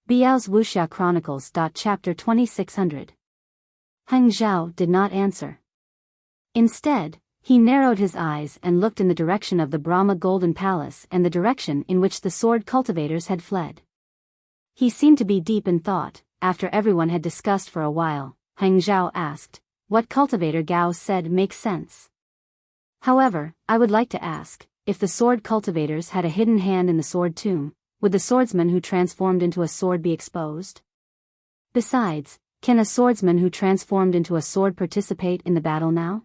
Biyao's Wuxia Chronicles. Chapter 2600. Heng Zhao did not answer. Instead, he narrowed his eyes and looked in the direction of the Brahma Golden Palace and the direction in which the sword cultivators had fled. He seemed to be deep in thought. After everyone had discussed for a while, Heng Zhao asked, "What cultivator Gao said makes sense. However, I would like to ask, if the sword cultivators had a hidden hand in the sword tomb, would the swordsman who transformed into a sword be exposed? Besides, can a swordsman who transformed into a sword participate in the battle now?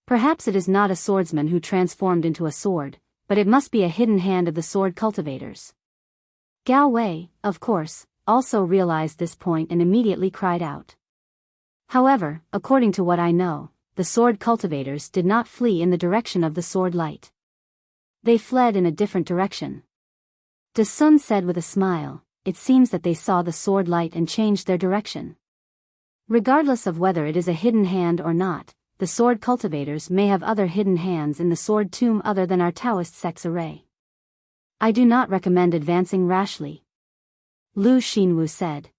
Perhaps it is not a swordsman who transformed into a sword, but it must be a hidden hand of the sword cultivators." Gao Wei, of course, also realized this point and immediately cried out. However, according to what I know, the sword cultivators did not flee in the direction of the sword light. They fled in a different direction. De Sun said with a smile, "It seems that they saw the sword light and changed their direction. Regardless of whether it is a hidden hand or not, the sword cultivators may have other hidden hands in the sword tomb other than our Taoist sect's array. I do not recommend advancing rashly." Lu Xinwu said.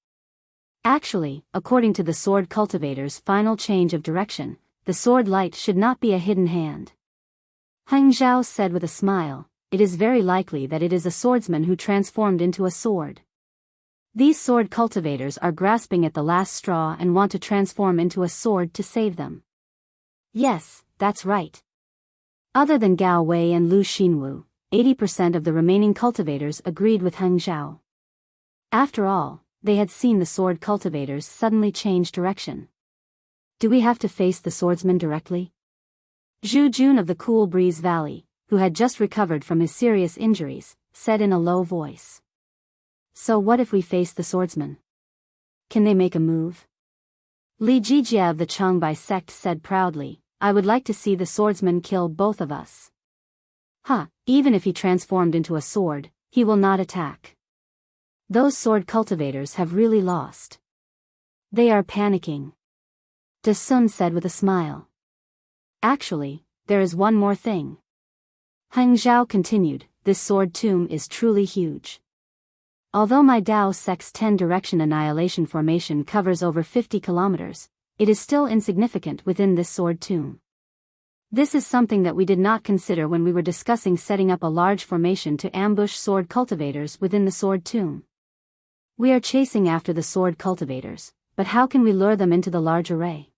Actually, according to the sword cultivator's final change of direction, the sword light should not be a hidden hand. Heng Zhao said with a smile, "It is very likely that it is a swordsman who transformed into a sword. These sword cultivators are grasping at the last straw and want to transform into a sword to save them." Yes, that's right. Other than Gao Wei and Lu Xinwu, 80% of the remaining cultivators agreed with Heng Zhao. After all, they had seen the sword cultivators suddenly change direction. Do we have to face the swordsman directly? Zhu Jun of the Cool Breeze Valley, who had just recovered from his serious injuries, said in a low voice. So what if we face the swordsman? Can they make a move? Li Jijia of the Changbai sect said proudly, "I would like to see the swordsman kill both of us." Even if he transformed into a sword, he will not attack. Those sword cultivators have really lost. They are panicking. De Sun said with a smile. Actually, there is one more thing. Heng Zhao continued, "This sword tomb is truly huge. Although my Dao sect's 10-direction annihilation formation covers over 50 kilometers, it is still insignificant within this sword tomb. This is something that we did not consider when we were discussing setting up a large formation to ambush sword cultivators within the sword tomb. We are chasing after the sword cultivators, but how can we lure them into the large array?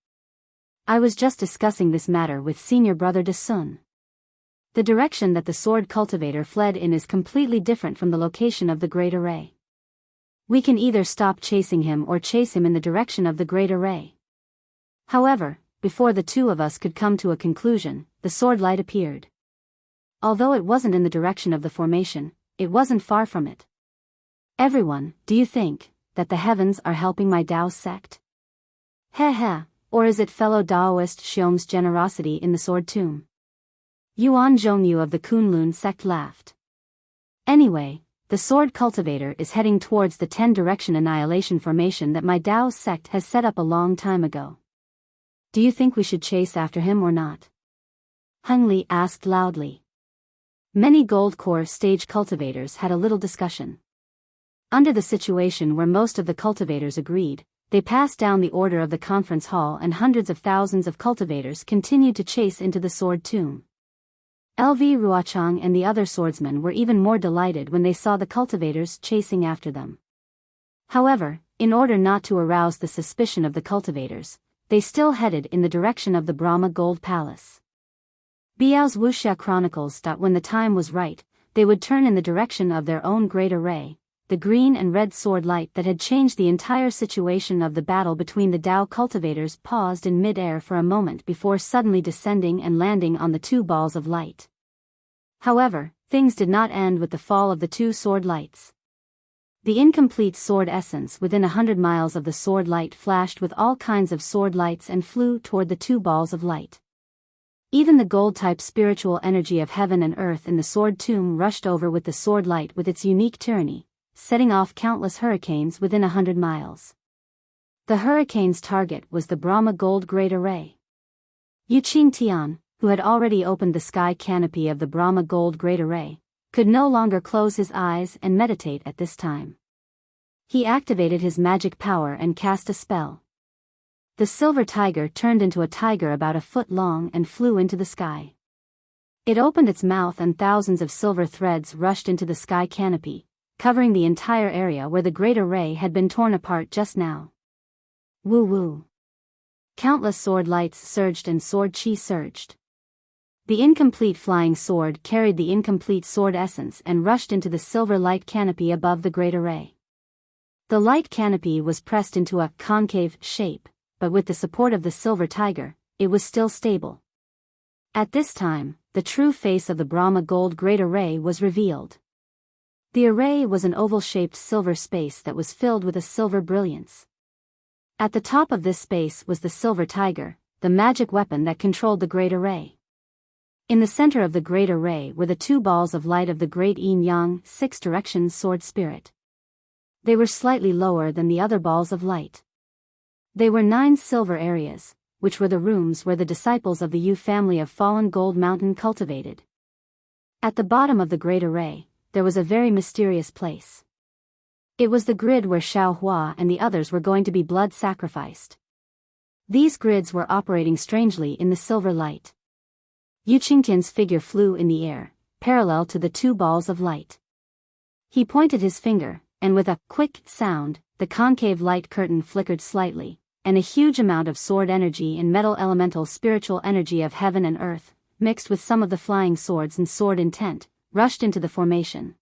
I was just discussing this matter with senior brother De Sun. The direction that the sword cultivator fled in is completely different from the location of the great array. We can either stop chasing him or chase him in the direction of the great array." However, before the two of us could come to a conclusion, the sword light appeared. Although it wasn't in the direction of the formation, it wasn't far from it. "Everyone, do you think that the heavens are helping my Dao sect? Heh, or is it fellow Daoist Xiong's generosity in the sword tomb?" Yuan Zhongyu of the Kunlun sect laughed. "Anyway, the sword cultivator is heading towards the 10-direction annihilation formation that my Dao sect has set up a long time ago. Do you think we should chase after him or not?" Heng Li asked loudly. Many Gold Core stage cultivators had a little discussion. Under the situation where most of the cultivators agreed, they passed down the order of the conference hall and hundreds of thousands of cultivators continued to chase into the sword tomb. LV Ruochang and the other swordsmen were even more delighted when they saw the cultivators chasing after them. However, in order not to arouse the suspicion of the cultivators, they still headed in the direction of the Brahma Gold Palace. Biyao's Wuxia Chronicles. When the time was right, they would turn in the direction of their own great array, the green and red sword light that had changed the entire situation of the battle between the Dao cultivators paused in mid-air for a moment before suddenly descending and landing on the two balls of light. However, things did not end with the fall of the two sword lights. The incomplete sword essence within 100 miles of the sword light flashed with all kinds of sword lights and flew toward the two balls of light. Even the gold-type spiritual energy of heaven and earth in the sword tomb rushed over with the sword light with its unique tyranny, setting off countless hurricanes within 100 miles. The hurricane's target was the Brahma Gold Great Array. Yuqing Tian, who had already opened the sky canopy of the Brahma Gold Great Array, could no longer close his eyes and meditate at this time. He activated his magic power and cast a spell. The silver tiger turned into a tiger about a foot long and flew into the sky. It opened its mouth and thousands of silver threads rushed into the sky canopy, covering the entire area where the great array had been torn apart just now. Woo woo. Countless sword lights surged and sword chi surged. The incomplete flying sword carried the incomplete sword essence and rushed into the silver light canopy above the great array. The light canopy was pressed into a concave shape, but with the support of the silver tiger, it was still stable. At this time, the true face of the Brahma gold great array was revealed. The array was an oval-shaped silver space that was filled with a silver brilliance. At the top of this space was the silver tiger, the magic weapon that controlled the great array. In the center of the great array were the two balls of light of the great yin-yang, six directions sword spirit. They were slightly lower than the other balls of light. They were 9 silver areas, which were the rooms where the disciples of the Yu family of Fallen Gold Mountain cultivated. At the bottom of the great array, there was a very mysterious place. It was the grid where Xiao Hua and the others were going to be blood sacrificed. These grids were operating strangely in the silver light. Yu Qingtian's figure flew in the air, parallel to the two balls of light. He pointed his finger, and with a quick sound, the concave light curtain flickered slightly, and a huge amount of sword energy and metal elemental spiritual energy of heaven and earth, mixed with some of the flying swords and sword intent, rushed into the formation.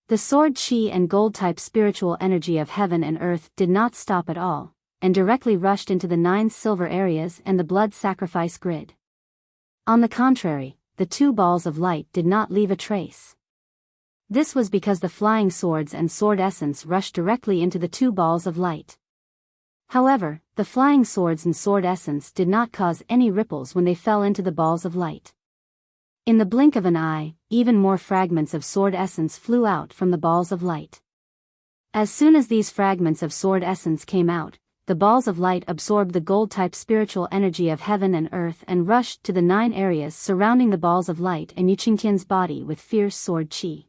The sword chi and gold-type spiritual energy of heaven and earth did not stop at all, and directly rushed into the 9 silver areas and the blood sacrifice grid. On the contrary, the two balls of light did not leave a trace. This was because the flying swords and sword essence rushed directly into the two balls of light. However, the flying swords and sword essence did not cause any ripples when they fell into the balls of light. In the blink of an eye, even more fragments of sword essence flew out from the balls of light. As soon as these fragments of sword essence came out, the balls of light absorbed the gold-type spiritual energy of heaven and earth and rushed to the 9 areas surrounding the balls of light and Yu Qingtian's body with fierce sword chi.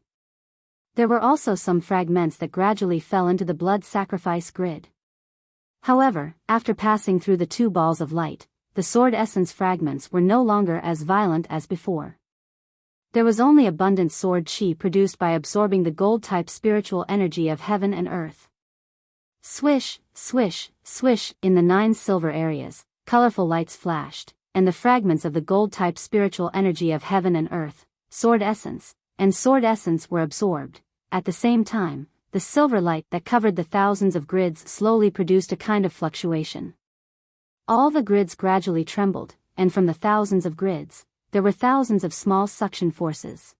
There were also some fragments that gradually fell into the blood sacrifice grid. However, after passing through the two balls of light, the sword essence fragments were no longer as violent as before. There was only abundant sword chi produced by absorbing the gold-type spiritual energy of heaven and earth. Swish, swish, swish, in the 9 silver areas, colorful lights flashed, and the fragments of the gold-type spiritual energy of heaven and earth, sword essence were absorbed. At the same time, the silver light that covered the thousands of grids slowly produced a kind of fluctuation. All the grids gradually trembled, and from the thousands of grids, there were thousands of small suction forces.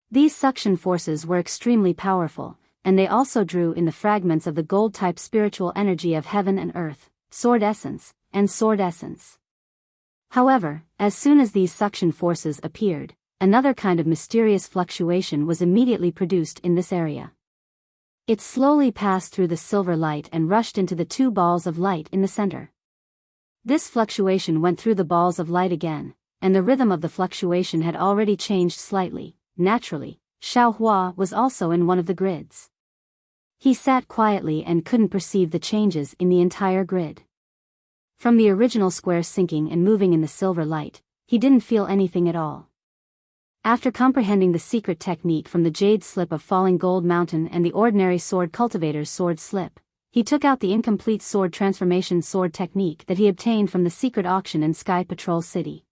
These suction forces were extremely powerful, and they also drew in the fragments of the gold-type spiritual energy of heaven and earth, sword essence. However, as soon as these suction forces appeared, another kind of mysterious fluctuation was immediately produced in this area. It slowly passed through the silver light and rushed into the two balls of light in the center. This fluctuation went through the balls of light again, and the rhythm of the fluctuation had already changed slightly. Naturally, Xiao Hua was also in one of the grids. He sat quietly and couldn't perceive the changes in the entire grid. From the original square sinking and moving in the silver light, he didn't feel anything at all. After comprehending the secret technique from the jade slip of Falling Gold Mountain and the ordinary sword cultivator's sword slip, he took out the incomplete sword transformation sword technique that he obtained from the secret auction in Sky Patrol City.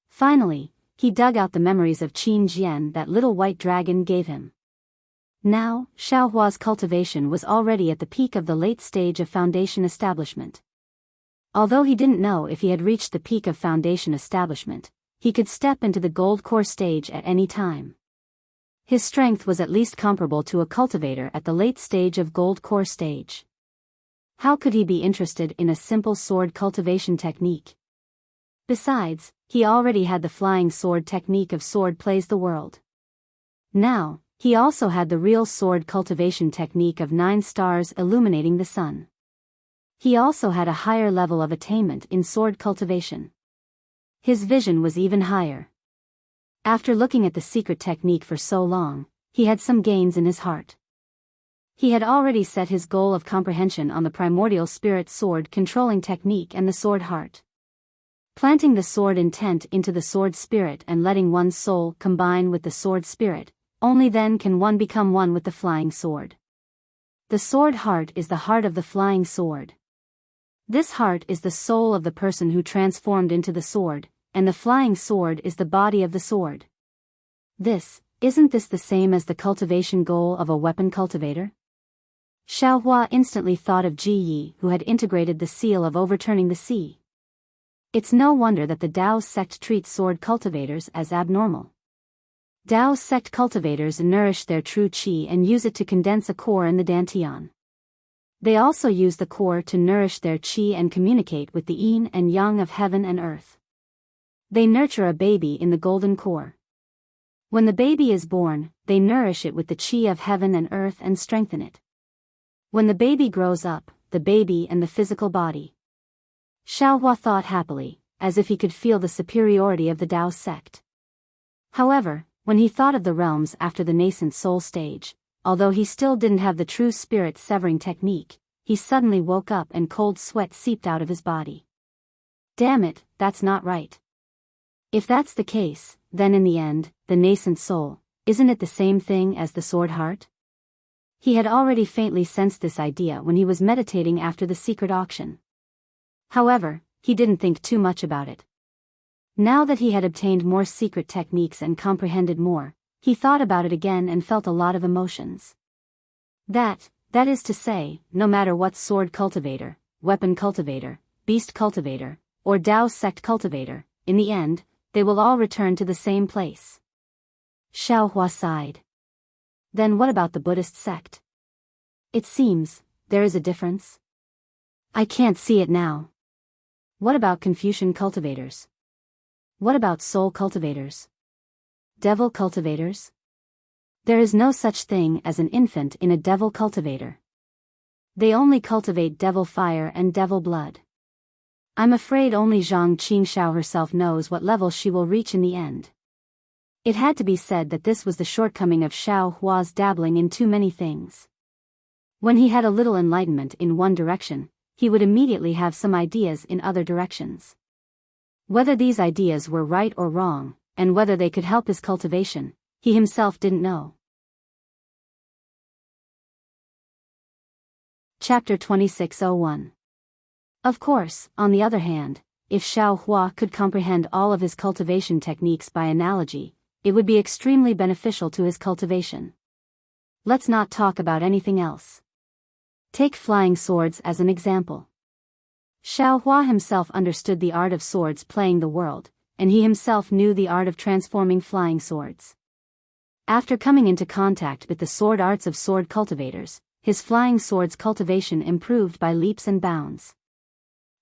Finally, he dug out the memories of Qin Jian that little white dragon gave him. Now, Xiao Hua's cultivation was already at the peak of the late stage of foundation establishment. Although he didn't know if he had reached the peak of foundation establishment, he could step into the gold core stage at any time. His strength was at least comparable to a cultivator at the late stage of gold core stage. How could he be interested in a simple sword cultivation technique? Besides, he already had the flying sword technique of sword plays the world. Now, he also had the real sword cultivation technique of 9 stars illuminating the sun. He also had a higher level of attainment in sword cultivation. His vision was even higher. After looking at the secret technique for so long, he had some gains in his heart. He had already set his goal of comprehension on the primordial spirit sword controlling technique and the sword heart. Planting the sword intent into the sword spirit and letting one's soul combine with the sword spirit, only then can one become one with the flying sword. The sword heart is the heart of the flying sword. This heart is the soul of the person who transformed into the sword, and the flying sword is the body of the sword. Isn't this the same as the cultivation goal of a weapon cultivator? Xiaohua instantly thought of Ji Yi, who had integrated the seal of overturning the sea. It's no wonder that the Dao sect treats sword cultivators as abnormal. Dao sect cultivators nourish their true qi and use it to condense a core in the dantian. They also use the core to nourish their qi and communicate with the yin and yang of heaven and earth. They nurture a baby in the golden core. When the baby is born, they nourish it with the qi of heaven and earth and strengthen it. When the baby grows up, the baby and the physical body. Xiaohua thought happily, as if he could feel the superiority of the Dao sect. However, when he thought of the realms after the nascent soul stage, although he still didn't have the true spirit severing technique, he suddenly woke up and cold sweat seeped out of his body. Damn it, that's not right. If that's the case, then in the end, the nascent soul, isn't it the same thing as the sword heart? He had already faintly sensed this idea when he was meditating after the secret auction. However, he didn't think too much about it. Now that he had obtained more secret techniques and comprehended more, he thought about it again and felt a lot of emotions. That is to say, no matter what sword cultivator, weapon cultivator, beast cultivator, or Dao sect cultivator, in the end, they will all return to the same place. Xiaohua sighed. Then what about the Buddhist sect? It seems there is a difference. I can't see it now. What about Confucian cultivators? What about soul cultivators? Devil cultivators? There is no such thing as an infant in a devil cultivator. They only cultivate devil fire and devil blood. I'm afraid only Zhang Qingxiao herself knows what level she will reach in the end. It had to be said that this was the shortcoming of Xiaohua's dabbling in too many things. When he had a little enlightenment in one direction, he would immediately have some ideas in other directions. Whether these ideas were right or wrong, and whether they could help his cultivation, he himself didn't know. Chapter 2601. Of course, on the other hand, if Xiaohua could comprehend all of his cultivation techniques by analogy, it would be extremely beneficial to his cultivation. Let's not talk about anything else. Take flying swords as an example. Xiaohua himself understood the art of swords playing the world, and he himself knew the art of transforming flying swords. After coming into contact with the sword arts of sword cultivators, his flying swords cultivation improved by leaps and bounds.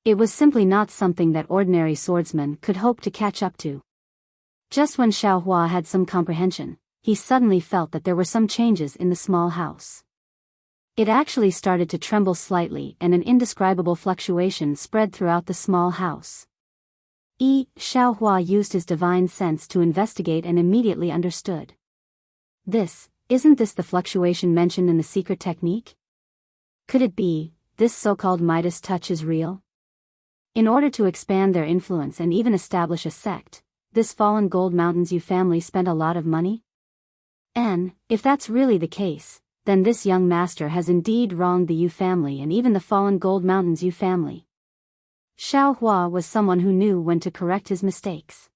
It was simply not something that ordinary swordsmen could hope to catch up to. Just when Xiaohua had some comprehension, he suddenly felt that there were some changes in the small house. It actually started to tremble slightly and an indescribable fluctuation spread throughout the small house. Xiaohua used his divine sense to investigate and immediately understood. Isn't this the fluctuation mentioned in the secret technique? Could it be, this so-called Midas touch is real? In order to expand their influence and even establish a sect, this fallen Gold Mountains Yu family spent a lot of money? And, if that's really the case, then this young master has indeed wronged the Yu family and even the fallen Gold Mountains Yu family. Xiaohua was someone who knew when to correct his mistakes.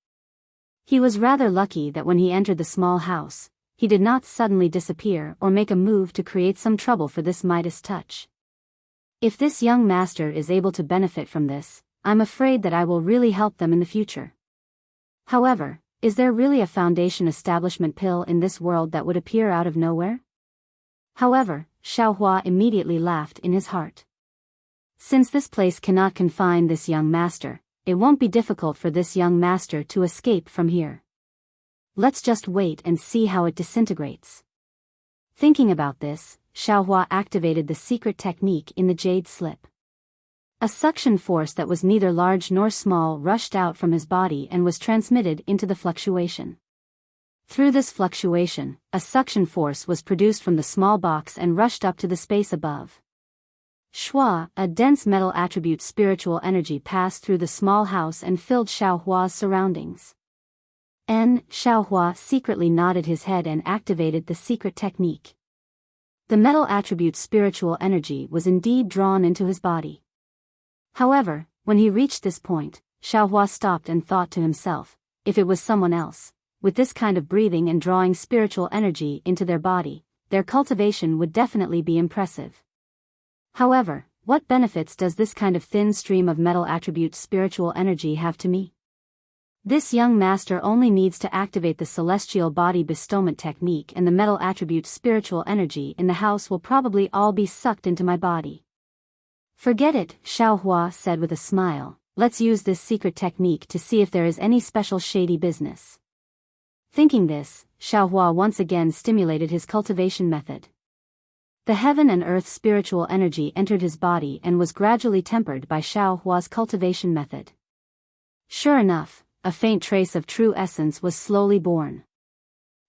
He was rather lucky that when he entered the small house, he did not suddenly disappear or make a move to create some trouble for this Midas touch. If this young master is able to benefit from this, I'm afraid that I will really help them in the future. However, is there really a foundation establishment pill in this world that would appear out of nowhere? However, Xiaohua immediately laughed in his heart. Since this place cannot confine this young master, it won't be difficult for this young master to escape from here. Let's just wait and see how it disintegrates. Thinking about this, Xiaohua activated the secret technique in the jade slip. A suction force that was neither large nor small rushed out from his body and was transmitted into the fluctuation. Through this fluctuation, a suction force was produced from the small box and rushed up to the space above. Shua, a dense metal attribute spiritual energy passed through the small house and filled Xiaohua's surroundings. Xiaohua secretly nodded his head and activated the secret technique. The metal attribute spiritual energy was indeed drawn into his body. However, when he reached this point, Xiaohua stopped and thought to himself, if it was someone else, with this kind of breathing and drawing spiritual energy into their body, their cultivation would definitely be impressive. However, what benefits does this kind of thin stream of metal attribute spiritual energy have to me? This young master only needs to activate the celestial body bestowment technique, and the metal attribute spiritual energy in the house will probably all be sucked into my body. Forget it, Xiaohua said with a smile, let's use this secret technique to see if there is any special shady business. Thinking this, Xiaohua once again stimulated his cultivation method. The heaven and earth spiritual energy entered his body and was gradually tempered by Xiaohua's cultivation method. Sure enough, a faint trace of true essence was slowly born.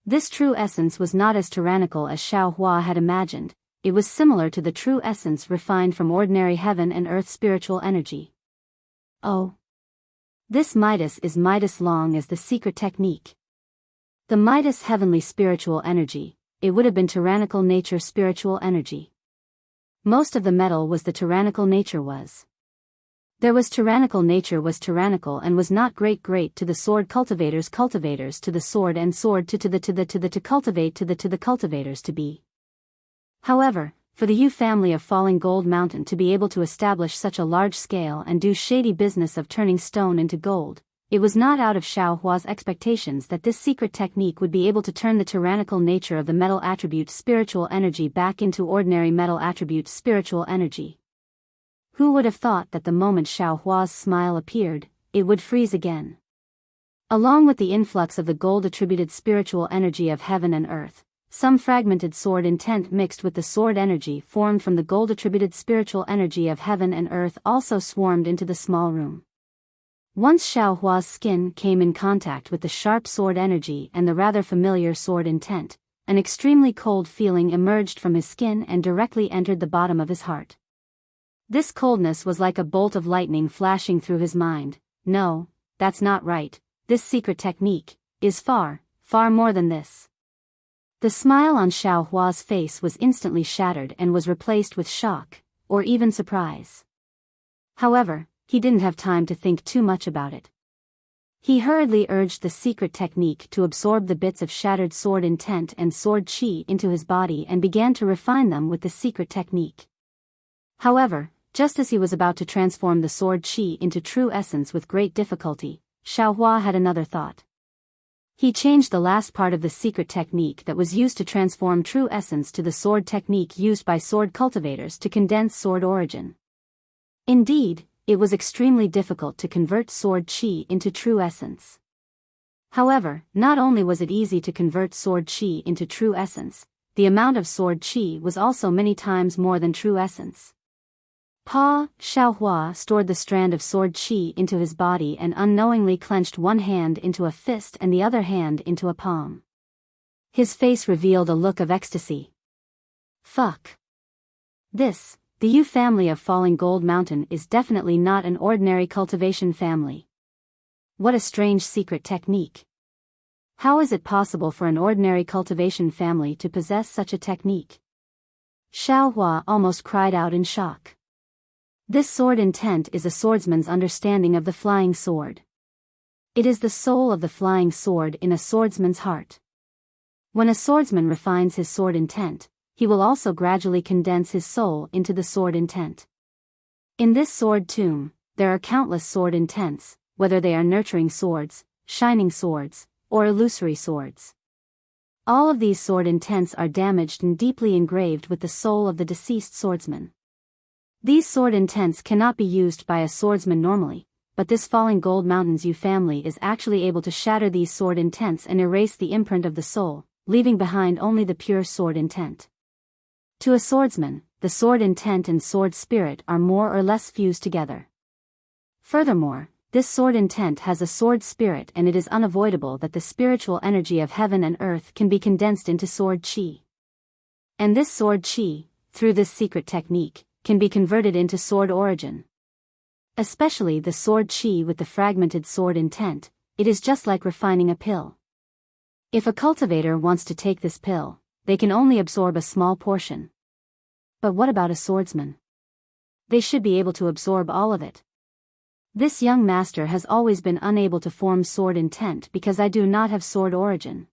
This true essence was not as tyrannical as Xiaohua had imagined, it was similar to the true essence refined from ordinary heaven and earth spiritual energy. Oh! This Midas is Midas long as the secret technique. The Midas heavenly spiritual energy, it would have been tyrannical nature spiritual energy. Most of the metal was the tyrannical nature was. There was tyrannical nature was tyrannical and was not great to the sword cultivators to the sword and sword to cultivate to the cultivators to be. However, for the Yu family of Falling Gold Mountain to be able to establish such a large scale and do shady business of turning stone into gold, it was not out of Xiaohua's expectations that this secret technique would be able to turn the tyrannical nature of the metal attribute spiritual energy back into ordinary metal attribute spiritual energy. Who would have thought that the moment Xiaohua's smile appeared, it would freeze again? Along with the influx of the gold-attributed spiritual energy of heaven and earth, some fragmented sword intent mixed with the sword energy formed from the gold-attributed spiritual energy of heaven and earth also swarmed into the small room. Once Xiaohua's skin came in contact with the sharp sword energy and the rather familiar sword intent, an extremely cold feeling emerged from his skin and directly entered the bottom of his heart. This coldness was like a bolt of lightning flashing through his mind. No, that's not right, this secret technique is far, far more than this. The smile on Xiaohua's face was instantly shattered and was replaced with shock, or even surprise. However, he didn't have time to think too much about it. He hurriedly urged the secret technique to absorb the bits of shattered sword intent and sword chi into his body and began to refine them with the secret technique. However, just as he was about to transform the sword chi into true essence with great difficulty, Xiaohua had another thought. He changed the last part of the secret technique that was used to transform true essence to the sword technique used by sword cultivators to condense sword origin. Indeed, it was extremely difficult to convert sword chi into true essence. However, not only was it easy to convert sword chi into true essence, the amount of sword chi was also many times more than true essence. Xiaohua stored the strand of sword chi into his body and unknowingly clenched one hand into a fist and the other hand into a palm. His face revealed a look of ecstasy. Fuck. This, the Yu family of Falling Gold Mountain is definitely not an ordinary cultivation family. What a strange secret technique. How is it possible for an ordinary cultivation family to possess such a technique? Xiaohua almost cried out in shock. This sword intent is a swordsman's understanding of the flying sword. It is the soul of the flying sword in a swordsman's heart. When a swordsman refines his sword intent, he will also gradually condense his soul into the sword intent. In this sword tomb, there are countless sword intents, whether they are nurturing swords, shining swords, or illusory swords. All of these sword intents are damaged and deeply engraved with the soul of the deceased swordsman. These sword intents cannot be used by a swordsman normally, but this Falling Gold Mountain's Yu family is actually able to shatter these sword intents and erase the imprint of the soul, leaving behind only the pure sword intent. To a swordsman, the sword intent and sword spirit are more or less fused together. Furthermore, this sword intent has a sword spirit, and it is unavoidable that the spiritual energy of heaven and earth can be condensed into sword chi. And this sword chi, through this secret technique, can be converted into sword origin. Especially the sword chi with the fragmented sword intent, it is just like refining a pill. If a cultivator wants to take this pill, they can only absorb a small portion. But what about a swordsman? They should be able to absorb all of it. This young master has always been unable to form sword intent because I do not have sword origin.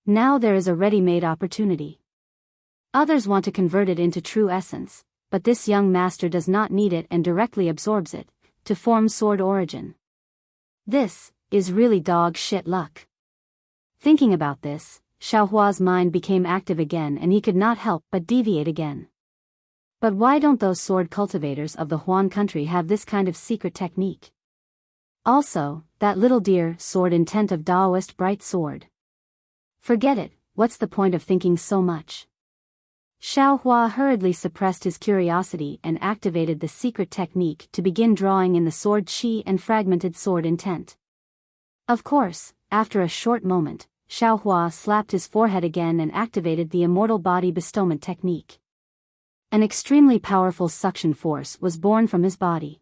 Now there is a ready-made opportunity. Others want to convert it into true essence, but this young master does not need it and directly absorbs it, to form sword origin. This is really dog shit luck. Thinking about this, Xiaohua's mind became active again and he could not help but deviate again. But why don't those sword cultivators of the Huan country have this kind of secret technique? Also, that little dear sword intent of Daoist bright sword. Forget it, what's the point of thinking so much? Xiaohua hurriedly suppressed his curiosity and activated the secret technique to begin drawing in the sword chi and fragmented sword intent. Of course, after a short moment, Xiaohua slapped his forehead again and activated the immortal body bestowment technique. An extremely powerful suction force was born from his body.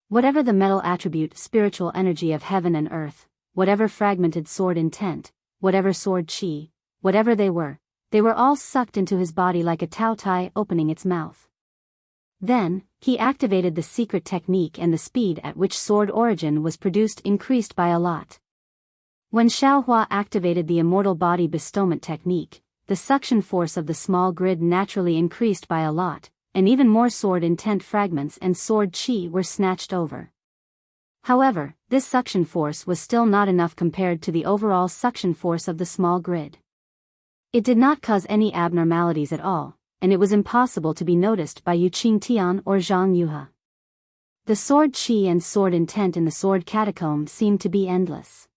Whatever the metal attribute spiritual energy of heaven and earth, whatever fragmented sword intent, whatever sword chi, whatever they were all sucked into his body like a taotai opening its mouth. Then, he activated the secret technique and the speed at which sword origin was produced increased by a lot. When Xiaohua activated the immortal body bestowment technique, the suction force of the small grid naturally increased by a lot, and even more sword intent fragments and sword chi were snatched over. However, this suction force was still not enough compared to the overall suction force of the small grid. It did not cause any abnormalities at all, and it was impossible to be noticed by Yuqing Tian or Zhang Yuhe. The sword chi and sword intent in the sword catacomb seemed to be endless.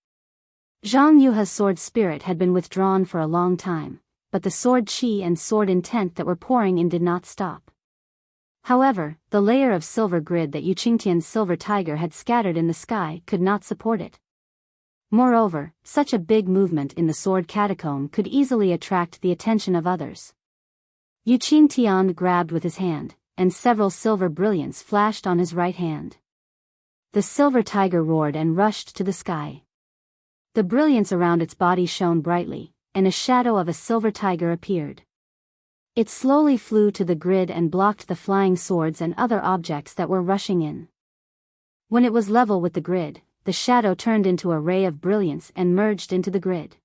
Zhang Yuhe's sword spirit had been withdrawn for a long time, but the sword chi and sword intent that were pouring in did not stop. However, the layer of silver grid that Yuqing Tian's silver tiger had scattered in the sky could not support it. Moreover, such a big movement in the sword catacomb could easily attract the attention of others. Yuqing Tian grabbed with his hand, and several silver brilliants flashed on his right hand. The silver tiger roared and rushed to the sky. The brilliance around its body shone brightly, and a shadow of a silver tiger appeared. It slowly flew to the grid and blocked the flying swords and other objects that were rushing in. When it was level with the grid, the shadow turned into a ray of brilliance and merged into the grid.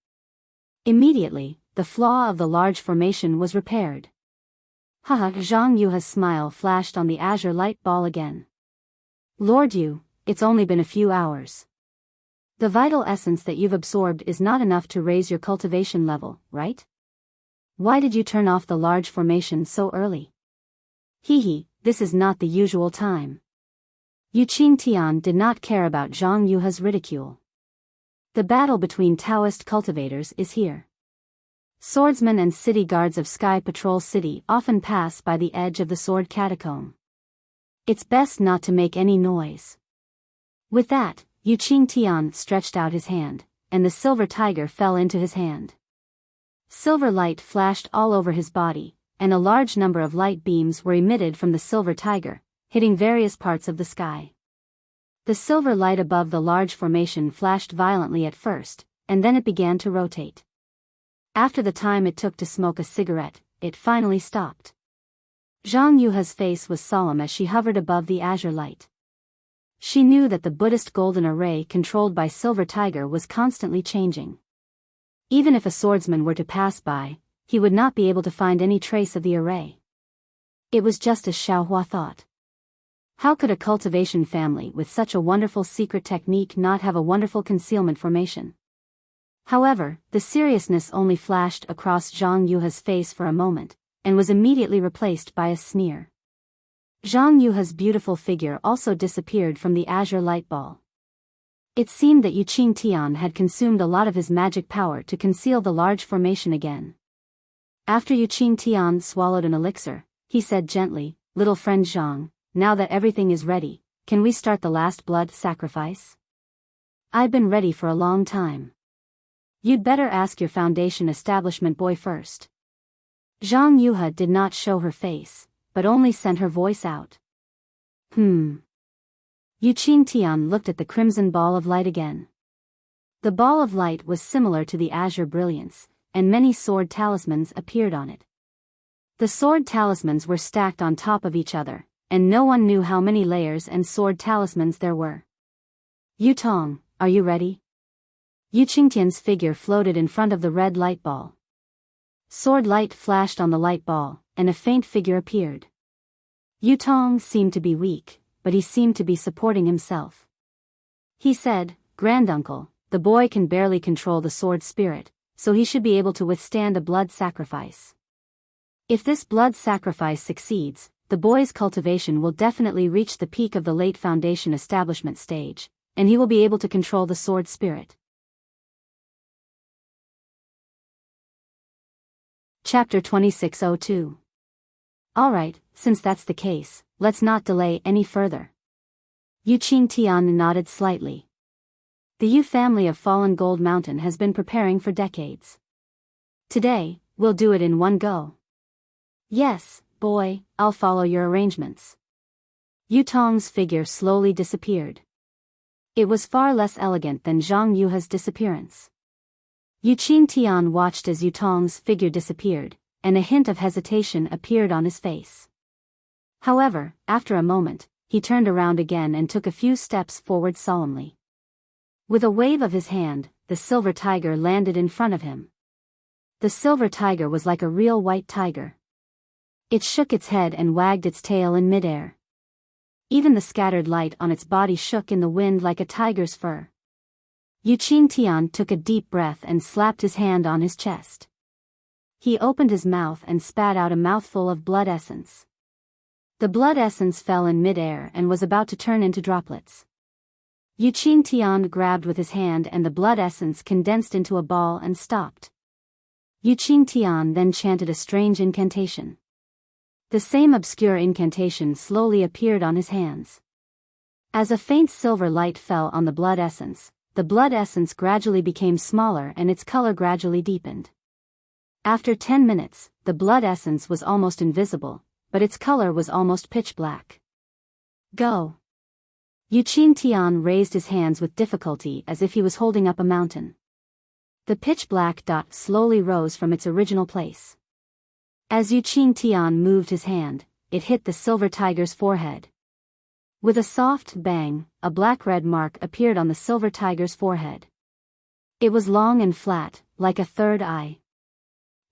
Immediately, the flaw of the large formation was repaired. Haha, Zhang Yuhe's smile flashed on the azure light ball again. Lord Yu, it's only been a few hours. The vital essence that you've absorbed is not enough to raise your cultivation level, right? Why did you turn off the large formation so early? Hehe, this is not the usual time. Yuqing Tian did not care about Zhang Yuhe's ridicule. The battle between Taoist cultivators is here. Swordsmen and city guards of Sky Patrol City often pass by the edge of the sword catacomb. It's best not to make any noise. With that, Yuqing Tian stretched out his hand, and the silver tiger fell into his hand. Silver light flashed all over his body, and a large number of light beams were emitted from the silver tiger, hitting various parts of the sky. The silver light above the large formation flashed violently at first, and then it began to rotate. After the time it took to smoke a cigarette, it finally stopped. Zhang Yuhe's face was solemn as she hovered above the azure light. She knew that the Buddhist golden array controlled by Silver Tiger was constantly changing. Even if a swordsman were to pass by, he would not be able to find any trace of the array. It was just as Xiaohua thought. How could a cultivation family with such a wonderful secret technique not have a wonderful concealment formation? However, the seriousness only flashed across Zhang Yuhe's face for a moment, and was immediately replaced by a sneer. Zhang Yuhe's beautiful figure also disappeared from the azure light ball. It seemed that Yuqing Tian had consumed a lot of his magic power to conceal the large formation again. After Yuqing Tian swallowed an elixir, he said gently, "Little friend Zhang, now that everything is ready, can we start the last blood sacrifice? I've been ready for a long time. You'd better ask your Foundation establishment boy first. Zhang Yuhe did not show her face, but only sent her voice out. Yu Qingtian looked at the crimson ball of light again. The ball of light was similar to the azure brilliance, and many sword talismans appeared on it. The sword talismans were stacked on top of each other, and no one knew how many layers and sword talismans there were. Yu Tong, are you ready? Yu Qingtian's figure floated in front of the red light ball. Sword light flashed on the light ball, and a faint figure appeared. Yu Tong seemed to be weak, but he seemed to be supporting himself. He said, "Granduncle, the boy can barely control the sword spirit, so he should be able to withstand a blood sacrifice. If this blood sacrifice succeeds, the boy's cultivation will definitely reach the peak of the late Foundation establishment stage, and he will be able to control the sword spirit." Chapter 2602. Alright, since that's the case, let's not delay any further. Yu Qingtian nodded slightly. The Yu family of Fallen Gold Mountain has been preparing for decades. Today, we'll do it in one go. Yes, boy, I'll follow your arrangements. Yu Tong's figure slowly disappeared. It was far less elegant than Zhang Yuhe's disappearance. Yu Qingtian watched as Yu Tong's figure disappeared, and a hint of hesitation appeared on his face. However, after a moment, he turned around again and took a few steps forward solemnly. With a wave of his hand, the silver tiger landed in front of him. The silver tiger was like a real white tiger. It shook its head and wagged its tail in midair. Even the scattered light on its body shook in the wind like a tiger's fur. Yu Qingtian took a deep breath and slapped his hand on his chest. He opened his mouth and spat out a mouthful of blood essence. The blood essence fell in midair and was about to turn into droplets. Yu Qingtian grabbed with his hand and the blood essence condensed into a ball and stopped. Yu Qingtian then chanted a strange incantation. The same obscure incantation slowly appeared on his hands. As a faint silver light fell on the blood essence gradually became smaller and its color gradually deepened. After 10 minutes, the blood essence was almost invisible, but its color was almost pitch black. Go! Yu Qingtian raised his hands with difficulty as if he was holding up a mountain. The pitch black dot slowly rose from its original place. As Yu Qingtian moved his hand, it hit the silver tiger's forehead. With a soft bang, a black-red mark appeared on the silver tiger's forehead. It was long and flat, like a third eye.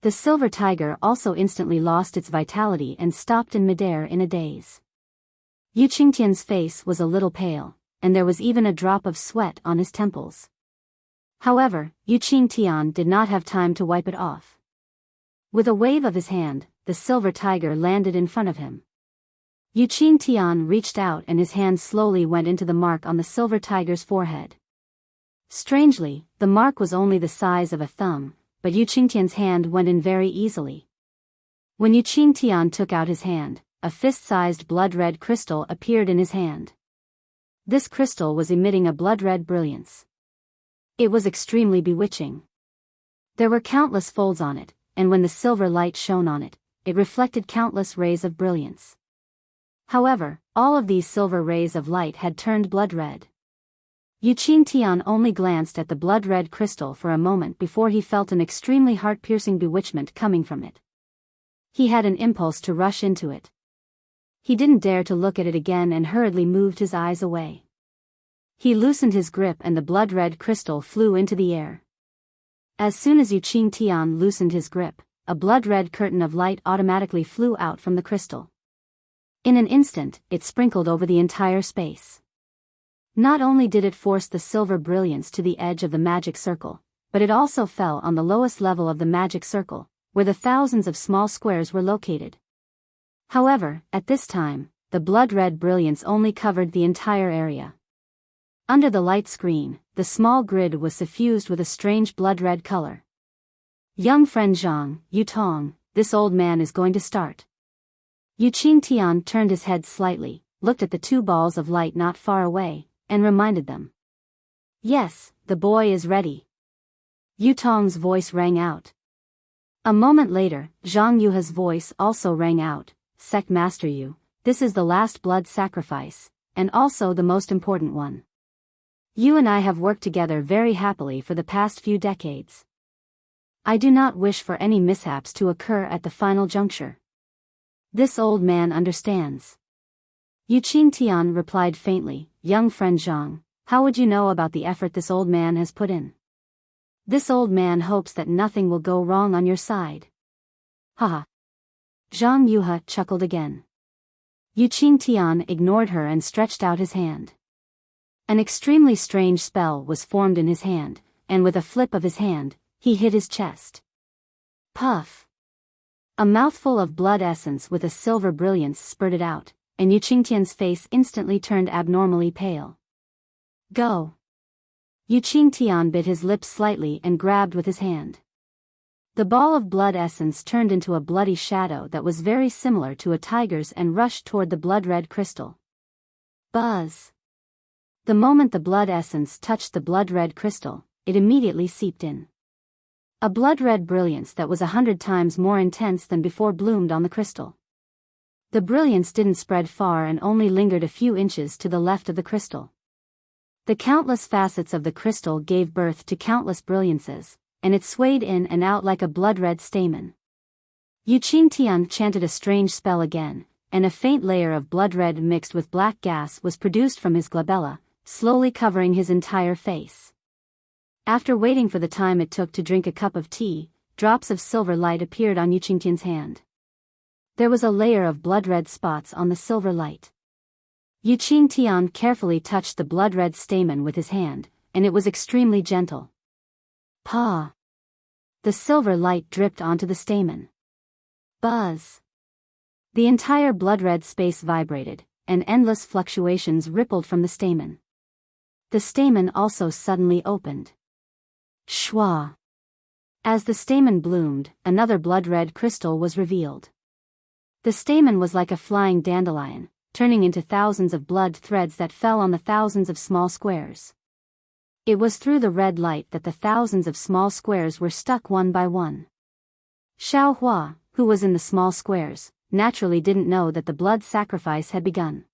The silver tiger also instantly lost its vitality and stopped in midair in a daze. Yu Qingtian's face was a little pale, and there was even a drop of sweat on his temples. However, Yu Qingtian did not have time to wipe it off. With a wave of his hand, the silver tiger landed in front of him. Yu Qingtian reached out and his hand slowly went into the mark on the silver tiger's forehead. Strangely, the mark was only the size of a thumb, but Yu Qingtian's hand went in very easily. When Yu Qingtian took out his hand, a fist-sized blood-red crystal appeared in his hand. This crystal was emitting a blood-red brilliance. It was extremely bewitching. There were countless folds on it, and when the silver light shone on it, it reflected countless rays of brilliance. However, all of these silver rays of light had turned blood-red. Yu Qingtian only glanced at the blood-red crystal for a moment before he felt an extremely heart-piercing bewitchment coming from it. He had an impulse to rush into it. He didn't dare to look at it again and hurriedly moved his eyes away. He loosened his grip and the blood-red crystal flew into the air. As soon as Yu Qingtian loosened his grip, a blood-red curtain of light automatically flew out from the crystal. In an instant, it sprinkled over the entire space. Not only did it force the silver brilliance to the edge of the magic circle, but it also fell on the lowest level of the magic circle, where the thousands of small squares were located. However, at this time, the blood-red brilliance only covered the entire area. Under the light screen, the small grid was suffused with a strange blood-red color. Young friend Zhang, Yu Tong, this old man is going to start. Yu Qingtian turned his head slightly, looked at the two balls of light not far away, and reminded them. Yes, the boy is ready. Yu Tong's voice rang out. A moment later, Zhang Yuha's voice also rang out. Sect Master Yu, this is the last blood sacrifice, and also the most important one. You and I have worked together very happily for the past few decades. I do not wish for any mishaps to occur at the final juncture. This old man understands. Yu Qingtian replied faintly, young friend Zhang, how would you know about the effort this old man has put in? This old man hopes that nothing will go wrong on your side. Haha. Zhang Yuha chuckled again. Yu Qingtian ignored her and stretched out his hand. An extremely strange spell was formed in his hand, and with a flip of his hand, he hit his chest. Puff! A mouthful of blood essence with a silver brilliance spurted out, and Yu Qingtian's face instantly turned abnormally pale. Go! Yu Qingtian bit his lips slightly and grabbed with his hand. The ball of blood essence turned into a bloody shadow that was very similar to a tiger's and rushed toward the blood-red crystal. Buzz! The moment the blood essence touched the blood-red crystal, it immediately seeped in. A blood-red brilliance that was 100 times more intense than before bloomed on the crystal. The brilliance didn't spread far and only lingered a few inches to the left of the crystal. The countless facets of the crystal gave birth to countless brilliances, and it swayed in and out like a blood-red stamen. Yu Qingtian chanted a strange spell again, and a faint layer of blood-red mixed with black gas was produced from his glabella, slowly covering his entire face. After waiting for the time it took to drink a cup of tea, drops of silver light appeared on Yu Qingtian's hand. There was a layer of blood-red spots on the silver light. Yu Qingtian carefully touched the blood-red stamen with his hand, and it was extremely gentle. Pa! The silver light dripped onto the stamen. Buzz! The entire blood-red space vibrated, and endless fluctuations rippled from the stamen. The stamen also suddenly opened. Shwa! As the stamen bloomed, another blood-red crystal was revealed. The stamen was like a flying dandelion, turning into thousands of blood threads that fell on the thousands of small squares. It was through the red light that the thousands of small squares were stuck one by one. Xiao Hua, who was in the small squares, naturally didn't know that the blood sacrifice had begun.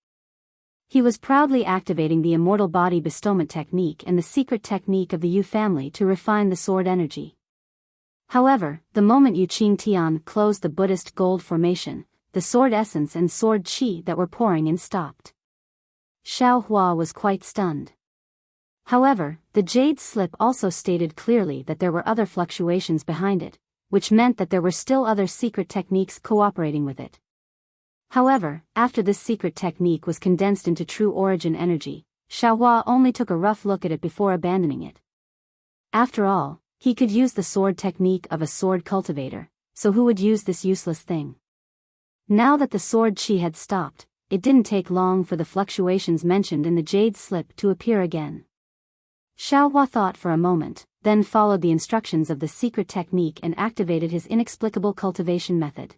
He was proudly activating the immortal body bestowment technique and the secret technique of the Yu family to refine the sword energy. However, the moment Yu Qingtian closed the Buddhist gold formation, the sword essence and sword qi that were pouring in stopped. Xiao Hua was quite stunned. However, the jade slip also stated clearly that there were other fluctuations behind it, which meant that there were still other secret techniques cooperating with it. However, after this secret technique was condensed into true origin energy, Xiao Hua only took a rough look at it before abandoning it. After all, he could use the sword technique of a sword cultivator, so who would use this useless thing? Now that the sword qi had stopped, it didn't take long for the fluctuations mentioned in the jade slip to appear again. Xiao Hua thought for a moment, then followed the instructions of the secret technique and activated his inexplicable cultivation method.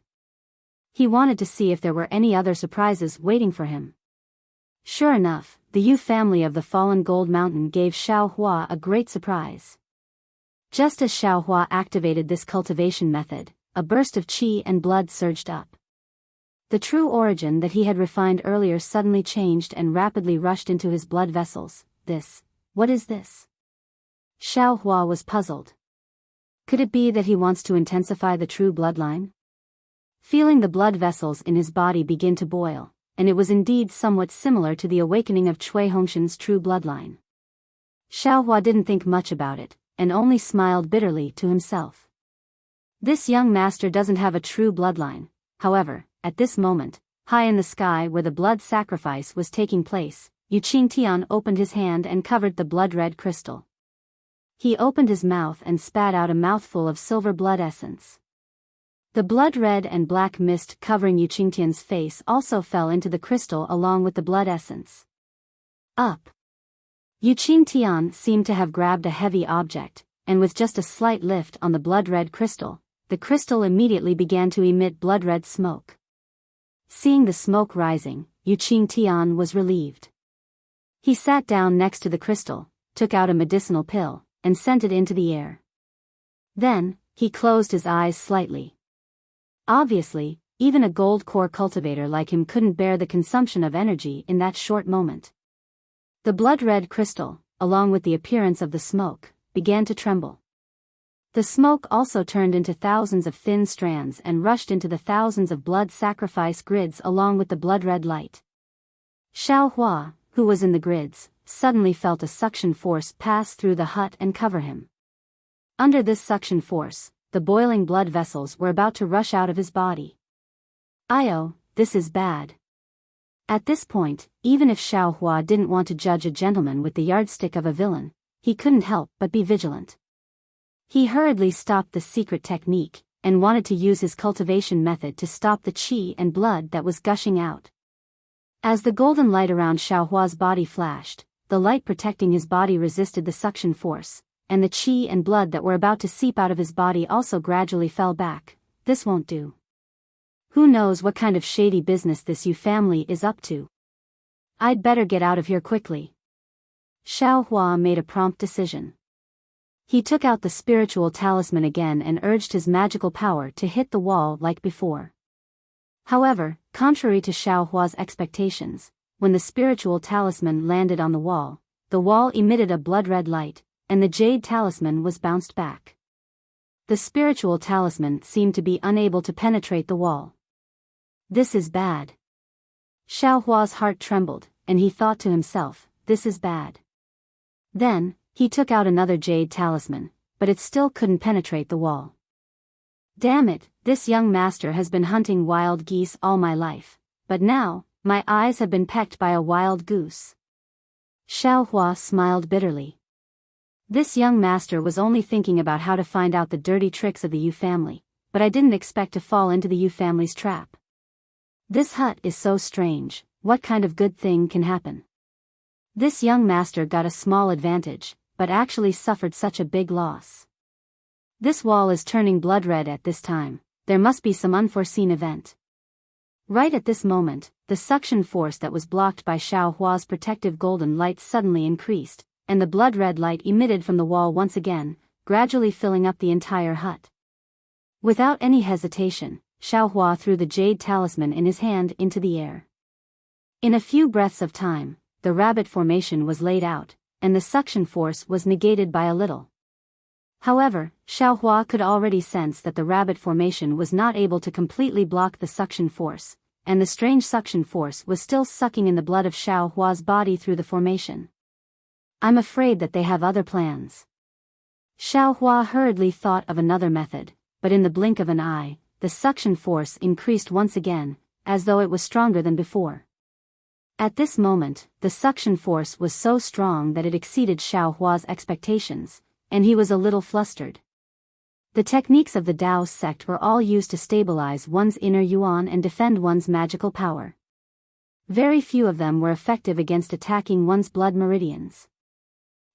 He wanted to see if there were any other surprises waiting for him. Sure enough, the Yu family of the fallen gold mountain gave Xiao Hua a great surprise. Just as Xiao Hua activated this cultivation method, a burst of qi and blood surged up. The true origin that he had refined earlier suddenly changed and rapidly rushed into his blood vessels. What is this? Xiao Hua was puzzled. Could it be that he wants to intensify the true bloodline? Feeling the blood vessels in his body begin to boil, and it was indeed somewhat similar to the awakening of Cui Hongshan's true bloodline. Xiao Hua didn't think much about it, and only smiled bitterly to himself. This young master doesn't have a true bloodline. However, at this moment, high in the sky where the blood sacrifice was taking place, Yu Qingtian opened his hand and covered the blood-red crystal. He opened his mouth and spat out a mouthful of silver blood essence. The blood-red and black mist covering Yu Qingtian's face also fell into the crystal along with the blood essence. Up! Yu Qingtian seemed to have grabbed a heavy object, and with just a slight lift on the blood-red crystal, the crystal immediately began to emit blood-red smoke. Seeing the smoke rising, Yu Qingtian was relieved. He sat down next to the crystal, took out a medicinal pill, and sent it into the air. Then, he closed his eyes slightly. Obviously, even a gold core cultivator like him couldn't bear the consumption of energy in that short moment. The blood-red crystal, along with the appearance of the smoke, began to tremble. The smoke also turned into thousands of thin strands and rushed into the thousands of blood sacrifice grids along with the blood-red light. Xiaohua, who was in the grids, suddenly felt a suction force pass through the hut and cover him. Under this suction force, the boiling blood vessels were about to rush out of his body. "Io, this is bad." At this point, even if Xiaohua didn't want to judge a gentleman with the yardstick of a villain, he couldn't help but be vigilant. He hurriedly stopped the secret technique, and wanted to use his cultivation method to stop the qi and blood that was gushing out. As the golden light around Xiaohua's body flashed, the light protecting his body resisted the suction force, and the qi and blood that were about to seep out of his body also gradually fell back. "This won't do. Who knows what kind of shady business this Yu family is up to? I'd better get out of here quickly." Xiaohua made a prompt decision. He took out the spiritual talisman again and urged his magical power to hit the wall like before. However, contrary to Xiaohua's expectations, when the spiritual talisman landed on the wall emitted a blood-red light, and the jade talisman was bounced back. The spiritual talisman seemed to be unable to penetrate the wall. "This is bad." Xiaohua's heart trembled, and he thought to himself, "This is bad." Then, he took out another jade talisman, but it still couldn't penetrate the wall. "Damn it, this young master has been hunting wild geese all my life, but now, my eyes have been pecked by a wild goose." Xiaohua smiled bitterly. This young master was only thinking about how to find out the dirty tricks of the Yu family, but I didn't expect to fall into the Yu family's trap. This hut is so strange, what kind of good thing can happen? This young master got a small advantage, but actually suffered such a big loss. This wall is turning blood red at this time, there must be some unforeseen event. Right at this moment, the suction force that was blocked by Xiaohua's protective golden light suddenly increased, and the blood-red light emitted from the wall once again, gradually filling up the entire hut. Without any hesitation, Xiaohua threw the jade talisman in his hand into the air. In a few breaths of time, the rabbit formation was laid out, and the suction force was negated by a little. However, Xiaohua could already sense that the rabbit formation was not able to completely block the suction force, and the strange suction force was still sucking in the blood of Xiaohua's body through the formation. "I'm afraid that they have other plans." Xiaohua hurriedly thought of another method, but in the blink of an eye, the suction force increased once again, as though it was stronger than before. At this moment, the suction force was so strong that it exceeded Xiaohua's expectations, and he was a little flustered. The techniques of the Dao sect were all used to stabilize one's inner yuan and defend one's magical power. Very few of them were effective against attacking one's blood meridians.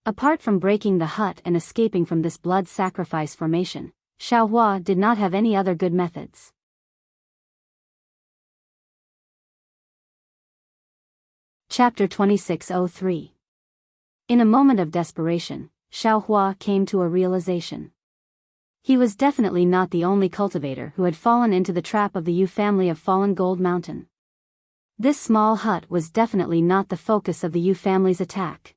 Apart from breaking the hut and escaping from this blood sacrifice formation, Xiaohua did not have any other good methods. Chapter 2603. In a moment of desperation, Xiaohua came to a realization. He was definitely not the only cultivator who had fallen into the trap of the Yu family of Fallen Gold Mountain. This small hut was definitely not the focus of the Yu family's attack.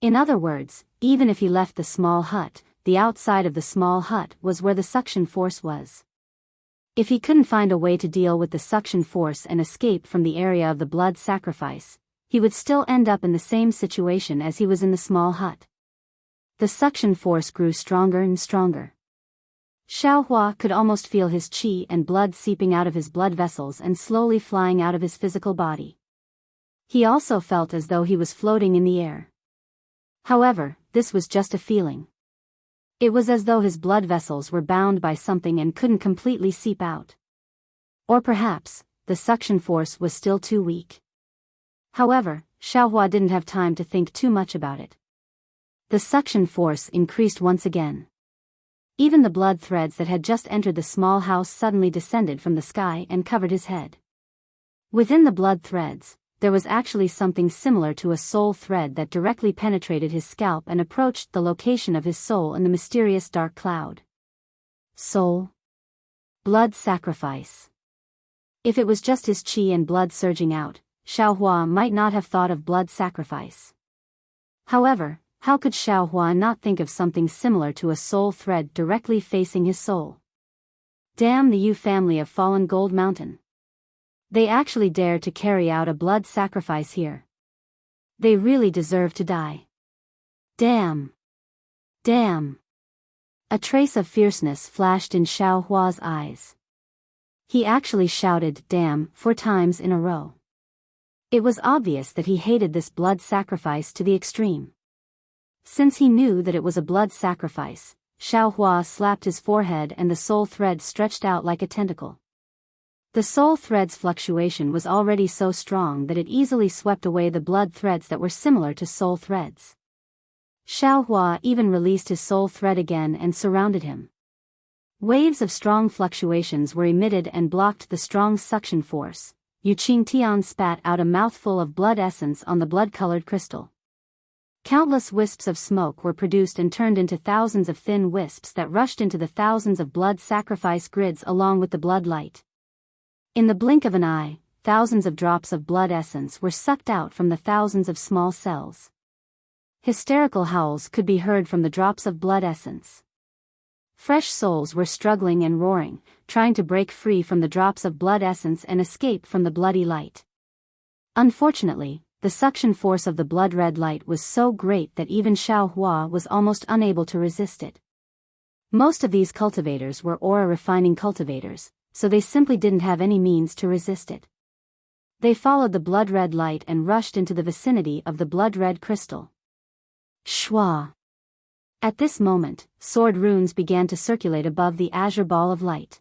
In other words, even if he left the small hut, the outside of the small hut was where the suction force was. If he couldn't find a way to deal with the suction force and escape from the area of the blood sacrifice, he would still end up in the same situation as he was in the small hut. The suction force grew stronger and stronger. Xiaohua could almost feel his qi and blood seeping out of his blood vessels and slowly flying out of his physical body. He also felt as though he was floating in the air. However, this was just a feeling. It was as though his blood vessels were bound by something and couldn't completely seep out. Or perhaps, the suction force was still too weak. However, Xiaohua didn't have time to think too much about it. The suction force increased once again. Even the blood threads that had just entered the small house suddenly descended from the sky and covered his head. Within the blood threads, there was actually something similar to a soul thread that directly penetrated his scalp and approached the location of his soul in the mysterious dark cloud. Soul. Blood sacrifice. If it was just his qi and blood surging out, Xiaohua might not have thought of blood sacrifice. However, how could Xiaohua not think of something similar to a soul thread directly facing his soul? Damn the Yu family of fallen Gold Mountain. They actually dared to carry out a blood sacrifice here. They really deserve to die. Damn. Damn. A trace of fierceness flashed in Xiaohua's eyes. He actually shouted "damn" 4 times in a row. It was obvious that he hated this blood sacrifice to the extreme. Since he knew that it was a blood sacrifice, Xiaohua slapped his forehead and the soul thread stretched out like a tentacle. The soul thread's fluctuation was already so strong that it easily swept away the blood threads that were similar to soul threads. Xiaohua even released his soul thread again and surrounded him. Waves of strong fluctuations were emitted and blocked the strong suction force. Yu Qingtian spat out a mouthful of blood essence on the blood-colored crystal. Countless wisps of smoke were produced and turned into thousands of thin wisps that rushed into the thousands of blood sacrifice grids along with the blood light. In the blink of an eye, thousands of drops of blood essence were sucked out from the thousands of small cells. Hysterical howls could be heard from the drops of blood essence. Fresh souls were struggling and roaring, trying to break free from the drops of blood essence and escape from the bloody light. Unfortunately, the suction force of the blood-red light was so great that even Xiaohua was almost unable to resist it. Most of these cultivators were aura-refining cultivators, so they simply didn't have any means to resist it. They followed the blood-red light and rushed into the vicinity of the blood-red crystal. Shwa. At this moment, sword runes began to circulate above the azure ball of light.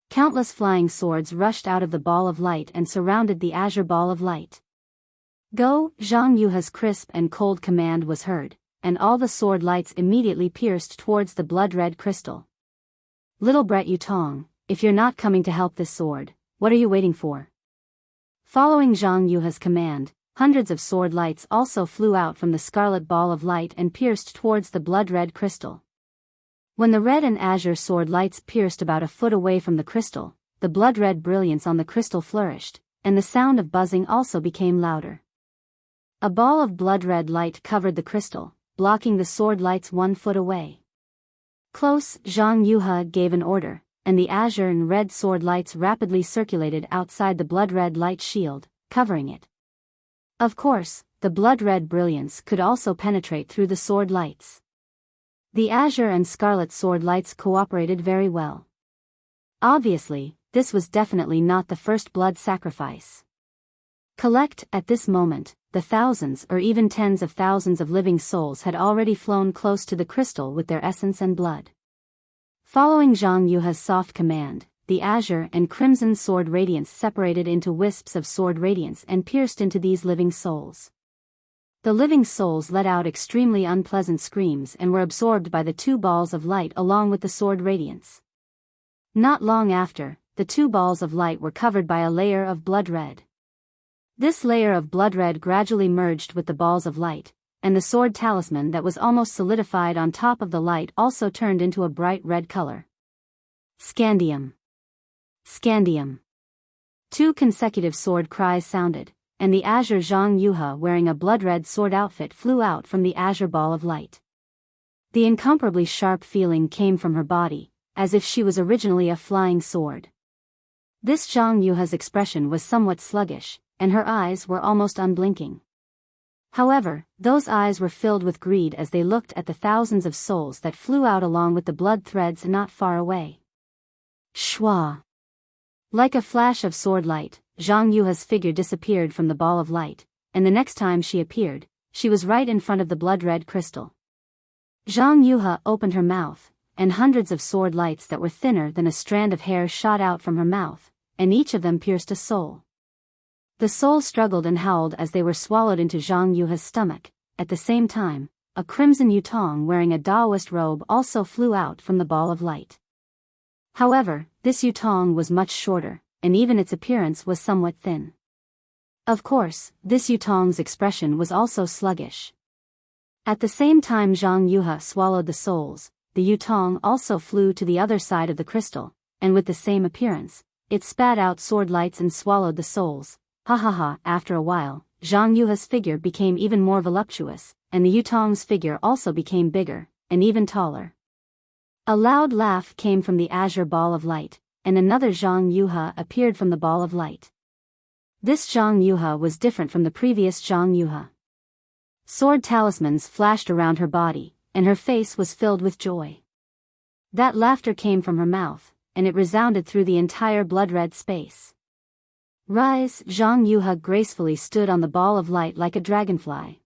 Countless flying swords rushed out of the ball of light and surrounded the azure ball of light. Go! Zhang Yuha's crisp and cold command was heard, and all the sword lights immediately pierced towards the blood-red crystal. Little Brett Yutong, if you're not coming to help this sword, what are you waiting for? Following Zhang Yuha's command, hundreds of sword lights also flew out from the scarlet ball of light and pierced towards the blood-red crystal. When the red and azure sword lights pierced about a foot away from the crystal, the blood-red brilliance on the crystal flourished, and the sound of buzzing also became louder. A ball of blood-red light covered the crystal, blocking the sword lights 1 foot away. Close, Zhang Yuha gave an order, and the azure and red sword lights rapidly circulated outside the blood-red light shield, covering it. Of course, the blood-red brilliance could also penetrate through the sword lights. The azure and scarlet sword lights cooperated very well. Obviously, this was definitely not the first blood sacrifice. Collect, at this moment, the thousands or even tens of thousands of living souls had already flown close to the crystal with their essence and blood. Following Zhang Yuha's soft command, the azure and crimson sword radiance separated into wisps of sword radiance and pierced into these living souls. The living souls let out extremely unpleasant screams and were absorbed by the 2 balls of light along with the sword radiance. Not long after, the 2 balls of light were covered by a layer of blood red. This layer of blood red gradually merged with the balls of light, and the sword talisman that was almost solidified on top of the light also turned into a bright red color. Scandium. Scandium. 2 consecutive sword cries sounded, and the azure Zhang Yuha wearing a blood-red sword outfit flew out from the azure ball of light. The incomparably sharp feeling came from her body, as if she was originally a flying sword. This Zhang Yuha's expression was somewhat sluggish, and her eyes were almost unblinking. However, those eyes were filled with greed as they looked at the thousands of souls that flew out along with the blood threads not far away. Shwa. Like a flash of sword light, Zhang Yuha's figure disappeared from the ball of light, and the next time she appeared, she was right in front of the blood-red crystal. Zhang Yuha opened her mouth, and hundreds of sword lights that were thinner than a strand of hair shot out from her mouth, and each of them pierced a soul. The souls struggled and howled as they were swallowed into Zhang Yuha's stomach. At the same time, a crimson Yutong wearing a Daoist robe also flew out from the ball of light. However, this Yutong was much shorter, and even its appearance was somewhat thin. Of course, this Yutong's expression was also sluggish. At the same time Zhang Yuhe swallowed the souls, the Yutong also flew to the other side of the crystal, and with the same appearance, it spat out sword lights and swallowed the souls. Ha ha ha. After a while, Zhang Yuhe's figure became even more voluptuous, and the Yutong's figure also became bigger, and even taller. A loud laugh came from the azure ball of light, and another Zhang Yuhe appeared from the ball of light. This Zhang Yuhe was different from the previous Zhang Yuhe. Sword talismans flashed around her body, and her face was filled with joy. That laughter came from her mouth, and it resounded through the entire blood-red space. Rise! Zhang Yuhe gracefully stood on the ball of light like a dragonfly.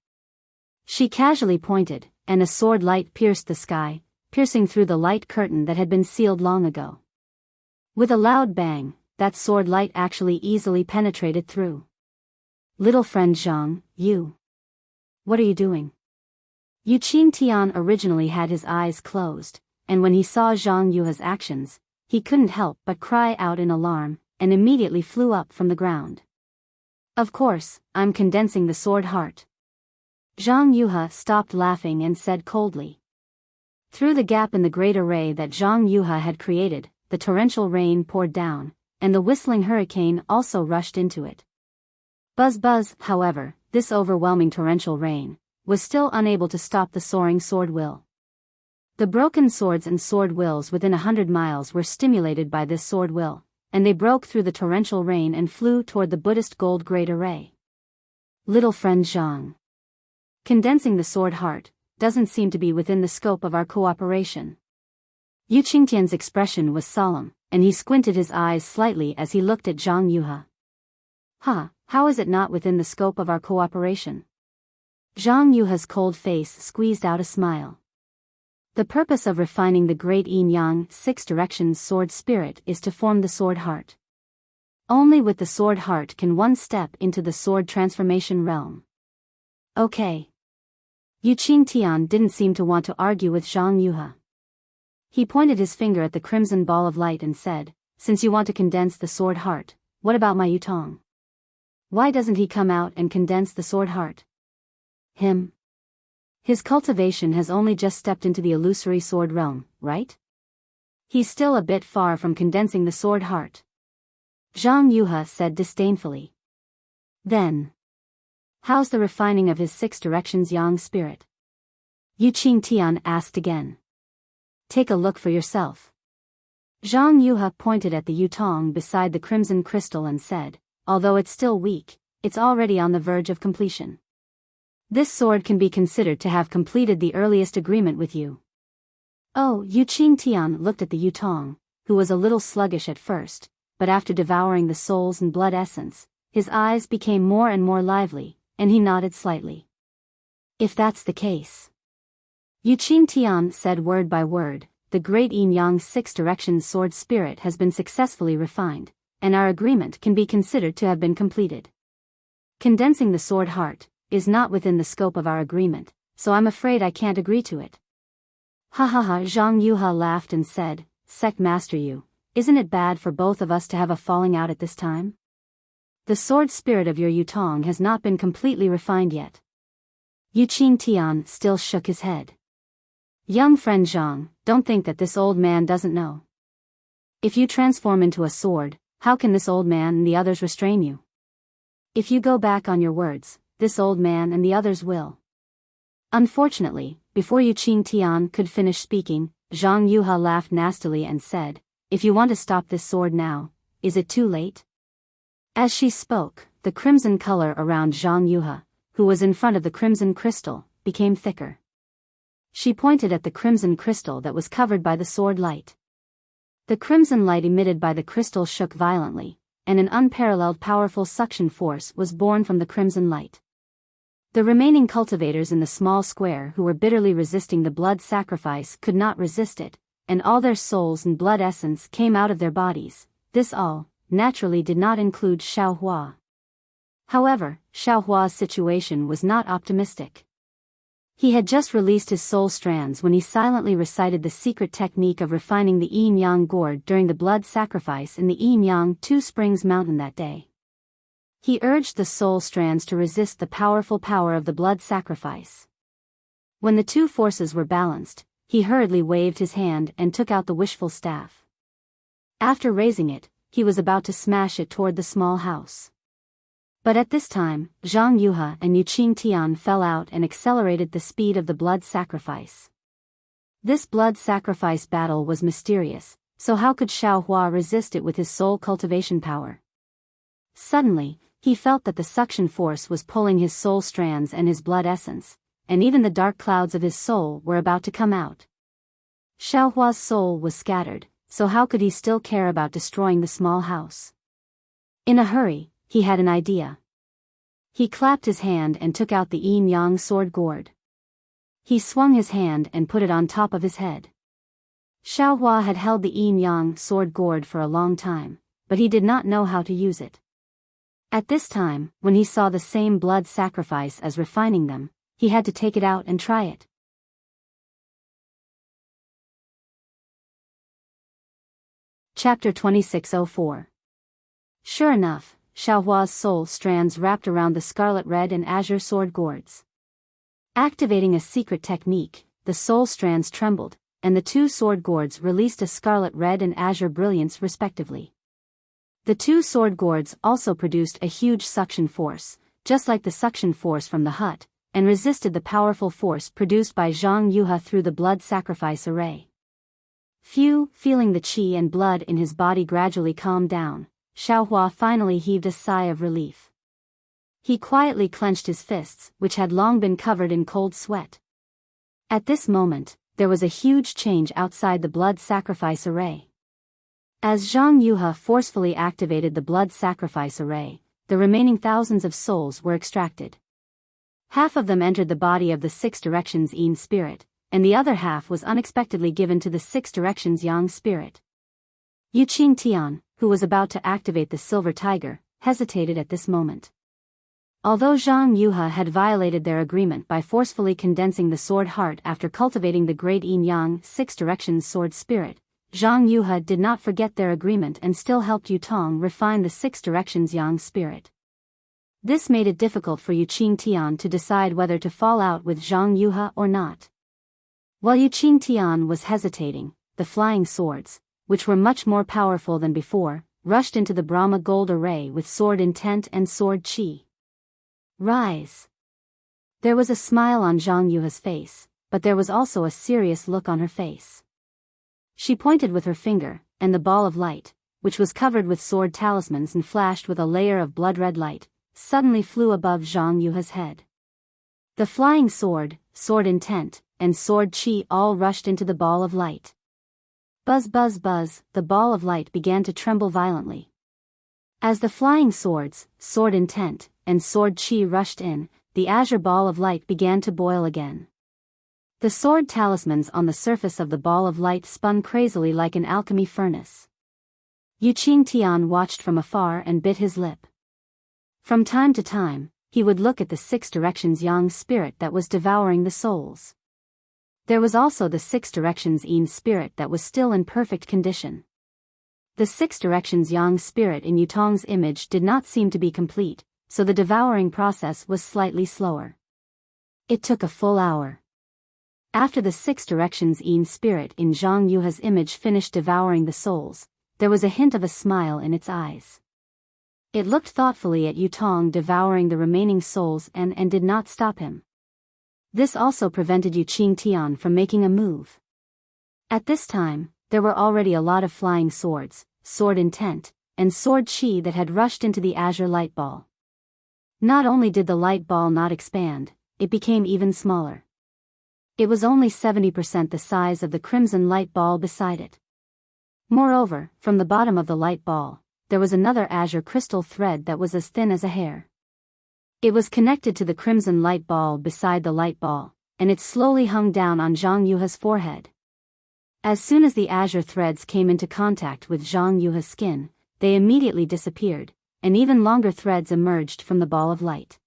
She casually pointed, and a sword light pierced the sky, piercing through the light curtain that had been sealed long ago. With a loud bang, that sword light actually easily penetrated through. Little friend Zhang, what are you doing? Yu Qingtian originally had his eyes closed, and when he saw Zhang Yuhe's actions, he couldn't help but cry out in alarm, and immediately flew up from the ground. Of course, I'm condensing the sword heart. Zhang Yuhe stopped laughing and said coldly. Through the gap in the great array that Zhang Yuhe had created, the torrential rain poured down, and the whistling hurricane also rushed into it. Buzz buzz. However, this overwhelming torrential rain was still unable to stop the soaring sword will. The broken swords and sword wills within 100 miles were stimulated by this sword will, and they broke through the torrential rain and flew toward the Buddhist gold great array. Little friend Zhang. Condensing the sword heart doesn't seem to be within the scope of our cooperation. Yu Qingtian's expression was solemn, and he squinted his eyes slightly as he looked at Zhang Yuhe. How is it not within the scope of our cooperation? Zhang Yuhe's cold face squeezed out a smile. The purpose of refining the great yin-yang 6 directions sword spirit is to form the sword heart. Only with the sword heart can one step into the sword transformation realm. Okay. Yu Qingtian didn't seem to want to argue with Zhang Yuhe. He pointed his finger at the crimson ball of light and said, since you want to condense the sword heart, what about my Yutong? Why doesn't he come out and condense the sword heart? Him? His cultivation has only just stepped into the illusory sword realm, right? He's still a bit far from condensing the sword heart. Zhang Yuhe said disdainfully. Then, how's the refining of his 6 directions yang spirit? Yu Qingtian asked again. Take a look for yourself. Zhang Yuhe pointed at the Yutong beside the crimson crystal and said, although it's still weak, it's already on the verge of completion. This sword can be considered to have completed the earliest agreement with you. Oh, Yu Qingtian looked at the Yutong, who was a little sluggish at first, but after devouring the souls and blood essence, his eyes became more and more lively, and he nodded slightly. If that's the case. Yu Qingtian said word by word, the great yin-yang 6 directions sword spirit has been successfully refined, and our agreement can be considered to have been completed. Condensing the sword heart is not within the scope of our agreement, so I'm afraid I can't agree to it. Ha ha ha. Zhang Yuhe laughed and said, Sect Master Yu, isn't it bad for both of us to have a falling out at this time? The sword spirit of your Yutong has not been completely refined yet. Yu Qingtian still shook his head. Young friend Zhang, don't think that this old man doesn't know. If you transform into a sword, how can this old man and the others restrain you? If you go back on your words, this old man and the others will. Unfortunately, before Yu Qingtian could finish speaking, Zhang Yuhe laughed nastily and said, if you want to stop this sword now, is it too late? As she spoke, the crimson color around Zhang Yuhe, who was in front of the crimson crystal, became thicker. She pointed at the crimson crystal that was covered by the sword light. The crimson light emitted by the crystal shook violently, and an unparalleled powerful suction force was born from the crimson light. The remaining cultivators in the small square who were bitterly resisting the blood sacrifice could not resist it, and all their souls and blood essence came out of their bodies. This all, naturally, did not include Xiaohua. However, Xiaohua's situation was not optimistic. He had just released his soul strands when he silently recited the secret technique of refining the yin-yang gourd during the blood sacrifice in the yin-yang Two Springs Mountain that day. He urged the soul strands to resist the powerful power of the blood sacrifice. When the two forces were balanced, he hurriedly waved his hand and took out the wishful staff. After raising it, he was about to smash it toward the small house. But at this time, Zhang Yuhe and Yuqing Tian fell out and accelerated the speed of the blood sacrifice. This blood sacrifice battle was mysterious, so how could Xiaohua resist it with his soul cultivation power? Suddenly, he felt that the suction force was pulling his soul strands and his blood essence, and even the dark clouds of his soul were about to come out. Xiaohua's soul was scattered, so how could he still care about destroying the small house? In a hurry, he had an idea. He clapped his hand and took out the yin-yang sword gourd. He swung his hand and put it on top of his head. Xiaohua had held the yin-yang sword gourd for a long time, but he did not know how to use it. At this time, when he saw the same blood sacrifice as refining them, he had to take it out and try it. Chapter 2604. Sure enough, Xiaohua's soul strands wrapped around the scarlet red and azure sword gourds. Activating a secret technique, the soul strands trembled, and the two sword gourds released a scarlet red and azure brilliance respectively. The two sword gourds also produced a huge suction force, just like the suction force from the hut, and resisted the powerful force produced by Zhang Yuhe through the blood sacrifice array. Feeling the qi and blood in his body gradually calm down, Xiaohua finally heaved a sigh of relief. He quietly clenched his fists, which had long been covered in cold sweat. At this moment, there was a huge change outside the blood sacrifice array. As Zhang Yuhe forcefully activated the blood sacrifice array, the remaining thousands of souls were extracted. Half of them entered the body of the Six Directions Yin spirit, and the other half was unexpectedly given to the Six Directions Yang spirit. Yuqing Tian, who was about to activate the Silver Tiger, hesitated at this moment. Although Zhang Yuhe had violated their agreement by forcefully condensing the sword heart after cultivating the great yin-yang Six Directions sword spirit, Zhang Yuhe did not forget their agreement and still helped Yutong refine the Six Directions Yang spirit. This made it difficult for Yuqing Tian to decide whether to fall out with Zhang Yuhe or not. While Yuqing Tian was hesitating, the flying swords, which were much more powerful than before, rushed into the Brahma gold array with sword intent and sword qi. Rise! There was a smile on Zhang Yuhe's face, but there was also a serious look on her face. She pointed with her finger, and the ball of light, which was covered with sword talismans and flashed with a layer of blood-red light, suddenly flew above Zhang Yuhe's head. The flying sword, sword intent, and sword qi all rushed into the ball of light. Buzz buzz buzz, the ball of light began to tremble violently. As the flying swords, sword intent, and sword qi rushed in, the azure ball of light began to boil again. The sword talismans on the surface of the ball of light spun crazily like an alchemy furnace. Yuqing Tian watched from afar and bit his lip. From time to time, he would look at the Six Directions Yang spirit that was devouring the souls. There was also the Six Directions Yin spirit that was still in perfect condition. The Six Directions Yang spirit in Yutong's image did not seem to be complete, so the devouring process was slightly slower. It took a full hour. After the Six Directions Yin spirit in Zhang Yuhe's image finished devouring the souls, there was a hint of a smile in its eyes. It looked thoughtfully at Yutong devouring the remaining souls and did not stop him. This also prevented Yuqing Tian from making a move. At this time, there were already a lot of flying swords, sword intent, and sword qi that had rushed into the azure light ball. Not only did the light ball not expand, it became even smaller. It was only 70% the size of the crimson light ball beside it. Moreover, from the bottom of the light ball, there was another azure crystal thread that was as thin as a hair. It was connected to the crimson light ball beside the light ball, and it slowly hung down on Zhang Yuhe's forehead. As soon as the azure threads came into contact with Zhang Yuhe's skin, they immediately disappeared, and even longer threads emerged from the ball of light.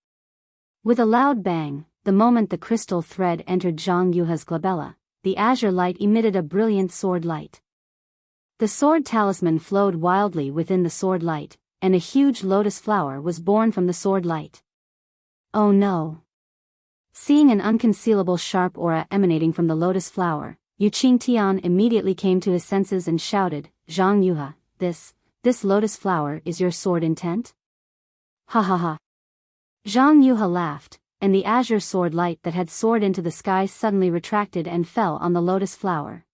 With a loud bang, the moment the crystal thread entered Zhang Yuha's glabella, the azure light emitted a brilliant sword light. The sword talisman flowed wildly within the sword light, and a huge lotus flower was born from the sword light. Oh no! Seeing an unconcealable sharp aura emanating from the lotus flower, Yu Qingtian immediately came to his senses and shouted, "Zhang Yuha, this lotus flower is your sword intent?" Ha ha ha. Zhang Yuha laughed, and the azure sword light that had soared into the sky suddenly retracted and fell on the lotus flower.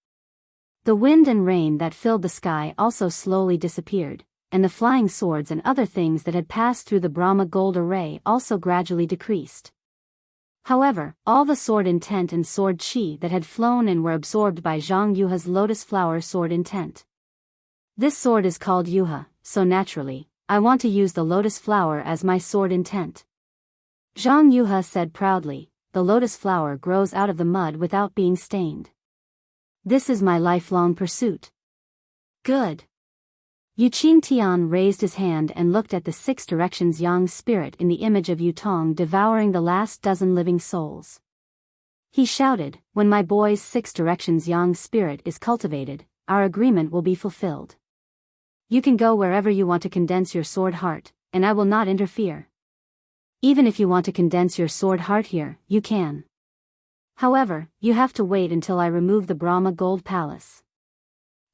The wind and rain that filled the sky also slowly disappeared, and the flying swords and other things that had passed through the Brahma gold array also gradually decreased. However, all the sword intent and sword chi that had flown in were absorbed by Zhang Yuha's lotus flower sword intent. This sword is called Yuha, so naturally, I want to use the lotus flower as my sword intent. Zhang Yuha said proudly, the lotus flower grows out of the mud without being stained. This is my lifelong pursuit. Good. Yu Qingtian raised his hand and looked at the 6 directions yang spirit in the image of Yutong devouring the last dozen living souls. He shouted, when my boy's 6 directions yang spirit is cultivated, our agreement will be fulfilled. You can go wherever you want to condense your sword heart, and I will not interfere. Even if you want to condense your sword heart here, you can. However, you have to wait until I remove the Brahma Gold Palace.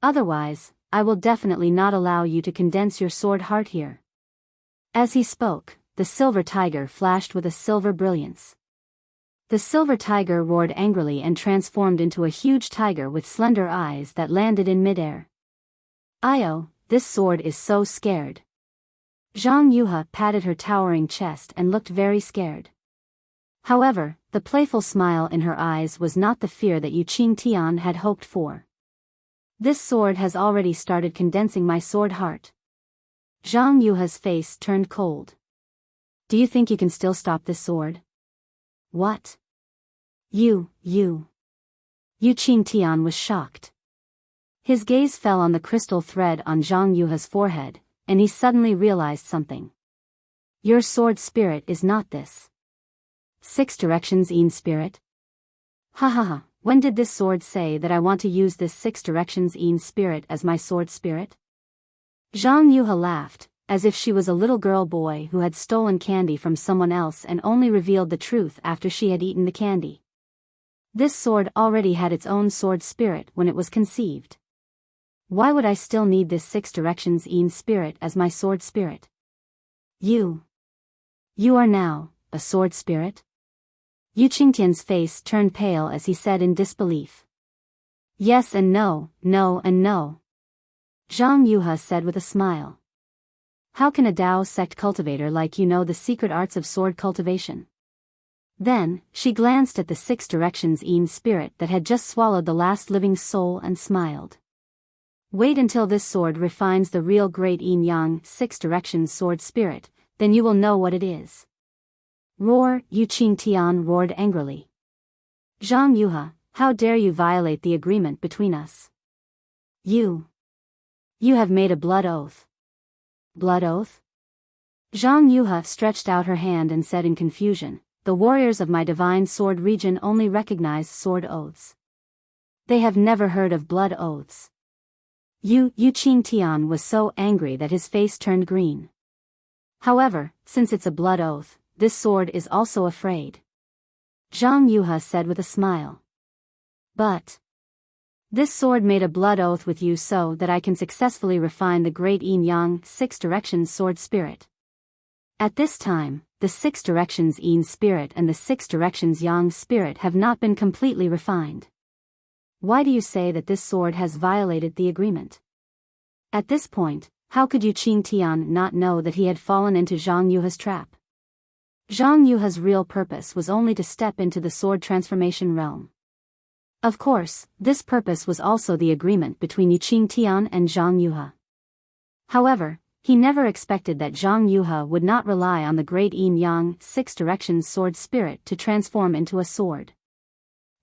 Otherwise, I will definitely not allow you to condense your sword heart here. As he spoke, the silver tiger flashed with a silver brilliance. The silver tiger roared angrily and transformed into a huge tiger with slender eyes that landed in midair. Io, this sword is so scared. Zhang Yuha patted her towering chest and looked very scared. However, the playful smile in her eyes was not the fear that Yu Qingtian had hoped for. This sword has already started condensing my sword heart. Zhang Yuha's face turned cold. Do you think you can still stop this sword? What? Yu Qingtian was shocked. His gaze fell on the crystal thread on Zhang Yuha's forehead, and he suddenly realized something. Your sword spirit is not this 6 directions Yin spirit? Ha ha ha, when did this sword say that I want to use this 6 directions Yin spirit as my sword spirit? Zhang Yuha laughed, as if she was a little girl boy who had stolen candy from someone else and only revealed the truth after she had eaten the candy. This sword already had its own sword spirit when it was conceived. Why would I still need this 6 directions Yin spirit as my sword spirit? You are now a sword spirit? Yu Qingtian's face turned pale as he said in disbelief. Yes and no, no and no. Zhang Yuha said with a smile. How can a Dao sect cultivator like you know the secret arts of sword cultivation? Then, she glanced at the 6 directions Yin spirit that had just swallowed the last living soul and smiled. Wait until this sword refines the real great Yin Yang 6 directions sword spirit, then you will know what it is. Roar, Yu Qingtian roared angrily. Zhang Yuha, how dare you violate the agreement between us? You have made a blood oath. Blood oath? Zhang Yuha stretched out her hand and said in confusion, the warriors of my divine sword region only recognize sword oaths. They have never heard of blood oaths. Yu Qingtian was so angry that his face turned green. However, since it's a blood oath, this sword is also afraid. Zhang Yuha said with a smile. But this sword made a blood oath with you so that I can successfully refine the great Yin Yang 6 directions sword spirit. At this time, the 6 directions Yin spirit and the 6 directions Yang spirit have not been completely refined. Why do you say that this sword has violated the agreement? At this point, how could Yu Qingtian not know that he had fallen into Zhang Yuha's trap? Zhang Yuha's real purpose was only to step into the sword transformation realm. Of course, this purpose was also the agreement between Yu Qingtian and Zhang Yuha. However, he never expected that Zhang Yuha would not rely on the great Yin Yang 6 directions sword spirit to transform into a sword.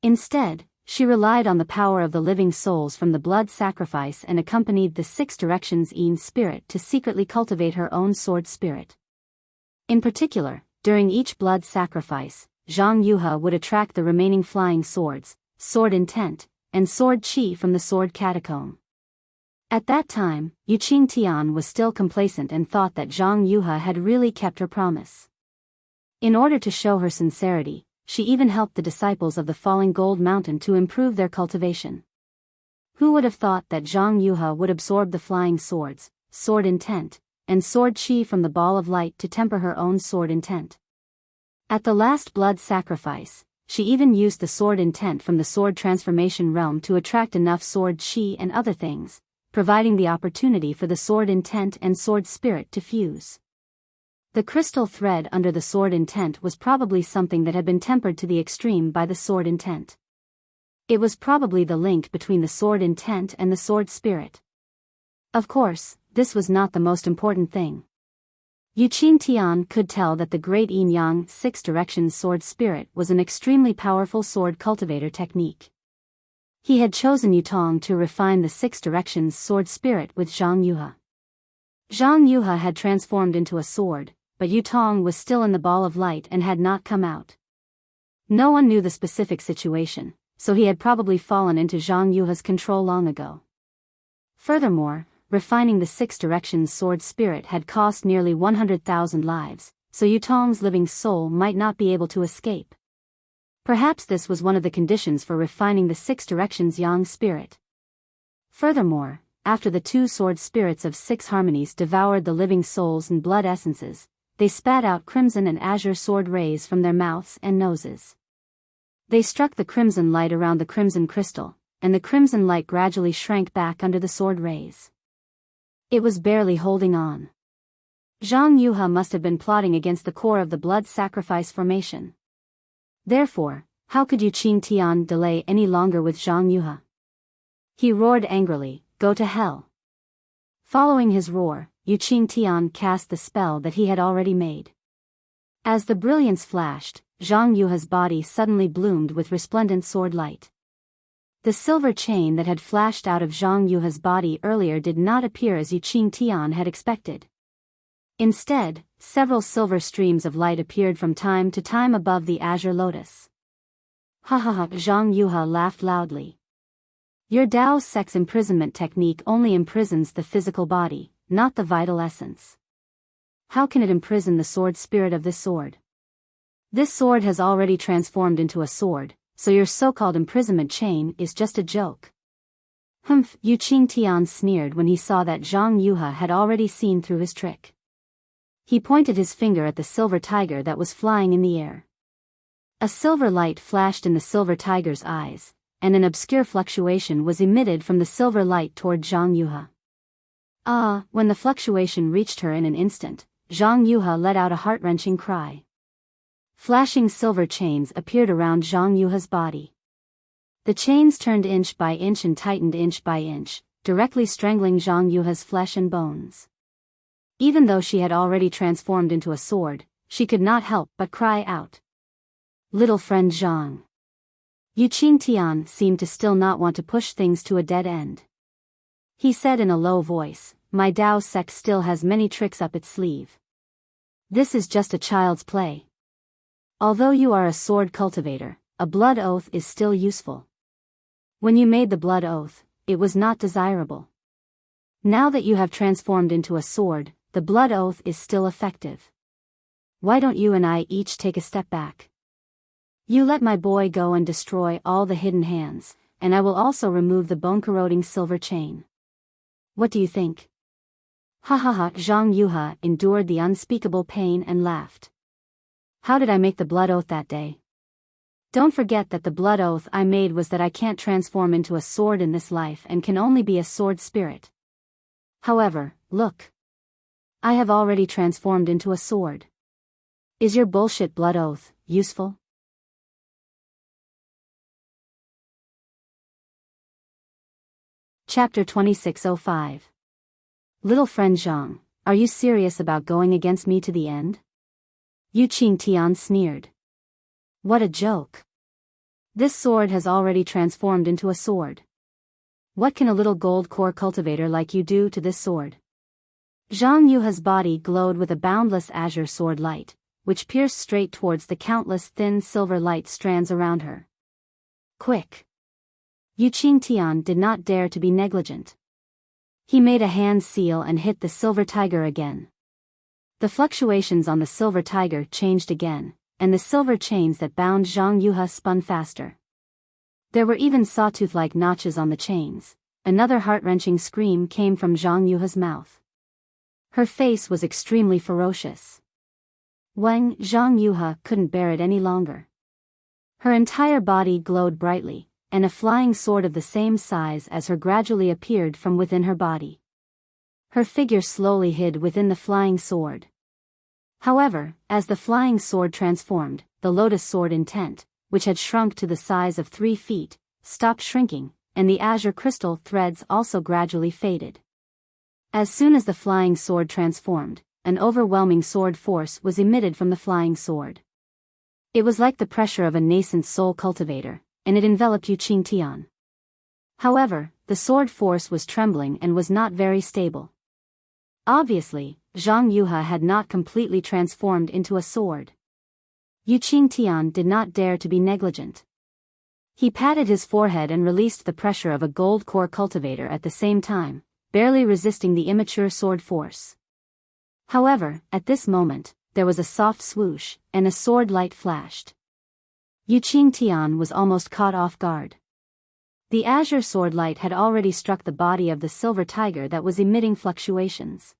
Instead, she relied on the power of the living souls from the blood sacrifice and accompanied the 6 directions Yin spirit to secretly cultivate her own sword spirit. In particular, during each blood sacrifice, Zhang Yuhe would attract the remaining flying swords, sword intent, and sword qi from the sword catacomb. At that time, Yu Qingtian was still complacent and thought that Zhang Yuhe had really kept her promise. In order to show her sincerity, she even helped the disciples of the Falling Gold Mountain to improve their cultivation. Who would have thought that Zhang Yuhe would absorb the flying swords, sword intent, and sword qi from the ball of light to temper her own sword intent? At the last blood sacrifice, she even used the sword intent from the sword transformation realm to attract enough sword qi and other things, providing the opportunity for the sword intent and sword spirit to fuse. The crystal thread under the sword intent was probably something that had been tempered to the extreme by the sword intent. It was probably the link between the sword intent and the sword spirit. Of course, this was not the most important thing. Yu Qingtian could tell that the Great Yin Yang Six Directions Sword Spirit was an extremely powerful sword cultivator technique. He had chosen Yutong to refine the Six Directions Sword Spirit with Zhang Yuhe. Zhang Yuhe had transformed into a sword, but Yutong was still in the ball of light and had not come out. No one knew the specific situation, so he had probably fallen into Zhang Yuhe's control long ago. Furthermore, refining the Six Directions Sword Spirit had cost nearly 100,000 lives, so Yutong's living soul might not be able to escape. Perhaps this was one of the conditions for refining the Six Directions Yang Spirit. Furthermore, after the two sword spirits of six harmonies devoured the living souls and blood essences, they spat out crimson and azure sword rays from their mouths and noses. They struck the crimson light around the crimson crystal, and the crimson light gradually shrank back under the sword rays. It was barely holding on. Zhang Yuhe must have been plotting against the core of the blood sacrifice formation. Therefore, how could Yu Qingtian delay any longer with Zhang Yuhe? He roared angrily, "Go to hell!" Following his roar, Yu Qingtian cast the spell that he had already made. As the brilliance flashed, Zhang Yuhe's body suddenly bloomed with resplendent sword light. The silver chain that had flashed out of Zhang Yuhe's body earlier did not appear as Yu Qingtian had expected. Instead, several silver streams of light appeared from time to time above the azure lotus. Ha ha ha! Zhang Yuhe laughed loudly. Your Dao sex imprisonment technique only imprisons the physical body, not the vital essence. How can it imprison the sword spirit of this sword? This sword has already transformed into a sword, so your so-called imprisonment chain is just a joke. Humph! Yu Qingtian sneered when he saw that Zhang Yuhe had already seen through his trick. He pointed his finger at the silver tiger that was flying in the air. A silver light flashed in the silver tiger's eyes, and an obscure fluctuation was emitted from the silver light toward Zhang Yuhe. When the fluctuation reached her in an instant, Zhang Yuhe let out a heart-wrenching cry. Flashing silver chains appeared around Zhang Yuhe's body. The chains turned inch by inch and tightened inch by inch, directly strangling Zhang Yuhe's flesh and bones. Even though she had already transformed into a sword, she could not help but cry out. Little friend Zhang. Yu Qingtian seemed to still not want to push things to a dead end. He said in a low voice, My Dao sect still has many tricks up its sleeve. This is just a child's play. Although you are a sword cultivator, a blood oath is still useful. When you made the blood oath, it was not desirable. Now that you have transformed into a sword, the blood oath is still effective. Why don't you and I each take a step back? You let my boy go and destroy all the hidden hands, and I will also remove the bone-corroding silver chain. What do you think? Ha ha ha! Zhang Yuhe endured the unspeakable pain and laughed. How did I make the blood oath that day? Don't forget that the blood oath I made was that I can't transform into a sword in this life and can only be a sword spirit. However, look. I have already transformed into a sword. Is your bullshit blood oath useful? Chapter 2605. Little friend Zhang, are you serious about going against me to the end? Yu Qingtian sneered. What a joke. This sword has already transformed into a sword. What can a little gold core cultivator like you do to this sword? Zhang Yuhe's body glowed with a boundless azure sword light, which pierced straight towards the countless thin silver light strands around her. Quick! Yu Qingtian did not dare to be negligent. He made a hand seal and hit the silver tiger again. The fluctuations on the silver tiger changed again, and the silver chains that bound Zhang Yuhe spun faster. There were even sawtooth-like notches on the chains. Another heart-wrenching scream came from Zhang Yuhe's mouth. Her face was extremely ferocious. When Zhang Yuhe couldn't bear it any longer. Her entire body glowed brightly, and a flying sword of the same size as her gradually appeared from within her body. Her figure slowly hid within the flying sword. However, as the flying sword transformed, the lotus sword intent, which had shrunk to the size of 3 feet, stopped shrinking, and the azure crystal threads also gradually faded. As soon as the flying sword transformed, an overwhelming sword force was emitted from the flying sword. It was like the pressure of a nascent soul cultivator, and it enveloped Yu Qingtian. However, the sword force was trembling and was not very stable. Obviously, Zhang Yuhe had not completely transformed into a sword. Yu Qingtian did not dare to be negligent. He patted his forehead and released the pressure of a gold core cultivator at the same time, barely resisting the immature sword force. However, at this moment, there was a soft swoosh, and a sword light flashed. Yu Qingtian was almost caught off guard. The azure sword light had already struck the body of the silver tiger that was emitting fluctuations,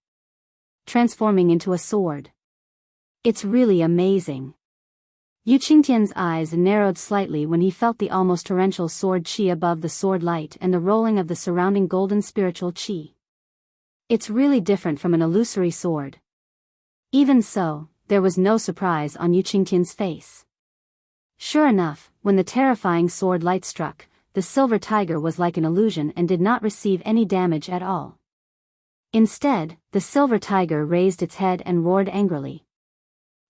transforming into a sword. It's really amazing. Yu Qingtian's eyes narrowed slightly when he felt the almost torrential sword qi above the sword light and the rolling of the surrounding golden spiritual qi. It's really different from an illusory sword. Even so, there was no surprise on Yu Qingtian's face. Sure enough, when the terrifying sword light struck, the silver tiger was like an illusion and did not receive any damage at all. Instead, the silver tiger raised its head and roared angrily.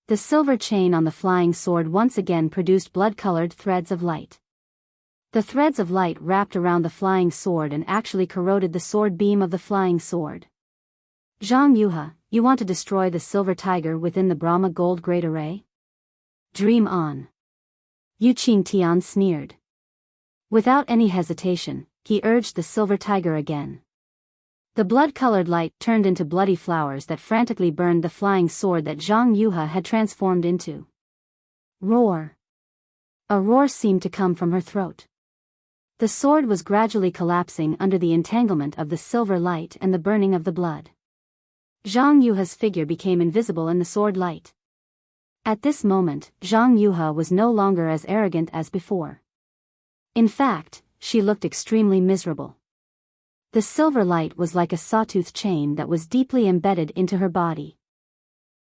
The silver chain on the flying sword once again produced blood-colored threads of light. The threads of light wrapped around the flying sword and actually corroded the sword beam of the flying sword. Zhang Yuhe, you want to destroy the silver tiger within the Brahma gold great array? Dream on. Yu Qingtian sneered. Without any hesitation, he urged the silver tiger again. The blood-colored light turned into bloody flowers that frantically burned the flying sword that Zhang Yuhe had transformed into. Roar! A roar seemed to come from her throat. The sword was gradually collapsing under the entanglement of the silver light and the burning of the blood. Zhang Yuhe's figure became invisible in the sword light. At this moment, Zhang Yuhe was no longer as arrogant as before. In fact, she looked extremely miserable. The silver light was like a sawtooth chain that was deeply embedded into her body.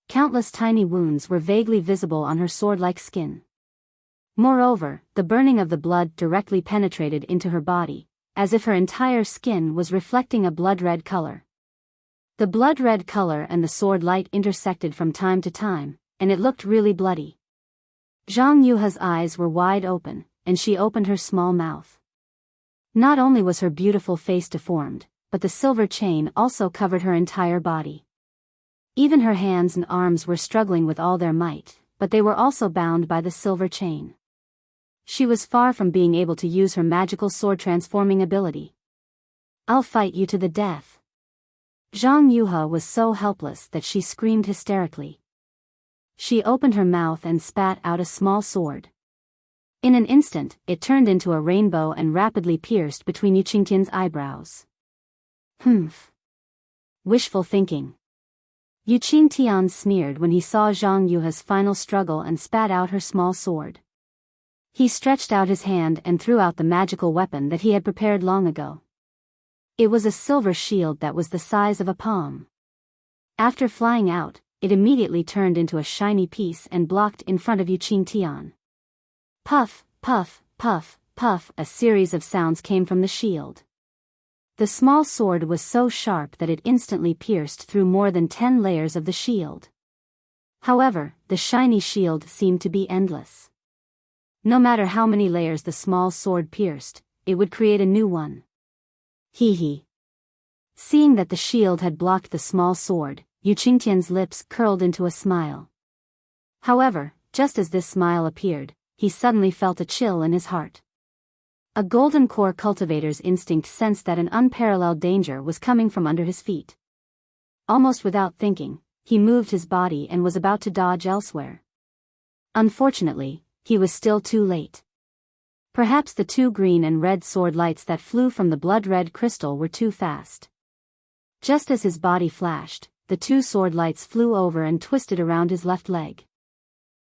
Countless tiny wounds were vaguely visible on her sword-like skin. Moreover, the burning of the blood directly penetrated into her body, as if her entire skin was reflecting a blood-red color. The blood-red color and the sword light intersected from time to time, and it looked really bloody. Zhang Yuhe's eyes were wide open, and she opened her small mouth. Not only was her beautiful face deformed, but the silver chain also covered her entire body. Even her hands and arms were struggling with all their might, but they were also bound by the silver chain. She was far from being able to use her magical sword transforming ability. I'll fight you to the death. Zhang Yuhe was so helpless that she screamed hysterically. She opened her mouth and spat out a small sword. In an instant, it turned into a rainbow and rapidly pierced between Yu Qingtian's eyebrows. Humph. Wishful thinking. Yu Qingtian sneered when he saw Zhang Yuhe's final struggle and spat out her small sword. He stretched out his hand and threw out the magical weapon that he had prepared long ago. It was a silver shield that was the size of a palm. After flying out, it immediately turned into a shiny piece and blocked in front of Yu Qingtian. Puff, puff, puff, puff, a series of sounds came from the shield. The small sword was so sharp that it instantly pierced through more than 10 layers of the shield. However, the shiny shield seemed to be endless. No matter how many layers the small sword pierced, it would create a new one. Hee hee. Seeing that the shield had blocked the small sword, Yu Qingtian's lips curled into a smile. However, just as this smile appeared, he suddenly felt a chill in his heart. A golden core cultivator's instinct sensed that an unparalleled danger was coming from under his feet. Almost without thinking, he moved his body and was about to dodge elsewhere. Unfortunately, he was still too late. Perhaps the two green and red sword lights that flew from the blood-red crystal were too fast. Just as his body flashed, the two sword lights flew over and twisted around his left leg.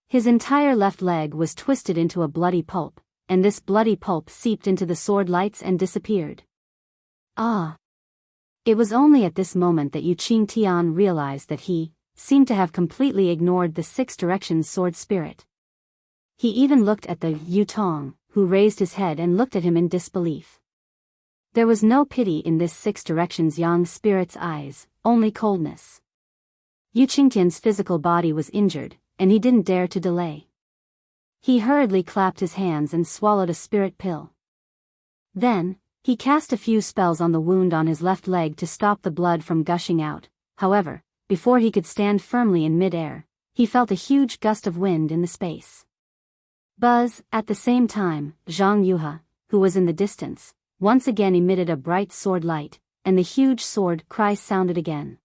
His entire left leg was twisted into a bloody pulp, and this bloody pulp seeped into the sword lights and disappeared. Ah! It was only at this moment that Yu Qingtian realized that he seemed to have completely ignored the Six Directions sword spirit. He even looked at the Yu Tong, who raised his head and looked at him in disbelief. There was no pity in this Six Directions yang spirit's eyes, only coldness. Yu Qingtian's physical body was injured, and he didn't dare to delay. He hurriedly clapped his hands and swallowed a spirit pill. Then, he cast a few spells on the wound on his left leg to stop the blood from gushing out. However, before he could stand firmly in mid-air, he felt a huge gust of wind in the space. Buzz, at the same time, Zhang Yuhe, who was in the distance, once again emitted a bright sword light, and the huge sword cry sounded again.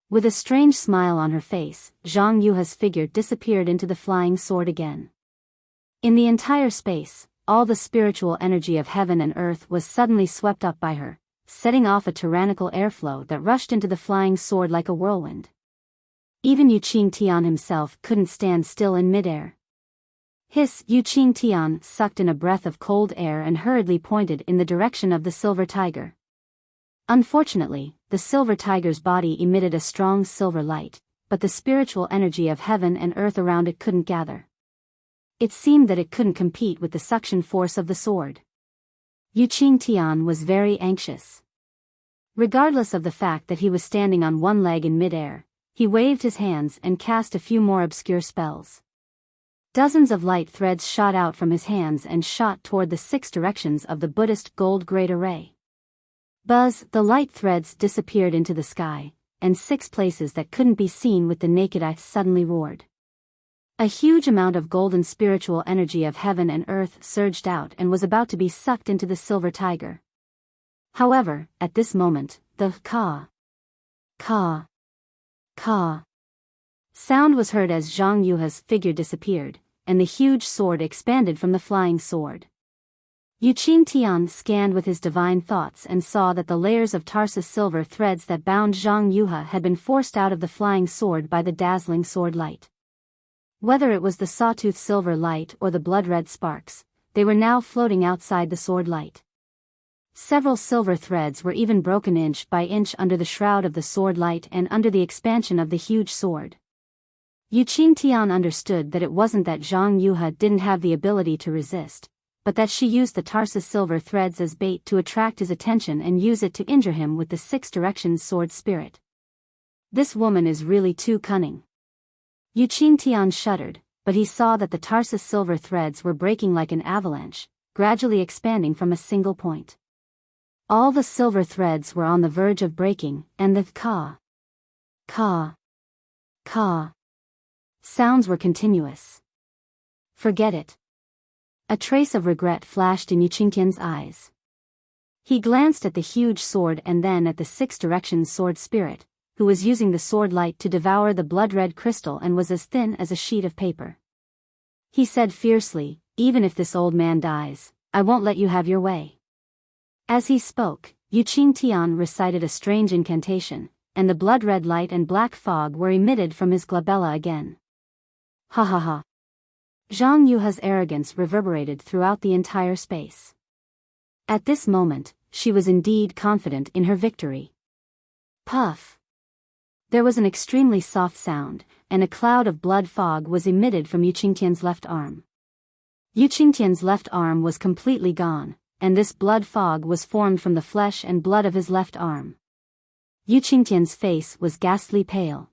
With a strange smile on her face, Zhang Yuhe's figure disappeared into the flying sword again. In the entire space, all the spiritual energy of heaven and earth was suddenly swept up by her, setting off a tyrannical airflow that rushed into the flying sword like a whirlwind. Even Yu Qingtian himself couldn't stand still in midair. Hiss! Yu Qingtian sucked in a breath of cold air and hurriedly pointed in the direction of the silver tiger. Unfortunately, the silver tiger's body emitted a strong silver light, but the spiritual energy of heaven and earth around it couldn't gather. It seemed that it couldn't compete with the suction force of the sword. Yu Qingtian was very anxious. Regardless of the fact that he was standing on one leg in midair, he waved his hands and cast a few more obscure spells. Dozens of light threads shot out from his hands and shot toward the Six Directions of the Buddhist gold great array. Buzz! The light threads disappeared into the sky, and 6 places that couldn't be seen with the naked eye suddenly roared. A huge amount of golden spiritual energy of heaven and earth surged out and was about to be sucked into the silver tiger. However, at this moment, the ka sound was heard as Zhang Yuhe's figure disappeared, and the huge sword expanded from the flying sword. Yu Qingtian scanned with his divine thoughts and saw that the layers of Tarsus silver threads that bound Zhang Yuhe had been forced out of the flying sword by the dazzling sword light. Whether it was the sawtooth silver light or the blood-red sparks, they were now floating outside the sword light. Several silver threads were even broken inch by inch under the shroud of the sword light and under the expansion of the huge sword. Yu Qingtian understood that it wasn't that Zhang Yuhe didn't have the ability to resist, but that she used the Tarsus silver threads as bait to attract his attention and use it to injure him with the Six Directions sword spirit. This woman is really too cunning. Yu Qingtian shuddered, but he saw that the Tarsus silver threads were breaking like an avalanche, gradually expanding from a single point. All the silver threads were on the verge of breaking, and the ka sounds were continuous. Forget it. A trace of regret flashed in Yu Qingtian's eyes. He glanced at the huge sword and then at the Six Directions sword spirit, who was using the sword light to devour the blood-red crystal and was as thin as a sheet of paper. He said fiercely, "Even if this old man dies, I won't let you have your way." As he spoke, Yu Qingtian recited a strange incantation, and the blood-red light and black fog were emitted from his glabella again. Ha ha ha. Zhang Yuhe's arrogance reverberated throughout the entire space. At this moment, she was indeed confident in her victory. Puff! There was an extremely soft sound, and a cloud of blood fog was emitted from Yu Qingtian's left arm. Yu Qingtian's left arm was completely gone, and this blood fog was formed from the flesh and blood of his left arm. Yu Qingtian's face was ghastly pale.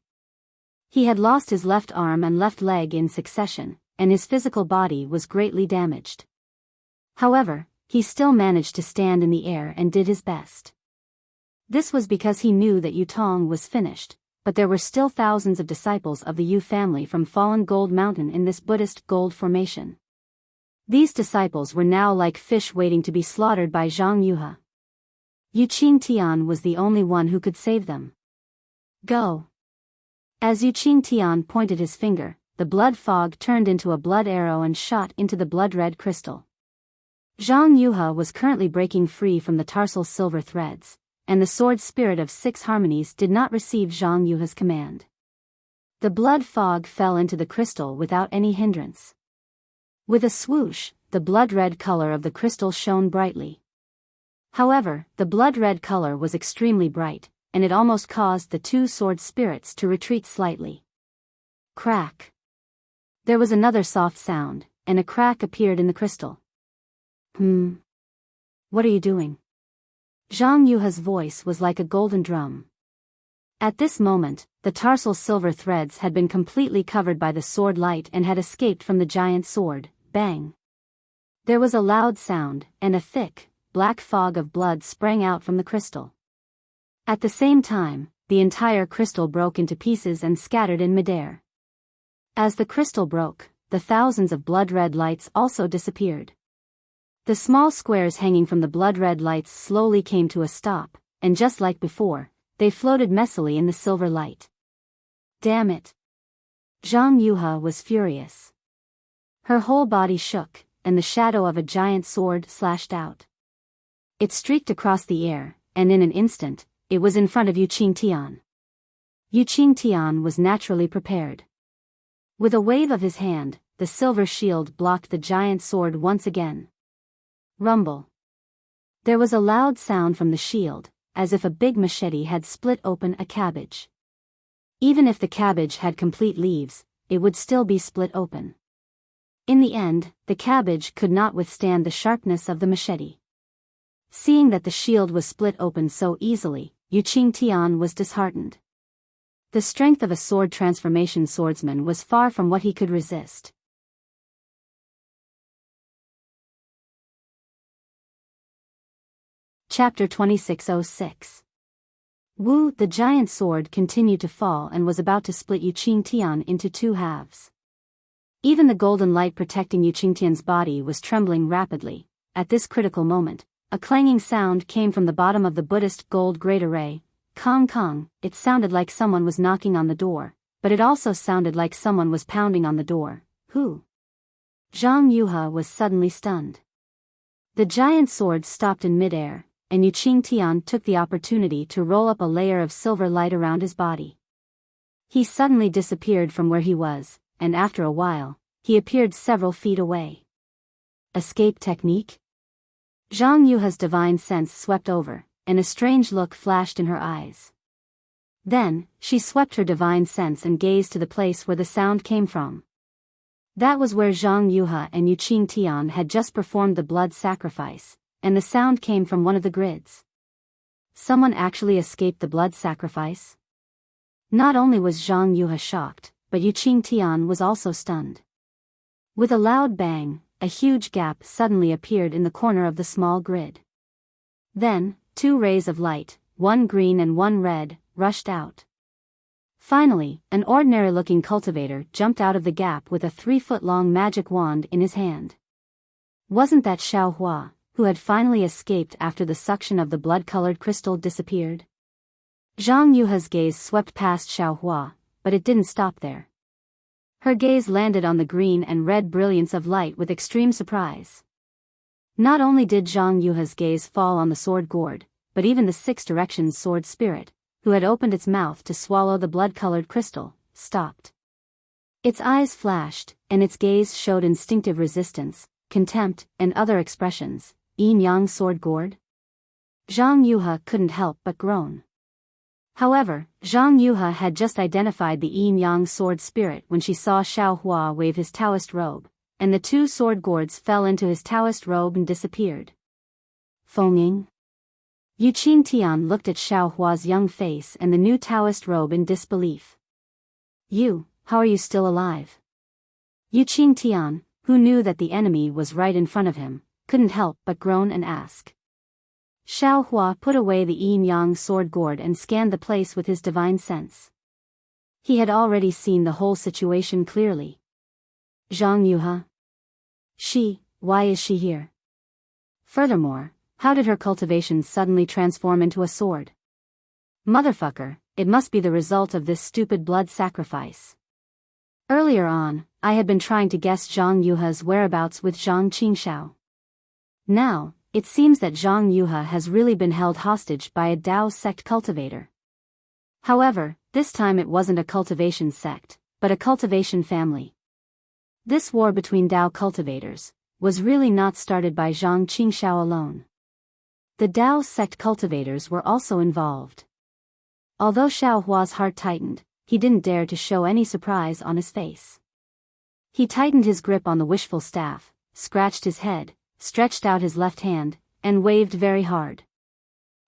He had lost his left arm and left leg in succession, and his physical body was greatly damaged. However, he still managed to stand in the air and did his best. This was because he knew that Yu Tong was finished, but there were still thousands of disciples of the Yu family from fallen Gold Mountain in this Buddhist gold formation. These disciples were now like fish waiting to be slaughtered by Zhang Yuhe. Yu Qingtian was the only one who could save them. Go! As Yu Qingtian pointed his finger, the blood fog turned into a blood arrow and shot into the blood-red crystal. Zhang Yuhe was currently breaking free from the tarsal silver threads, and the sword spirit of 6 harmonies did not receive Zhang Yuhe's command. The blood fog fell into the crystal without any hindrance. With a swoosh, the blood-red color of the crystal shone brightly. However, the blood-red color was extremely bright, and it almost caused the 2 sword spirits to retreat slightly. Crack! There was another soft sound, and a crack appeared in the crystal. What are you doing? Zhang Yuhe's voice was like a golden drum. At this moment, the tarsal silver threads had been completely covered by the sword light and had escaped from the giant sword. Bang! There was a loud sound, and a thick, black fog of blood sprang out from the crystal. At the same time, the entire crystal broke into pieces and scattered in midair. As the crystal broke, the thousands of blood-red lights also disappeared. The small squares hanging from the blood-red lights slowly came to a stop, and just like before, they floated messily in the silver light. Damn it! Zhang Yuhe was furious. Her whole body shook, and the shadow of a giant sword slashed out. It streaked across the air, and in an instant, it was in front of Yu Qingtian. Yu Qingtian was naturally prepared. With a wave of his hand, the silver shield blocked the giant sword once again. Rumble. There was a loud sound from the shield, as if a big machete had split open a cabbage. Even if the cabbage had complete leaves, it would still be split open. In the end, the cabbage could not withstand the sharpness of the machete. Seeing that the shield was split open so easily, Yu Qingtian was disheartened. The strength of a sword transformation swordsman was far from what he could resist. Chapter 2606. Wu, the giant sword continued to fall and was about to split Yu Qingtian into 2 halves. Even the golden light protecting Yu Qingtian's body was trembling rapidly. At this critical moment, a clanging sound came from the bottom of the Buddhist gold great array. Kong kong, it sounded like someone was knocking on the door, but it also sounded like someone was pounding on the door. Who? Zhang Yuhe was suddenly stunned. The giant sword stopped in midair, and Yu Qingtian took the opportunity to roll up a layer of silver light around his body. He suddenly disappeared from where he was, and after a while, he appeared several feet away. Escape technique? Zhang Yuhe's divine sense swept over, and a strange look flashed in her eyes. Then, she swept her divine sense and gazed to the place where the sound came from. That was where Zhang Yuhe and Yu Qingtian had just performed the blood sacrifice, and the sound came from one of the grids. Someone actually escaped the blood sacrifice? Not only was Zhang Yuhe shocked, but Yu Qingtian was also stunned. With a loud bang, a huge gap suddenly appeared in the corner of the small grid. Then, 2 rays of light, one green and one red, rushed out. Finally, an ordinary-looking cultivator jumped out of the gap with a 3-foot-long magic wand in his hand. Wasn't that Xiao Hua, who had finally escaped after the suction of the blood-colored crystal disappeared? Zhang Yuhe's gaze swept past Xiao Hua, but it didn't stop there. Her gaze landed on the green and red brilliance of light with extreme surprise. Not only did Zhang Yuhe's gaze fall on the sword gourd, but even the 6 directions sword spirit, who had opened its mouth to swallow the blood-colored crystal, stopped. Its eyes flashed, and its gaze showed instinctive resistance, contempt, and other expressions. Yin-yang sword gourd? Zhang Yuhe couldn't help but groan. However, Zhang Yuhe had just identified the yin-yang sword spirit when she saw Xiao Hua wave his Taoist robe, and the 2 sword gourds fell into his Taoist robe and disappeared. Fenging? Yu Qingtian looked at Xiao Hua's young face and the new Taoist robe in disbelief. You, how are you still alive? Yu Qingtian, who knew that the enemy was right in front of him, couldn't help but groan and ask. Xiao Hua put away the yin-yang sword gourd and scanned the place with his divine sense. He had already seen the whole situation clearly. Zhang Yuha? Why is she here? Furthermore, how did her cultivation suddenly transform into a sword? Motherfucker, it must be the result of this stupid blood sacrifice. Earlier on, I had been trying to guess Zhang Yuha's whereabouts with Zhang Qingxiao. Now, it seems that Zhang Yuha has really been held hostage by a Dao sect cultivator. However, this time it wasn't a cultivation sect, but a cultivation family. This war between Dao cultivators was really not started by Zhang Qingxiao alone. The Dao sect cultivators were also involved. Although Xiao Hua's heart tightened, he didn't dare to show any surprise on his face. He tightened his grip on the wishful staff, scratched his head, stretched out his left hand, and waved very hard.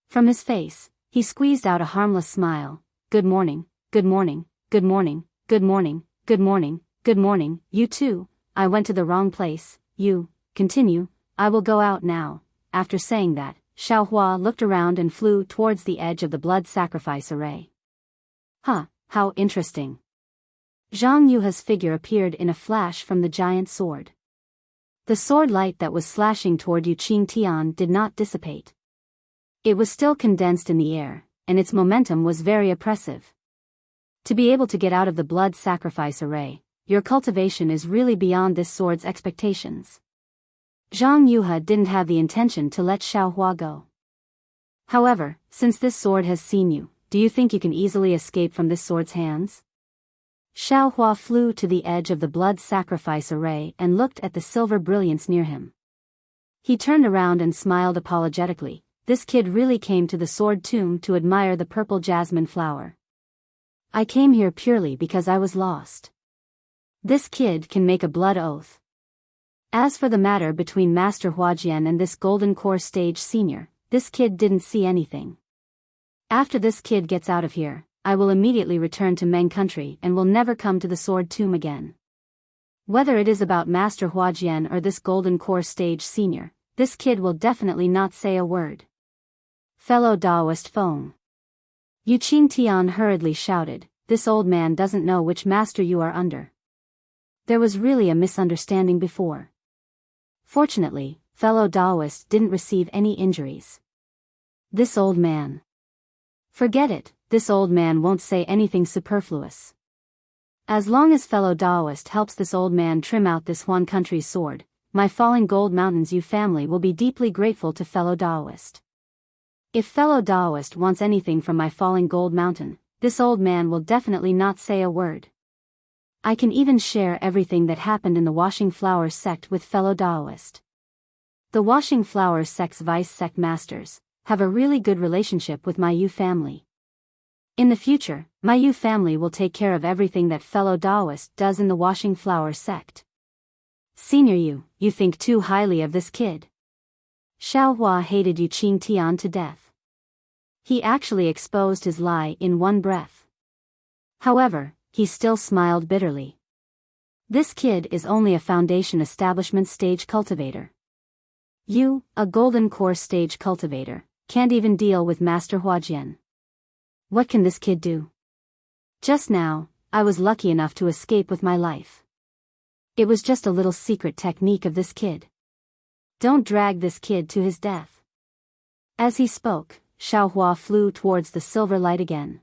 From his face, he squeezed out a harmless smile. Good morning, good morning, good morning, good morning, good morning, good morning, you too. I went to the wrong place. You, continue, I will go out now. After saying that, Xiao Hua looked around and flew towards the edge of the blood sacrifice array. Huh, how interesting. Zhang Yuha's figure appeared in a flash from the giant sword. The sword light that was slashing toward Yu Qingtian did not dissipate. It was still condensed in the air, and its momentum was very oppressive. To be able to get out of the blood sacrifice array, your cultivation is really beyond this sword's expectations. Zhang Yuha didn't have the intention to let Xiao Hua go. However, since this sword has seen you, do you think you can easily escape from this sword's hands? Xiao Hua flew to the edge of the blood sacrifice array and looked at the silver brilliance near him. He turned around and smiled apologetically. This kid really came to the sword tomb to admire the purple jasmine flower. I came here purely because I was lost. This kid can make a blood oath. As for the matter between Master Huajian and this Golden Core Stage Senior, this kid didn't see anything. After this kid gets out of here, I will immediately return to Meng country and will never come to the sword tomb again. Whether it is about Master Huajian or this Golden Core Stage Senior, this kid will definitely not say a word. Fellow Daoist Feng. Yu Qingtian hurriedly shouted, this old man doesn't know which master you are under. There was really a misunderstanding before. Fortunately, fellow Daoist didn't receive any injuries. This old man. Forget it, this old man won't say anything superfluous. As long as fellow Daoist helps this old man trim out this Huan country's sword, my Falling Gold Mountains Yu family will be deeply grateful to fellow Daoist. If fellow Daoist wants anything from my Falling Gold Mountain, this old man will definitely not say a word. I can even share everything that happened in the Washing Flowers sect with fellow Daoist. The Washing Flowers sect's vice sect masters have a really good relationship with my Yu family. In the future, my Yu family will take care of everything that fellow Daoist does in the Washing Flowers sect. Senior you think too highly of this kid. Xiao Hua hated Yu Qingtian to death. He actually exposed his lie in one breath. However, he still smiled bitterly. This kid is only a foundation establishment stage cultivator. You, a golden core stage cultivator, can't even deal with Master Huajian. What can this kid do? Just now, I was lucky enough to escape with my life. It was just a little secret technique of this kid. Don't drag this kid to his death. As he spoke, Xiao Hua flew towards the silver light again.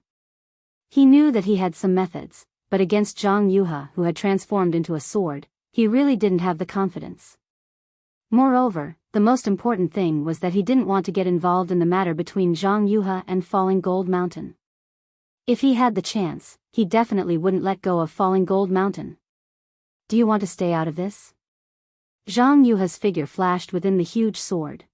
He knew that he had some methods, but against Zhang Yuha, who had transformed into a sword, he really didn't have the confidence. Moreover, the most important thing was that he didn't want to get involved in the matter between Zhang Yuha and Falling Gold Mountain. If he had the chance, he definitely wouldn't let go of Falling Gold Mountain. Do you want to stay out of this? Zhang Yuha's figure flashed within the huge sword.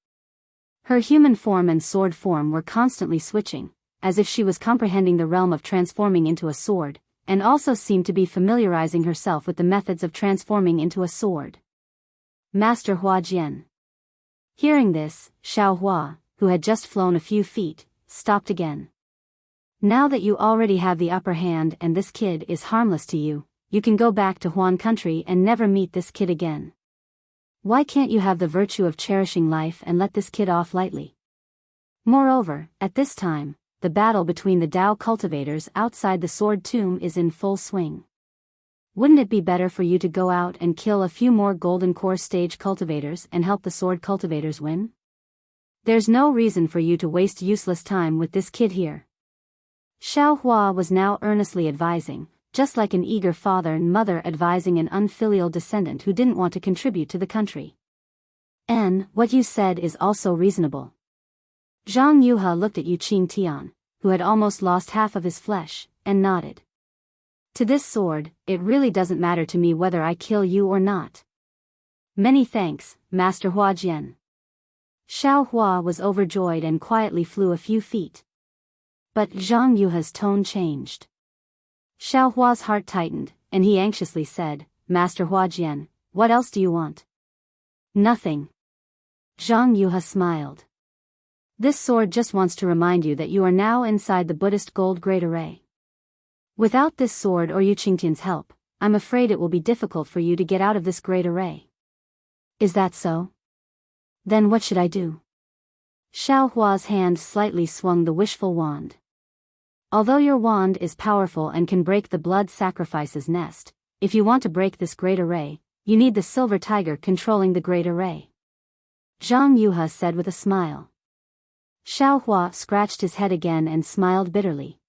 Her human form and sword form were constantly switching, as if she was comprehending the realm of transforming into a sword, and also seemed to be familiarizing herself with the methods of transforming into a sword. Master Huajian. Hearing this, Xiao Hua, who had just flown a few feet, stopped again. Now that you already have the upper hand and this kid is harmless to you, you can go back to Huan country and never meet this kid again. Why can't you have the virtue of cherishing life and let this kid off lightly? Moreover, at this time, the battle between the Dao cultivators outside the sword tomb is in full swing. Wouldn't it be better for you to go out and kill a few more golden core stage cultivators and help the sword cultivators win? There's no reason for you to waste useless time with this kid here. Xiao Hua was now earnestly advising, just like an eager father and mother advising an unfilial descendant who didn't want to contribute to the country. "And what you said is also reasonable." Zhang Yuhe looked at Yu Qingtian, who had almost lost half of his flesh, and nodded. "To this sword, it really doesn't matter to me whether I kill you or not." "Many thanks, Master Huajian." Xiao Hua was overjoyed and quietly flew a few feet. But Zhang Yuhe's tone changed. Xiao Hua's heart tightened, and he anxiously said, "Master Huajian, what else do you want?" "Nothing." Zhang Yuhe smiled. "This sword just wants to remind you that you are now inside the Buddhist gold great array. Without this sword or Yu Qingtian's help, I'm afraid it will be difficult for you to get out of this great array." "Is that so? Then what should I do?" Xiao Hua's hand slightly swung the wishful wand. "Although your wand is powerful and can break the blood sacrifices nest, if you want to break this great array, you need the silver tiger controlling the great array," Zhang Yuhe said with a smile. Xiao Hua scratched his head again and smiled bitterly.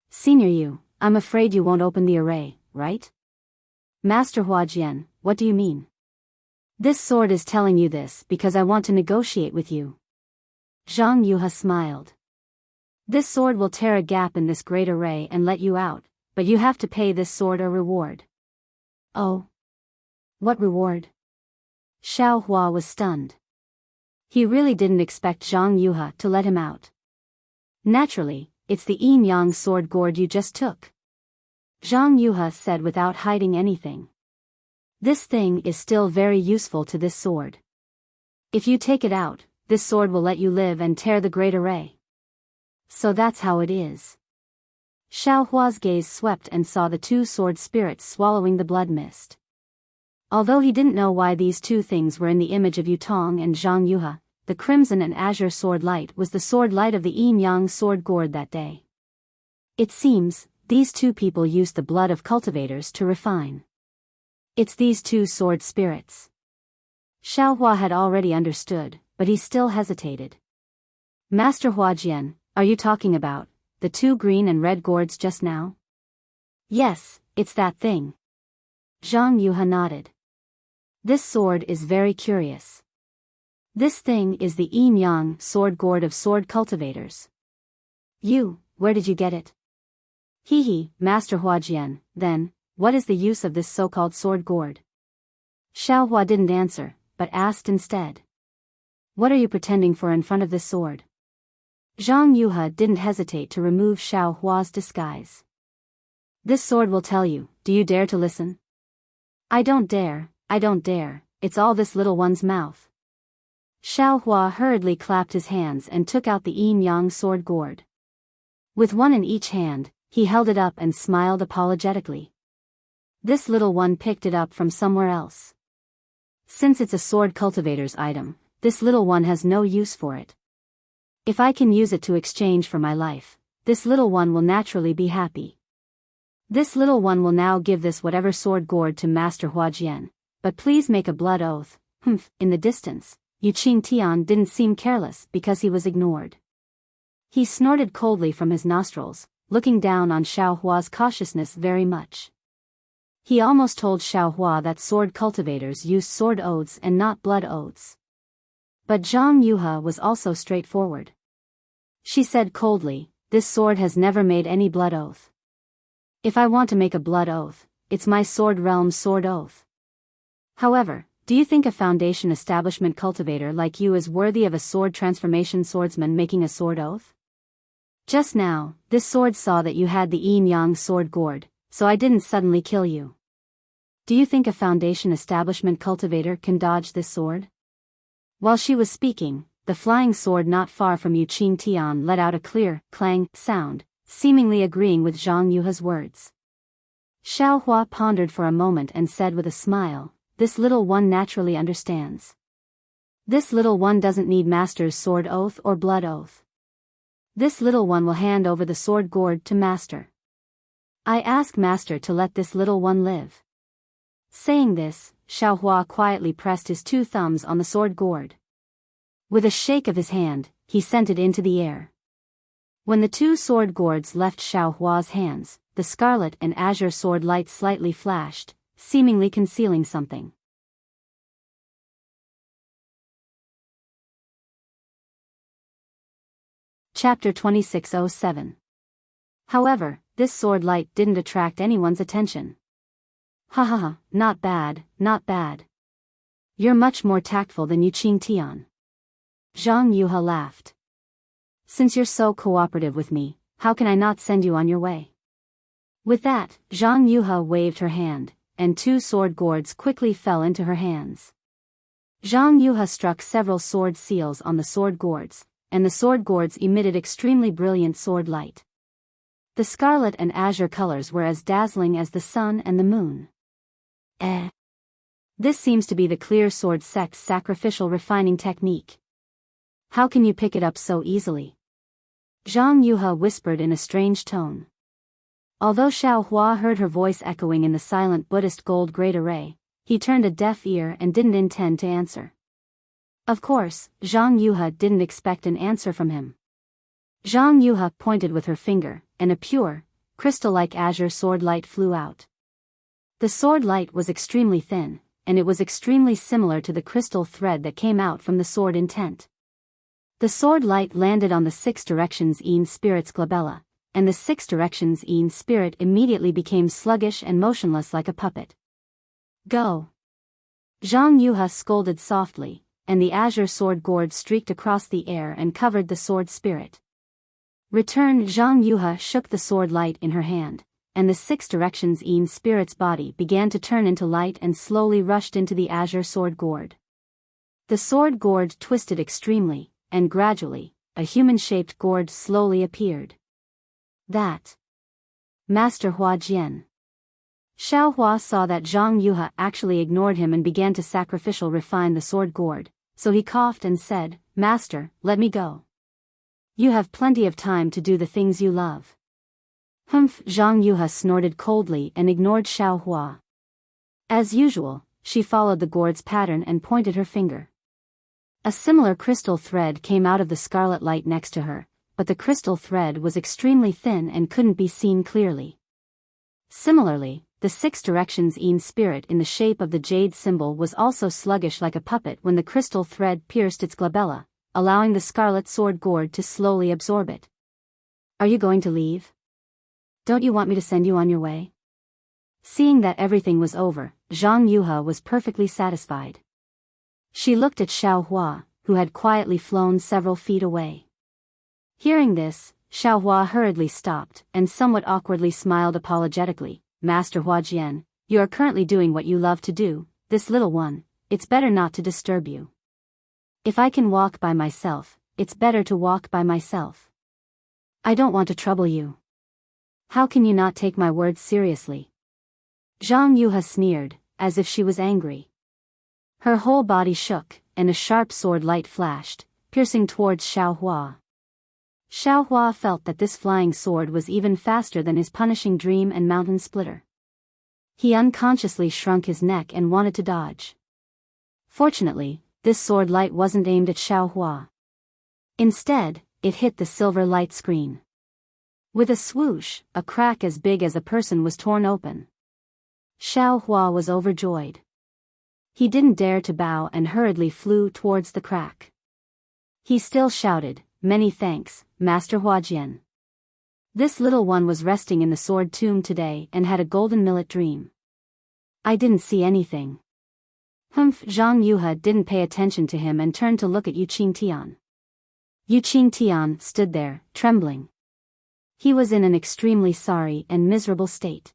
"Senior Yu, I'm afraid you won't open the array, right?" "Master Huajian, what do you mean?" "This sword is telling you this because I want to negotiate with you." Zhang Yuhe smiled. "This sword will tear a gap in this great array and let you out, but you have to pay this sword a reward." "Oh? What reward?" Xiao Hua was stunned. He really didn't expect Zhang Yuhe to let him out. "Naturally, it's the yin-yang sword gourd you just took," Zhang Yuhe said without hiding anything. "This thing is still very useful to this sword. If you take it out, this sword will let you live and tear the great array." "So that's how it is." Xiao Hua's gaze swept and saw the two sword spirits swallowing the blood mist. Although he didn't know why these two things were in the image of Yutong and Zhang Yuhe, the crimson and azure sword light was the sword light of the yin-yang sword gourd that day. It seems, these two people used the blood of cultivators to refine. It's these two sword spirits. Xiao Hua had already understood, but he still hesitated. "Master Huajian, are you talking about the two green and red gourds just now?" "Yes, it's that thing." Zhang Yuhe nodded. "This sword is very curious. This thing is the yin-yang sword gourd of sword cultivators." Where did you get it?" "He, Master Huajian, then, what is the use of this so-called sword gourd?" Xiao Hua didn't answer, but asked instead. "What are you pretending for in front of this sword?" Zhang Yuhe didn't hesitate to remove Xiao Hua's disguise. "This sword will tell you, do you dare to listen?" I don't dare, it's all this little one's mouth." Xiao Hua hurriedly clapped his hands and took out the yin-yang sword gourd. With one in each hand, he held it up and smiled apologetically. "This little one picked it up from somewhere else. Since it's a sword cultivator's item, this little one has no use for it. If I can use it to exchange for my life, this little one will naturally be happy. This little one will now give this whatever sword gourd to Master Huajian, but please make a blood oath." In the distance, Yu Qingtian didn't seem careless because he was ignored. He snorted coldly from his nostrils, looking down on Xiao Hua's cautiousness very much. He almost told Xiao Hua that sword cultivators used sword oaths and not blood oaths. But Zhang Yuhe was also straightforward. She said coldly, "This sword has never made any blood oath. If I want to make a blood oath, it's my sword realm's sword oath. However, do you think a foundation establishment cultivator like you is worthy of a sword transformation swordsman making a sword oath? Just now, this sword saw that you had the yin-yang sword gourd, so I didn't suddenly kill you. Do you think a foundation establishment cultivator can dodge this sword?" While she was speaking, the flying sword not far from Yu Qingtian let out a clear, clang sound, seemingly agreeing with Zhang Yuhe's words. Xiao Hua pondered for a moment and said with a smile, "This little one naturally understands. This little one doesn't need master's sword oath or blood oath. This little one will hand over the sword gourd to Master. I ask Master to let this little one live." Saying this, Xiaohua quietly pressed his 2 thumbs on the sword gourd. With a shake of his hand, he sent it into the air. When the 2 sword gourds left Xiaohua's hands, the scarlet and azure sword light slightly flashed, seemingly concealing something. Chapter 2607. However, this sword light didn't attract anyone's attention. "Ha ha ha, not bad, not bad. You're much more tactful than Yuqing Tian." Zhang Yuhe laughed. "Since you're so cooperative with me, how can I not send you on your way?" With that, Zhang Yuhe waved her hand, and 2 sword gourds quickly fell into her hands. Zhang Yuhe struck several sword seals on the sword gourds, and the sword gourds emitted extremely brilliant sword light. The scarlet and azure colors were as dazzling as the sun and the moon. This seems to be the clear sword sect's sacrificial refining technique. How can you pick it up so easily?" Zhang Yuhe whispered in a strange tone. Although Xiaohua heard her voice echoing in the silent Buddhist gold great array, he turned a deaf ear and didn't intend to answer. Of course, Zhang Yuhe didn't expect an answer from him. Zhang Yuhe pointed with her finger, and a pure, crystal-like azure sword light flew out. The sword light was extremely thin, and it was extremely similar to the crystal thread that came out from the sword intent. The sword light landed on the 6 directions Yin spirit's glabella, and the 6 directions Yin spirit immediately became sluggish and motionless like a puppet. "Go!" Zhang Yuhe scolded softly, and the azure sword gourd streaked across the air and covered the sword spirit. Returned, Zhang Yuhe shook the sword light in her hand, and the 6 directions Yin spirit's body began to turn into light and slowly rushed into the azure sword gourd. The sword gourd twisted extremely, and gradually, a human-shaped gourd slowly appeared. That Master Huajian. Xiaohua saw that Zhang Yuhe actually ignored him and began to sacrificial refine the sword gourd, so he coughed and said, "Master, let me go. You have plenty of time to do the things you love." "Humph!" Zhang Yuhe snorted coldly and ignored Xiaohua. As usual, she followed the gourd's pattern and pointed her finger. A similar crystal thread came out of the scarlet light next to her, but the crystal thread was extremely thin and couldn't be seen clearly. Similarly, the 6 directions Yin spirit in the shape of the jade symbol was also sluggish like a puppet when the crystal thread pierced its glabella, allowing the scarlet sword gourd to slowly absorb it. "Are you going to leave? Don't you want me to send you on your way?" Seeing that everything was over, Zhang Yuhe was perfectly satisfied. She looked at Xiaohua, who had quietly flown several feet away. Hearing this, Xiaohua hurriedly stopped and somewhat awkwardly smiled apologetically. "Master Huajian, you are currently doing what you love to do, this little one, it's better not to disturb you. If I can walk by myself, it's better to walk by myself. I don't want to trouble you. How can you not take my words seriously?" Zhang Yuhe sneered, as if she was angry. Her whole body shook, and a sharp sword light flashed, piercing towards Xiaohua. Xiaohua felt that this flying sword was even faster than his punishing dream and mountain splitter. He unconsciously shrunk his neck and wanted to dodge. Fortunately, this sword light wasn't aimed at Xiaohua. Instead, it hit the silver light screen. With a swoosh, a crack as big as a person was torn open. Xiaohua was overjoyed. He didn't dare to bow and hurriedly flew towards the crack. He still shouted, "Many thanks, Master Huajian. This little one was resting in the sword tomb today and had a golden millet dream. I didn't see anything." Humph! Zhang Yuhe didn't pay attention to him and turned to look at Yuqing Tian. Yuqing Tian stood there, trembling. He was in an extremely sorry and miserable state.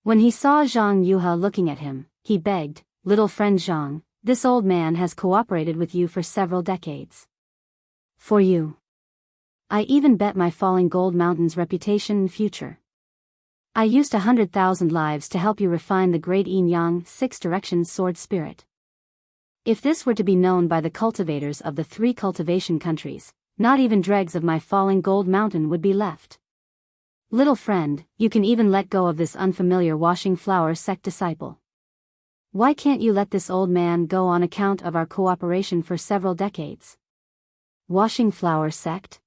When he saw Zhang Yuhe looking at him, he begged, "Little friend Zhang, this old man has cooperated with you for several decades. For you, I even bet my falling gold mountain's reputation and future. I used 100,000 lives to help you refine the great yin-yang 6 directions sword spirit. If this were to be known by the cultivators of the 3 cultivation countries, not even dregs of my falling gold mountain would be left. Little friend, you can even let go of this unfamiliar washing flower sect disciple. Why can't you let this old man go on account of our cooperation for several decades? Washing flower sect?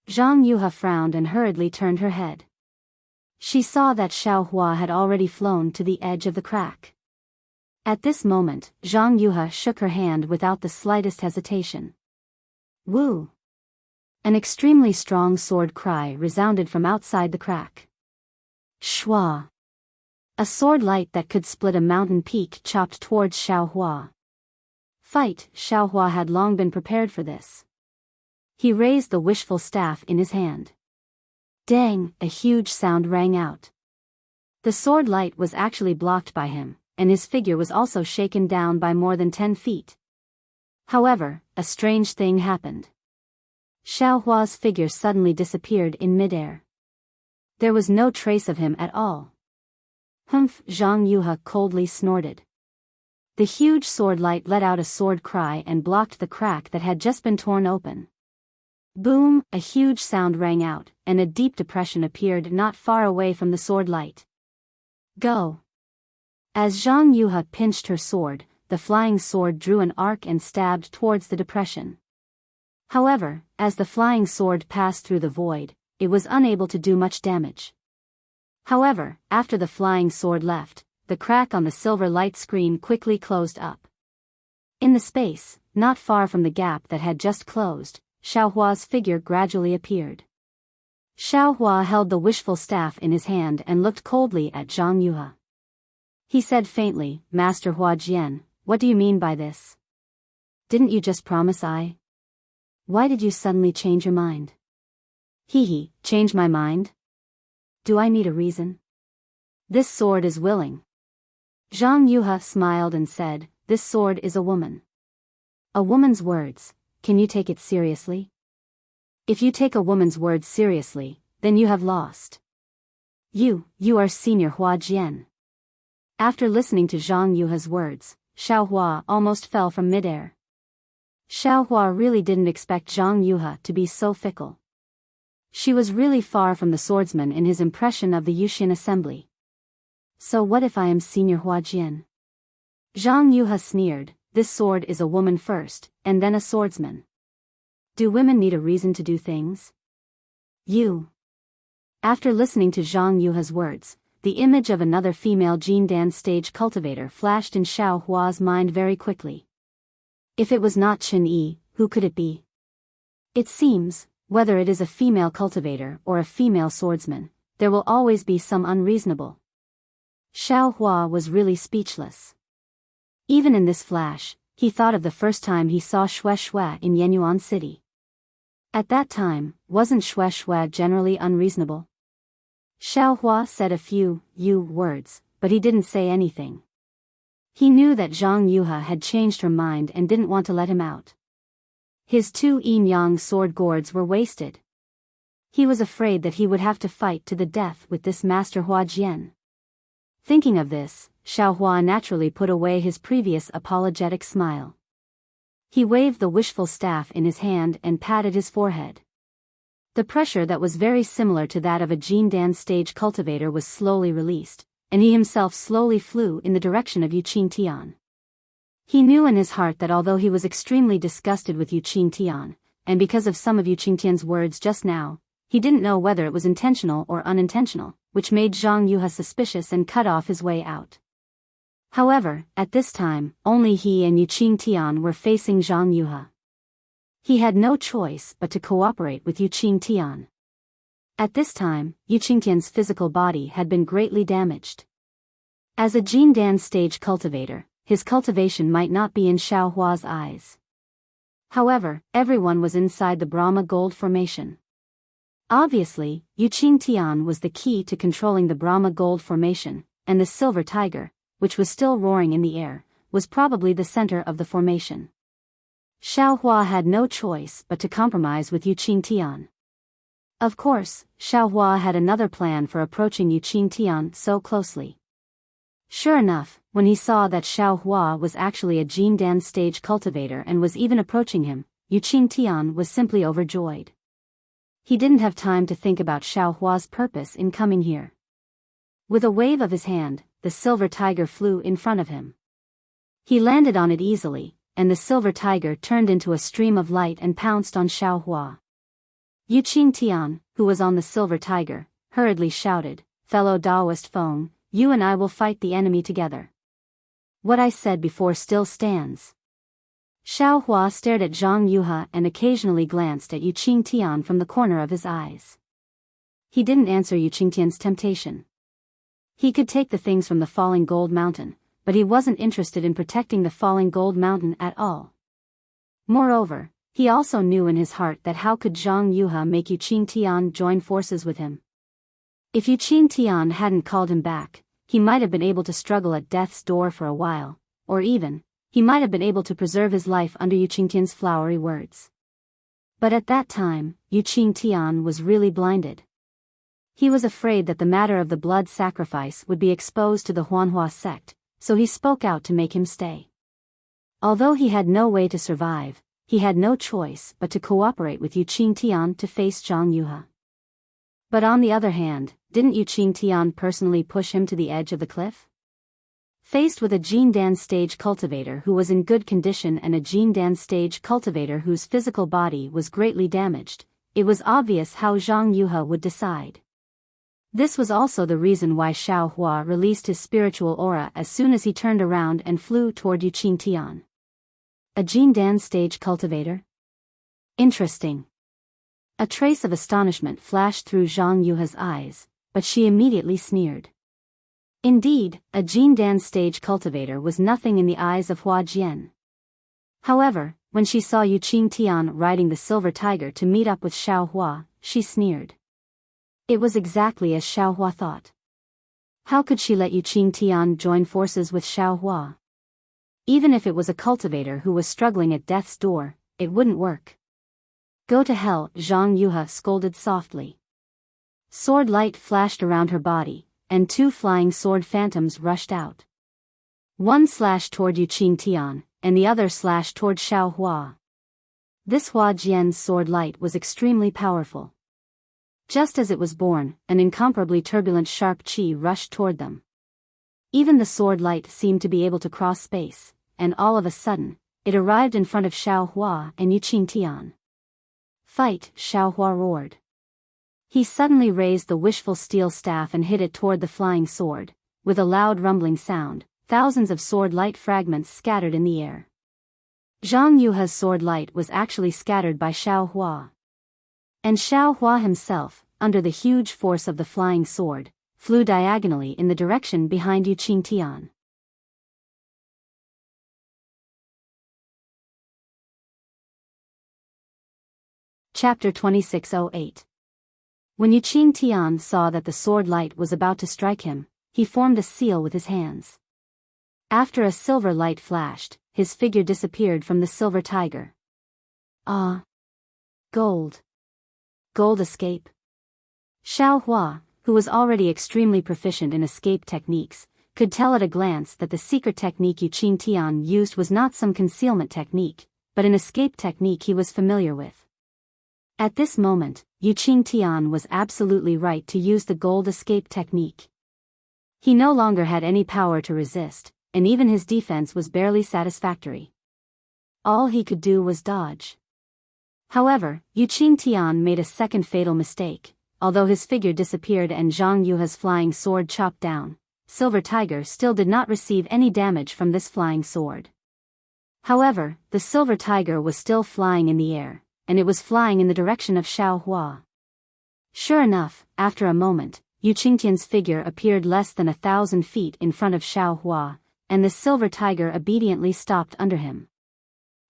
Zhang Yuhe frowned and hurriedly turned her head. She saw that Xiao Hua had already flown to the edge of the crack. At this moment, Zhang Yuhe shook her hand without the slightest hesitation. Woo! An extremely strong sword cry resounded from outside the crack. Shua! A sword light that could split a mountain peak chopped towards Xiao Hua. Fight! Xiao Hua had long been prepared for this. He raised the wishful staff in his hand. Dang! A huge sound rang out. The sword light was actually blocked by him, and his figure was also shaken down by more than 10 feet. However, a strange thing happened. Xiao Hua's figure suddenly disappeared in midair. There was no trace of him at all. Humph! Zhang Yuhe coldly snorted. The huge sword light let out a sword cry and blocked the crack that had just been torn open. Boom! A huge sound rang out, and a deep depression appeared not far away from the sword light. Go! As Zhang Yuhe pinched her sword, the flying sword drew an arc and stabbed towards the depression. However, as the flying sword passed through the void, it was unable to do much damage. However, after the flying sword left, the crack on the silver light screen quickly closed up. In the space, not far from the gap that had just closed, Xiao Hua's figure gradually appeared. Xiao Hua held the wishful staff in his hand and looked coldly at Zhang Yuhe. He said faintly, Master Huajian, what do you mean by this? Didn't you just promise I? Why did you suddenly change your mind? Hee, change my mind? Do I need a reason? This sword is willing. Zhang Yuhe smiled and said, this sword is a woman. A woman's words, can you take it seriously? If you take a woman's words seriously, then you have lost. You are Senior Huajian. After listening to Zhang Yuhe's words, Xiao Hua almost fell from midair. Xiao Hua really didn't expect Zhang Yuhe to be so fickle. She was really far from the swordsman in his impression of the Yushin assembly. So what if I am Senior Huajian? Zhang Yuhe sneered, this sword is a woman first, and then a swordsman. Do women need a reason to do things? You. After listening to Zhang Yuhe's words, the image of another female Jindan stage cultivator flashed in Xiao Hua's mind very quickly. If it was not Chen Yi, who could it be? It seems, whether it is a female cultivator or a female swordsman, there will always be some unreasonable. Xiao Hua was really speechless. Even in this flash, he thought of the first time he saw Xue Xue in Yenyuan City. At that time, wasn't Xue Xue generally unreasonable? Xiao Hua said a few words, but he didn't say anything. He knew that Zhang Yuhe had changed her mind and didn't want to let him out. His 2 yin-yang sword gourds were wasted. He was afraid that he would have to fight to the death with this Master Huajian. Thinking of this, Xiao Hua naturally put away his previous apologetic smile. He waved the wishful staff in his hand and patted his forehead. The pressure that was very similar to that of a Jindan stage cultivator was slowly released, and he himself slowly flew in the direction of Yuqing Tian. He knew in his heart that although he was extremely disgusted with Yuqing Tian, and because of some of Yuqing Tian's words just now, he didn't know whether it was intentional or unintentional, which made Zhang Yuhe suspicious and cut off his way out. However, at this time, only he and Yuqing Tian were facing Zhang Yuhe. He had no choice but to cooperate with Yuqing Tian. At this time, Yuqing Tian's physical body had been greatly damaged. As a Jindan stage cultivator, his cultivation might not be in Xiao Hua's eyes. However, everyone was inside the Brahma Gold Formation. Obviously, Yuqing Tian was the key to controlling the Brahma Gold Formation, and the Silver Tiger, which was still roaring in the air, was probably the center of the formation. Xiao Hua had no choice but to compromise with Yuqing Tian. Of course, Xiao Hua had another plan for approaching Yuqing Tian so closely. Sure enough, when he saw that Xiao Hua was actually a Jindan stage cultivator and was even approaching him, Yu Qingtian was simply overjoyed. He didn't have time to think about Xiaohua's purpose in coming here. With a wave of his hand, the silver tiger flew in front of him. He landed on it easily, and the silver tiger turned into a stream of light and pounced on Xiaohua. Yu Qingtian, who was on the silver tiger, hurriedly shouted, "Fellow Daoist Feng, you and I will fight the enemy together. What I said before still stands." Xiaohua stared at Zhang Yuhe and occasionally glanced at Yu Qingtian from the corner of his eyes. He didn't answer Yu Qingtian's temptation. He could take the things from the falling gold mountain, but he wasn't interested in protecting the falling gold mountain at all. Moreover, he also knew in his heart that how could Zhang Yuhe make Yu Qingtian join forces with him? If Yu Qingtian hadn't called him back, he might have been able to struggle at death's door for a while, or even, he might have been able to preserve his life under Yu Qingtian's flowery words. But at that time, Yu Qingtian was really blinded. He was afraid that the matter of the blood sacrifice would be exposed to the Huanhua sect, so he spoke out to make him stay. Although he had no way to survive, he had no choice but to cooperate with Yu Qingtian to face Zhang Yuhe. But on the other hand, didn't Yu Qingtian personally push him to the edge of the cliff? Faced with a Jindan stage cultivator who was in good condition and a Jindan stage cultivator whose physical body was greatly damaged, it was obvious how Zhang Yuhe would decide. This was also the reason why Xiaohua released his spiritual aura as soon as he turned around and flew toward Yu Qingtian. A Jindan stage cultivator? Interesting. A trace of astonishment flashed through Zhang Yuhe's eyes, but she immediately sneered. Indeed, a Jindan stage cultivator was nothing in the eyes of Hua Jian. However, when she saw Yu Qingtian riding the silver tiger to meet up with Xiaohua, she sneered. It was exactly as Xiaohua thought. How could she let Yu Qingtian join forces with Xiaohua? Even if it was a cultivator who was struggling at death's door, it wouldn't work. Go to hell, Zhang Yuhe scolded softly. Sword light flashed around her body, and two flying sword phantoms rushed out. One slashed toward Yu Qingtian, and the other slashed toward Xiaohua. This Hua Jian's sword light was extremely powerful. Just as it was born, an incomparably turbulent sharp qi rushed toward them. Even the sword light seemed to be able to cross space, and all of a sudden, it arrived in front of Xiaohua and Yu Qingtian. "Fight!" Xiaohua roared. He suddenly raised the wishful steel staff and hit it toward the flying sword. With a loud rumbling sound, thousands of sword light fragments scattered in the air. Zhang Yuhe's sword light was actually scattered by Xiaohua. And Xiaohua himself, under the huge force of the flying sword, flew diagonally in the direction behind Yu Qingtian. Chapter 2608. When Yu Qingtian saw that the sword light was about to strike him, he formed a seal with his hands. After a silver light flashed, his figure disappeared from the silver tiger. Ah! Gold! Gold escape! Xiaohua, who was already extremely proficient in escape techniques, could tell at a glance that the secret technique Yu Qingtian used was not some concealment technique, but an escape technique he was familiar with. At this moment, Yu Qingtian was absolutely right to use the gold escape technique. He no longer had any power to resist, and even his defense was barely satisfactory. All he could do was dodge. However, Yu Qingtian made a second fatal mistake. Although his figure disappeared and Zhang Yuhe's flying sword chopped down, Silver Tiger still did not receive any damage from this flying sword. However, the Silver Tiger was still flying in the air, and it was flying in the direction of Xiaohua. Sure enough, after a moment, Yu Qingtian's figure appeared less than 1,000 feet in front of Xiaohua, and the Silver Tiger obediently stopped under him.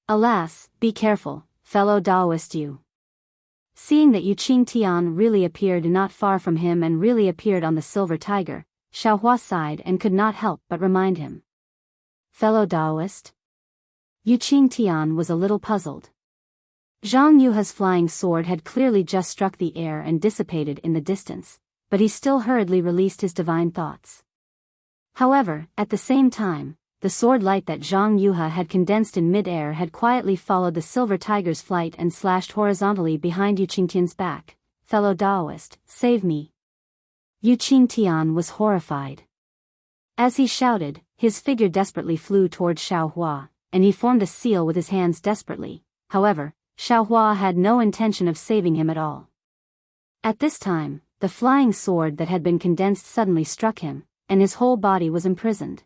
Alas, be careful, fellow Daoist Yu. Seeing that Yu Qingtian really appeared not far from him and really appeared on the Silver Tiger, Xiaohua sighed and could not help but remind him. Fellow Daoist? Yu Qingtian was a little puzzled. Zhang Yuhe's flying sword had clearly just struck the air and dissipated in the distance, but he still hurriedly released his divine thoughts. However, at the same time, the sword light that Zhang Yuhe had condensed in mid-air had quietly followed the silver tiger's flight and slashed horizontally behind Yu Qingtian's back. Fellow Daoist, save me. Yu Qingtian was horrified. As he shouted, his figure desperately flew towards Xiaohua, and he formed a seal with his hands desperately. However, Xiaohua had no intention of saving him at all. At this time, the flying sword that had been condensed suddenly struck him, and his whole body was imprisoned.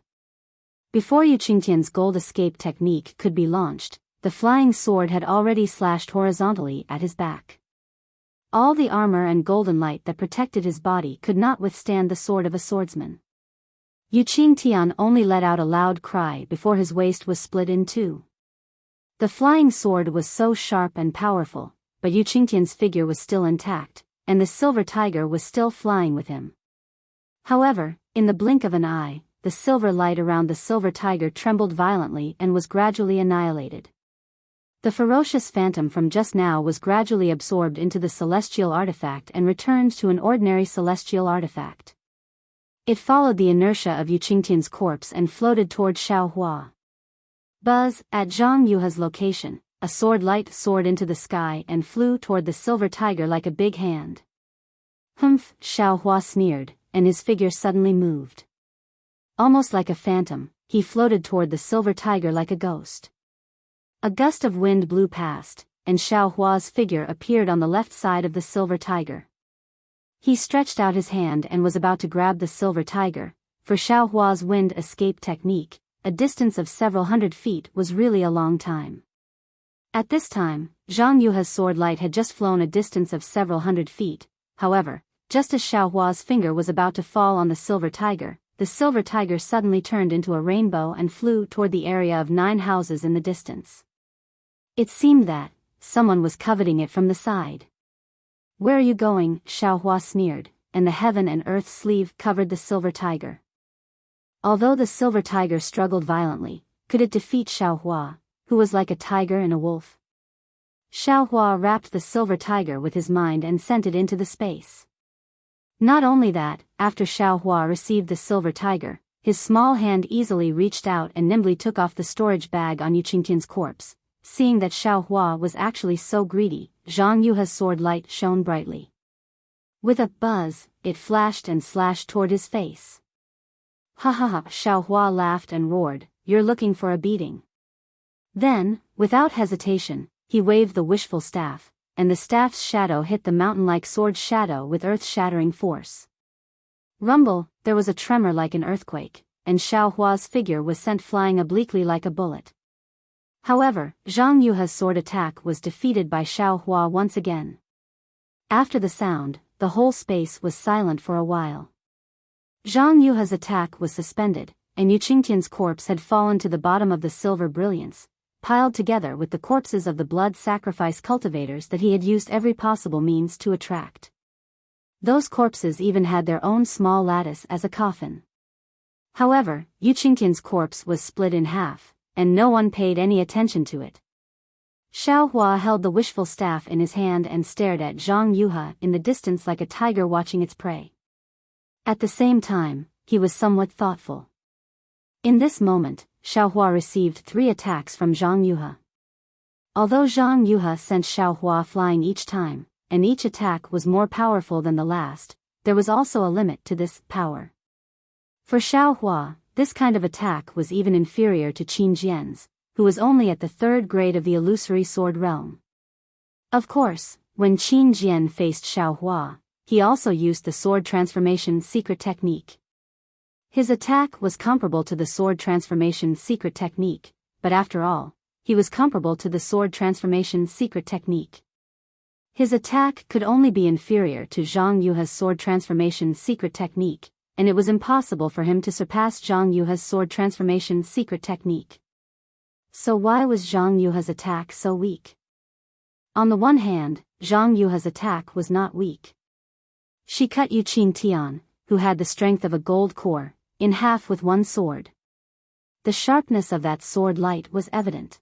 Before Yu Qingtian's gold escape technique could be launched, the flying sword had already slashed horizontally at his back. All the armor and golden light that protected his body could not withstand the sword of a swordsman. Yu Qingtian only let out a loud cry before his waist was split in two. The flying sword was so sharp and powerful, but Yu Qingtian's figure was still intact, and the silver tiger was still flying with him. However, in the blink of an eye, the silver light around the silver tiger trembled violently and was gradually annihilated. The ferocious phantom from just now was gradually absorbed into the celestial artifact and returned to an ordinary celestial artifact. It followed the inertia of Yu Qingtian's corpse and floated toward Xiaohua. Buzz, at Zhang Yuhe's location, a sword light soared into the sky and flew toward the silver tiger like a big hand. Humph, Xiaohua sneered, and his figure suddenly moved. Almost like a phantom, he floated toward the silver tiger like a ghost. A gust of wind blew past, and Xiaohua's figure appeared on the left side of the silver tiger. He stretched out his hand and was about to grab the silver tiger. For Xiaohua's wind escape technique, a distance of several hundred feet was really a long time. At this time, Zhang Yuhe's sword light had just flown a distance of several hundred feet. However, just as Xiaohua's finger was about to fall on the silver tiger suddenly turned into a rainbow and flew toward the area of 9 houses in the distance. It seemed that someone was coveting it from the side. "Where are you going?" Xiaohua sneered, and the heaven and earth sleeve covered the silver tiger. Although the silver tiger struggled violently, could it defeat Xiaohua, who was like a tiger and a wolf? Xiaohua wrapped the silver tiger with his mind and sent it into the space. Not only that, after Xiaohua received the silver tiger, his small hand easily reached out and nimbly took off the storage bag on Yu Qingtian's corpse. Seeing that Xiaohua was actually so greedy, Zhang Yuhe's sword light shone brightly. With a buzz, it flashed and slashed toward his face. "Ha ha ha!" Xiaohua laughed and roared, "You're looking for a beating." Then, without hesitation, he waved the wishful staff, and the staff's shadow hit the mountain-like sword's shadow with earth-shattering force. Rumble, there was a tremor like an earthquake, and Xiaohua's figure was sent flying obliquely like a bullet. However, Zhang Yuhe's sword attack was defeated by Xiaohua once again. After the sound, the whole space was silent for a while. Zhang Yuhe's attack was suspended, and Yu Qingtian's corpse had fallen to the bottom of the silver brilliance, piled together with the corpses of the blood sacrifice cultivators that he had used every possible means to attract. Those corpses even had their own small lattice as a coffin. However, Yu Qingtian's corpse was split in half, and no one paid any attention to it. Xiaohua held the wishful staff in his hand and stared at Zhang Yuhe in the distance like a tiger watching its prey. At the same time, he was somewhat thoughtful. In this moment, Xiaohua received 3 attacks from Zhang Yuhe. Although Zhang Yuhe sent Xiaohua flying each time, and each attack was more powerful than the last, there was also a limit to this power. For Xiaohua, this kind of attack was even inferior to Qin Jian's, who was only at the 3rd grade of the illusory sword realm. Of course, when Qin Jian faced Xiaohua, he also used the sword transformation secret technique. His attack was comparable to the sword transformation secret technique, but after all, he was comparable to the sword transformation secret technique. His attack could only be inferior to Zhang Yuhe's sword transformation secret technique, and it was impossible for him to surpass Zhang Yuhe's sword transformation secret technique. So why was Zhang Yuhe's attack so weak? On the one hand, Zhang Yuhe's attack was not weak. She cut Yu Qingtian, who had the strength of a gold core, in half with one sword. The sharpness of that sword light was evident.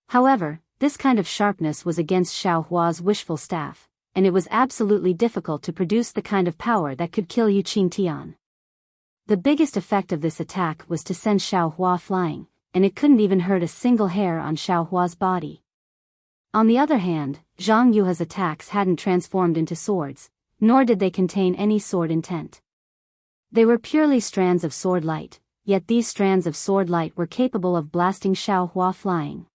However, this kind of sharpness was against Xiaohua's wishful staff, and it was absolutely difficult to produce the kind of power that could kill Yu Qingtian. The biggest effect of this attack was to send Xiaohua flying, and it couldn't even hurt a single hair on Xiaohua's body. On the other hand, Zhang Yuha's attacks hadn't transformed into swords, nor did they contain any sword intent. They were purely strands of sword light, yet these strands of sword light were capable of blasting Xiaohua flying.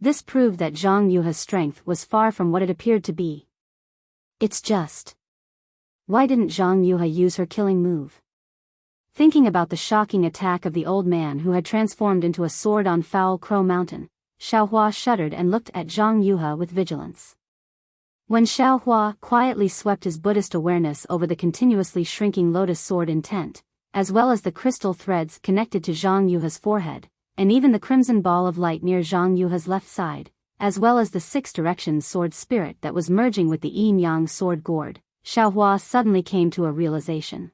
This proved that Zhang Yuha's strength was far from what it appeared to be. It's just... Why didn't Zhang Yuha use her killing move? Thinking about the shocking attack of the old man who had transformed into a sword on Foul Crow Mountain, Xiaohua shuddered and looked at Zhang Yuha with vigilance. When Xiaohua quietly swept his Buddhist awareness over the continuously shrinking lotus sword intent, as well as the crystal threads connected to Zhang Yuha's forehead, and even the crimson ball of light near Zhang Yuha's left side, as well as the six directions sword spirit that was merging with the yin-yang sword gourd, Xiaohua suddenly came to a realization.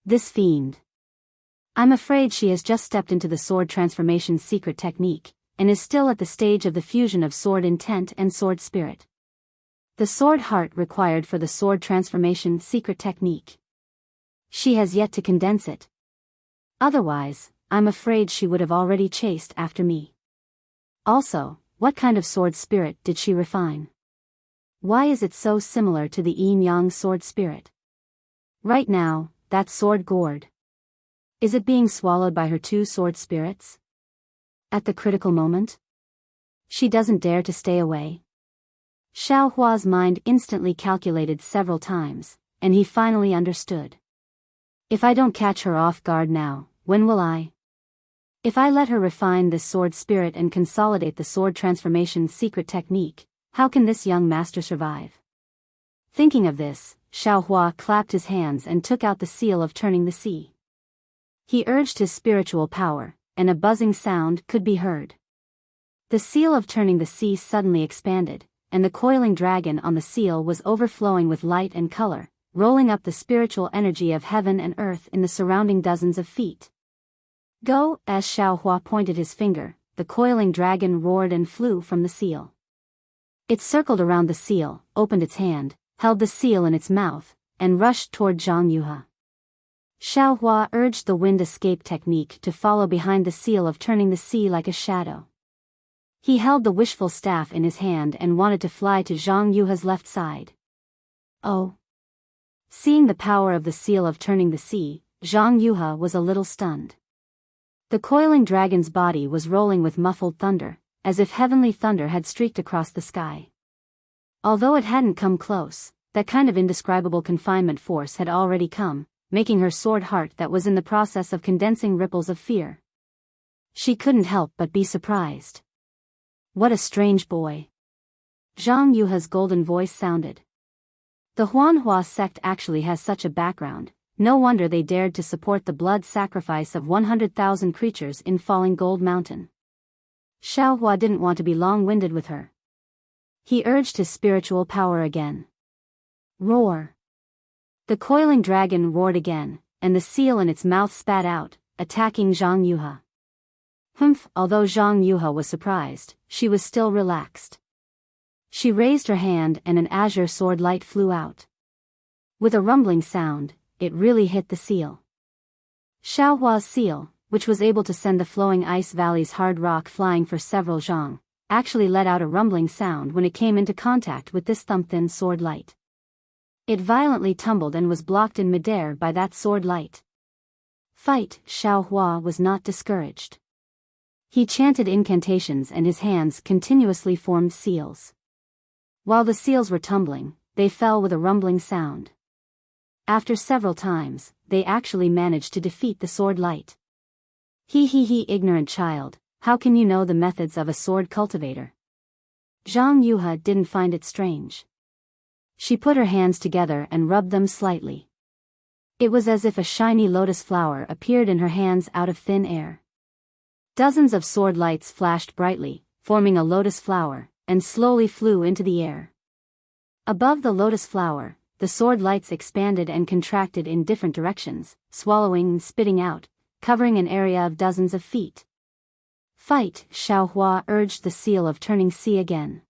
This fiend. I'm afraid she has just stepped into the sword transformation secret technique, and is still at the stage of the fusion of sword intent and sword spirit. The sword heart required for the sword transformation secret technique. She has yet to condense it. Otherwise, I'm afraid she would have already chased after me. Also, what kind of sword spirit did she refine? Why is it so similar to the yin-yang sword spirit? Right now, that sword gourd. Is it being swallowed by her two sword spirits? At the critical moment? She doesn't dare to stay away. Xiaohua's mind instantly calculated several times, and he finally understood. If I don't catch her off guard now, when will I? If I let her refine this sword spirit and consolidate the sword transformation secret technique, how can this young master survive? Thinking of this, Xiaohua clapped his hands and took out the seal of turning the sea. He urged his spiritual power, and a buzzing sound could be heard. The seal of turning the sea suddenly expanded, and the coiling dragon on the seal was overflowing with light and color, rolling up the spiritual energy of heaven and earth in the surrounding dozens of feet. Go! As Xiaohua pointed his finger, the coiling dragon roared and flew from the seal. It circled around the seal, opened its hand, held the seal in its mouth, and rushed toward Zhang Yuha. Xiaohua urged the wind escape technique to follow behind the seal of turning the sea like a shadow. He held the wishful staff in his hand and wanted to fly to Zhang Yuha's left side. Oh! Seeing the power of the seal of turning the sea, Zhang Yuha was a little stunned. The coiling dragon's body was rolling with muffled thunder, as if heavenly thunder had streaked across the sky. Although it hadn't come close, that kind of indescribable confinement force had already come, making her sword heart that was in the process of condensing ripples of fear. She couldn't help but be surprised. What a strange boy. Zhang Yuha's golden voice sounded. The Huanhua sect actually has such a background, no wonder they dared to support the blood sacrifice of 100,000 creatures in Falling Gold Mountain. Xiaohua didn't want to be long-winded with her. He urged his spiritual power again. Roar! The coiling dragon roared again, and the seal in its mouth spat out, attacking Zhang Yuha. Although Zhang Yuha was surprised, she was still relaxed. She raised her hand and an azure sword light flew out. With a rumbling sound, it really hit the seal. Xiaohua's seal, which was able to send the flowing ice valley's hard rock flying for several zhang, actually let out a rumbling sound when it came into contact with this thumb-thin sword light. It violently tumbled and was blocked in midair by that sword light. Fight! Xiaohua was not discouraged. He chanted incantations and his hands continuously formed seals. While the seals were tumbling, they fell with a rumbling sound. After several times, they actually managed to defeat the sword light. He, ignorant child, how can you know the methods of a sword cultivator? Zhang Yuha didn't find it strange. She put her hands together and rubbed them slightly. It was as if a shiny lotus flower appeared in her hands out of thin air. Dozens of sword lights flashed brightly, forming a lotus flower, and slowly flew into the air. Above the lotus flower, the sword lights expanded and contracted in different directions, swallowing and spitting out, covering an area of dozens of feet. Fight! Xiaohua urged the seal of turning sea again.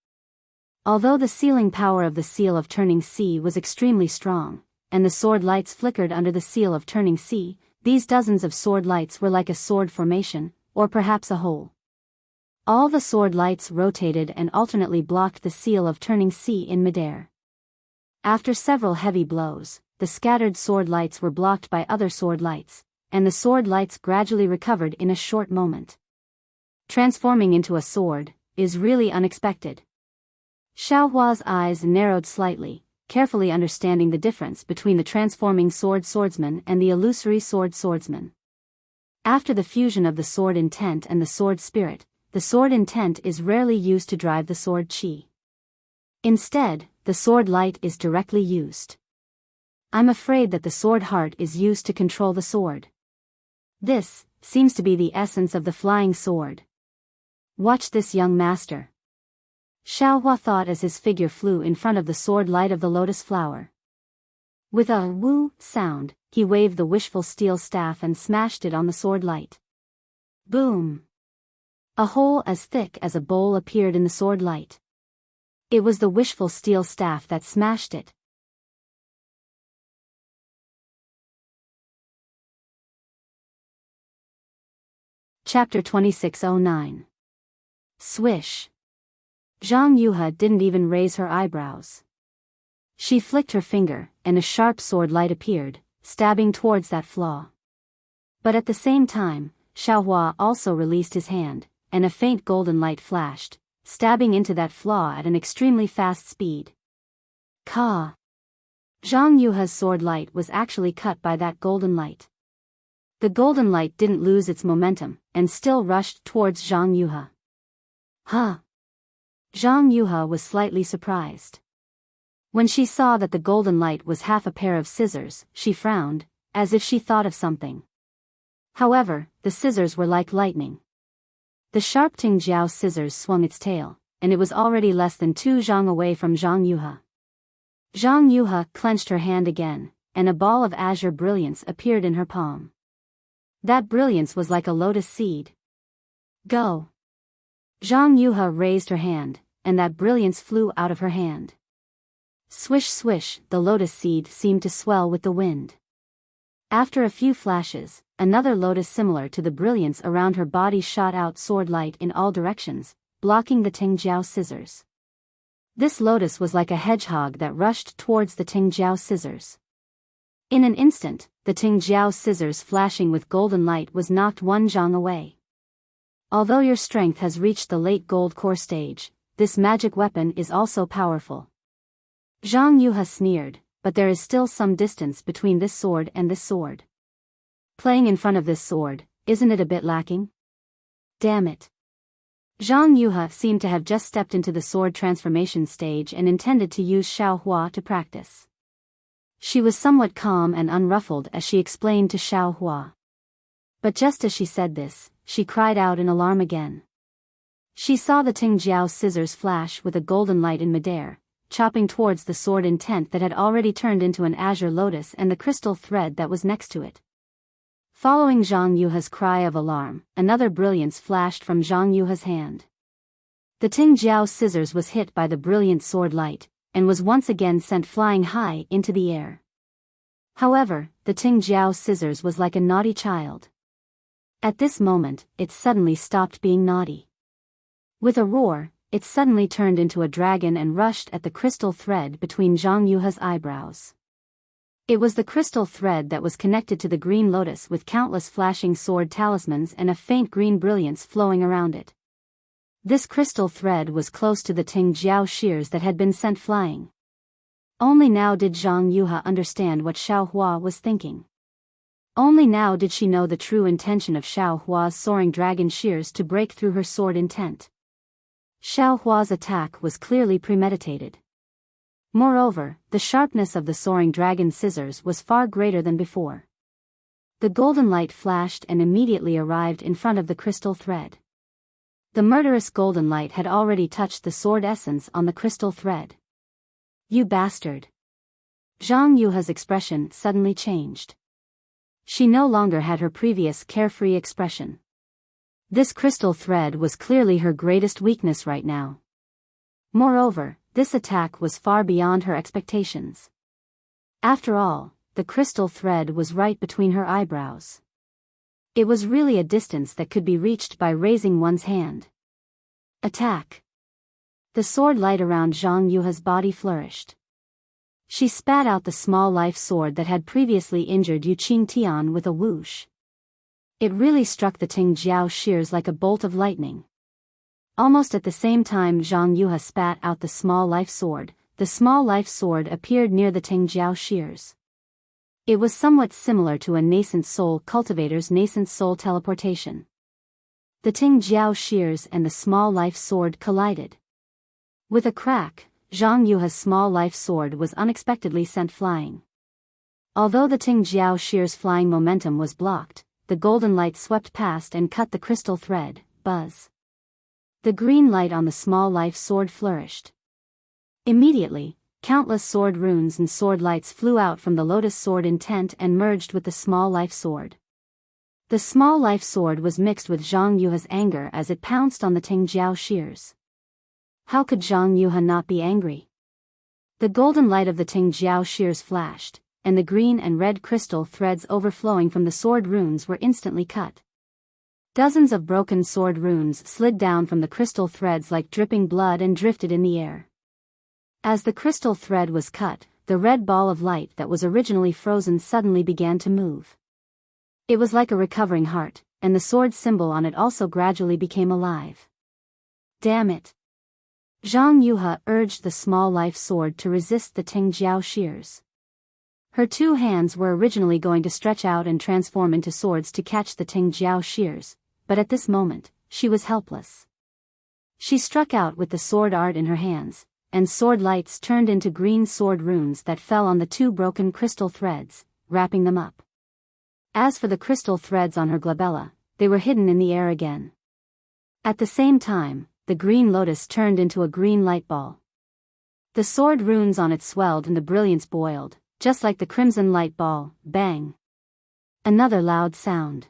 Although the sealing power of the seal of turning sea was extremely strong, and the sword lights flickered under the seal of turning sea, these dozens of sword lights were like a sword formation, or perhaps a hole. All the sword lights rotated and alternately blocked the seal of turning sea in midair. After several heavy blows, the scattered sword lights were blocked by other sword lights, and the sword lights gradually recovered in a short moment. Transforming into a sword is really unexpected. Xiaohua's eyes narrowed slightly, carefully understanding the difference between the transforming swordsman and the illusory swordsman. After the fusion of the sword intent and the sword spirit, the sword intent is rarely used to drive the sword qi. Instead, the sword light is directly used. I'm afraid that the sword heart is used to control the sword. This seems to be the essence of the flying sword. Watch this, young master. Xiaohua thought as his figure flew in front of the sword light of the lotus flower. With a woo sound, he waved the wishful steel staff and smashed it on the sword light. Boom! A hole as thick as a bowl appeared in the sword light. It was the wishful steel staff that smashed it. Chapter 2609. Swish. Zhang Yuha didn't even raise her eyebrows. She flicked her finger, and a sharp sword light appeared, stabbing towards that flaw. But at the same time, Xiaohua also released his hand, and a faint golden light flashed, stabbing into that flaw at an extremely fast speed. Ka! Zhang Yuha's sword light was actually cut by that golden light. The golden light didn't lose its momentum, and still rushed towards Zhang Yuha. Huh! Zhang Yuha was slightly surprised. When she saw that the golden light was half a pair of scissors, she frowned, as if she thought of something. However, the scissors were like lightning. The sharp Tingjiao scissors swung its tail, and it was already less than 2 zhang away from Zhang Yuha. Zhang Yuha clenched her hand again, and a ball of azure brilliance appeared in her palm. That brilliance was like a lotus seed. Go! Zhang Yuha raised her hand, and that brilliance flew out of her hand. Swish swish, the lotus seed seemed to swell with the wind. After a few flashes, another lotus similar to the brilliance around her body shot out sword light in all directions, blocking the Tingjiao scissors. This lotus was like a hedgehog that rushed towards the Tingjiao scissors. In an instant, the Tingjiao scissors flashing with golden light was knocked 1 zhang away. Although your strength has reached the late gold core stage, this magic weapon is also powerful. Zhang Yuha sneered, but there is still some distance between this sword and this sword. Playing in front of this sword, isn't it a bit lacking? Damn it. Zhang Yuha seemed to have just stepped into the sword transformation stage and intended to use Xiaohua to practice. She was somewhat calm and unruffled as she explained to Xiaohua. But just as she said this, she cried out in alarm again. She saw the Tingjiao scissors flash with a golden light in midair, chopping towards the sword intent that had already turned into an azure lotus and the crystal thread that was next to it. Following Zhang Yuha's cry of alarm, another brilliance flashed from Zhang Yuha's hand. The Tingjiao scissors was hit by the brilliant sword light, and was once again sent flying high into the air. However, the Tingjiao scissors was like a naughty child. At this moment, it suddenly stopped being naughty. With a roar, it suddenly turned into a dragon and rushed at the crystal thread between Zhang Yuha's eyebrows. It was the crystal thread that was connected to the green lotus with countless flashing sword talismans and a faint green brilliance flowing around it. This crystal thread was close to the Tingjiao shears that had been sent flying. Only now did Zhang Yuha understand what Xiaohua was thinking. Only now did she know the true intention of Xiaohua's soaring dragon shears to break through her sword intent. Xiaohua's attack was clearly premeditated. Moreover, the sharpness of the soaring dragon scissors was far greater than before. The golden light flashed and immediately arrived in front of the crystal thread. The murderous golden light had already touched the sword essence on the crystal thread. You bastard! Zhang Yuha's expression suddenly changed. She no longer had her previous carefree expression. This crystal thread was clearly her greatest weakness right now. Moreover, this attack was far beyond her expectations. After all, the crystal thread was right between her eyebrows. It was really a distance that could be reached by raising one's hand. Attack! The sword light around Zhang Yuha's body flourished. She spat out the small life sword that had previously injured Yu Qingtian with a whoosh. It really struck the Tingjiao shears like a bolt of lightning. Almost at the same time Zhang Yuha spat out the small life sword appeared near the Tingjiao shears. It was somewhat similar to a nascent soul cultivator's nascent soul teleportation. The Tingjiao shears and the small life sword collided. With a crack, Zhang Yuha's small life sword was unexpectedly sent flying. Although the Tingjiao shears' flying momentum was blocked, the golden light swept past and cut the crystal thread. Buzz. The green light on the small life sword flourished. Immediately, countless sword runes and sword lights flew out from the lotus sword intent and merged with the small life sword. The small life sword was mixed with Zhang Yuha's anger as it pounced on the Tingjiao shears. How could Zhang Yuha not be angry? The golden light of the Tingjiao shears flashed, and the green and red crystal threads overflowing from the sword runes were instantly cut. Dozens of broken sword runes slid down from the crystal threads like dripping blood and drifted in the air. As the crystal thread was cut, the red ball of light that was originally frozen suddenly began to move. It was like a recovering heart, and the sword symbol on it also gradually became alive. Damn it! Zhang Yuha urged the small life sword to resist the Tingjiao shears. Her two hands were originally going to stretch out and transform into swords to catch the Tingjiao shears, but at this moment, she was helpless. She struck out with the sword art in her hands, and sword lights turned into green sword runes that fell on the two broken crystal threads, wrapping them up. As for the crystal threads on her glabella, they were hidden in the air again. At the same time, the green lotus turned into a green light ball. The sword runes on it swelled and the brilliance boiled, just like the crimson light ball. Bang! Another loud sound.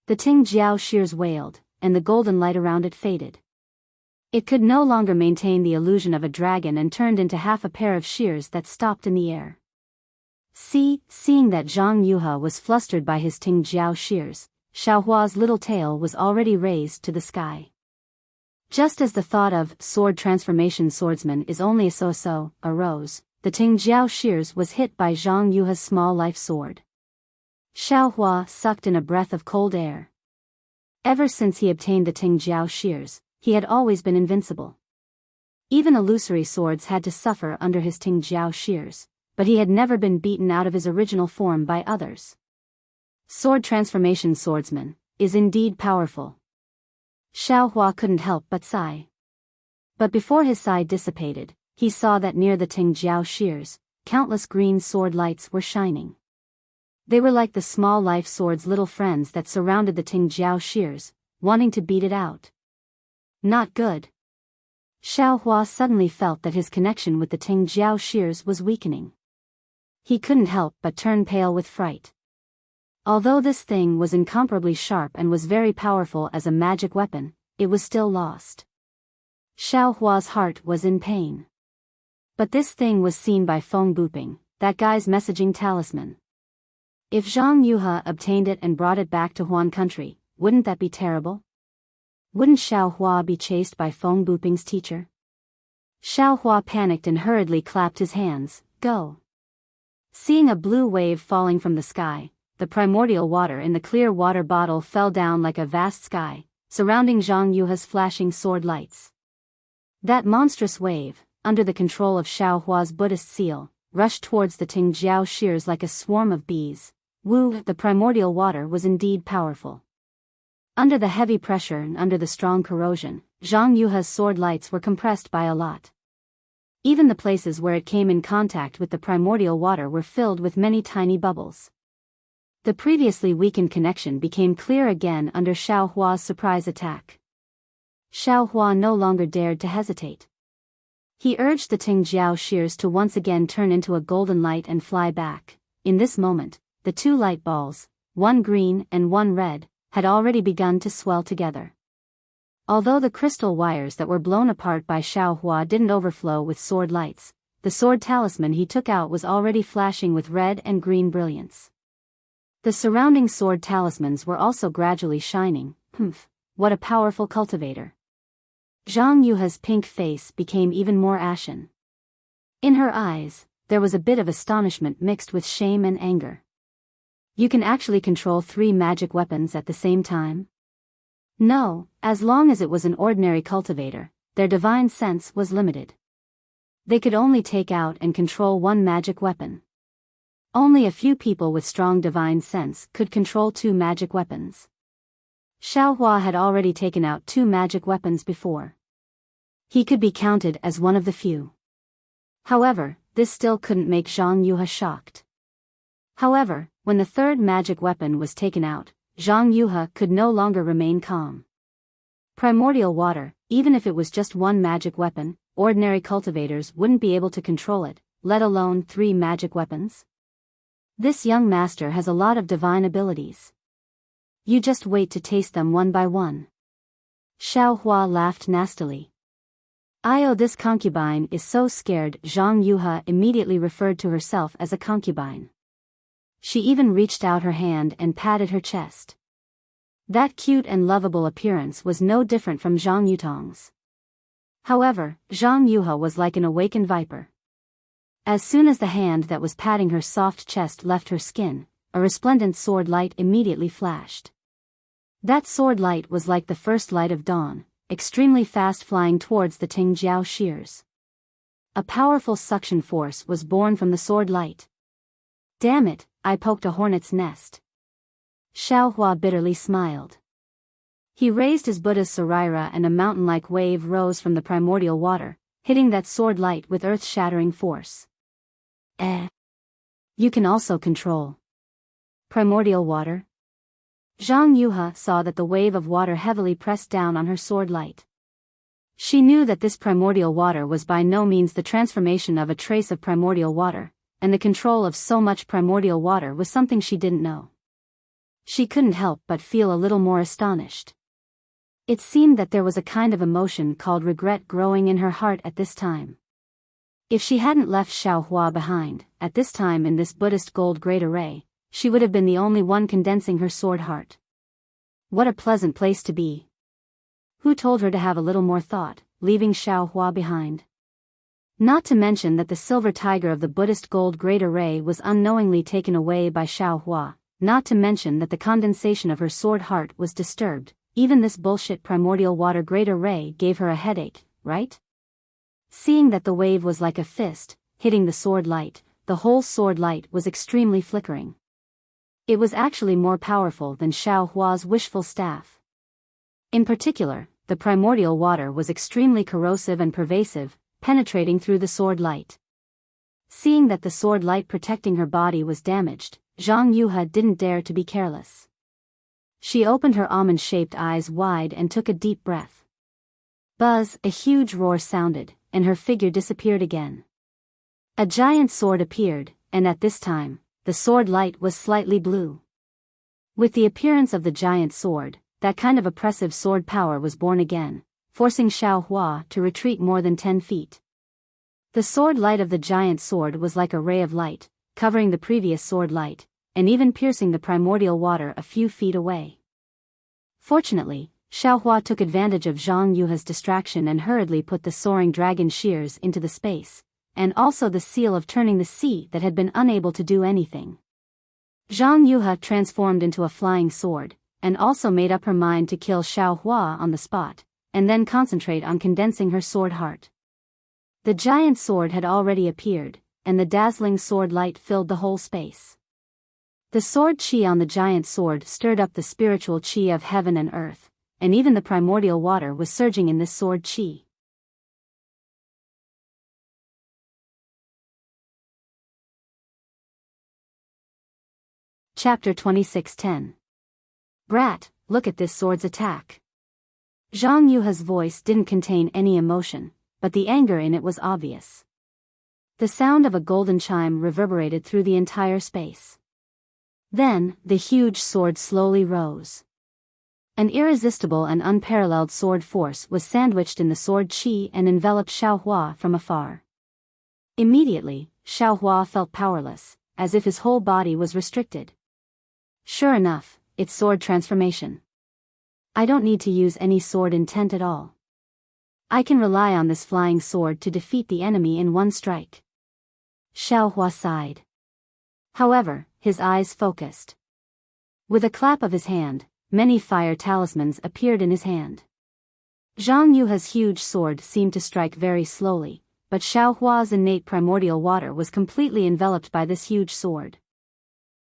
The Tingjiao shears wailed, and the golden light around it faded. It could no longer maintain the illusion of a dragon and turned into half a pair of shears that stopped in the air. Seeing that Zhang Yuha was flustered by his Tingjiao shears, Xiaohua's little tail was already raised to the sky. Just as the thought of sword transformation swordsman is only a so-so arose, the Tingjiao shears was hit by Zhang Yuha's small life sword. Xiaohua sucked in a breath of cold air. Ever since he obtained the Tingjiao shears, he had always been invincible. Even illusory swords had to suffer under his Tingjiao shears, but he had never been beaten out of his original form by others. Sword transformation swordsman is indeed powerful. Xiaohua couldn't help but sigh. But before his sigh dissipated, he saw that near the Tingjiao shears, countless green sword lights were shining. They were like the small life sword's little friends that surrounded the Tingjiao shears, wanting to beat it out. Not good. Xiaohua suddenly felt that his connection with the Tingjiao shears was weakening. He couldn't help but turn pale with fright. Although this thing was incomparably sharp and was very powerful as a magic weapon, it was still lost. Xiaohua's heart was in pain. But this thing was seen by Feng Buping, that guy's messaging talisman. If Zhang Yuha obtained it and brought it back to Huan country, wouldn't that be terrible? Wouldn't Xiaohua be chased by Feng Buping's teacher? Xiaohua panicked and hurriedly clapped his hands. Go! Seeing a blue wave falling from the sky, the primordial water in the clear water bottle fell down like a vast sky, surrounding Zhang Yuha's flashing sword lights. That monstrous wave, under the control of Xiaohua's Buddhist seal, rushed towards the Tingjiao shears like a swarm of bees. The primordial water was indeed powerful. Under the heavy pressure and under the strong corrosion, Zhang Yuha's sword lights were compressed by a lot. Even the places where it came in contact with the primordial water were filled with many tiny bubbles. The previously weakened connection became clear again under Xiaohua's surprise attack. Xiaohua no longer dared to hesitate. He urged the Tingjiao shears to once again turn into a golden light and fly back. In this moment, the two light balls, one green and one red, had already begun to swell together. Although the crystal wires that were blown apart by Xiaohua didn't overflow with sword lights, the sword talisman he took out was already flashing with red and green brilliance. The surrounding sword talismans were also gradually shining. What a powerful cultivator. Zhang Yuha's pink face became even more ashen. In her eyes, there was a bit of astonishment mixed with shame and anger. You can actually control 3 magic weapons at the same time? No, as long as it was an ordinary cultivator, their divine sense was limited. They could only take out and control 1 magic weapon. Only a few people with strong divine sense could control 2 magic weapons. Xiaohua had already taken out 2 magic weapons before. He could be counted as one of the few. However, this still couldn't make Zhang Yuha shocked. However, when the 3rd magic weapon was taken out, Zhang Yuha could no longer remain calm. Primordial water, even if it was just 1 magic weapon, ordinary cultivators wouldn't be able to control it, let alone 3 magic weapons. This young master has a lot of divine abilities. You just wait to taste them one by one. Xiaohua laughed nastily. This concubine is so scared. Zhang Yuha immediately referred to herself as a concubine. She even reached out her hand and patted her chest. That cute and lovable appearance was no different from Zhang Yutong's. However, Zhang Yuha was like an awakened viper. As soon as the hand that was patting her soft chest left her skin, a resplendent sword light immediately flashed. That sword light was like the first light of dawn, extremely fast flying towards the Tingjiao shears. A powerful suction force was born from the sword light. Damn it, I poked a hornet's nest. Xiaohua bitterly smiled. He raised his Buddha's Saraira and a mountain-like wave rose from the primordial water, hitting that sword light with earth-shattering force. You can also control primordial water? Zhang Yuha saw that the wave of water heavily pressed down on her sword light. She knew that this primordial water was by no means the transformation of a trace of primordial water, and the control of so much primordial water was something she didn't know. She couldn't help but feel a little more astonished. It seemed that there was a kind of emotion called regret growing in her heart at this time. If she hadn't left Xiaohua behind, at this time in this Buddhist gold great array, she would have been the only one condensing her sword heart. What a pleasant place to be. Who told her to have a little more thought, leaving Xiaohua behind? Not to mention that the silver tiger of the Buddhist gold great array was unknowingly taken away by Xiaohua, not to mention that the condensation of her sword heart was disturbed. Even this bullshit primordial water great array gave her a headache, right? Seeing that the wave was like a fist, hitting the sword light, the whole sword light was extremely flickering. It was actually more powerful than Xiaohua's wishful staff. In particular, the primordial water was extremely corrosive and pervasive, penetrating through the sword light. Seeing that the sword light protecting her body was damaged, Zhang Yuha didn't dare to be careless. She opened her almond-shaped eyes wide and took a deep breath. Buzz, a huge roar sounded, and her figure disappeared again. A giant sword appeared, and at this time, the sword light was slightly blue. With the appearance of the giant sword, that kind of oppressive sword power was born again, forcing Xiaohua to retreat more than 10 feet. The sword light of the giant sword was like a ray of light, covering the previous sword light, and even piercing the primordial water a few feet away. Fortunately, Xiaohua took advantage of Zhang Yuha's distraction and hurriedly put the soaring dragon shears into the space, and also the seal of turning the sea that had been unable to do anything. Zhang Yuha transformed into a flying sword, and also made up her mind to kill Xiaohua on the spot, and then concentrate on condensing her sword heart. The giant sword had already appeared, and the dazzling sword light filled the whole space. The sword chi on the giant sword stirred up the spiritual chi of heaven and earth, and even the primordial water was surging in this sword chi. Chapter 26:10. Brat, look at this sword's attack. Zhang Yuha's voice didn't contain any emotion, but the anger in it was obvious. The sound of a golden chime reverberated through the entire space. Then, the huge sword slowly rose. An irresistible and unparalleled sword force was sandwiched in the sword chi and enveloped Xiaohua from afar. Immediately, Xiaohua felt powerless, as if his whole body was restricted. Sure enough, it's sword transformation. I don't need to use any sword intent at all. I can rely on this flying sword to defeat the enemy in one strike. Xiaohua sighed. However, his eyes focused. With a clap of his hand, many fire talismans appeared in his hand. Zhang Yuha's huge sword seemed to strike very slowly, but Xiaohua's innate primordial water was completely enveloped by this huge sword.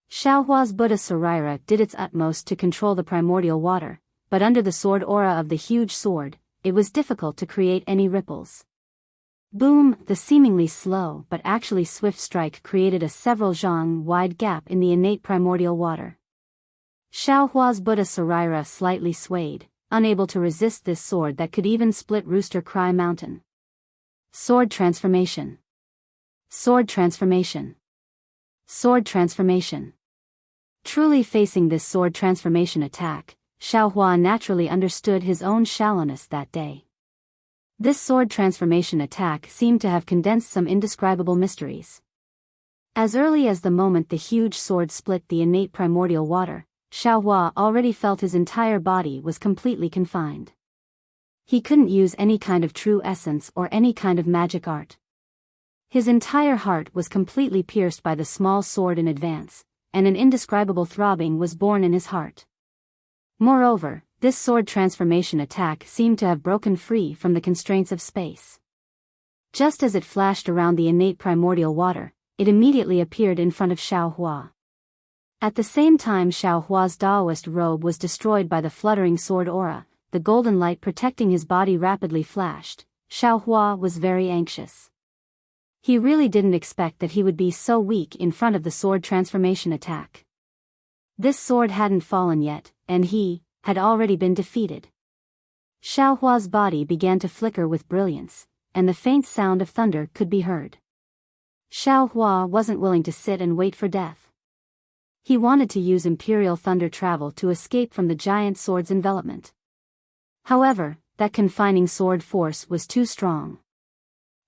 Xiaohua's Buddha Sarira did its utmost to control the primordial water, but under the sword aura of the huge sword, it was difficult to create any ripples. Boom! The seemingly slow but actually swift strike created a several zhang wide gap in the innate primordial water. Xiaohua's Buddha Sarira slightly swayed, unable to resist this sword that could even split Rooster Cry Mountain. Sword transformation. Sword transformation. Sword transformation. Truly facing this sword transformation attack, Xiaohua naturally understood his own shallowness that day. This sword transformation attack seemed to have condensed some indescribable mysteries. As early as the moment the huge sword split the innate primordial water, Xiaohua already felt his entire body was completely confined. He couldn't use any kind of true essence or any kind of magic art. His entire heart was completely pierced by the small sword in advance, and an indescribable throbbing was born in his heart. Moreover, this sword transformation attack seemed to have broken free from the constraints of space. Just as it flashed around the innate primordial water, it immediately appeared in front of Xiaohua. At the same time Xiaohua's Daoist robe was destroyed by the fluttering sword aura, the golden light protecting his body rapidly flashed. Xiaohua was very anxious. He really didn't expect that he would be so weak in front of the sword transformation attack. This sword hadn't fallen yet, and he had already been defeated. Xiaohua's body began to flicker with brilliance, and the faint sound of thunder could be heard. Xiaohua wasn't willing to sit and wait for death. He wanted to use Imperial Thunder Travel to escape from the giant sword's envelopment. However, that confining sword force was too strong.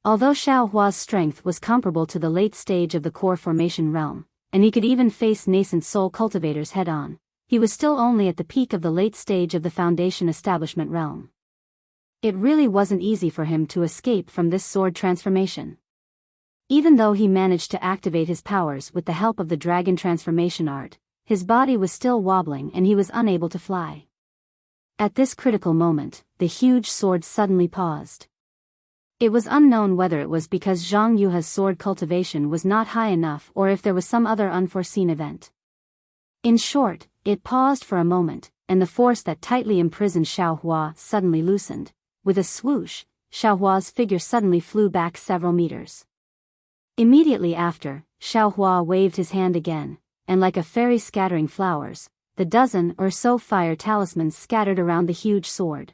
Although Xiaohua's strength was comparable to the late stage of the core formation realm, and he could even face nascent soul cultivators head-on, he was still only at the peak of the late stage of the foundation establishment realm. It really wasn't easy for him to escape from this sword transformation. Even though he managed to activate his powers with the help of the dragon transformation art, his body was still wobbling and he was unable to fly. At this critical moment, the huge sword suddenly paused. It was unknown whether it was because Zhang Yuha's sword cultivation was not high enough or if there was some other unforeseen event. In short, it paused for a moment, and the force that tightly imprisoned Xiaohua suddenly loosened. With a swoosh, Xiaohua's figure suddenly flew back several meters. Immediately after, Xiaohua waved his hand again, and like a fairy scattering flowers, the dozen or so fire talismans scattered around the huge sword.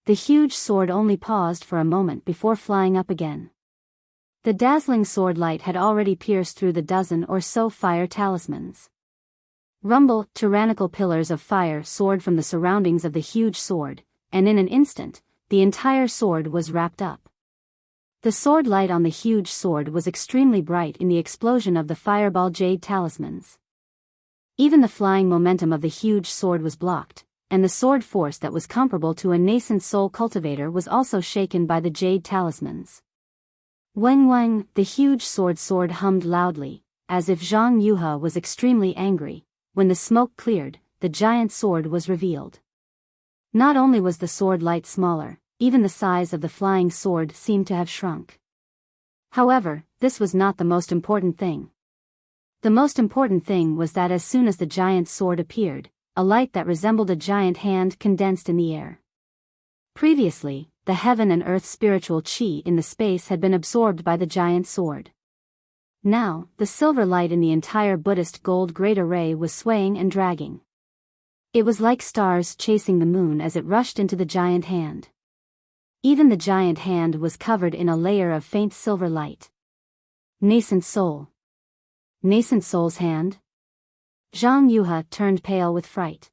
The huge sword only paused for a moment before flying up again. The dazzling sword light had already pierced through the dozen or so fire talismans. Rumble, tyrannical pillars of fire soared from the surroundings of the huge sword, and in an instant, the entire sword was wrapped up. The sword light on the huge sword was extremely bright in the explosion of the fireball jade talismans. Even the flying momentum of the huge sword was blocked, and the sword force that was comparable to a nascent soul cultivator was also shaken by the jade talismans. Weng weng, the huge sword hummed loudly, as if Zhang Yuha was extremely angry. When the smoke cleared, the giant sword was revealed. Not only was the sword light smaller, even the size of the flying sword seemed to have shrunk. However, this was not the most important thing. The most important thing was that as soon as the giant sword appeared, a light that resembled a giant hand condensed in the air. Previously, the heaven and earth spiritual chi in the space had been absorbed by the giant sword. Now, the silver light in the entire Buddhist gold great array was swaying and dragging. It was like stars chasing the moon as it rushed into the giant hand. Even the giant hand was covered in a layer of faint silver light. Nascent soul. Nascent soul's hand? Zhang Yuha turned pale with fright.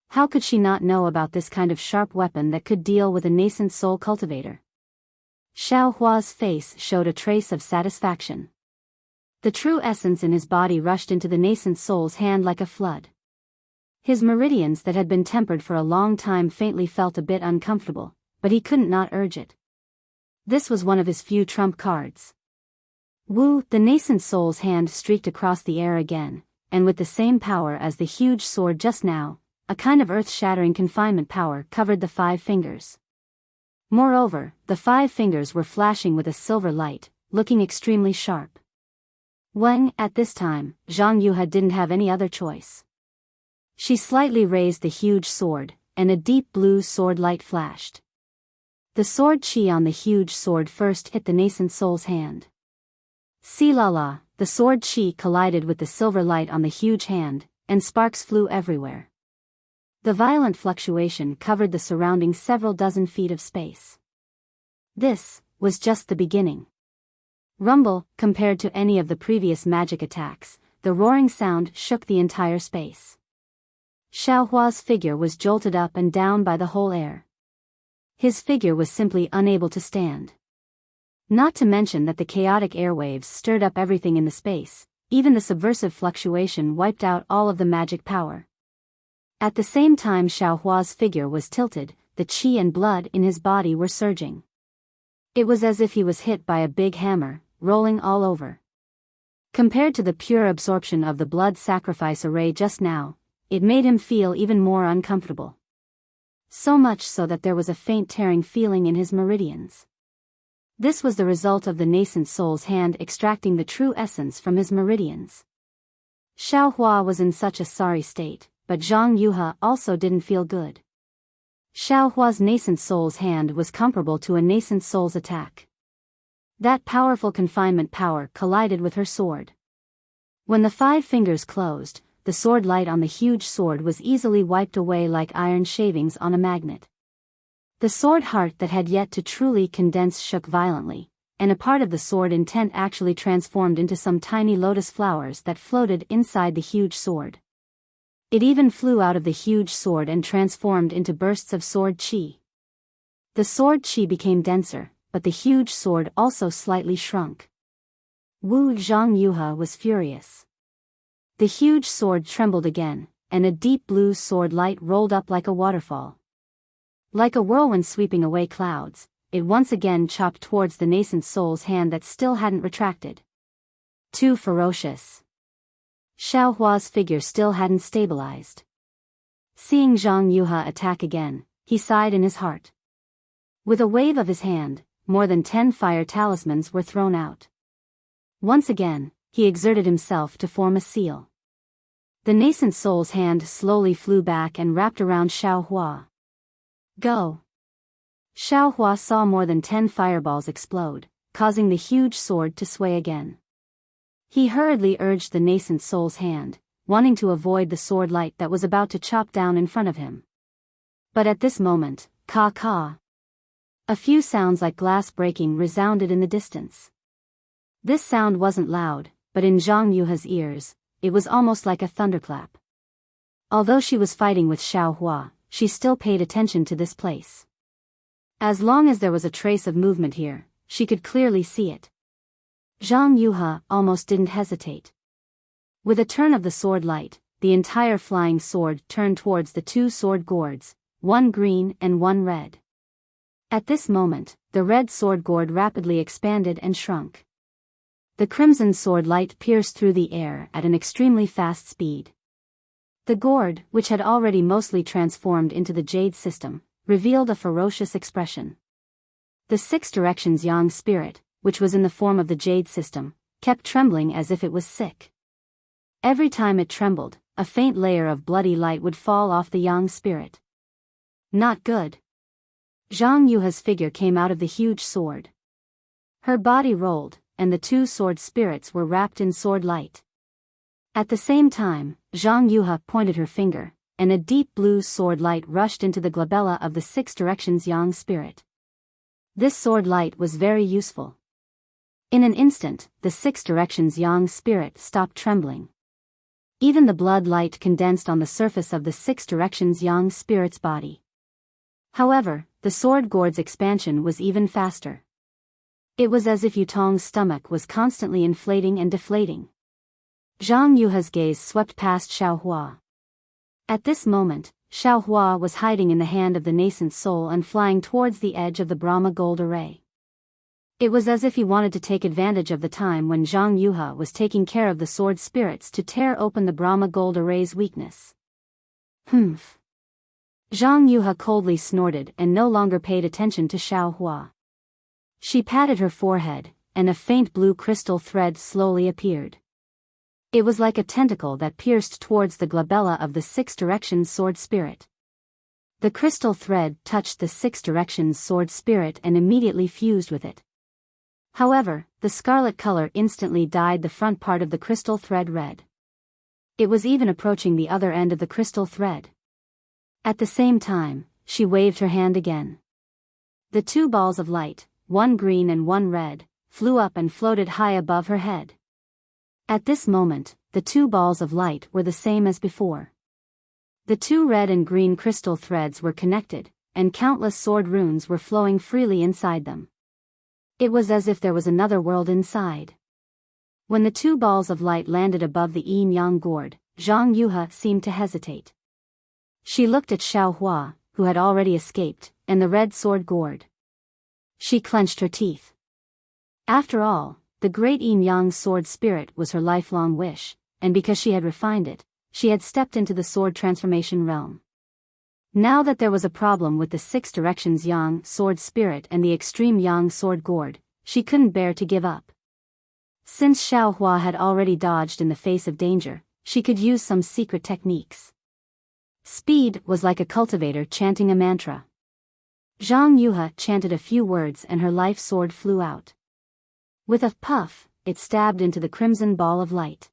How could she not know about this kind of sharp weapon that could deal with a nascent soul cultivator? Xiao Hua's face showed a trace of satisfaction. The true essence in his body rushed into the nascent soul's hand like a flood. His meridians that had been tempered for a long time faintly felt a bit uncomfortable, but he couldn't not urge it. This was one of his few trump cards. Wu, the nascent soul's hand streaked across the air again, and with the same power as the huge sword just now, a kind of earth-shattering confinement power covered the 5 fingers. Moreover, the 5 fingers were flashing with a silver light, looking extremely sharp. When, at this time, Zhang Yuha didn't have any other choice. She slightly raised the huge sword, and a deep blue sword light flashed. The sword chi on the huge sword first hit the nascent soul's hand. Si-la-la, the sword chi collided with the silver light on the huge hand, and sparks flew everywhere. The violent fluctuation covered the surrounding several dozen feet of space. This was just the beginning. Rumble, compared to any of the previous magic attacks, the roaring sound shook the entire space. Xiao Hua's figure was jolted up and down by the whole air. His figure was simply unable to stand. Not to mention that the chaotic airwaves stirred up everything in the space, even the subversive fluctuation wiped out all of the magic power. At the same time Xiao Hua's figure was tilted, the qi and blood in his body were surging. It was as if he was hit by a big hammer, rolling all over. Compared to the pure absorption of the blood sacrifice array just now, it made him feel even more uncomfortable. So much so that there was a faint tearing feeling in his meridians. This was the result of the nascent soul's hand extracting the true essence from his meridians. Xiao Hua was in such a sorry state, but Zhang Yuha also didn't feel good. Xiao Hua's nascent soul's hand was comparable to a nascent soul's attack. That powerful confinement power collided with her sword. When the 5 fingers closed, the sword light on the huge sword was easily wiped away like iron shavings on a magnet. The sword heart that had yet to truly condense shook violently, and a part of the sword intent actually transformed into some tiny lotus flowers that floated inside the huge sword. It even flew out of the huge sword and transformed into bursts of sword chi. The sword chi became denser, but the huge sword also slightly shrunk. Wu Zhang Yuha was furious. The huge sword trembled again, and a deep blue sword light rolled up like a waterfall. Like a whirlwind sweeping away clouds, it once again chopped towards the nascent soul's hand that still hadn't retracted. Too ferocious. Xiao Hua's figure still hadn't stabilized. Seeing Zhang Yuha attack again, he sighed in his heart. With a wave of his hand, more than 10 fire talismans were thrown out. Once again, he exerted himself to form a seal. The nascent soul's hand slowly flew back and wrapped around Xiao Hua. Go! Xiao Hua saw more than 10 fireballs explode, causing the huge sword to sway again. He hurriedly urged the nascent soul's hand, wanting to avoid the sword light that was about to chop down in front of him. But at this moment, ka-ka! A few sounds like glass breaking resounded in the distance. This sound wasn't loud, but in Zhang Yuha's ears, it was almost like a thunderclap. Although she was fighting with Xiao Hua, she still paid attention to this place. As long as there was a trace of movement here, she could clearly see it. Zhang Yuha almost didn't hesitate. With a turn of the sword light, the entire flying sword turned towards the 2 sword gourds, one green and one red. At this moment, the red sword gourd rapidly expanded and shrunk. The crimson sword light pierced through the air at an extremely fast speed. The gourd, which had already mostly transformed into the jade system, revealed a ferocious expression. The 6 directions yang spirit, which was in the form of the jade system, kept trembling as if it was sick. Every time it trembled, a faint layer of bloody light would fall off the yang spirit. Not good. Zhang Yuha's figure came out of the huge sword. Her body rolled, and the 2 sword spirits were wrapped in sword light. At the same time, Zhang Yuha pointed her finger, and a deep blue sword light rushed into the glabella of the 6 directions yang spirit. This sword light was very useful. In an instant, the 6 directions yang spirit stopped trembling. Even the blood light condensed on the surface of the 6 directions yang spirit's body. However, the sword gourd's expansion was even faster. It was as if Yutong's stomach was constantly inflating and deflating. Zhang Yuha's gaze swept past Xiaohua. At this moment, Xiaohua was hiding in the hand of the nascent soul and flying towards the edge of the Brahma gold array. It was as if he wanted to take advantage of the time when Zhang Yuha was taking care of the sword spirits to tear open the Brahma gold array's weakness. Humph. Zhang Yuha coldly snorted and no longer paid attention to Xiaohua. She patted her forehead, and a faint blue crystal thread slowly appeared. It was like a tentacle that pierced towards the glabella of the Six Directions sword spirit. The crystal thread touched the Six Directions sword spirit and immediately fused with it. However, the scarlet color instantly dyed the front part of the crystal thread red. It was even approaching the other end of the crystal thread. At the same time, she waved her hand again. The two balls of light, one green and one red, flew up and floated high above her head. At this moment, the two balls of light were the same as before. The two red and green crystal threads were connected, and countless sword runes were flowing freely inside them. It was as if there was another world inside. When the two balls of light landed above the yin-yang gourd, Zhang Yuha seemed to hesitate. She looked at Xiaohua, who had already escaped, and the red sword gourd. She clenched her teeth. After all, the great yin-yang sword spirit was her lifelong wish, and because she had refined it, she had stepped into the sword transformation realm. Now that there was a problem with the Six Directions yang sword spirit and the extreme yang sword gourd, she couldn't bear to give up. Since Xiaohua had already dodged in the face of danger, she could use some secret techniques. Speed was like a cultivator chanting a mantra. Zhang Yuha chanted a few words and her life sword flew out. With a puff, it stabbed into the crimson ball of light.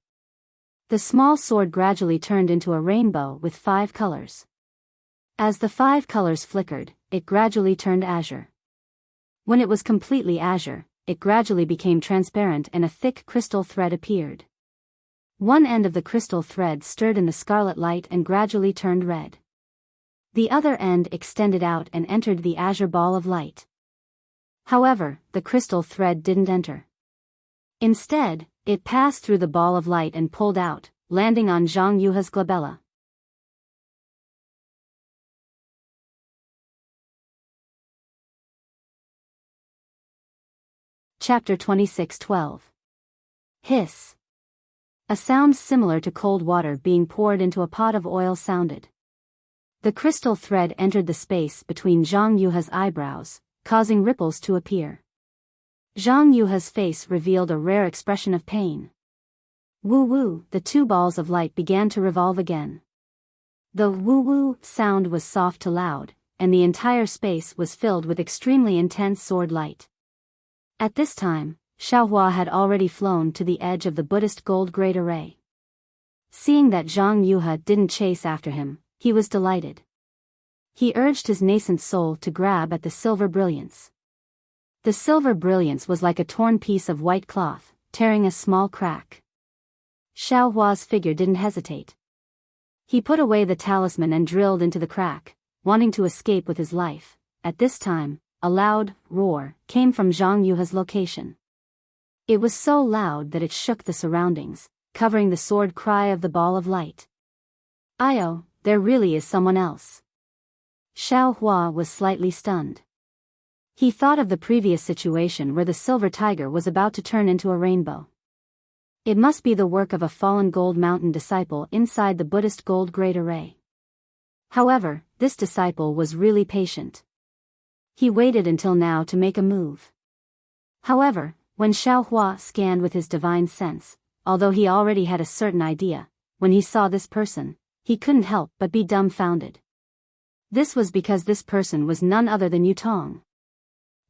The small sword gradually turned into a rainbow with 5 colors. As the 5 colors flickered, it gradually turned azure. When it was completely azure, it gradually became transparent and a thick crystal thread appeared. One end of the crystal thread stirred in the scarlet light and gradually turned red. The other end extended out and entered the azure ball of light. However, the crystal thread didn't enter. Instead, it passed through the ball of light and pulled out, landing on Zhang Yuha's glabella. Chapter 26:12. Hiss. A sound similar to cold water being poured into a pot of oil sounded. The crystal thread entered the space between Zhang Yuha's eyebrows, causing ripples to appear. Zhang Yuha's face revealed a rare expression of pain. Woo-woo, the two balls of light began to revolve again. The woo-woo sound was soft to loud, and the entire space was filled with extremely intense sword light. At this time, Xiaohua had already flown to the edge of the Buddhist gold great array. Seeing that Zhang Yuha didn't chase after him, he was delighted. He urged his nascent soul to grab at the silver brilliance. The silver brilliance was like a torn piece of white cloth, tearing a small crack. Xiaohua's figure didn't hesitate. He put away the talisman and drilled into the crack, wanting to escape with his life. At this time, a loud roar came from Zhang Yuha's location. It was so loud that it shook the surroundings, covering the sword cry of the ball of light. "Io, there really is someone else." Xiaohua was slightly stunned. He thought of the previous situation where the silver tiger was about to turn into a rainbow. It must be the work of a fallen gold mountain disciple inside the Buddhist gold great array. However, this disciple was really patient. He waited until now to make a move. However, when Xiaohua scanned with his divine sense, although he already had a certain idea, when he saw this person, he couldn't help but be dumbfounded. This was because this person was none other than Yutong.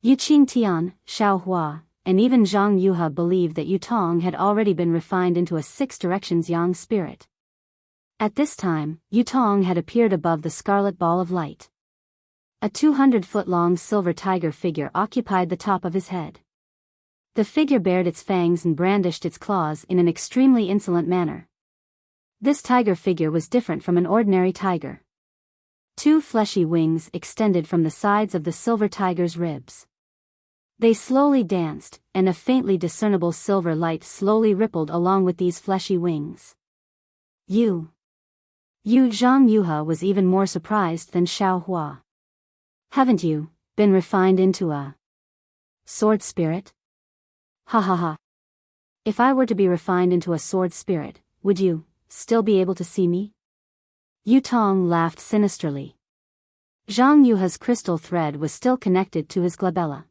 Yuqing Tian, Xiaohua, and even Zhang Yuha believed that Yutong had already been refined into a Six Directions yang spirit. At this time, Yutong had appeared above the scarlet ball of light. A 200-foot-long silver tiger figure occupied the top of his head. The figure bared its fangs and brandished its claws in an extremely insolent manner. This tiger figure was different from an ordinary tiger. 2 fleshy wings extended from the sides of the silver tiger's ribs. They slowly danced, and a faintly discernible silver light slowly rippled along with these fleshy wings. You Zhang Yuhe was even more surprised than Xiao Hua. Haven't you been refined into a sword spirit? Ha ha ha. If I were to be refined into a sword spirit, would you still be able to see me? Yu Tong laughed sinisterly. Zhang Yuhe's crystal thread was still connected to his glabella.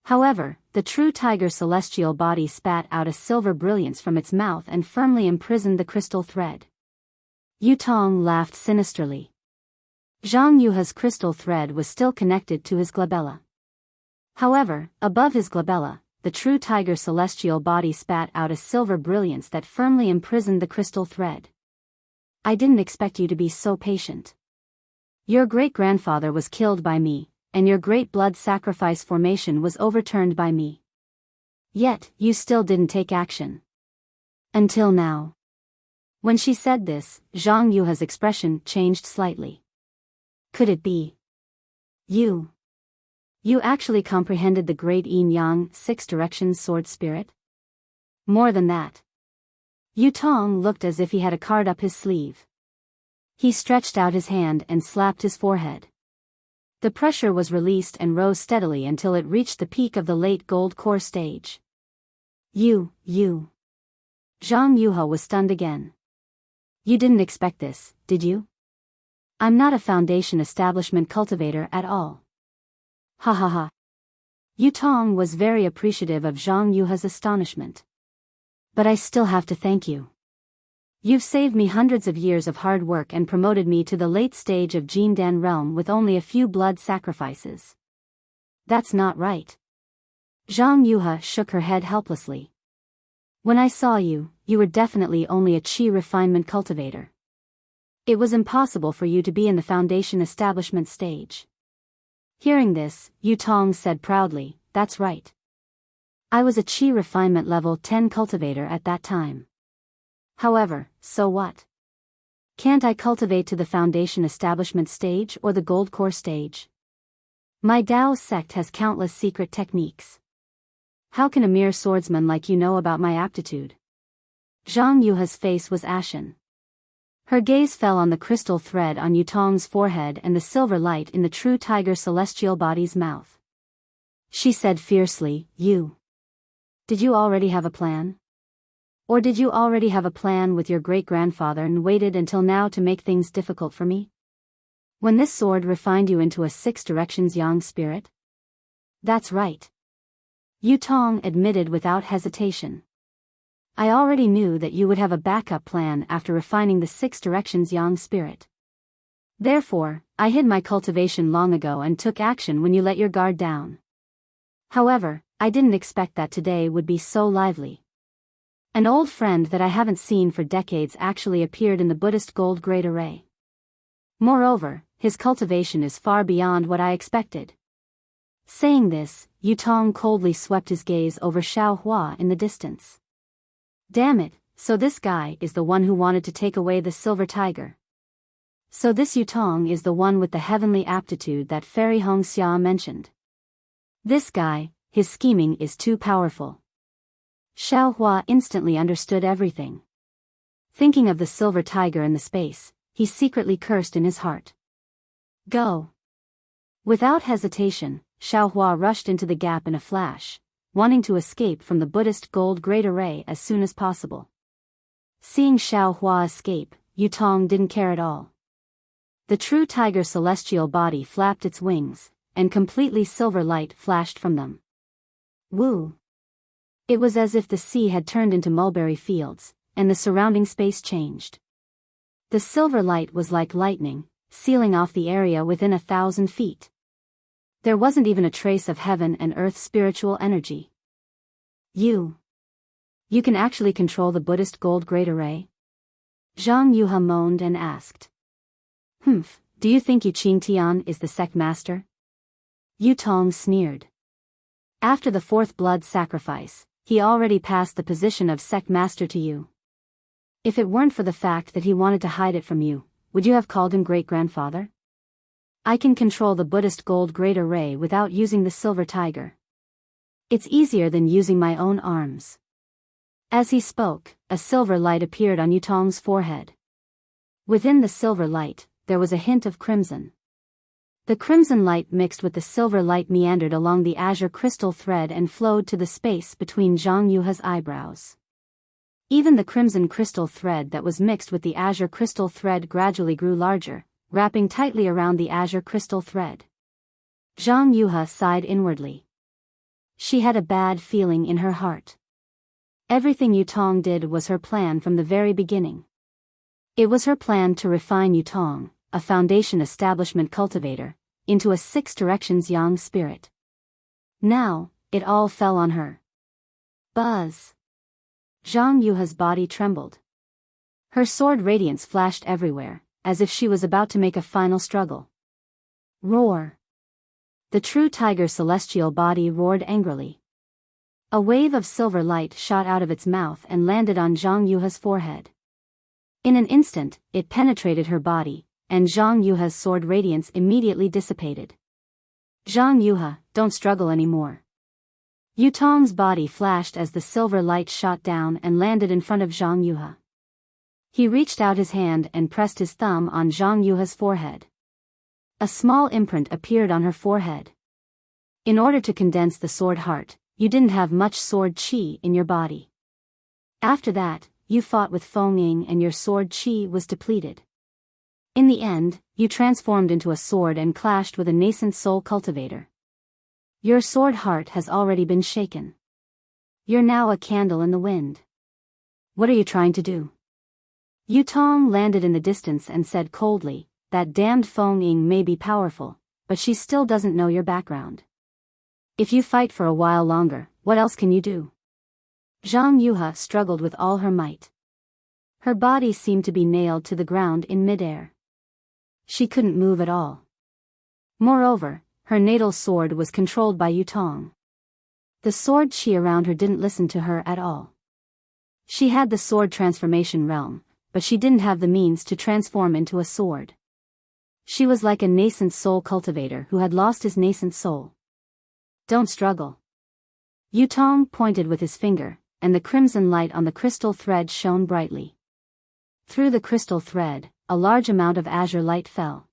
However, the true tiger celestial body spat out a silver brilliance from its mouth and firmly imprisoned the crystal thread. Yu Tong laughed sinisterly. Zhang Yuhe's crystal thread was still connected to his glabella. However, above his glabella, the true tiger celestial body spat out a silver brilliance that firmly imprisoned the crystal thread. I didn't expect you to be so patient. Your great-grandfather was killed by me, and your great blood sacrifice formation was overturned by me. Yet, you still didn't take action. Until now. When she said this, Zhang Yuhe's expression changed slightly. Could it be? You actually comprehended the great yin-yang, six directions sword spirit? More than that. Yu Tong looked as if he had a card up his sleeve. He stretched out his hand and slapped his forehead. The pressure was released and rose steadily until it reached the peak of the late gold core stage. You. Zhang Yuhe was stunned again. You didn't expect this, did you? I'm not a foundation establishment cultivator at all. Ha ha ha. Yu Tong was very appreciative of Zhang Yuhe's astonishment. But I still have to thank you. You've saved me hundreds of years of hard work and promoted me to the late stage of Jindan realm with only a few blood sacrifices. That's not right. Zhang Yuhe shook her head helplessly. When I saw you, you were definitely only a chi refinement cultivator. It was impossible for you to be in the foundation establishment stage. Hearing this, Yu Tong said proudly, that's right. I was a chi refinement level 10 cultivator at that time. However, so what? Can't I cultivate to the foundation establishment stage or the gold core stage? My Dao sect has countless secret techniques. How can a mere swordsman like you know about my aptitude? Zhang Yuhe's face was ashen. Her gaze fell on the crystal thread on Yu Tong's forehead and the silver light in the true tiger celestial body's mouth. She said fiercely, Did you already have a plan? Or did you already have a plan with your great-grandfather and waited until now to make things difficult for me? When this sword refined you into a six directions yang spirit? That's right. Yu Tong admitted without hesitation. I already knew that you would have a backup plan after refining the six directions yang spirit. Therefore, I hid my cultivation long ago and took action when you let your guard down. However, I didn't expect that today would be so lively. An old friend that I haven't seen for decades actually appeared in the Buddhist gold grade array. Moreover, his cultivation is far beyond what I expected. Saying this, Yu Tong coldly swept his gaze over Xiao Hua in the distance. Damn it, so this guy is the one who wanted to take away the silver tiger. So this Yu Tong is the one with the heavenly aptitude that Fairy Hong Xia mentioned. This guy, his scheming is too powerful. Xiao Hua instantly understood everything. Thinking of the silver tiger in the space, he secretly cursed in his heart. Go! Without hesitation, Xiao Hua rushed into the gap in a flash, wanting to escape from the Buddhist gold grade array as soon as possible. Seeing Xiao Hua escape, Yu Tong didn't care at all. The true tiger celestial body flapped its wings, and completely silver light flashed from them. Woo! It was as if the sea had turned into mulberry fields, and the surrounding space changed. The silver light was like lightning, sealing off the area within 1,000 feet. There wasn't even a trace of heaven and earth spiritual energy. You can actually control the Buddhist gold grade array? Zhang Yuhe moaned and asked. Do you think Yu Qingtian is the sect master? Yu Tong sneered. After the fourth blood sacrifice, he already passed the position of sect master to you. If it weren't for the fact that he wanted to hide it from you, would you have called him great-grandfather? I can control the Buddhist gold grade array without using the silver tiger. It's easier than using my own arms. As he spoke, a silver light appeared on Yutong's forehead. Within the silver light, there was a hint of crimson. The crimson light mixed with the silver light meandered along the azure crystal thread and flowed to the space between Zhang Yuha's eyebrows. Even the crimson crystal thread that was mixed with the azure crystal thread gradually grew larger, wrapping tightly around the azure crystal thread. Zhang Yuha sighed inwardly. She had a bad feeling in her heart. Everything Yutong did was her plan from the very beginning. It was her plan to refine Yutong, a foundation establishment cultivator, into a six directions yang spirit. Now, it all fell on her. Buzz! Zhang Yuha's body trembled. Her sword radiance flashed everywhere, as if she was about to make a final struggle. Roar! The true tiger celestial body roared angrily. A wave of silver light shot out of its mouth and landed on Zhang Yuha's forehead. In an instant, it penetrated her body, and Zhang Yuha's sword radiance immediately dissipated. Zhang Yuha, don't struggle anymore. Yutong's body flashed as the silver light shot down and landed in front of Zhang Yuha. He reached out his hand and pressed his thumb on Zhang Yuha's forehead. A small imprint appeared on her forehead. In order to condense the sword heart, you didn't have much sword chi in your body. After that, you fought with Feng Ying and your sword chi was depleted. In the end, you transformed into a sword and clashed with a nascent soul cultivator. Your sword heart has already been shaken. You're now a candle in the wind. What are you trying to do? Yutong landed in the distance and said coldly, that damned Feng Ying may be powerful, but she still doesn't know your background. If you fight for a while longer, what else can you do? Zhang Yuha struggled with all her might. Her body seemed to be nailed to the ground in midair. She couldn't move at all. Moreover, her natal sword was controlled by Yutong. The sword chi around her didn't listen to her at all. She had the sword transformation realm, but she didn't have the means to transform into a sword. She was like a nascent soul cultivator who had lost his nascent soul. Don't struggle. Yutong pointed with his finger, and the crimson light on the crystal thread shone brightly. Through the crystal thread, a large amount of azure light fell.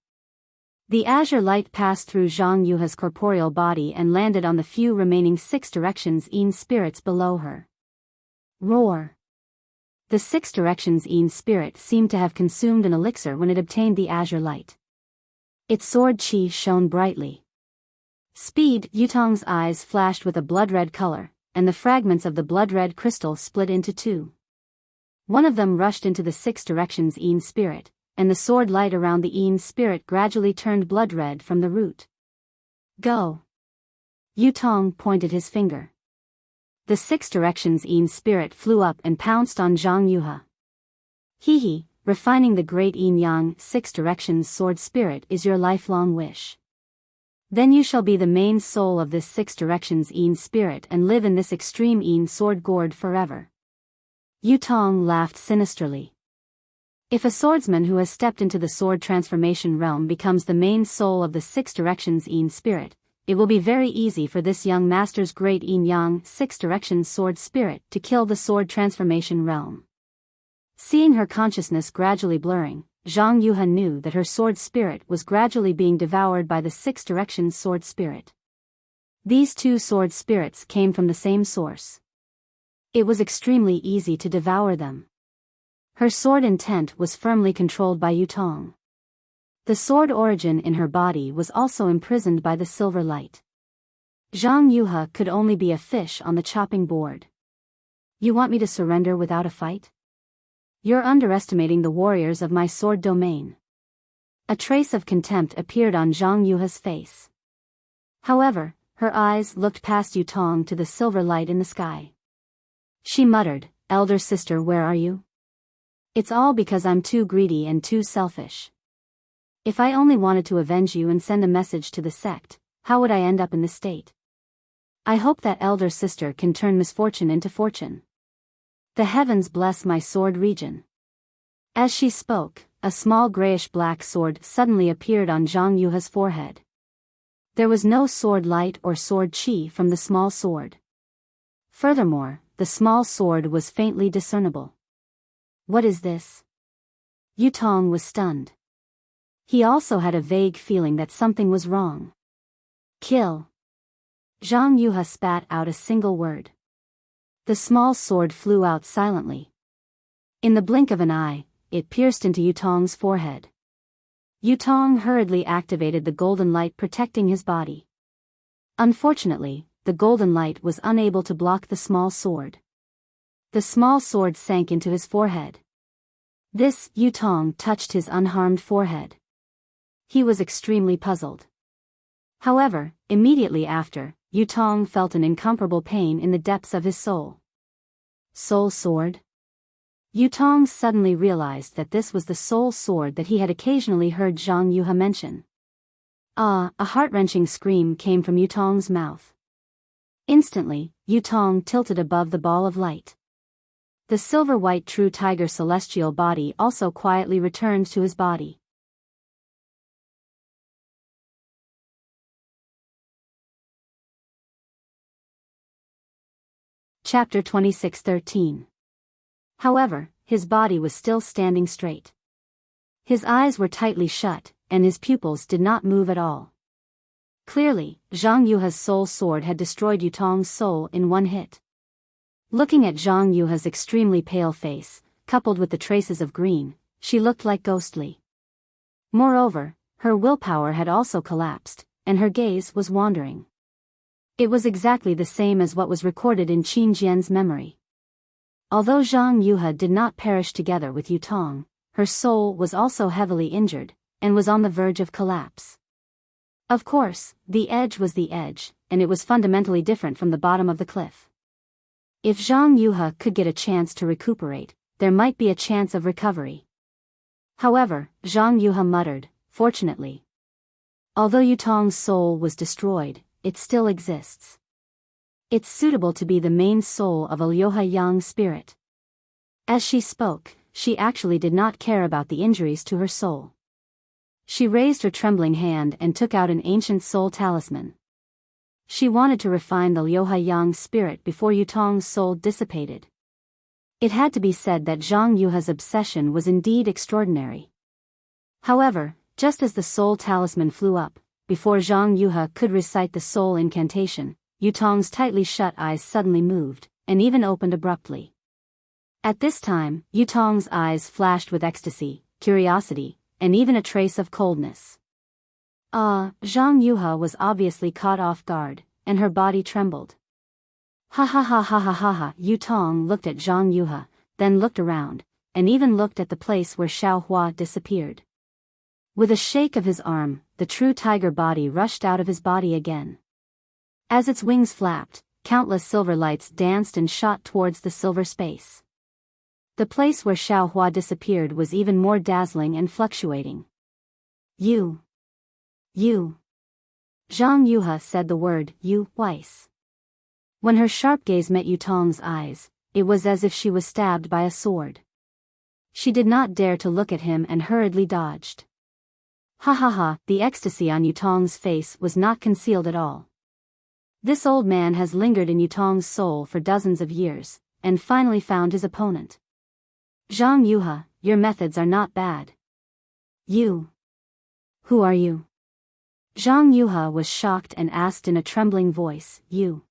The azure light passed through Zhang Yuha's corporeal body and landed on the few remaining six directions yin spirits below her. Roar! The six directions yin spirit seemed to have consumed an elixir when it obtained the azure light. Its sword chi shone brightly. Speed! Yutong's eyes flashed with a blood-red color, and the fragments of the blood-red crystal split into two. One of them rushed into the six directions yin spirit, and the sword light around the yin spirit gradually turned blood-red from the root. Go! Yutong pointed his finger. The six directions yin spirit flew up and pounced on Zhang Yuha. Hee, refining the great yin-yang six directions sword spirit is your lifelong wish. Then you shall be the main soul of this six directions yin spirit and live in this extreme yin sword gourd forever. Yutong laughed sinisterly. If a swordsman who has stepped into the sword transformation realm becomes the main soul of the six directions yin spirit, it will be very easy for this young master's great yin-yang six directions sword spirit to kill the sword transformation realm. Seeing her consciousness gradually blurring, Zhang Yuha knew that her sword spirit was gradually being devoured by the six directions sword spirit. These two sword spirits came from the same source. It was extremely easy to devour them. Her sword intent was firmly controlled by Yutong. The sword origin in her body was also imprisoned by the silver light. Zhang Yuha could only be a fish on the chopping board. You want me to surrender without a fight? You're underestimating the warriors of my sword domain. A trace of contempt appeared on Zhang Yuha's face. However, her eyes looked past Yutong to the silver light in the sky. She muttered, "Elder sister, where are you? It's all because I'm too greedy and too selfish. If I only wanted to avenge you and send a message to the sect, how would I end up in this state? I hope that elder sister can turn misfortune into fortune. The heavens bless my sword region." As she spoke, a small grayish-black sword suddenly appeared on Zhang Yuha's forehead. There was no sword light or sword chi from the small sword. Furthermore, the small sword was faintly discernible. What is this? Yutong was stunned. He also had a vague feeling that something was wrong. Kill. Zhang Yuhe spat out a single word. The small sword flew out silently. In the blink of an eye, it pierced into Yutong's forehead. Yutong hurriedly activated the golden light protecting his body. Unfortunately, the golden light was unable to block the small sword. The small sword sank into his forehead. This, Yutong touched his unharmed forehead. He was extremely puzzled. However, immediately after, Yutong felt an incomparable pain in the depths of his soul. Soul sword? Yutong suddenly realized that this was the soul sword that he had occasionally heard Zhang Yuhe mention. Ah! A heart-wrenching scream came from Yutong's mouth. Instantly, Yutong tilted above the ball of light. The silver-white true tiger celestial body also quietly returned to his body. Chapter 26:13. However, his body was still standing straight. His eyes were tightly shut, and his pupils did not move at all. Clearly, Zhang Yuhe's soul sword had destroyed Yutong's soul in one hit. Looking at Zhang Yuhe's extremely pale face, coupled with the traces of green, she looked like ghostly. Moreover, her willpower had also collapsed, and her gaze was wandering. It was exactly the same as what was recorded in Qin Jian's memory. Although Zhang Yuhe did not perish together with Yutong, her soul was also heavily injured, and was on the verge of collapse. Of course, the edge was the edge, and it was fundamentally different from the bottom of the cliff. If Zhang Yuhe could get a chance to recuperate, there might be a chance of recovery. However, Zhang Yuhe muttered, fortunately. Although Yutong's soul was destroyed, it still exists. It's suitable to be the main soul of a Liuhe Yang spirit. As she spoke, she actually did not care about the injuries to her soul. She raised her trembling hand and took out an ancient soul talisman. She wanted to refine the Liuhe Yang spirit before Yutong's soul dissipated. It had to be said that Zhang Yuhe's obsession was indeed extraordinary. However, just as the soul talisman flew up, before Zhang Yuhe could recite the soul incantation, Yutong's tightly shut eyes suddenly moved, and even opened abruptly. At this time, Yutong's eyes flashed with ecstasy, curiosity, and even a trace of coldness. Zhang Yuhe was obviously caught off guard, and her body trembled. Ha ha ha ha ha ha ha! Yutong looked at Zhang Yuhe, then looked around, and even looked at the place where Xiao Hua disappeared. With a shake of his arm, the true tiger body rushed out of his body again. As its wings flapped, countless silver lights danced and shot towards the silver space. The place where Xiao Hua disappeared was even more dazzling and fluctuating. You. Zhang Yuhe said the word, you, twice. When her sharp gaze met Yutong's eyes, it was as if she was stabbed by a sword. She did not dare to look at him and hurriedly dodged. Ha ha ha! The ecstasy on Yutong's face was not concealed at all. This old man has lingered in Yutong's soul for dozens of years, and finally found his opponent. Zhang Yuhe, your methods are not bad. You. Who are you? Zhang Yuhe was shocked and asked in a trembling voice, you.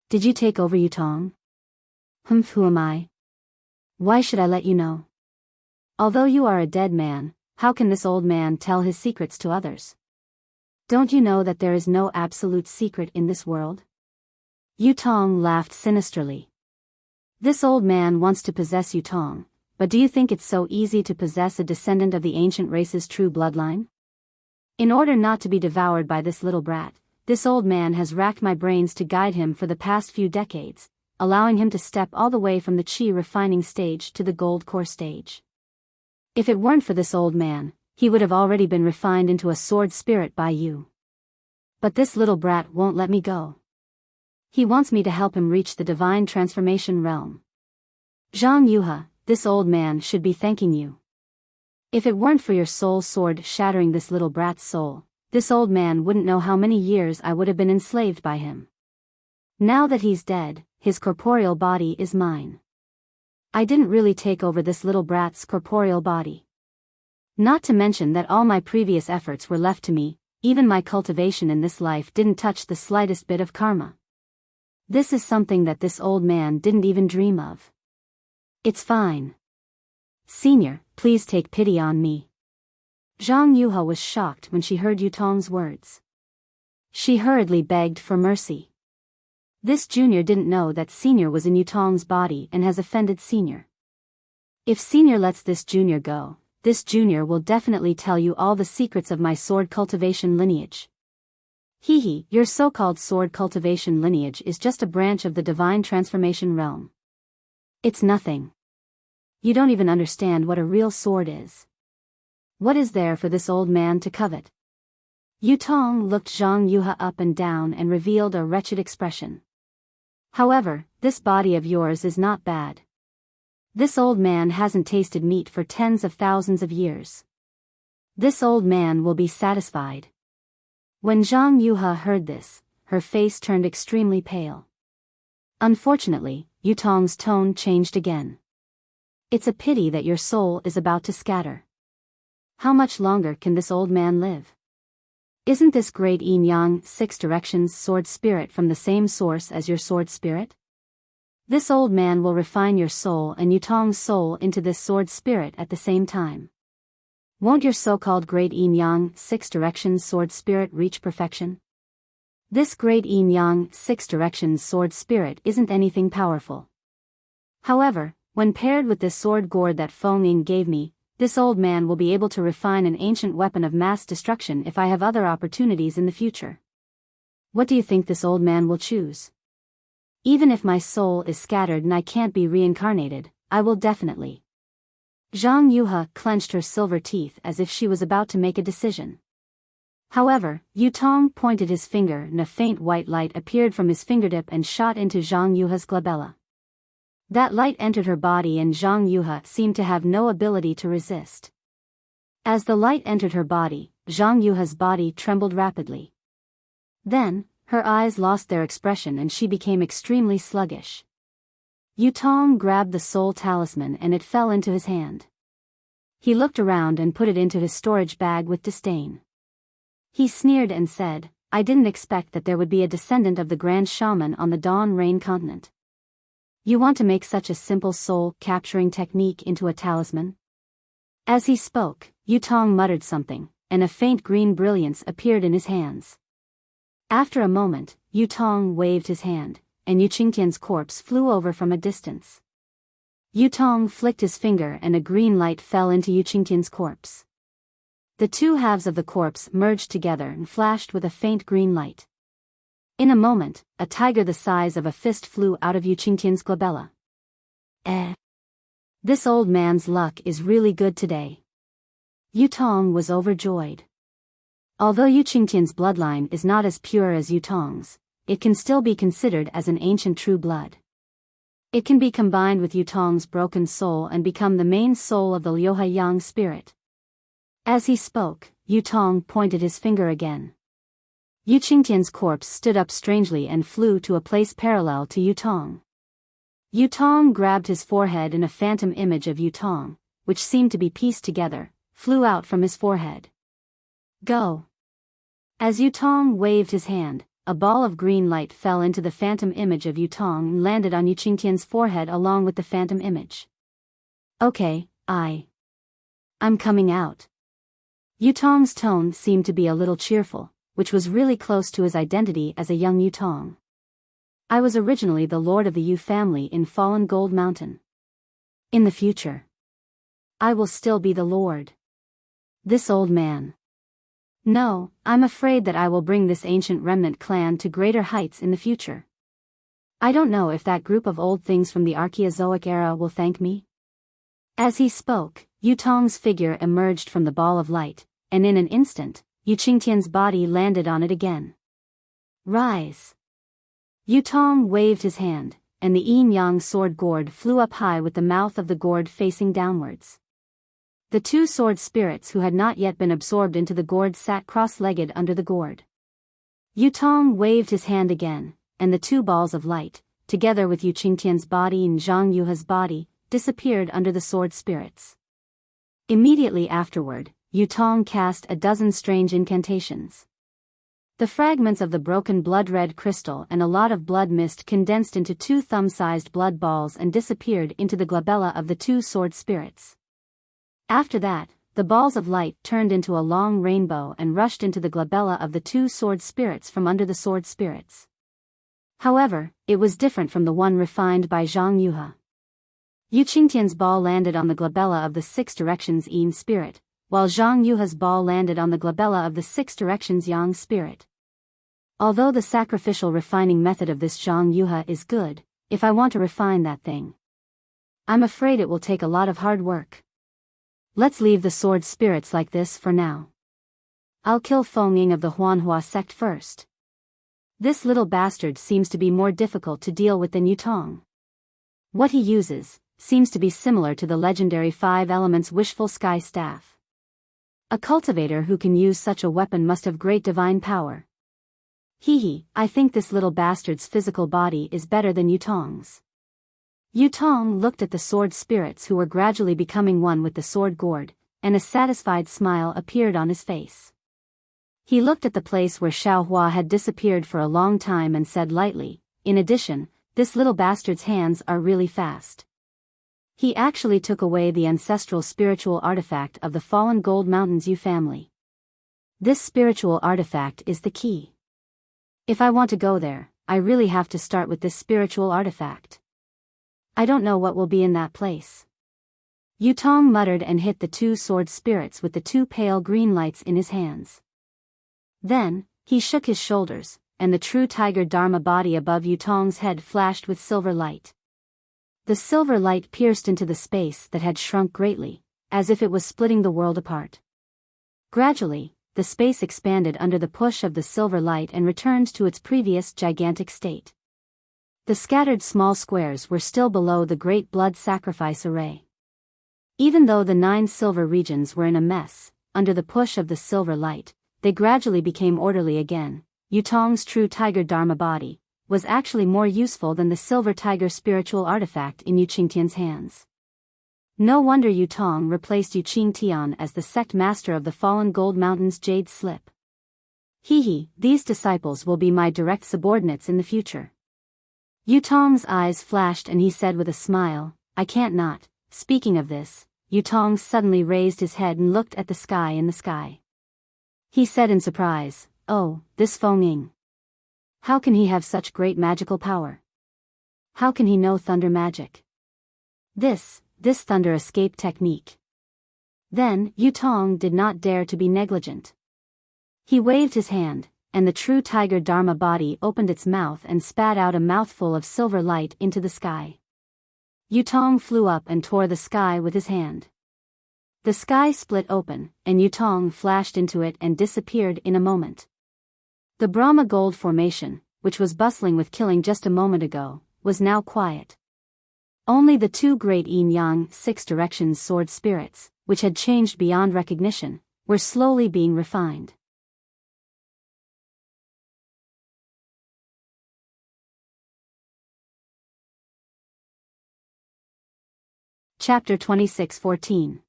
Did you take over Yutong? Who am I? Why should I let you know? Although you are a dead man, how can this old man tell his secrets to others? Don't you know that there is no absolute secret in this world? Yutong laughed sinisterly. This old man wants to possess Yutong, but do you think it's so easy to possess a descendant of the ancient race's true bloodline? In order not to be devoured by this little brat, this old man has racked my brains to guide him for the past few decades, allowing him to step all the way from the qi refining stage to the gold core stage. If it weren't for this old man, he would have already been refined into a sword spirit by you. But this little brat won't let me go. He wants me to help him reach the divine transformation realm. Zhang Yuhe, this old man should be thanking you. If it weren't for your soul sword shattering this little brat's soul, this old man wouldn't know how many years I would have been enslaved by him. Now that he's dead, his corporeal body is mine. I didn't really take over this little brat's corporeal body. Not to mention that all my previous efforts were left to me, even my cultivation in this life didn't touch the slightest bit of karma. This is something that this old man didn't even dream of. It's fine. Senior, please take pity on me. Zhang Yuhe was shocked when she heard Yutong's words. She hurriedly begged for mercy. This junior didn't know that Senior was in Yutong's body and has offended Senior. If Senior lets this junior go, this junior will definitely tell you all the secrets of my sword cultivation lineage. Hehe, your so-called sword cultivation lineage is just a branch of the divine transformation realm. It's nothing. You don't even understand what a real sword is. What is there for this old man to covet? Yutong looked Zhang Yuhe up and down and revealed a wretched expression. However, this body of yours is not bad. This old man hasn't tasted meat for tens of thousands of years. This old man will be satisfied. When Zhang Yuhe heard this, her face turned extremely pale. Unfortunately, Yutong's tone changed again. It's a pity that your soul is about to scatter. How much longer can this old man live? Isn't this great yin-yang 6 directions sword spirit from the same source as your sword spirit? This old man will refine your soul and Yutong's soul into this sword spirit at the same time. Won't your so-called great yin-yang 6 directions sword spirit reach perfection? This great yin-yang 6 directions sword spirit isn't anything powerful. However, when paired with this sword gourd that Feng Ying gave me, this old man will be able to refine an ancient weapon of mass destruction if I have other opportunities in the future. What do you think this old man will choose? Even if my soul is scattered and I can't be reincarnated, I will definitely. Zhang Yuhe clenched her silver teeth as if she was about to make a decision. However, Yutong pointed his finger and a faint white light appeared from his fingertip and shot into Zhang Yuhe's glabella. That light entered her body and Zhang Yuhe seemed to have no ability to resist. As the light entered her body, Zhang Yuhe's body trembled rapidly. Then, her eyes lost their expression and she became extremely sluggish. Yutong grabbed the soul talisman and it fell into his hand. He looked around and put it into his storage bag with disdain. He sneered and said, I didn't expect that there would be a descendant of the Grand Shaman on the Dawn Rain continent. You want to make such a simple soul-capturing technique into a talisman? As he spoke, Yutong muttered something, and a faint green brilliance appeared in his hands. After a moment, Yutong waved his hand, and Yu Qingtian's corpse flew over from a distance. Yutong flicked his finger and a green light fell into Yu Qingtian's corpse. The two halves of the corpse merged together and flashed with a faint green light. In a moment, a tiger the size of a fist flew out of Yu Qingtian's glabella. This old man's luck is really good today. Yutong was overjoyed. Although Yu Qingtian's bloodline is not as pure as Yutong's, it can still be considered as an ancient true blood. It can be combined with Yutong's broken soul and become the main soul of the Liuhe Yang spirit. As he spoke, Yutong pointed his finger again. Yu Qingtian's corpse stood up strangely and flew to a place parallel to Yutong. Yutong grabbed his forehead and a phantom image of Yutong, which seemed to be pieced together, flew out from his forehead. Go! As Yutong waved his hand, a ball of green light fell into the phantom image of Yutong and landed on Yu Qingtian's forehead along with the phantom image. Okay, I'm coming out. Yutong's tone seemed to be a little cheerful, which was really close to his identity as a young Yutong. I was originally the lord of the Yu family in Fallen Gold Mountain. In the future, I will still be the lord. This old man. No, I'm afraid that I will bring this ancient remnant clan to greater heights in the future. I don't know if that group of old things from the Archaeozoic era will thank me. As he spoke, Yutong's figure emerged from the ball of light, and in an instant, Yu Qingtian's body landed on it again. Rise! Yutong waved his hand, and the yin-yang sword gourd flew up high with the mouth of the gourd facing downwards. The two sword spirits who had not yet been absorbed into the gourd sat cross-legged under the gourd. Yutong waved his hand again, and the two balls of light, together with Yu Qingtian's body and Zhang Yuha's body, disappeared under the sword spirits. Immediately afterward, Yu Tong cast a dozen strange incantations. The fragments of the broken blood-red crystal and a lot of blood mist condensed into 2 thumb-sized blood balls and disappeared into the glabella of the 2 sword spirits. After that, the balls of light turned into a long rainbow and rushed into the glabella of the 2 sword spirits from under the sword spirits. However, it was different from the one refined by Zhang Yuha. Yu Qingtian's ball landed on the glabella of the 6 directions Yin spirit, while Zhang Yuha's ball landed on the glabella of the 6 directions Yang spirit. Although the sacrificial refining method of this Zhang Yuha is good, if I want to refine that thing, I'm afraid it will take a lot of hard work. Let's leave the sword spirits like this for now. I'll kill Feng Ying of the Huanhua sect first. This little bastard seems to be more difficult to deal with than Yu Tong. What he uses seems to be similar to the legendary 5 elements wishful sky staff. A cultivator who can use such a weapon must have great divine power. I think this little bastard's physical body is better than Yu Tong's. Yu Tong looked at the sword spirits who were gradually becoming one with the sword gourd, and a satisfied smile appeared on his face. He looked at the place where Xiao Hua had disappeared for a long time and said lightly, in addition, this little bastard's hands are really fast. He actually took away the ancestral spiritual artifact of the fallen Gold Mountains Yu family. This spiritual artifact is the key. If I want to go there, I really have to start with this spiritual artifact. I don't know what will be in that place. Yu Tong muttered and hit the 2 sword spirits with the 2 pale green lights in his hands. Then, he shook his shoulders, and the true tiger Dharma body above Yu Tong's head flashed with silver light. The silver light pierced into the space that had shrunk greatly, as if it was splitting the world apart. Gradually, the space expanded under the push of the silver light and returned to its previous gigantic state. The scattered small squares were still below the great blood sacrifice array. Even though the 9 silver regions were in a mess, under the push of the silver light, they gradually became orderly again. Yu Tong's true tiger Dharma body was actually more useful than the silver tiger spiritual artifact in Yu Qingtian's hands. No wonder Yu Tong replaced Yu Qingtian as the sect master of the fallen Gold Mountains Jade Slip. These disciples will be my direct subordinates in the future. Yu Tong's eyes flashed and he said with a smile, I can't not. Speaking of this, Yu Tong suddenly raised his head and looked at the sky in the sky. He said in surprise, oh, this Feng Ying. How can he have such great magical power? How can he know thunder magic? This thunder escape technique. Then, Yu Tong did not dare to be negligent. He waved his hand, and the true tiger Dharma body opened its mouth and spat out a mouthful of silver light into the sky. Yu Tong flew up and tore the sky with his hand. The sky split open, and Yu Tong flashed into it and disappeared in a moment. The Brahma Gold Formation, which was bustling with killing just a moment ago, was now quiet. Only the 2 great yin-yang 6 directions sword spirits, which had changed beyond recognition, were slowly being refined. Chapter 26:14.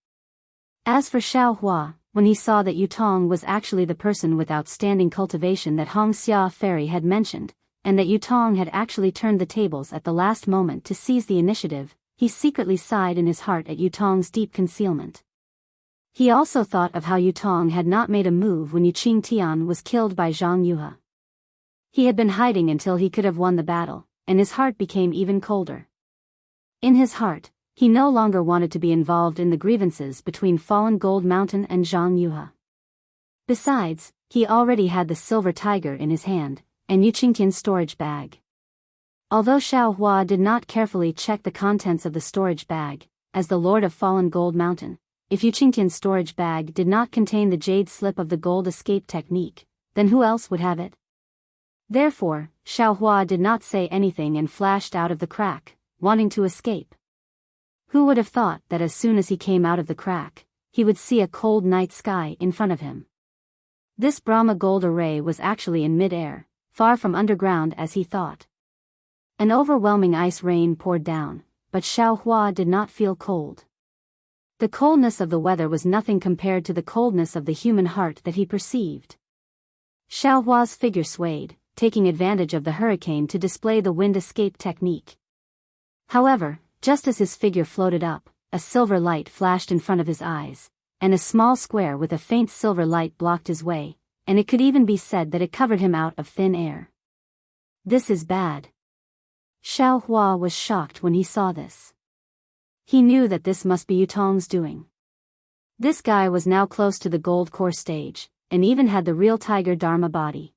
As for Xiao Hua, when he saw that Yu Tong was actually the person with outstanding cultivation that Hong Xia Fairy had mentioned, and that Yu Tong had actually turned the tables at the last moment to seize the initiative, he secretly sighed in his heart at Yu Tong's deep concealment. He also thought of how Yu Tong had not made a move when Yu Qingtian was killed by Zhang Yuha. He had been hiding until he could have won the battle, and his heart became even colder. In his heart, he no longer wanted to be involved in the grievances between Fallen Gold Mountain and Zhang Yuha. Besides, he already had the silver tiger in his hand, and Yu Qingtian's storage bag. Although Xiao Hua did not carefully check the contents of the storage bag, as the Lord of Fallen Gold Mountain, if Yu Qingtian's storage bag did not contain the jade slip of the gold escape technique, then who else would have it? Therefore, Xiao Hua did not say anything and flashed out of the crack, wanting to escape. Who would have thought that as soon as he came out of the crack, he would see a cold night sky in front of him? This Brahma gold array was actually in mid-air, far from underground as he thought. An overwhelming ice rain poured down, but Xiao Hua did not feel cold. The coldness of the weather was nothing compared to the coldness of the human heart that he perceived. Xiao Hua's figure swayed, taking advantage of the hurricane to display the wind escape technique. However, just as his figure floated up, a silver light flashed in front of his eyes, and a small square with a faint silver light blocked his way, and it could even be said that it covered him out of thin air. This is bad. Xiao Hua was shocked when he saw this. He knew that this must be Yutong's doing. This guy was now close to the gold core stage, and even had the real tiger Dharma body.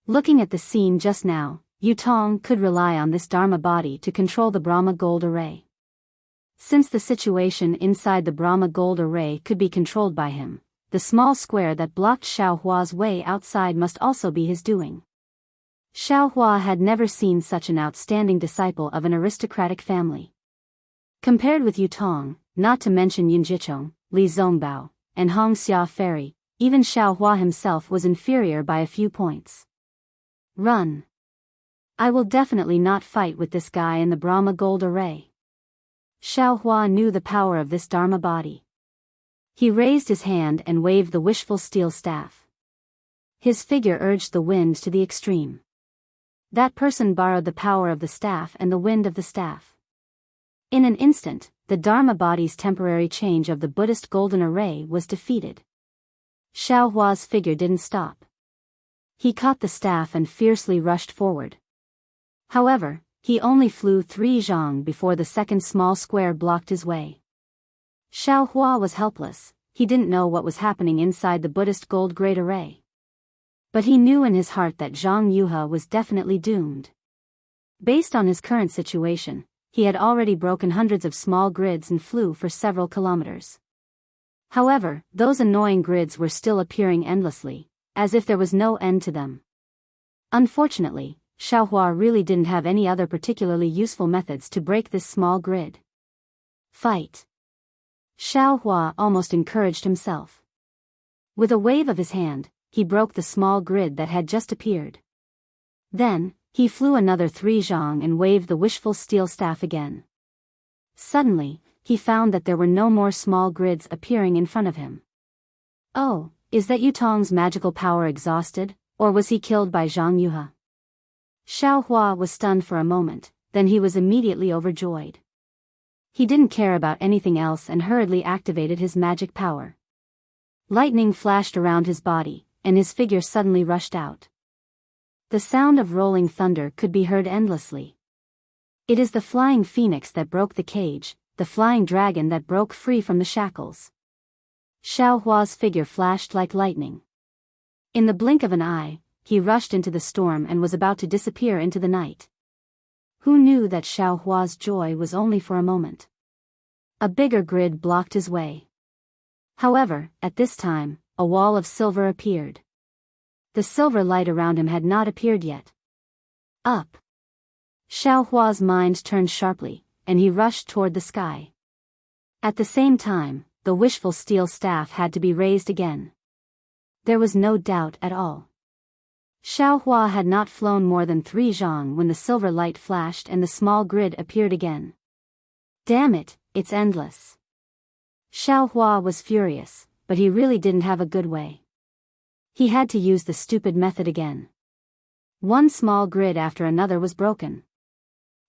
Looking at the scene just now, Yutong could rely on this Dharma body to control the Brahma gold array. Since the situation inside the Brahma gold array could be controlled by him, the small square that blocked Xiao Hua's way outside must also be his doing. Xiao Hua had never seen such an outstanding disciple of an aristocratic family. Compared with Yutong, not to mention Yin Jichong, Li Zongbao, and Hong Xia Ferry, even Xiao Hua himself was inferior by a few points. Run. I will definitely not fight with this guy in the Brahma gold array. Xiao Hua knew the power of this Dharma body. He raised his hand and waved the wishful steel staff. His figure urged the wind to the extreme. That person borrowed the power of the staff and the wind of the staff. In an instant, the Dharma body's temporary change of the Buddhist golden array was defeated. Xiao Hua's figure didn't stop. He caught the staff and fiercely rushed forward. However, he only flew 3 zhang before the second small square blocked his way. Xiao Hua was helpless. He didn't know what was happening inside the Buddhist gold great array. But he knew in his heart that Zhang Yuhe was definitely doomed. Based on his current situation, he had already broken hundreds of small grids and flew for several kilometers. However, those annoying grids were still appearing endlessly, as if there was no end to them. Unfortunately, Xiao Hua really didn't have any other particularly useful methods to break this small grid. Fight. Xiao Hua almost encouraged himself. With a wave of his hand, he broke the small grid that had just appeared. Then, he flew another 3 zhang and waved the wishful steel staff again. Suddenly, he found that there were no more small grids appearing in front of him. Oh, is that Yutong's magical power exhausted, or was he killed by Zhang Yuhe? Xiao Hua was stunned for a moment, then he was immediately overjoyed. He didn't care about anything else and hurriedly activated his magic power. Lightning flashed around his body, and his figure suddenly rushed out. The sound of rolling thunder could be heard endlessly. It is the flying phoenix that broke the cage, the flying dragon that broke free from the shackles. Xiao Hua's figure flashed like lightning. In the blink of an eye, he rushed into the storm and was about to disappear into the night. Who knew that Xiao Hua's joy was only for a moment? A bigger grid blocked his way. However, at this time, a wall of silver appeared. The silver light around him had not appeared yet. Up. Xiao Hua's mind turned sharply, and he rushed toward the sky. At the same time, the wishful steel staff had to be raised again. There was no doubt at all. Xiao Hua had not flown more than 3 zhang when the silver light flashed and the small grid appeared again. Damn it, it's endless. Xiao Hua was furious, but he really didn't have a good way. He had to use the stupid method again. One small grid after another was broken.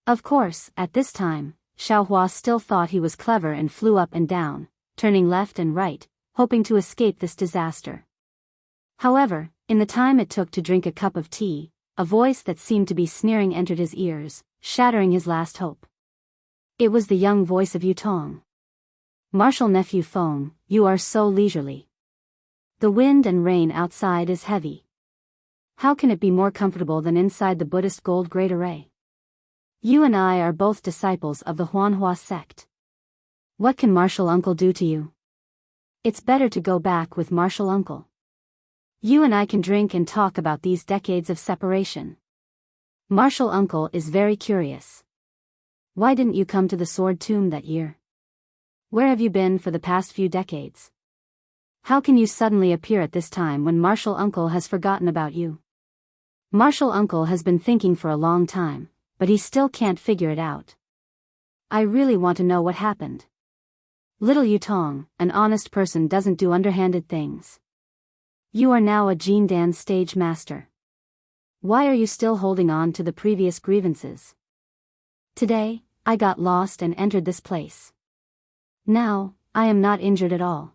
Of course, at this time, Xiao Hua still thought he was clever and flew up and down, turning left and right, hoping to escape this disaster. However, in the time it took to drink a cup of tea, a voice that seemed to be sneering entered his ears, shattering his last hope. It was the young voice of Yutong. Martial nephew Feng, you are so leisurely. The wind and rain outside is heavy. How can it be more comfortable than inside the Buddhist gold great array? You and I are both disciples of the Huanhua sect. What can martial uncle do to you? It's better to go back with martial uncle. You and I can drink and talk about these decades of separation. Martial uncle is very curious. Why didn't you come to the sword tomb that year? Where have you been for the past few decades? How can you suddenly appear at this time when martial uncle has forgotten about you? Martial uncle has been thinking for a long time, but he still can't figure it out. I really want to know what happened. Little Yutong, an honest person doesn't do underhanded things. You are now a Jindan stage master. Why are you still holding on to the previous grievances? Today, I got lost and entered this place. Now, I am not injured at all.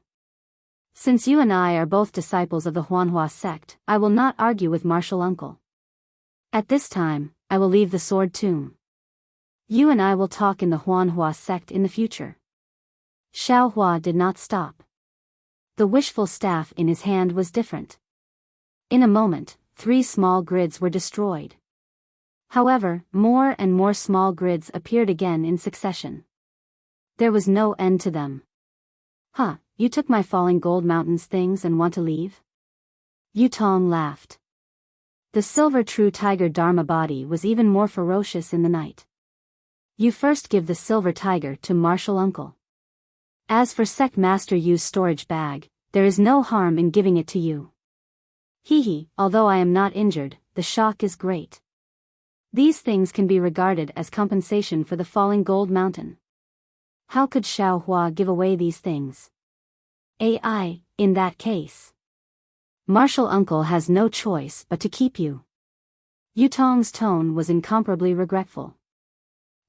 Since you and I are both disciples of the Huanhua sect, I will not argue with martial uncle. At this time, I will leave the sword tomb. You and I will talk in the Huanhua sect in the future. Xiao Hua did not stop. The wishful staff in his hand was different. In a moment, 3 small grids were destroyed. However, more and more small grids appeared again in succession. There was no end to them. Huh, you took my falling gold mountains things and want to leave? Yutong laughed. The silver true tiger Dharma body was even more ferocious in the night. You first give the silver tiger to martial uncle. As for sect master Yu's storage bag, there is no harm in giving it to you. Hehe, although I am not injured, the shock is great. These things can be regarded as compensation for the falling gold mountain. How could Xiao Hua give away these things? AI, in that case. Martial uncle has no choice but to keep you. Yutong's tone was incomparably regretful.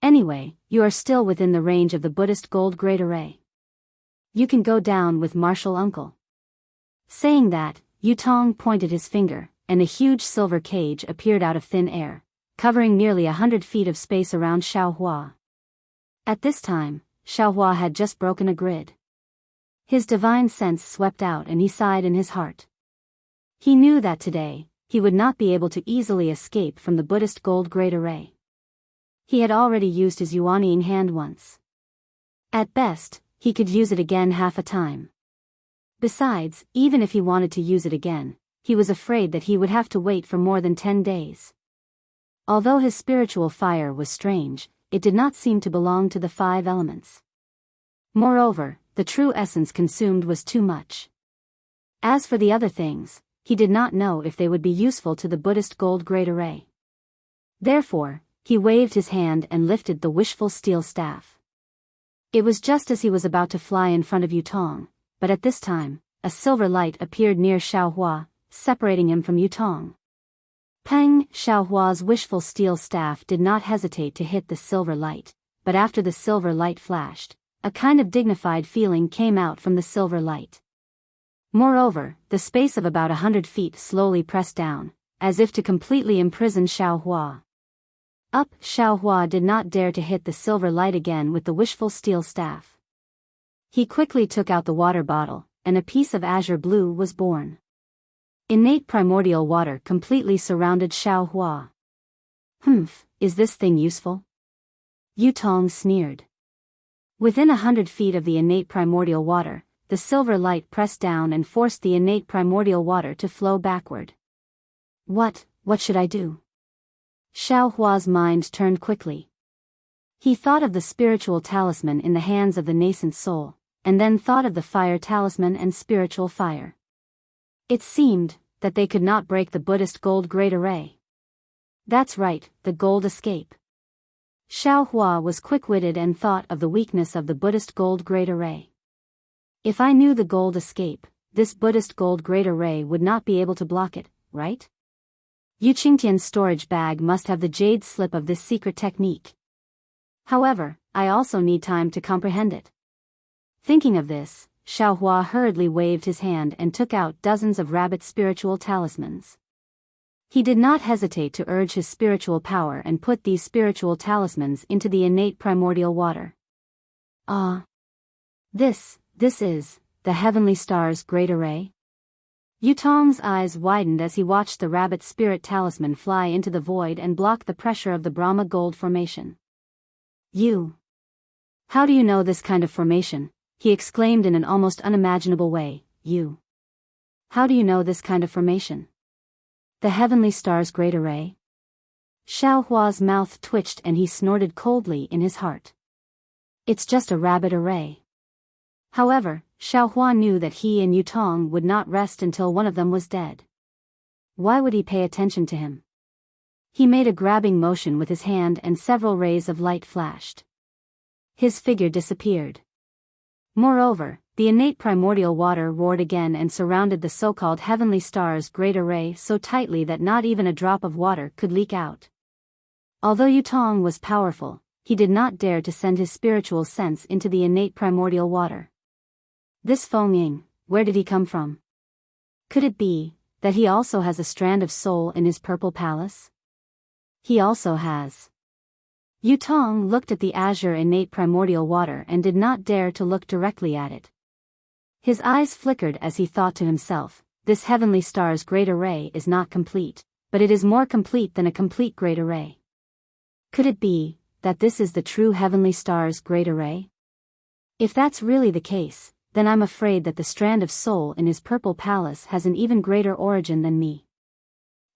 Anyway, you are still within the range of the Buddhist gold great array. You can go down with martial uncle. Saying that, Yutong pointed his finger, and a huge silver cage appeared out of thin air, covering nearly 100 feet of space around Xiao Hua. At this time, Xiao Hua had just broken a grid. His divine sense swept out and he sighed in his heart. He knew that today, he would not be able to easily escape from the Buddhist gold great array. He had already used his Yuanying hand once. At best, he could use it again half a time. Besides, even if he wanted to use it again, he was afraid that he would have to wait for more than 10 days. Although his spiritual fire was strange, it did not seem to belong to the 5 elements. Moreover, the true essence consumed was too much. As for the other things, he did not know if they would be useful to the Buddhist gold great array. Therefore, he waved his hand and lifted the wishful steel staff. It was just as he was about to fly in front of Yutong, but at this time, a silver light appeared near Xiao Hua, separating him from Yutong. Pang! Xiao Hua's wishful steel staff did not hesitate to hit the silver light, but after the silver light flashed, a kind of dignified feeling came out from the silver light. Moreover, the space of about 100 feet slowly pressed down, as if to completely imprison Xiao Hua. Up! Xiao Hua did not dare to hit the silver light again with the wishful steel staff. He quickly took out the water bottle, and a piece of azure blue was born. Innate primordial water completely surrounded Xiao Hua. Humph, is this thing useful? Yutong sneered. Within 100 feet of the innate primordial water, the silver light pressed down and forced the innate primordial water to flow backward. What should I do? Xiao Hua's mind turned quickly. He thought of the spiritual talisman in the hands of the nascent soul, and then thought of the fire talisman and spiritual fire. It seemed that they could not break the Buddhist gold great array. That's right, the gold escape. Xiao Hua was quick-witted and thought of the weakness of the Buddhist gold great array. If I knew the gold escape, this Buddhist gold great array would not be able to block it, right? Yu Qingtian's storage bag must have the jade slip of this secret technique. However, I also need time to comprehend it. Thinking of this, Xiao Hua hurriedly waved his hand and took out dozens of rabbit spiritual talismans. He did not hesitate to urge his spiritual power and put these spiritual talismans into the innate primordial water. This is the Heavenly Star's great array? Yutong's eyes widened as he watched the rabbit spirit talisman fly into the void and block the pressure of the Brahma gold formation. How do you know this kind of formation? He exclaimed in an almost unimaginable way. How do you know this kind of formation? The Heavenly Star's great array? Xiao Hua's mouth twitched and he snorted coldly in his heart. It's just a rabbit array. However, Xiao Hua knew that he and Yutong would not rest until one of them was dead. Why would he pay attention to him? He made a grabbing motion with his hand and several rays of light flashed. His figure disappeared. Moreover, the innate primordial water roared again and surrounded the so-called heavenly star's great array so tightly that not even a drop of water could leak out. Although Yutong was powerful, he did not dare to send his spiritual sense into the innate primordial water. This Feng, where did he come from? Could it be that he also has a strand of soul in his purple palace? He also has. Yutong looked at the azure innate primordial water and did not dare to look directly at it. His eyes flickered as he thought to himself, this heavenly star's great array is not complete, but it is more complete than a complete great array. Could it be that this is the true heavenly star's great array? If that's really the case, then I'm afraid that the strand of soul in his purple palace has an even greater origin than me.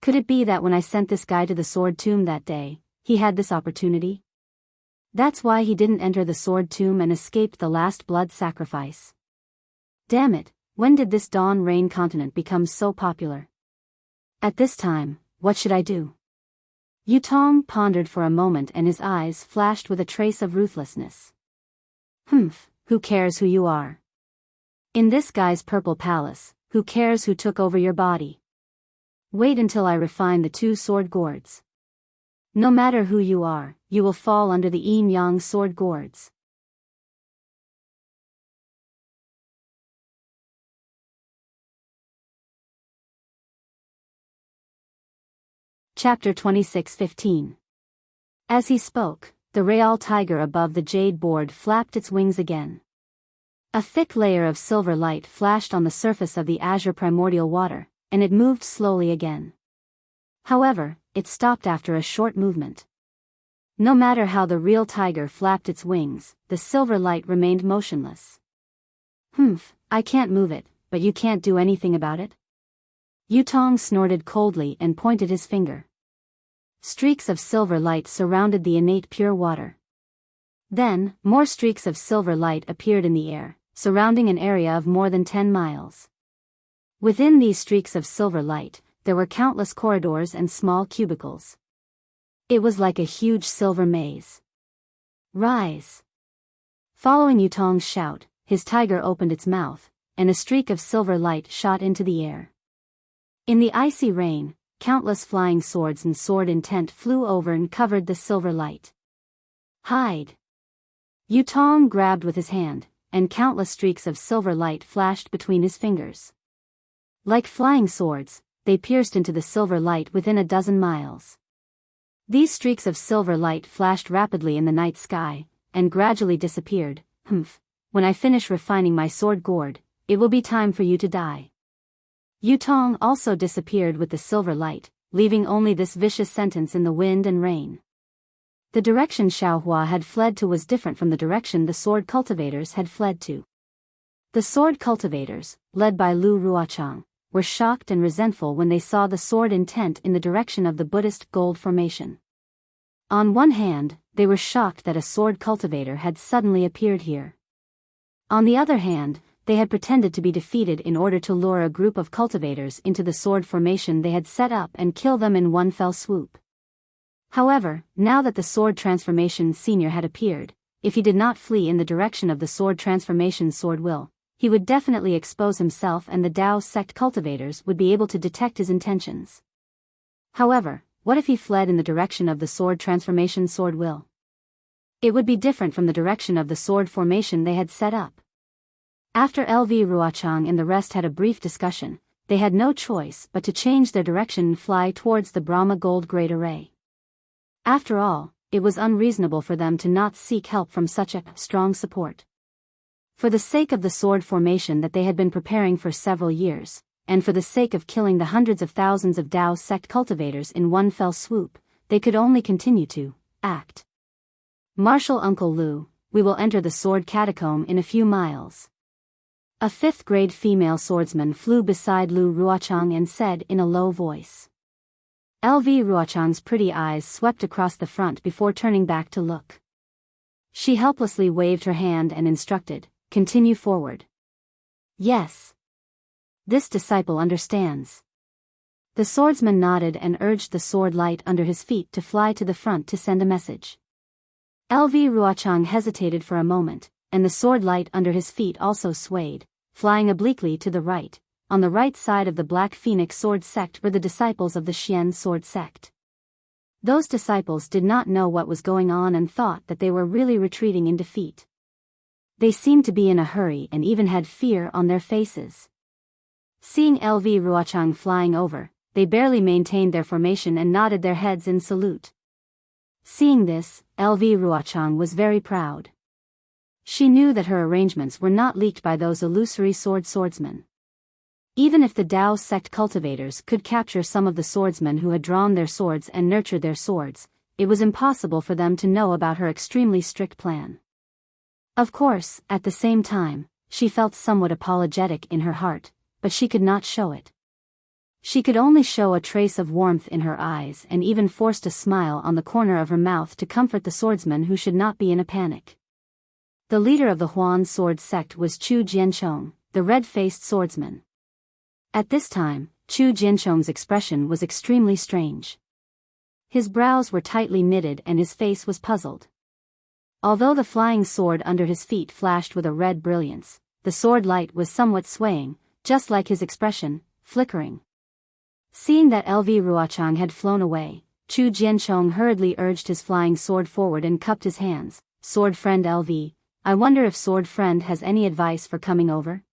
Could it be that when I sent this guy to the sword tomb that day, he had this opportunity? That's why he didn't enter the sword tomb and escaped the last blood sacrifice. Damn it, when did this Dawn Rain continent become so popular? At this time, what should I do? Yutong pondered for a moment and his eyes flashed with a trace of ruthlessness. Who cares who you are? In this guy's purple palace, who cares who took over your body? Wait until I refine the two sword gourds. No matter who you are, you will fall under the yin-yang sword gourds. Chapter 26:15. As he spoke, the Real Tiger above the jade board flapped its wings again. A thick layer of silver light flashed on the surface of the azure primordial water, and it moved slowly again. However, it stopped after a short movement. No matter how the real tiger flapped its wings, the silver light remained motionless. I can't move it, but you can't do anything about it? Yutong snorted coldly and pointed his finger. Streaks of silver light surrounded the innate pure water. Then, more streaks of silver light appeared in the air, surrounding an area of more than 10 miles. Within these streaks of silver light, there were countless corridors and small cubicles. It was like a huge silver maze. Rise! Following Yutong's shout, his tiger opened its mouth, and a streak of silver light shot into the air. In the icy rain, countless flying swords and sword intent flew over and covered the silver light. Hide! Yutong grabbed with his hand, and countless streaks of silver light flashed between his fingers. Like flying swords, they pierced into the silver light within a dozen miles. These streaks of silver light flashed rapidly in the night sky, and gradually disappeared. When I finish refining my sword gourd, it will be time for you to die. Yutong also disappeared with the silver light, leaving only this vicious sentence in the wind and rain. The direction Xiaohua had fled to was different from the direction the sword cultivators had fled to. The sword cultivators, led by Lu Ruochang, were shocked and resentful when they saw the sword intent in the direction of the Buddhist gold formation. On one hand, they were shocked that a sword cultivator had suddenly appeared here. On the other hand, they had pretended to be defeated in order to lure a group of cultivators into the sword formation they had set up and kill them in one fell swoop. However, now that the sword transformation senior had appeared, if he did not flee in the direction of the sword transformation sword will, he would definitely expose himself and the Dao sect cultivators would be able to detect his intentions. However, what if he fled in the direction of the sword transformation sword will? It would be different from the direction of the sword formation they had set up. After LV Ruochang and the rest had a brief discussion, they had no choice but to change their direction and fly towards the Brahma Gold Great Array. After all, it was unreasonable for them to not seek help from such a strong support. For the sake of the sword formation that they had been preparing for several years, and for the sake of killing the hundreds of thousands of Dao sect cultivators in one fell swoop, they could only continue to act. Marshal Uncle Lu, we will enter the sword catacomb in a few miles. A fifth-grade female swordsman flew beside Lu Ruochang and said in a low voice. LV Ruochang's pretty eyes swept across the front before turning back to look. She helplessly waved her hand and instructed, continue forward. Yes. This disciple understands. The swordsman nodded and urged the sword light under his feet to fly to the front to send a message. LV Ruochang hesitated for a moment, and the sword light under his feet also swayed, flying obliquely to the right. On the right side of the Black Phoenix sword sect were the disciples of the Xian sword sect. Those disciples did not know what was going on and thought that they were really retreating in defeat. They seemed to be in a hurry and even had fear on their faces. Seeing LV Ruochang flying over, they barely maintained their formation and nodded their heads in salute. Seeing this, LV Ruochang was very proud. She knew that her arrangements were not leaked by those illusory swordsmen. Even if the Dao sect cultivators could capture some of the swordsmen who had drawn their swords and nurtured their swords, it was impossible for them to know about her extremely strict plan. Of course, at the same time, she felt somewhat apologetic in her heart, but she could not show it. She could only show a trace of warmth in her eyes and even forced a smile on the corner of her mouth to comfort the swordsman who should not be in a panic. The leader of the Huan sword sect was Chu Jianchong, the red-faced swordsman. At this time, Chu Jianchong's expression was extremely strange. His brows were tightly knitted and his face was puzzled. Although the flying sword under his feet flashed with a red brilliance, the sword light was somewhat swaying, just like his expression, flickering. Seeing that LV Ruochang had flown away, Chu Jianchong hurriedly urged his flying sword forward and cupped his hands. "Sword friend LV, I wonder if sword friend has any advice for coming over?"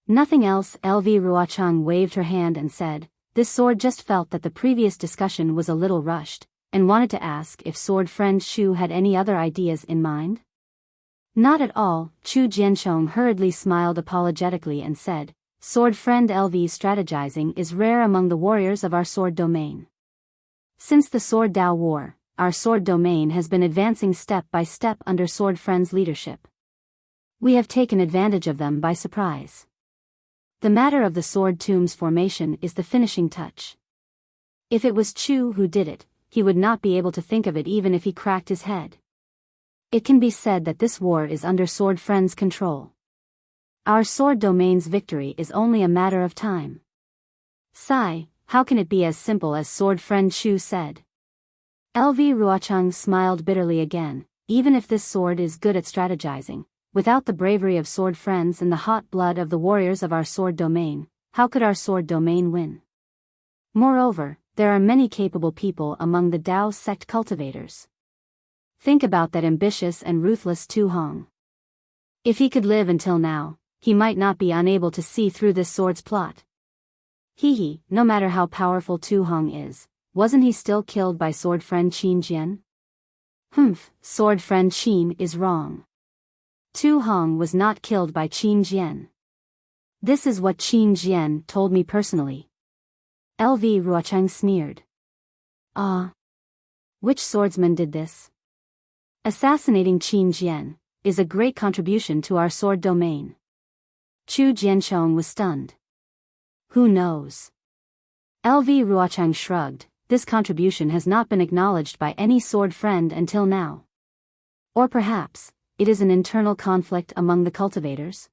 Nothing else. LV Ruochang waved her hand and said, "This sword just felt that the previous discussion was a little rushed, and wanted to ask if sword friend Chu had any other ideas in mind?" "Not at all." Chu Jianchong hurriedly smiled apologetically and said, "Sword friend LV's strategizing is rare among the warriors of our sword domain. Since the Sword Dao War, our sword domain has been advancing step by step under sword friend's leadership. We have taken advantage of them by surprise. The matter of the sword tomb's formation is the finishing touch. If it was Chu who did it, he would not be able to think of it even if he cracked his head. It can be said that this war is under sword friend's control. Our sword domain's victory is only a matter of time." "Sigh, how can it be as simple as sword friend Chu said?" LV Ruochang smiled bitterly again. "Even if this sword is good at strategizing, without the bravery of sword friends and the hot blood of the warriors of our sword domain, how could our sword domain win? Moreover, there are many capable people among the Dao sect cultivators. Think about that ambitious and ruthless Tu Hong. If he could live until now, he might not be unable to see through this sword's plot. No matter how powerful Tu Hong is, wasn't he still killed by sword friend Qin Jian? Sword friend Qin is wrong. Tu Hong was not killed by Qin Jian. This is what Qin Jian told me personally." LV Ruochang sneered. "Ah. Which swordsman did this? Assassinating Qin Jian is a great contribution to our sword domain." Chu Jianchong was stunned. "Who knows?" LV Ruochang shrugged. "This contribution has not been acknowledged by any sword friend until now. Or perhaps it is an internal conflict among the cultivators?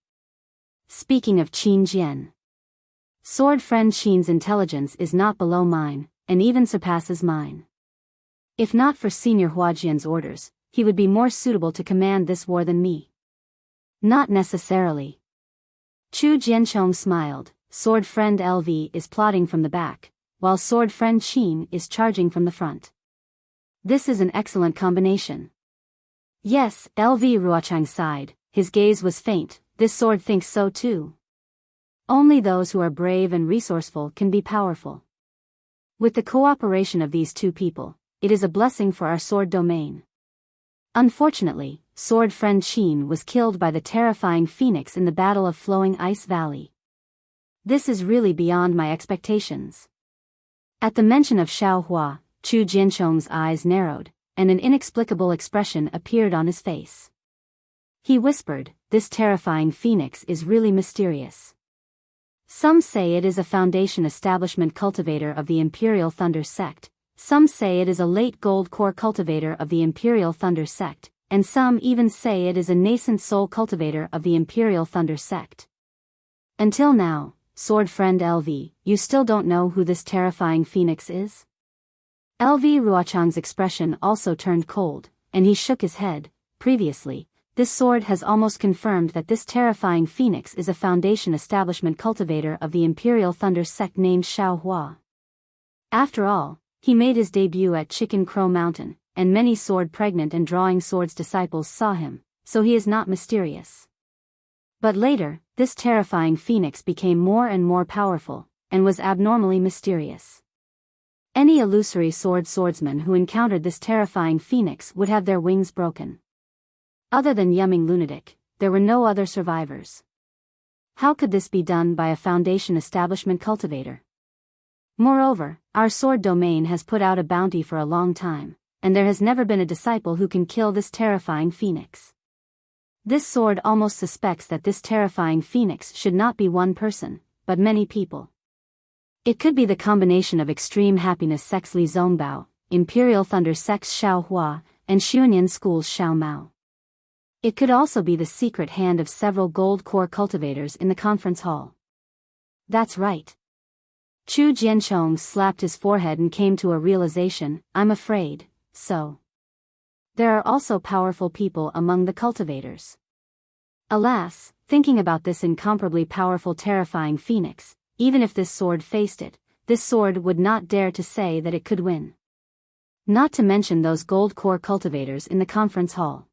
Speaking of Qin Jian, sword friend Qin's intelligence is not below mine, and even surpasses mine. If not for Senior Huajian's orders, he would be more suitable to command this war than me." "Not necessarily." Chu Jianchong smiled. "Sword friend LV is plotting from the back, while sword friend Qin is charging from the front. This is an excellent combination." "Yes," LV Ruochang sighed, his gaze was faint. "This sword thinks so too. Only those who are brave and resourceful can be powerful. With the cooperation of these two people, it is a blessing for our sword domain." Unfortunately, sword friend Qin was killed by the terrifying phoenix in the Battle of Flowing Ice Valley. This is really beyond my expectations. At the mention of Xiaohua, Chu Jianchong's eyes narrowed, and an inexplicable expression appeared on his face. He whispered, "This terrifying phoenix is really mysterious. Some say it is a foundation establishment cultivator of the Imperial Thunder sect, some say it is a late gold core cultivator of the Imperial Thunder sect, and some even say it is a nascent soul cultivator of the Imperial Thunder sect. Until now, sword friend LV, you still don't know who this terrifying phoenix is? LV Ruochang's expression also turned cold, and he shook his head. Previously, this sword has almost confirmed that this terrifying phoenix is a Foundation establishment cultivator of the Imperial Thunder sect named Xiao Hua. After all, he made his debut at Chicken Crow Mountain, and many sword-pregnant and drawing swords disciples saw him, so he is not mysterious. But later, this terrifying phoenix became more and more powerful, and was abnormally mysterious. Any illusory swordsman who encountered this terrifying phoenix would have their wings broken. Other than Yumming Lunatic, there were no other survivors. How could this be done by a Foundation establishment cultivator? Moreover, our sword domain has put out a bounty for a long time, and there has never been a disciple who can kill this terrifying phoenix. This sword almost suspects that this terrifying phoenix should not be one person, but many people. It could be the combination of Extreme Happiness Sect's Li Zongbao, Imperial Thunder Sect's Xiao Hua, and Xuanyan School's Xiao Mao. It could also be the secret hand of several gold core cultivators in the conference hall. That's right. Chu Jianchong slapped his forehead and came to a realization. I'm afraid, so. There are also powerful people among the cultivators. Alas, thinking about this incomparably powerful terrifying phoenix, even if this sword faced it, this sword would not dare to say that it could win. Not to mention those gold core cultivators in the conference hall.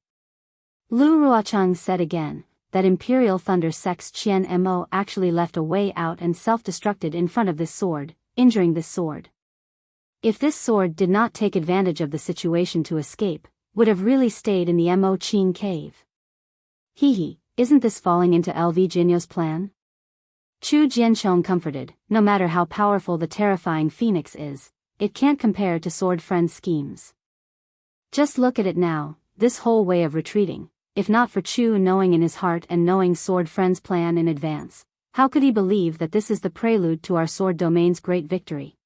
Lu Ruochang said again, that Imperial Thunder Sect's Qian Mo actually left a way out and self-destructed in front of this sword, injuring this sword. If this sword did not take advantage of the situation to escape, would have really stayed in the Mo Qing cave. Hee, isn't this falling into LV Jinyo's plan? Chu Jianchong comforted, no matter how powerful the terrifying phoenix is, it can't compare to sword friend's schemes. Just look at it now, this whole way of retreating, if not for Chu knowing in his heart and knowing sword friend's plan in advance, how could he believe that this is the prelude to our sword domain's great victory?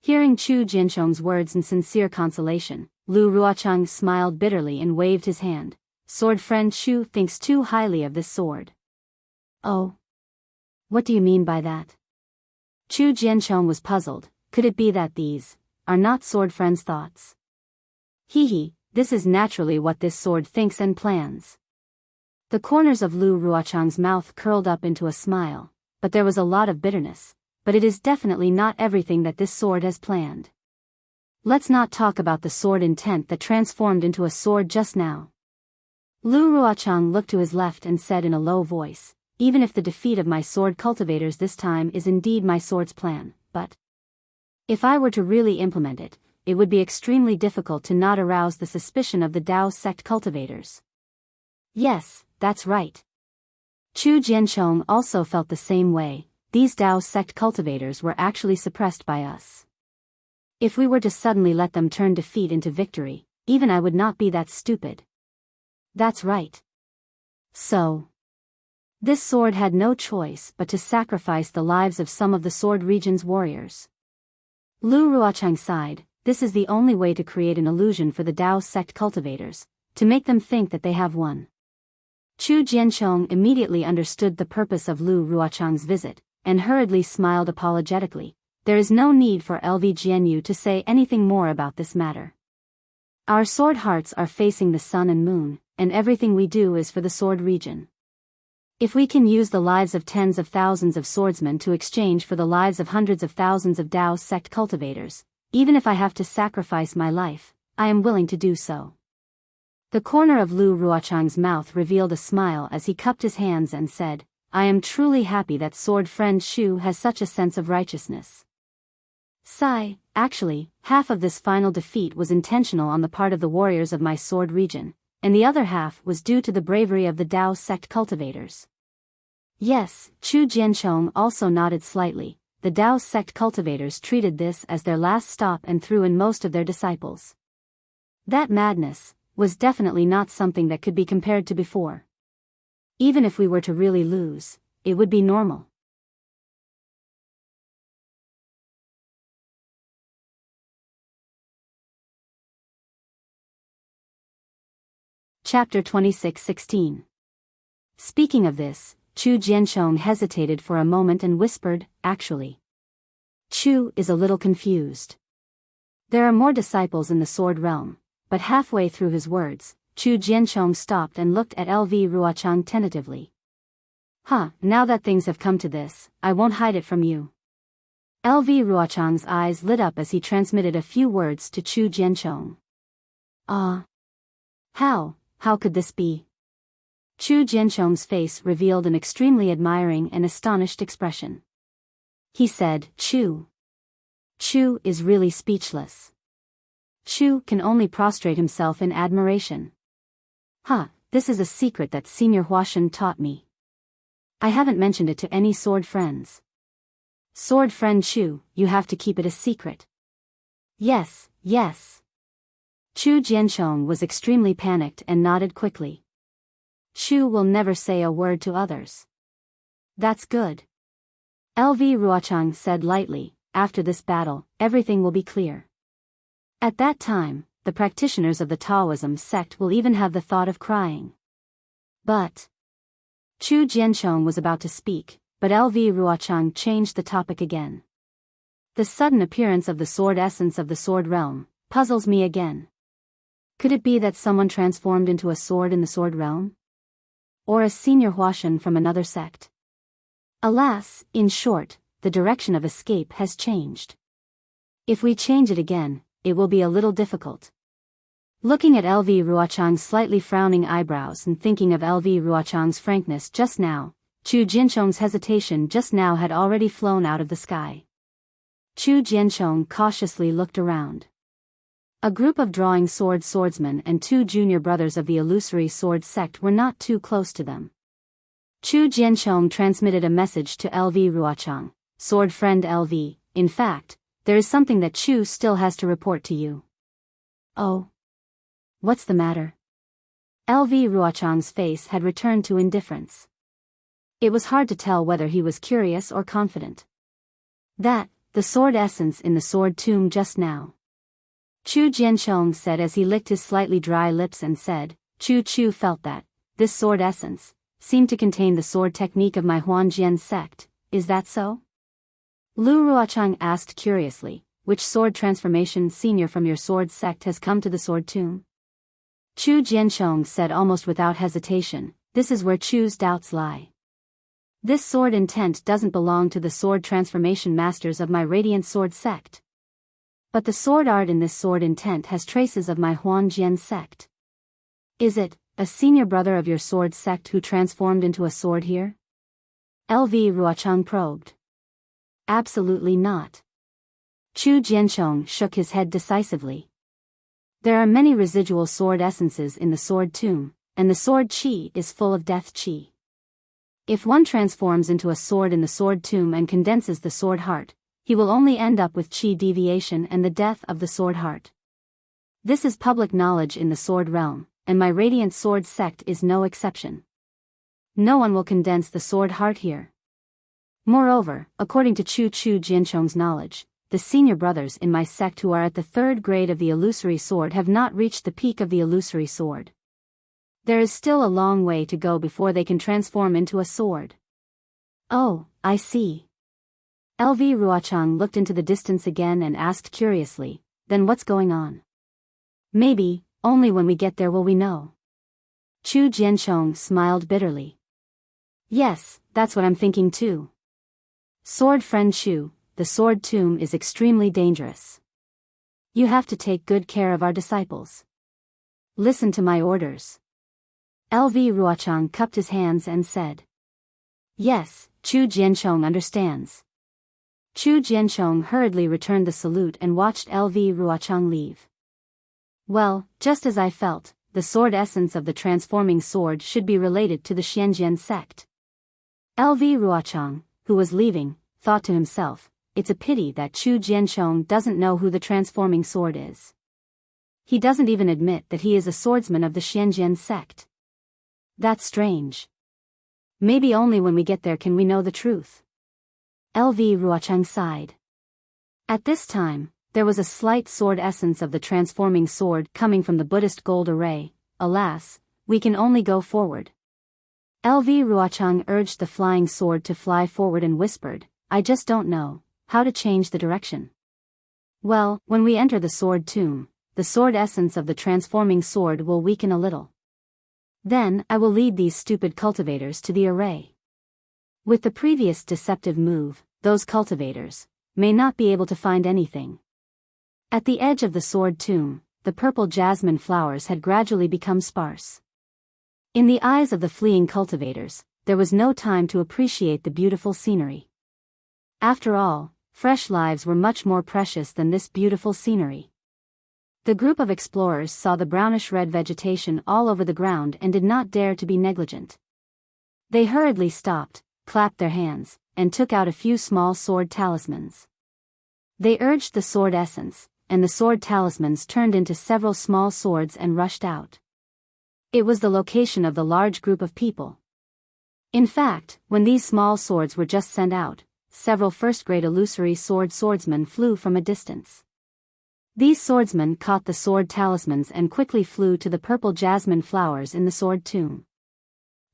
Hearing Chu Jianchong's words in sincere consolation, Lu Ruochang smiled bitterly and waved his hand. Sword friend Chu thinks too highly of this sword. Oh. What do you mean by that? Chu Jianchong was puzzled. Could it be that these are not sword friend's thoughts? Hee, this is naturally what this sword thinks and plans. The corners of Lu Ruochang's mouth curled up into a smile, but there was a lot of bitterness. But it is definitely not everything that this sword has planned. Let's not talk about the sword intent that transformed into a sword just now. Lu Ruochang looked to his left and said in a low voice, even if the defeat of my sword cultivators this time is indeed my sword's plan, but if I were to really implement it, it would be extremely difficult to not arouse the suspicion of the Dao sect cultivators. Yes, that's right. Chu Jianchong also felt the same way. These Dao sect cultivators were actually suppressed by us. If we were to suddenly let them turn defeat into victory, even I would not be that stupid. That's right. So, this sword had no choice but to sacrifice the lives of some of the sword region's warriors. Lu Ruochang sighed. This is the only way to create an illusion for the Dao sect cultivators, to make them think that they have won. Chu Jianchong immediately understood the purpose of Lu Ruochang's visit, and hurriedly smiled apologetically. There is no need for LV Jianyu to say anything more about this matter. Our sword hearts are facing the sun and moon, and everything we do is for the sword region. If we can use the lives of tens of thousands of swordsmen to exchange for the lives of hundreds of thousands of Dao sect cultivators, even if I have to sacrifice my life, I am willing to do so. The corner of Lu Ruochang's mouth revealed a smile as he cupped his hands and said, I am truly happy that sword friend Shu has such a sense of righteousness. Sigh, actually, half of this final defeat was intentional on the part of the warriors of my sword region, and the other half was due to the bravery of the Dao sect cultivators. Yes, Chu Jianchong also nodded slightly. The Dao sect cultivators treated this as their last stop and threw in most of their disciples. That madness was definitely not something that could be compared to before. Even if we were to really lose, it would be normal. Chapter 26:16. Speaking of this, Chu Jianchong hesitated for a moment and whispered, "Actually, Chu is a little confused. There are more disciples in the sword realm." But halfway through his words, Chu Jianchong stopped and looked at LV Ruochang tentatively. Now that things have come to this, I won't hide it from you." LV Ruochang's eyes lit up as he transmitted a few words to Chu Jianchong. How could this be?" Chu Jianchong's face revealed an extremely admiring and astonished expression. He said, Chu is really speechless. Chu can only prostrate himself in admiration. This is a secret that Senior Huashan taught me. I haven't mentioned it to any sword friends. Sword friend Chu, you have to keep it a secret. Yes. Chu Jianchong was extremely panicked and nodded quickly. Chu will never say a word to others. That's good. LV Ruochang said lightly, after this battle, everything will be clear. At that time, the practitioners of the Taoism sect will even have the thought of crying. But Chu Jianchong was about to speak, but LV Ruochang changed the topic again. The sudden appearance of the sword essence of the sword realm puzzles me again. Could it be that someone transformed into a sword in the sword realm? Or a senior Huashan from another sect? Alas, in short, the direction of escape has changed. If we change it again, it will be a little difficult. Looking at LV Ruochang's slightly frowning eyebrows and thinking of LV Ruochang's frankness just now, Chu Jianchong's hesitation just now had already flown out of the sky. Chu Jianchong cautiously looked around. A group of drawing sword swordsmen and 2 junior brothers of the illusory sword sect were not too close to them. Chu Jianchong transmitted a message to LV Ruochang, "Sword friend LV, in fact, there is something that Chu still has to report to you." "Oh? What's the matter?" LV Ruochang's face had returned to indifference. It was hard to tell whether he was curious or confident. "The sword essence in the sword tomb just now," Chu Jianchong said as he licked his slightly dry lips and said, Chu felt that this sword essence seemed to contain the sword technique of my Huanjian sect. Is that so? Lu Ruochang asked curiously, "Which sword transformation senior from your sword sect has come to the sword tomb?" Chu Jianchong said almost without hesitation, "This is where Chu's doubts lie. This sword intent doesn't belong to the sword transformation masters of my radiant sword sect. But the sword art in this sword intent has traces of my Huanjian sect. Is it a senior brother of your sword sect who transformed into a sword here?" LV Ruochang probed. "Absolutely not." Chu Jianchong shook his head decisively. "There are many residual sword essences in the sword tomb, and the sword chi is full of death chi. If one transforms into a sword in the sword tomb and condenses the sword heart, he will only end up with chi deviation and the death of the sword heart. This is public knowledge in the sword realm, and my radiant sword sect is no exception. No one will condense the sword heart here. Moreover, according to Chu Jianchong's knowledge, the senior brothers in my sect who are at the 3rd grade of the illusory sword have not reached the peak of the illusory sword. There is still a long way to go before they can transform into a sword." "Oh, I see." LV Ruochang looked into the distance again and asked curiously, "Then what's going on?" "Maybe, only when we get there will we know." Chu Jianchong smiled bitterly. "Yes, that's what I'm thinking too. Sword friend Chu, the sword tomb is extremely dangerous. You have to take good care of our disciples. Listen to my orders." LV Ruochang cupped his hands and said, "Yes, Chu Jianchong understands." Chu Jianchong hurriedly returned the salute and watched LV Ruochang leave. "Well, just as I felt, the sword essence of the transforming sword should be related to the Xianjian sect." LV Ruochang, who was leaving, thought to himself, "It's a pity that Chu Jianchong doesn't know who the transforming sword is. He doesn't even admit that he is a swordsman of the Xianjian sect. That's strange. Maybe only when we get there can we know the truth." LV Ruochang sighed. At this time, there was a slight sword essence of the transforming sword coming from the Buddhist gold array. "Alas, we can only go forward." LV Ruochang urged the flying sword to fly forward and whispered, I just don't know how to change the direction. Well, when we enter the sword tomb, the sword essence of the transforming sword will weaken a little. Then, I will lead these stupid cultivators to the array. With the previous deceptive move, those cultivators may not be able to find anything. At the edge of the sword tomb, the purple jasmine flowers had gradually become sparse. In the eyes of the fleeing cultivators, there was no time to appreciate the beautiful scenery. After all, fresh lives were much more precious than this beautiful scenery. The group of explorers saw the brownish-red vegetation all over the ground and did not dare to be negligent. They hurriedly stopped, clapped their hands, and took out a few small sword talismans. They urged the sword essence, and the sword talismans turned into several small swords and rushed out. It was the location of the large group of people. In fact, when these small swords were just sent out, several first-grade illusory swordsmen flew from a distance. These swordsmen caught the sword talismans and quickly flew to the purple jasmine flowers in the sword tomb.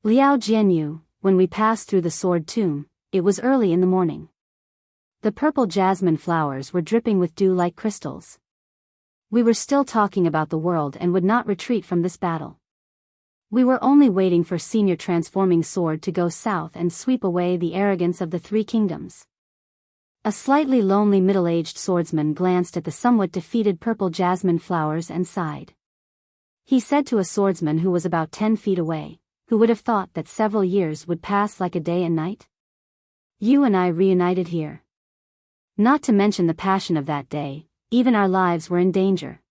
Liao Jianyu, when we passed through the sword tomb, it was early in the morning. The purple jasmine flowers were dripping with dew like crystals. We were still talking about the world and would not retreat from this battle. We were only waiting for Senior Transforming Sword to go south and sweep away the arrogance of the three kingdoms. A slightly lonely middle-aged swordsman glanced at the somewhat defeated purple jasmine flowers and sighed. He said to a swordsman who was about 10 feet away, who would have thought that several years would pass like a day and night? You and I reunited here. Not to mention the passion of that day, even our lives were in danger.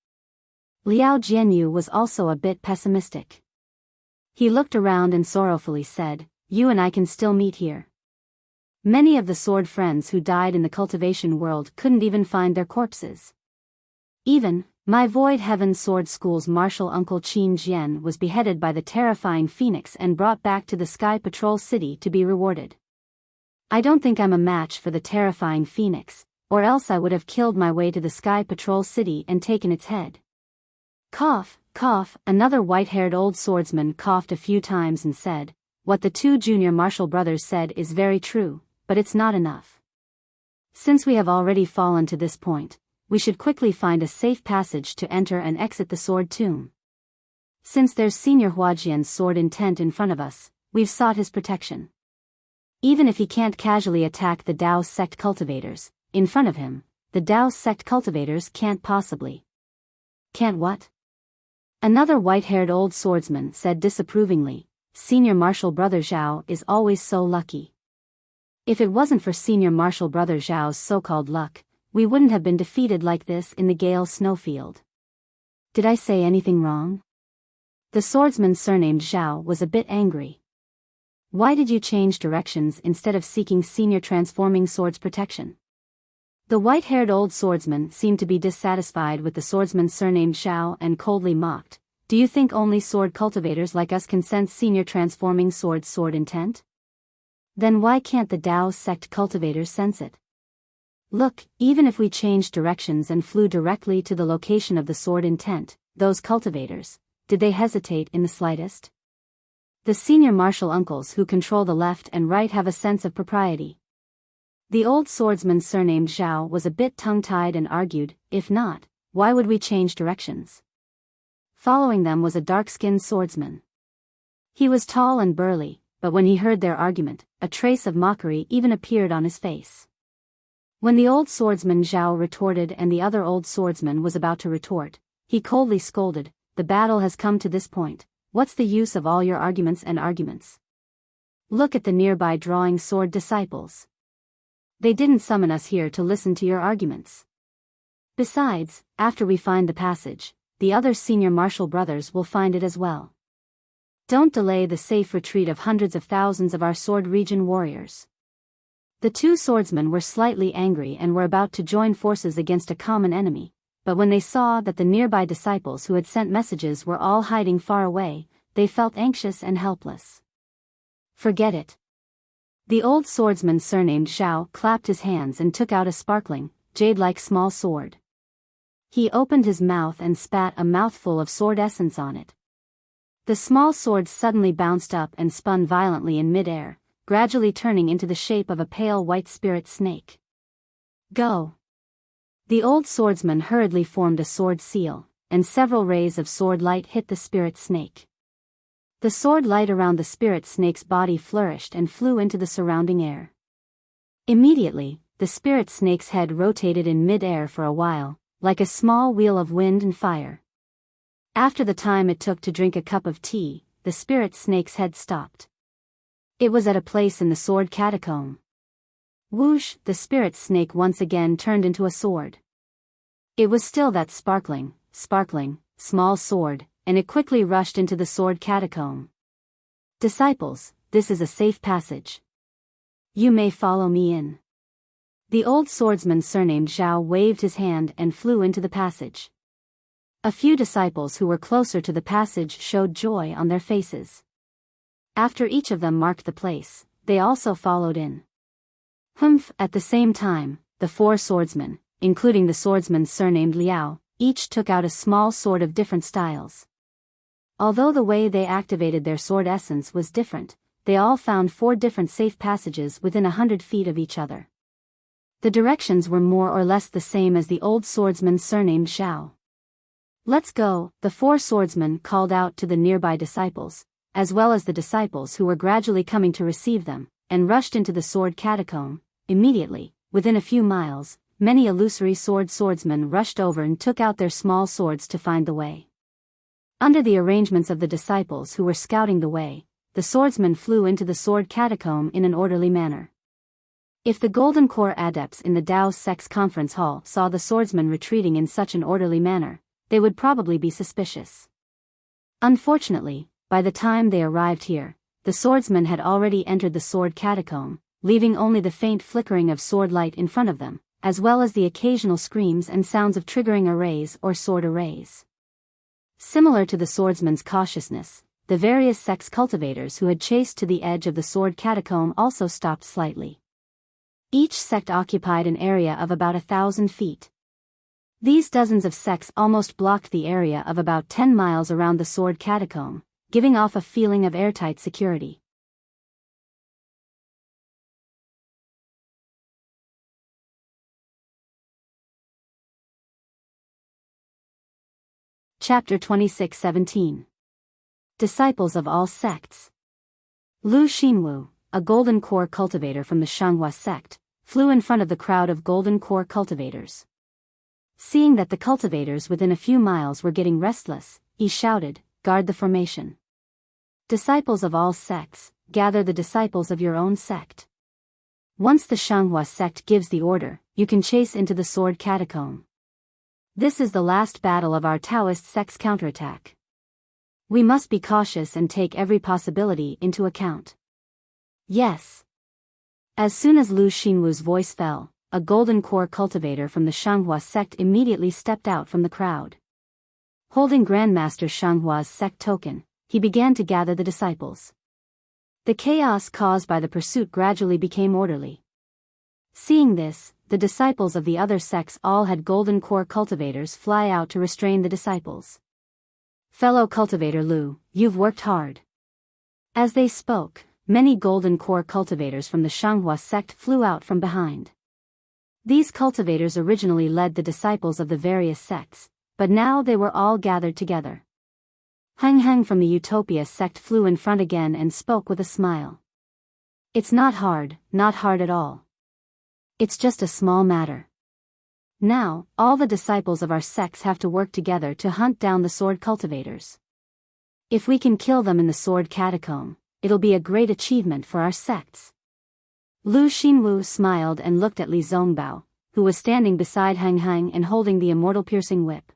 Liao Jianyu was also a bit pessimistic. He looked around and sorrowfully said, You and I can still meet here. Many of the sword friends who died in the cultivation world couldn't even find their corpses. Even, my Void Heaven Sword School's martial uncle Qin Jian was beheaded by the terrifying Phoenix and brought back to the Sky Patrol City to be rewarded. I don't think I'm a match for the terrifying Phoenix, or else I would have killed my way to the Sky Patrol City and taken its head. Cough, cough, another white-haired old swordsman coughed a few times and said, What the two junior martial brothers said is very true, but it's not enough. Since we have already fallen to this point, we should quickly find a safe passage to enter and exit the sword tomb. Since there's Senior Huajian's sword intent in front of us, we've sought his protection. Even if he can't casually attack the Dao sect cultivators, in front of him, the Dao sect cultivators can't possibly. Can't what? Another white-haired old swordsman said disapprovingly, Senior Martial Brother Zhao is always so lucky. If it wasn't for Senior Martial Brother Zhao's so-called luck, we wouldn't have been defeated like this in the Gale snowfield. Did I say anything wrong? The swordsman surnamed Zhao was a bit angry. Why did you change directions instead of seeking Senior Transforming Sword's protection? The white-haired old swordsman seemed to be dissatisfied with the swordsman surnamed Zhao and coldly mocked, Do you think only sword cultivators like us can sense Senior Transforming Sword's sword intent? Then why can't the Dao sect cultivators sense it? Look, even if we changed directions and flew directly to the location of the sword intent, those cultivators, did they hesitate in the slightest? The senior martial uncles who control the left and right have a sense of propriety. The old swordsman surnamed Zhao was a bit tongue-tied and argued, If not, why would we change directions? Following them was a dark-skinned swordsman. He was tall and burly, but when he heard their argument, a trace of mockery even appeared on his face. When the old swordsman Zhao retorted and the other old swordsman was about to retort, he coldly scolded, The battle has come to this point. What's the use of all your arguments and arguments? Look at the nearby drawing sword disciples. They didn't summon us here to listen to your arguments. Besides, after we find the passage, the other senior martial brothers will find it as well. Don't delay the safe retreat of hundreds of thousands of our sword region warriors. The two swordsmen were slightly angry and were about to join forces against a common enemy. But when they saw that the nearby disciples who had sent messages were all hiding far away, they felt anxious and helpless. Forget it. The old swordsman surnamed Zhao clapped his hands and took out a sparkling, jade-like small sword. He opened his mouth and spat a mouthful of sword essence on it. The small swords suddenly bounced up and spun violently in mid-air, gradually turning into the shape of a pale white spirit snake. Go! The old swordsman hurriedly formed a sword seal, and several rays of sword light hit the spirit snake. The sword light around the spirit snake's body flourished and flew into the surrounding air. Immediately, the spirit snake's head rotated in mid-air for a while, like a small wheel of wind and fire. After the time it took to drink a cup of tea, the spirit snake's head stopped. It was at a place in the sword catacomb. Whoosh! The spirit snake once again turned into a sword. It was still that sparkling, small sword, and it quickly rushed into the sword catacomb. Disciples, this is a safe passage. You may follow me in. The old swordsman surnamed Zhao waved his hand and flew into the passage. A few disciples who were closer to the passage showed joy on their faces. After each of them marked the place, they also followed in. At the same time, the 4 swordsmen, including the swordsman surnamed Liao, each took out a small sword of different styles. Although the way they activated their sword essence was different, they all found 4 different safe passages within 100 feet of each other. The directions were more or less the same as the old swordsman surnamed Zhao. Let's go, the 4 swordsmen called out to the nearby disciples, as well as the disciples who were gradually coming to receive them, and rushed into the sword catacomb. Immediately, within a few miles, many illusory swordsmen rushed over and took out their small swords to find the way. Under the arrangements of the disciples who were scouting the way, the swordsmen flew into the sword catacomb in an orderly manner. If the Golden Core adepts in the Dao Sect's conference hall saw the swordsmen retreating in such an orderly manner, they would probably be suspicious. Unfortunately, by the time they arrived here, the swordsmen had already entered the sword catacomb, leaving only the faint flickering of sword light in front of them, as well as the occasional screams and sounds of triggering arrays or sword arrays. Similar to the swordsman's cautiousness, the various sects cultivators who had chased to the edge of the sword catacomb also stopped slightly. Each sect occupied an area of about 1,000 feet. These dozens of sects almost blocked the area of about 10 miles around the sword catacomb, giving off a feeling of airtight security. Chapter 26:17. Disciples of all sects. Lu Xinwu, a Golden Core cultivator from the Shanghua sect, flew in front of the crowd of Golden Core cultivators. Seeing that the cultivators within a few miles were getting restless, he shouted, "Guard the formation. Disciples of all sects, gather the disciples of your own sect. Once the Shanghua sect gives the order, you can chase into the sword catacomb. This is the last battle of our Taoist sect's counterattack. We must be cautious and take every possibility into account." Yes. As soon as Lu Xinwu's voice fell, a Golden Core cultivator from the Shanghua sect immediately stepped out from the crowd. Holding Grandmaster Shanghua's sect token, he began to gather the disciples. The chaos caused by the pursuit gradually became orderly. Seeing this, the disciples of the other sects all had Golden Core cultivators fly out to restrain the disciples. "Fellow cultivator Lu, you've worked hard." As they spoke, many Golden Core cultivators from the Shanghua sect flew out from behind. These cultivators originally led the disciples of the various sects, but now they were all gathered together. Heng from the Utopia sect flew in front again and spoke with a smile. "It's not hard at all. It's just a small matter. Now, all the disciples of our sects have to work together to hunt down the sword cultivators. If we can kill them in the sword catacomb, it'll be a great achievement for our sects." Lu Xinwu smiled and looked at Li Zongbao, who was standing beside Heng and holding the immortal piercing whip.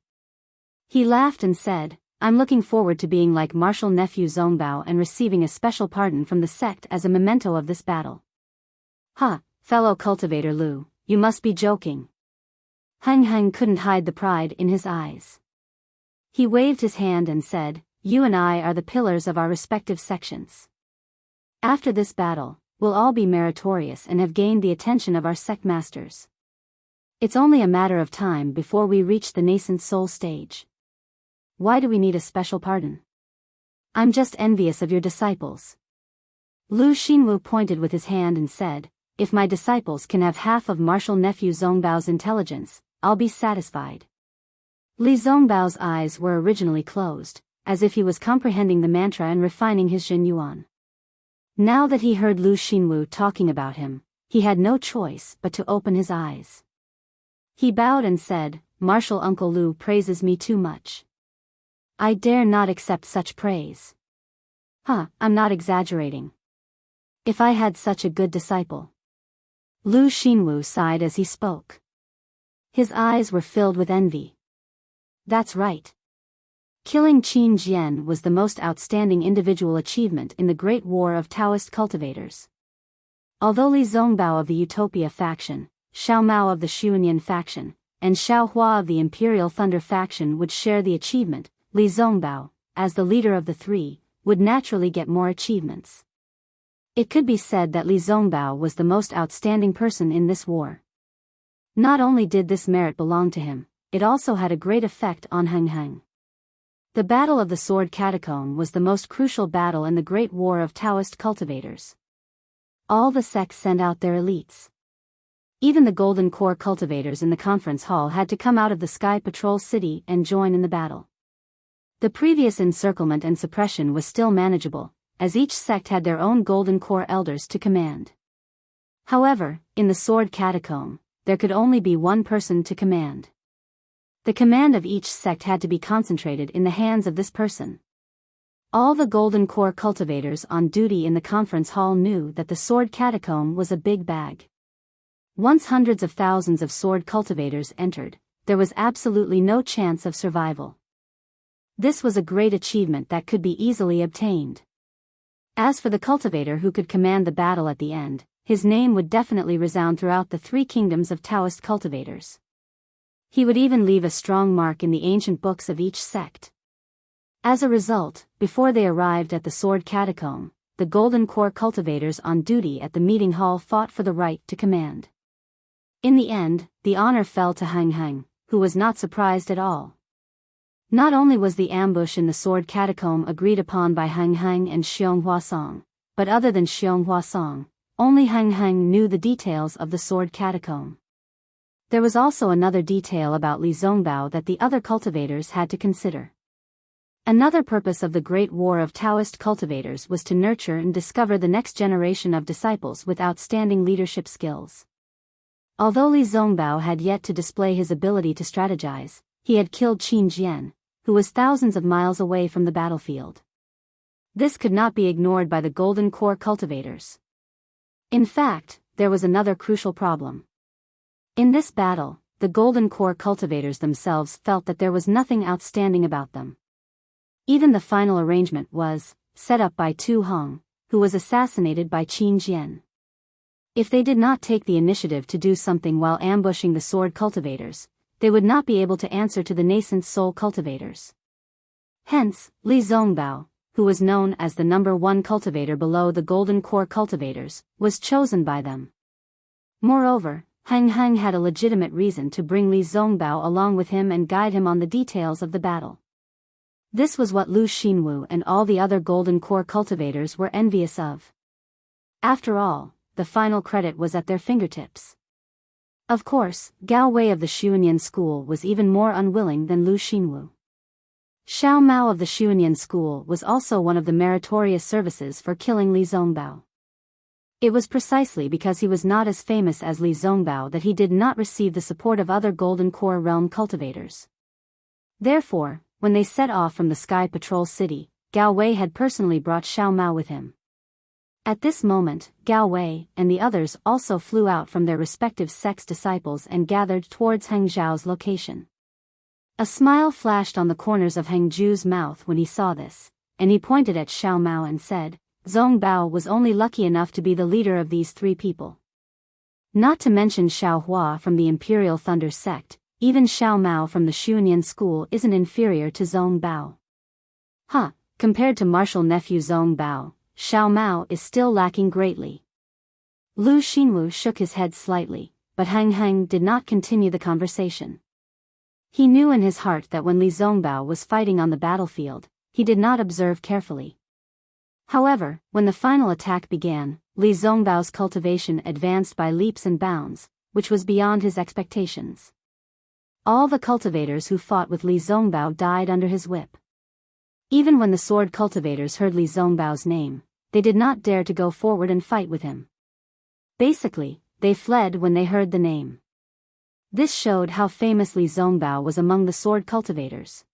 He laughed and said, "I'm looking forward to being like Martial Nephew Zongbao and receiving a special pardon from the sect as a memento of this battle." "Ha, fellow cultivator Lu, you must be joking." Heng couldn't hide the pride in his eyes. He waved his hand and said, "You and I are the pillars of our respective sections. After this battle, we'll all be meritorious and have gained the attention of our sect masters. It's only a matter of time before we reach the nascent soul stage. Why do we need a special pardon?" I'm just envious of your disciples. Lu Xinwu pointed with his hand and said, if my disciples can have half of Marshal Nephew Zongbao's intelligence, I'll be satisfied. Li Zongbao's eyes were originally closed, as if he was comprehending the mantra and refining his Zhenyuan. Now that he heard Lu Xinwu talking about him, he had no choice but to open his eyes. He bowed and said, Marshal Uncle Lu praises me too much. I dare not accept such praise. I'm not exaggerating. If I had such a good disciple. Lu Xinwu sighed as he spoke. His eyes were filled with envy. That's right. Killing Qin Jian was the most outstanding individual achievement in the Great War of Taoist cultivators. Although Li Zongbao of the Utopia faction, Xiao Mao of the Xuanyan faction, and Xiao Hua of the Imperial Thunder faction would share the achievement, Li Zongbao, as the leader of the three, would naturally get more achievements. It could be said that Li Zongbao was the most outstanding person in this war. Not only did this merit belong to him, it also had a great effect on Heng Heng. The Battle of the Sword Catacomb was the most crucial battle in the Great War of Taoist cultivators. All the sects sent out their elites. Even the Golden Core cultivators in the conference hall had to come out of the Sky Patrol City and join in the battle. The previous encirclement and suppression was still manageable, as each sect had their own Golden Core elders to command. However, in the Sword Catacomb, there could only be one person to command. The command of each sect had to be concentrated in the hands of this person. All the Golden Core cultivators on duty in the conference hall knew that the Sword Catacomb was a big bag. Once hundreds of thousands of sword cultivators entered, there was absolutely no chance of survival. This was a great achievement that could be easily obtained. As for the cultivator who could command the battle at the end, his name would definitely resound throughout the three kingdoms of Taoist cultivators. He would even leave a strong mark in the ancient books of each sect. As a result, before they arrived at the Sword Catacomb, the Golden Core cultivators on duty at the meeting hall fought for the right to command. In the end, the honor fell to Heng Heng, who was not surprised at all. Not only was the ambush in the Sword Catacomb agreed upon by Heng Heng and Xiong Huasong, but other than Xiong Huasong, only Heng Heng knew the details of the Sword Catacomb. There was also another detail about Li Zongbao that the other cultivators had to consider. Another purpose of the Great War of Taoist cultivators was to nurture and discover the next generation of disciples with outstanding leadership skills. Although Li Zongbao had yet to display his ability to strategize, he had killed Qin Jian, who was thousands of miles away from the battlefield. This could not be ignored by the Golden Core cultivators. In fact, there was another crucial problem. In this battle, the Golden Core cultivators themselves felt that there was nothing outstanding about them. Even the final arrangement was set up by Tu Hong, who was assassinated by Qin Jian. If they did not take the initiative to do something while ambushing the sword cultivators, they would not be able to answer to the nascent soul cultivators. Hence, Li Zongbao, who was known as the number one cultivator below the Golden Core cultivators, was chosen by them. Moreover, Heng Heng had a legitimate reason to bring Li Zongbao along with him and guide him on the details of the battle. This was what Lu Xinwu and all the other Golden Core cultivators were envious of. After all, the final credit was at their fingertips. Of course, Gao Wei of the Xuanyan school was even more unwilling than Lu Xinwu. Xiao Mao of the Xuanyan school was also one of the meritorious services for killing Li Zongbao. It was precisely because he was not as famous as Li Zongbao that he did not receive the support of other Golden Core realm cultivators. Therefore, when they set off from the Sky Patrol City, Gao Wei had personally brought Xiao Mao with him. At this moment, Gao Wei and the others also flew out from their respective sects' disciples and gathered towards Heng Zhao's location. A smile flashed on the corners of Heng Zhu's mouth when he saw this, and he pointed at Xiao Mao and said, Zongbao was only lucky enough to be the leader of these three people. Not to mention Xiao Hua from the Imperial Thunder sect, even Xiao Mao from the Xuanyan school isn't inferior to Zongbao. Compared to martial nephew Zongbao, Xiao Mao is still lacking greatly. Lu Xinwu shook his head slightly, but Heng Heng did not continue the conversation. He knew in his heart that when Li Zongbao was fighting on the battlefield, he did not observe carefully. However, when the final attack began, Li Zongbao's cultivation advanced by leaps and bounds, which was beyond his expectations. All the cultivators who fought with Li Zongbao died under his whip. Even when the sword cultivators heard Li Zongbao's name, they did not dare to go forward and fight with him. Basically, they fled when they heard the name. This showed how famous Li Zongbao was among the sword cultivators.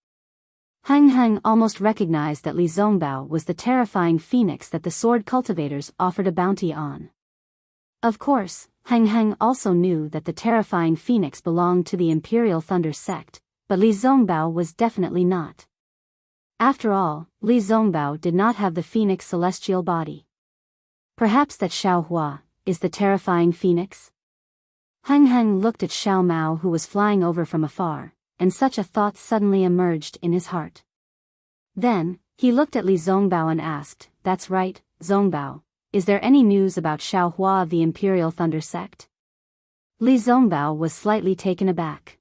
Hang Heng almost recognized that Li Zongbao was the terrifying phoenix that the sword cultivators offered a bounty on. Of course, Hang Heng also knew that the terrifying phoenix belonged to the Imperial Thunder sect, but Li Zongbao was definitely not. After all, Li Zongbao did not have the phoenix celestial body. Perhaps that Xiao Hua is the terrifying phoenix? Hang Heng looked at Xiao Mao, who was flying over from afar, and such a thought suddenly emerged in his heart. Then, he looked at Li Zongbao and asked, "That's right, Zongbao. Is there any news about Xiao Hua of the Imperial Thunder sect?" Li Zongbao was slightly taken aback.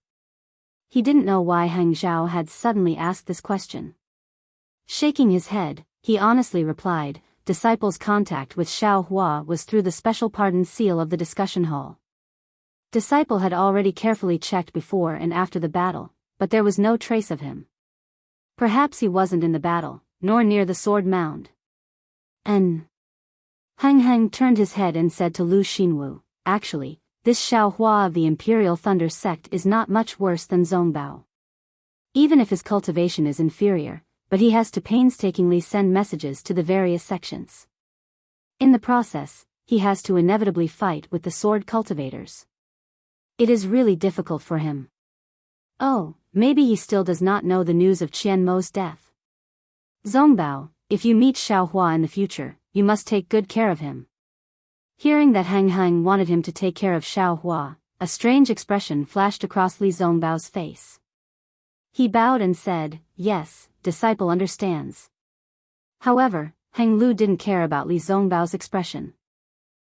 He didn't know why Hang Zhao had suddenly asked this question. Shaking his head, he honestly replied, "Disciples' contact with Xiao Hua was through the special pardon seal of the discussion hall. Disciple had already carefully checked before and after the battle, but there was no trace of him. Perhaps he wasn't in the battle, nor near the sword mound." Hang Heng turned his head and said to Lu Xinwu, "Actually, this Xiao Hua of the Imperial Thunder sect is not much worse than Zongbao. Even if his cultivation is inferior, but he has to painstakingly send messages to the various sections. In the process, he has to inevitably fight with the sword cultivators. It is really difficult for him. Oh, maybe he still does not know the news of Qian Mo's death. Zongbao, if you meet Xiao Hua in the future, you must take good care of him." Hearing that Hang Heng wanted him to take care of Xiao Hua, a strange expression flashed across Li Zongbao's face. He bowed and said, "Yes, disciple understands." However, Hang Lu didn't care about Li Zongbao's expression.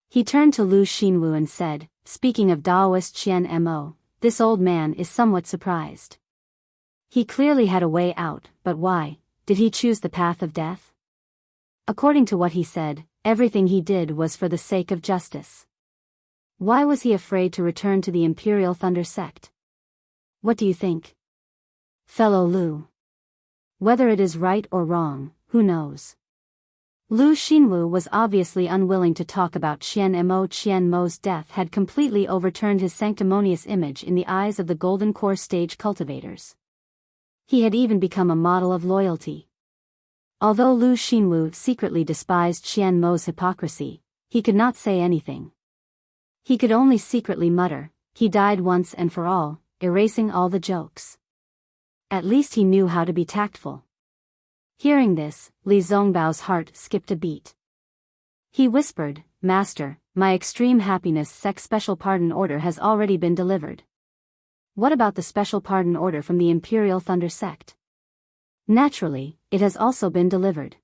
He turned to Lu Xinwu and said, "Speaking of Daoist Qian Mo, this old man is somewhat surprised. He clearly had a way out, but why did he choose the path of death? According to what he said, everything he did was for the sake of justice. Why was he afraid to return to the Imperial Thunder sect? What do you think, fellow Lu? Whether it is right or wrong, who knows?" Lu Xinwu was obviously unwilling to talk about Qian Mo. Qian Mo's death had completely overturned his sanctimonious image in the eyes of the Golden Core stage cultivators. He had even become a model of loyalty. Although Lu Xinwu secretly despised Qian Mo's hypocrisy, he could not say anything. He could only secretly mutter, "He died once and for all," erasing all the jokes. At least he knew how to be tactful. Hearing this, Li Zongbao's heart skipped a beat. He whispered, "Master, my extreme happiness sect special pardon order has already been delivered. What about the special pardon order from the Imperial Thunder sect?" "Naturally, it has also been delivered."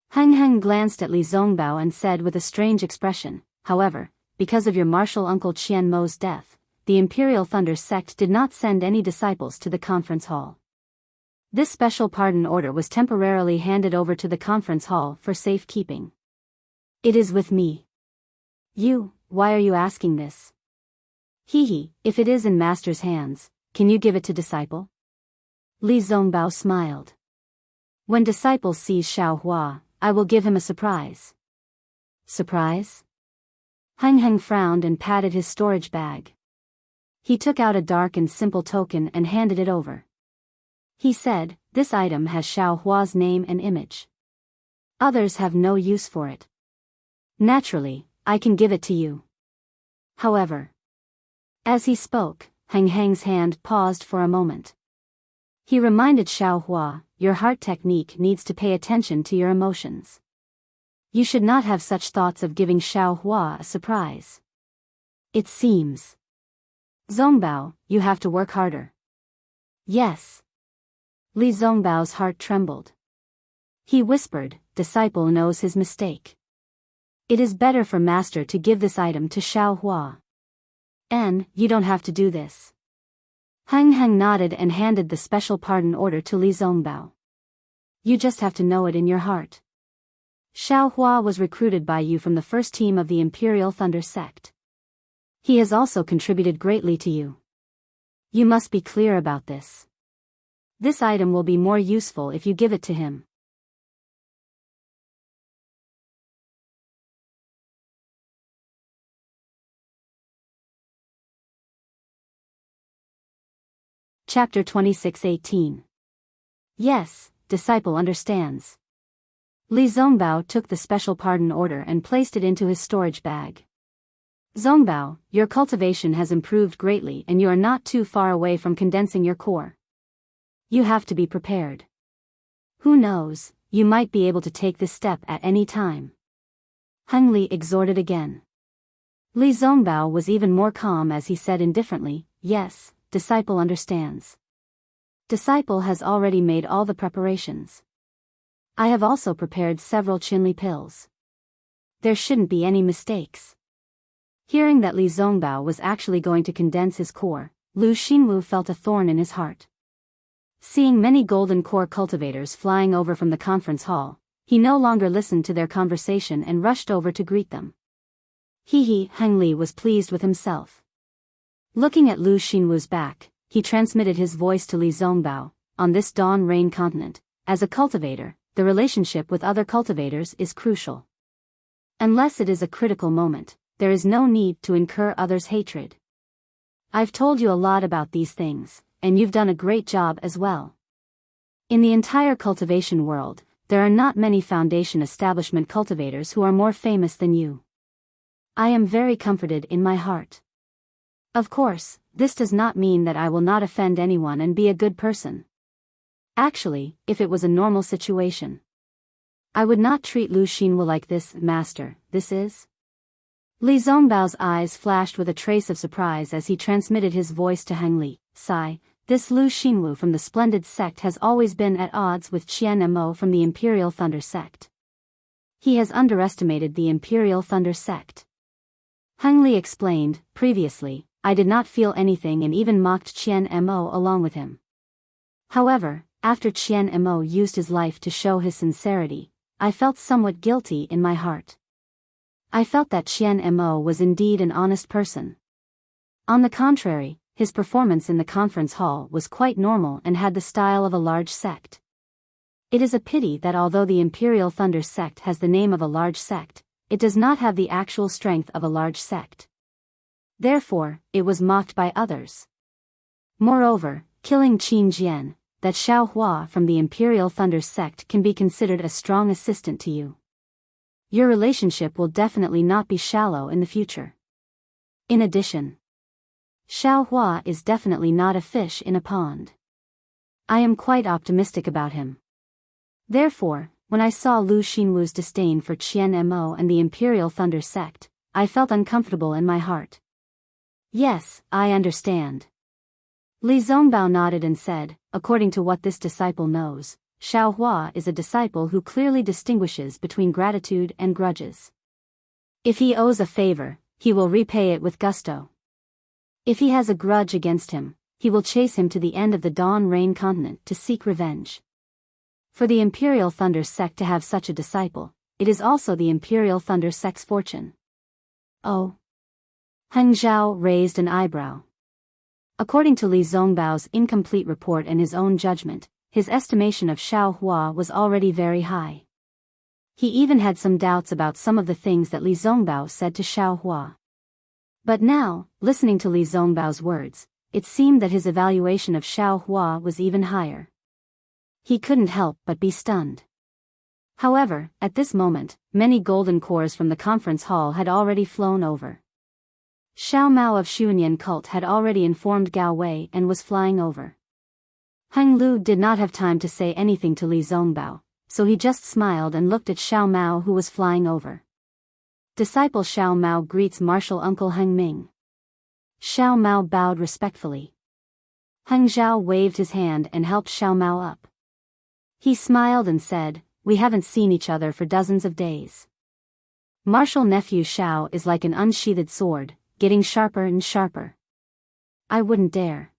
Hang Heng glanced at Li Zongbao and said with a strange expression, "However, because of your martial uncle Qian Mo's death, the Imperial Thunder sect did not send any disciples to the conference hall. This special pardon order was temporarily handed over to the conference hall for safekeeping. It is with me." Why are you asking this?" If it is in master's hands, can you give it to disciple?" Li Zongbao smiled. "When disciple sees Xiao Hua, I will give him a surprise." "Surprise?" Hang Heng frowned and patted his storage bag. He took out a dark and simple token and handed it over. He said, "This item has Xiao Hua's name and image. Others have no use for it. Naturally, I can give it to you. However..." As he spoke, Hang Heng's hand paused for a moment. He reminded Xiao Hua, "Your heart technique needs to pay attention to your emotions. You should not have such thoughts of giving Xiao Hua a surprise. It seems. Zongbao, you have to work harder." "Yes." Li Zongbao's heart trembled. He whispered, "Disciple knows his mistake. It is better for master to give this item to Xiao Hua. And you don't have to do this." Hang Heng nodded and handed the special pardon order to Li Zongbao. You just have to know it in your heart. Xiao Hua was recruited by you from the first team of the Imperial Thunder Sect. He has also contributed greatly to you. You must be clear about this. This item will be more useful if you give it to him. Chapter 26:18. Yes, disciple understands. Li Zongbao took the special pardon order and placed it into his storage bag. Zongbao, your cultivation has improved greatly and you are not too far away from condensing your core. You have to be prepared. Who knows, you might be able to take this step at any time. Heng Li exhorted again. Li Zongbao was even more calm as he said indifferently, yes, disciple understands. Disciple has already made all the preparations. I have also prepared several Qinli pills. There shouldn't be any mistakes. Hearing that Li Zongbao was actually going to condense his core, Lu Xinwu felt a thorn in his heart. Seeing many golden core cultivators flying over from the conference hall, he no longer listened to their conversation and rushed over to greet them. Heng Li was pleased with himself. Looking at Lu Xinwu's back, he transmitted his voice to Li Zongbao. On this Dawn Rain continent, as a cultivator, the relationship with other cultivators is crucial. Unless it is a critical moment, there is no need to incur others' hatred. I've told you a lot about these things, and you've done a great job as well. In the entire cultivation world, there are not many foundation establishment cultivators who are more famous than you. I am very comforted in my heart. Of course, this does not mean that I will not offend anyone and be a good person. Actually, if it was a normal situation, I would not treat Lu Xinwu like this, master. This is? Li Zongbao's eyes flashed with a trace of surprise as he transmitted his voice to Heng Li. Sigh, this Lu Xinwu from the Splendid Sect has always been at odds with Qian Mo from the Imperial Thunder Sect. He has underestimated the Imperial Thunder Sect. Heng Li explained, previously, I did not feel anything and even mocked Qian Mo along with him. However, after Qian Mo used his life to show his sincerity, I felt somewhat guilty in my heart. I felt that Qian Mo was indeed an honest person. On the contrary, his performance in the conference hall was quite normal and had the style of a large sect. It is a pity that although the Imperial Thunder Sect has the name of a large sect, it does not have the actual strength of a large sect. Therefore, it was mocked by others. Moreover, killing Qin Jian, that Xiao Hua from the Imperial Thunder Sect can be considered a strong assistant to you. Your relationship will definitely not be shallow in the future. In addition, Xiao Hua is definitely not a fish in a pond. I am quite optimistic about him. Therefore, when I saw Lu Xinwu's disdain for Qian Mo and the Imperial Thunder Sect, I felt uncomfortable in my heart. Yes, I understand. Li Zongbao nodded and said, according to what this disciple knows, Xiao Hua is a disciple who clearly distinguishes between gratitude and grudges. If he owes a favor, he will repay it with gusto. If he has a grudge against him, he will chase him to the end of the Dawn Rain continent to seek revenge. For the Imperial Thunder Sect to have such a disciple, it is also the Imperial Thunder Sect's fortune. Oh. Heng Zhao raised an eyebrow. According to Li Zongbao's incomplete report and his own judgment, his estimation of Xiao Hua was already very high. He even had some doubts about some of the things that Li Zongbao said to Xiao Hua. But now, listening to Li Zongbao's words, it seemed that his evaluation of Xiao Hua was even higher. He couldn't help but be stunned. However, at this moment, many golden cores from the conference hall had already flown over. Xiao Mao of Xuanyan cult had already informed Gao Wei and was flying over. Heng Lu did not have time to say anything to Li Zongbao, so he just smiled and looked at Xiao Mao who was flying over. Disciple Xiao Mao greets Martial Uncle Heng Ming. Xiao Mao bowed respectfully. Heng Zhao waved his hand and helped Xiao Mao up. He smiled and said, we haven't seen each other for dozens of days. Martial nephew Xiao is like an unsheathed sword, getting sharper and sharper. I wouldn't dare.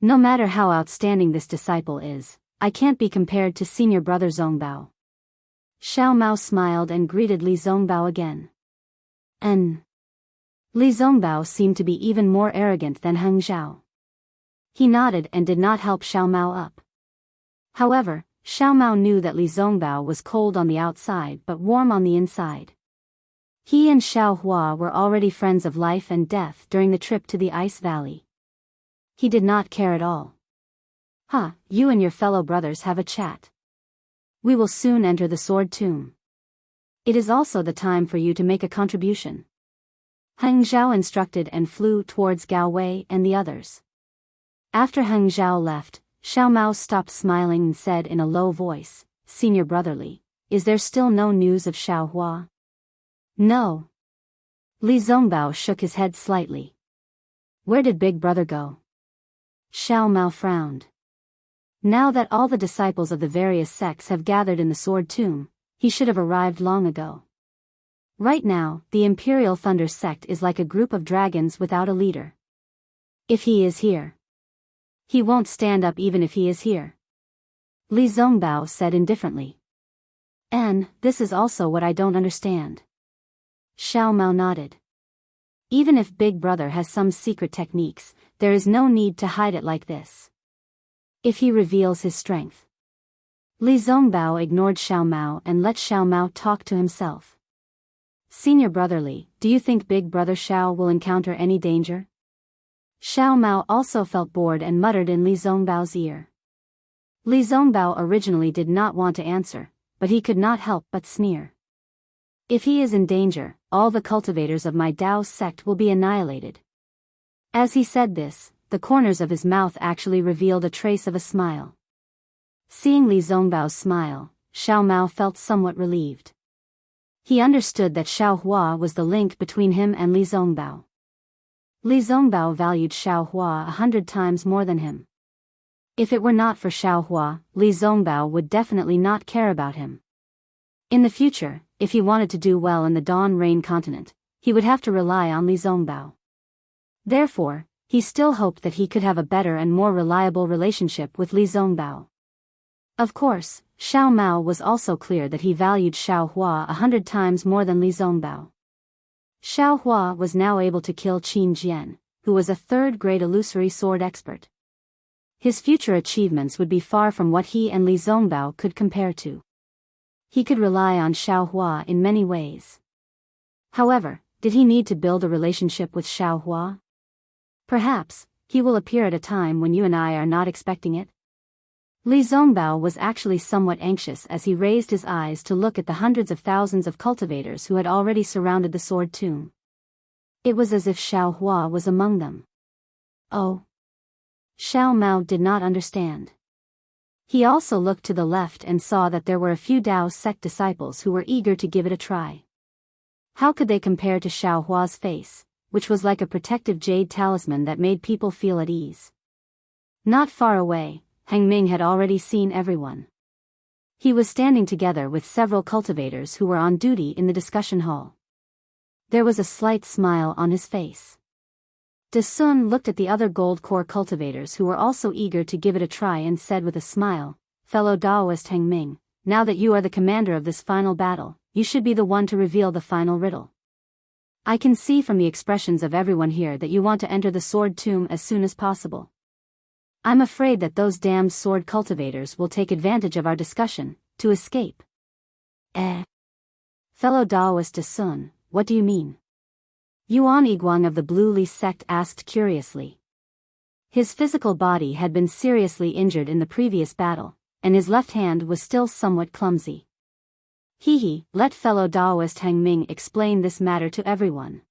No matter how outstanding this disciple is, I can't be compared to senior brother Zongbao. Xiao Mao smiled and greeted Li Zongbao again. Li Zongbao seemed to be even more arrogant than Heng Zhao. He nodded and did not help Xiao Mao up. However, Xiao Mao knew that Li Zongbao was cold on the outside but warm on the inside. He and Xiao Hua were already friends of life and death during the trip to the Ice Valley. He did not care at all. You and your fellow brothers have a chat. We will soon enter the Sword Tomb. It is also the time for you to make a contribution. Heng Zhao instructed and flew towards Gao Wei and the others. After Heng Zhao left, Xiao Mao stopped smiling and said in a low voice, Senior Brotherly, is there still no news of Xiao Hua? No. Li Zongbao shook his head slightly. Where did Big Brother go? Xiao Mao frowned. Now that all the disciples of the various sects have gathered in the Sword Tomb, he should have arrived long ago. Right now, the Imperial Thunder sect is like a group of dragons without a leader. If he is here, he won't stand up even if he is here. Li Zongbao said indifferently. And this is also what I don't understand. Xiao Mao nodded. Even if Big Brother has some secret techniques, there is no need to hide it like this. If he reveals his strength. Li Zongbao ignored Xiao Mao and let Xiao Mao talk to himself. Senior Brotherly, do you think Big Brother Xiao will encounter any danger? Xiao Mao also felt bored and muttered in Li Zongbao's ear. Li Zongbao originally did not want to answer, but he could not help but sneer. If he is in danger, all the cultivators of my Dao sect will be annihilated. As he said this, the corners of his mouth actually revealed a trace of a smile. Seeing Li Zongbao's smile, Xiao Mao felt somewhat relieved. He understood that Xiao Hua was the link between him and Li Zongbao. Li Zongbao valued Xiao Hua 100 times more than him. If it were not for Xiao Hua, Li Zongbao would definitely not care about him. In the future, if he wanted to do well in the Dawn Rain continent, he would have to rely on Li Zongbao. Therefore, he still hoped that he could have a better and more reliable relationship with Li Zongbao. Of course, Xiao Mao was also clear that he valued Xiao Hua 100 times more than Li Zongbao. Xiao Hua was now able to kill Qin Jian, who was a third-grade illusory sword expert. His future achievements would be far from what he and Li Zongbao could compare to. He could rely on Xiao Hua in many ways. However, did he need to build a relationship with Xiao Hua? Perhaps, he will appear at a time when you and I are not expecting it. Li Zongbao was actually somewhat anxious as he raised his eyes to look at the hundreds of thousands of cultivators who had already surrounded the Sword Tomb. It was as if Xiao Hua was among them. Oh. Xiao Mao did not understand. He also looked to the left and saw that there were a few Dao sect disciples who were eager to give it a try. How could they compare to Xiao Hua's face, which was like a protective jade talisman that made people feel at ease? Not far away, Heng Ming had already seen everyone. He was standing together with several cultivators who were on duty in the discussion hall. There was a slight smile on his face. De Sun looked at the other gold core cultivators who were also eager to give it a try and said with a smile, Fellow Daoist Heng Ming, now that you are the commander of this final battle, you should be the one to reveal the final riddle. I can see from the expressions of everyone here that you want to enter the Sword Tomb as soon as possible. I'm afraid that those damned sword cultivators will take advantage of our discussion, to escape. Fellow Daoist De Sun, what do you mean? Yuan Yiguang of the Blue Li sect asked curiously. His physical body had been seriously injured in the previous battle, and his left hand was still somewhat clumsy. Let fellow Daoist Heng Ming explain this matter to everyone.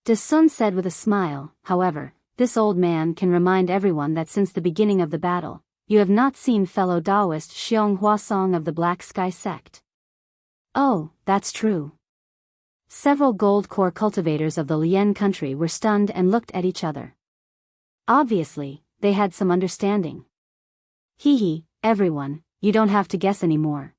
De Sun said with a smile, however, this old man can remind everyone that since the beginning of the battle, you have not seen fellow Daoist Xiong Huasong of the Black Sky sect. Oh, that's true. Several gold core cultivators of the Lian country were stunned and looked at each other. Obviously, they had some understanding. Everyone, you don't have to guess anymore.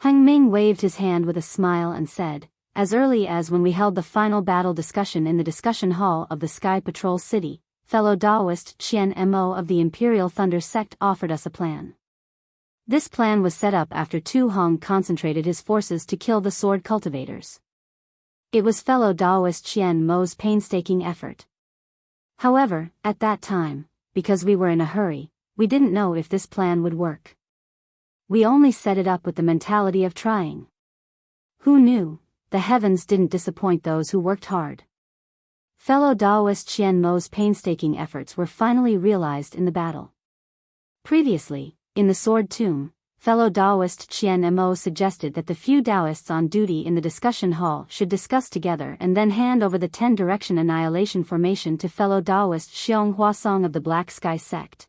Heng Ming waved his hand with a smile and said, as early as when we held the final battle discussion in the discussion hall of the Sky Patrol City, fellow Daoist Qian Mo of the Imperial Thunder sect offered us a plan. This plan was set up after Tu Hong concentrated his forces to kill the sword cultivators. It was fellow Daoist Qian Mo's painstaking effort. However, at that time, because we were in a hurry, we didn't know if this plan would work. We only set it up with the mentality of trying. Who knew? The heavens didn't disappoint those who worked hard. Fellow Daoist Qian Mo's painstaking efforts were finally realized in the battle. Previously, in the Sword Tomb, fellow Daoist Qian Mo suggested that the few Daoists on duty in the discussion hall should discuss together and then hand over the 10-direction annihilation formation to fellow Daoist Xiong Huasong of the Black Sky sect.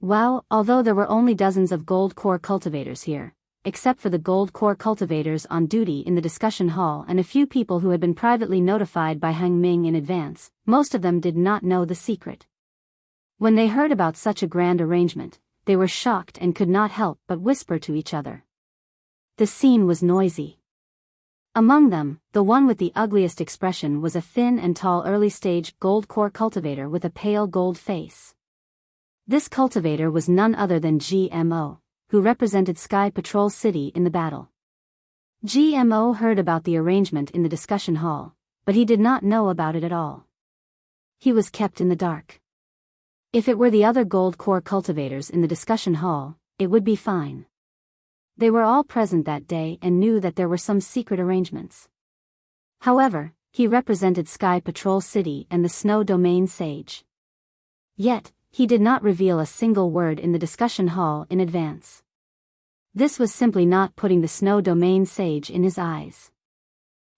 Wow, although there were only dozens of gold core cultivators here, except for the gold core cultivators on duty in the discussion hall and a few people who had been privately notified by Hang Ming in advance, most of them did not know the secret. When they heard about such a grand arrangement, they were shocked and could not help but whisper to each other. The scene was noisy. Among them, the one with the ugliest expression was a thin and tall early-stage gold core cultivator with a pale gold face. This cultivator was none other than GMO, who represented Sky Patrol City in the battle. GMO heard about the arrangement in the discussion hall, but he did not know about it at all. He was kept in the dark. If it were the other gold core cultivators in the discussion hall, it would be fine. They were all present that day and knew that there were some secret arrangements. However, he represented Sky Patrol City and the Snow Domain Sage. Yet, he did not reveal a single word in the discussion hall in advance. This was simply not putting the Snow Domain Sage in his eyes.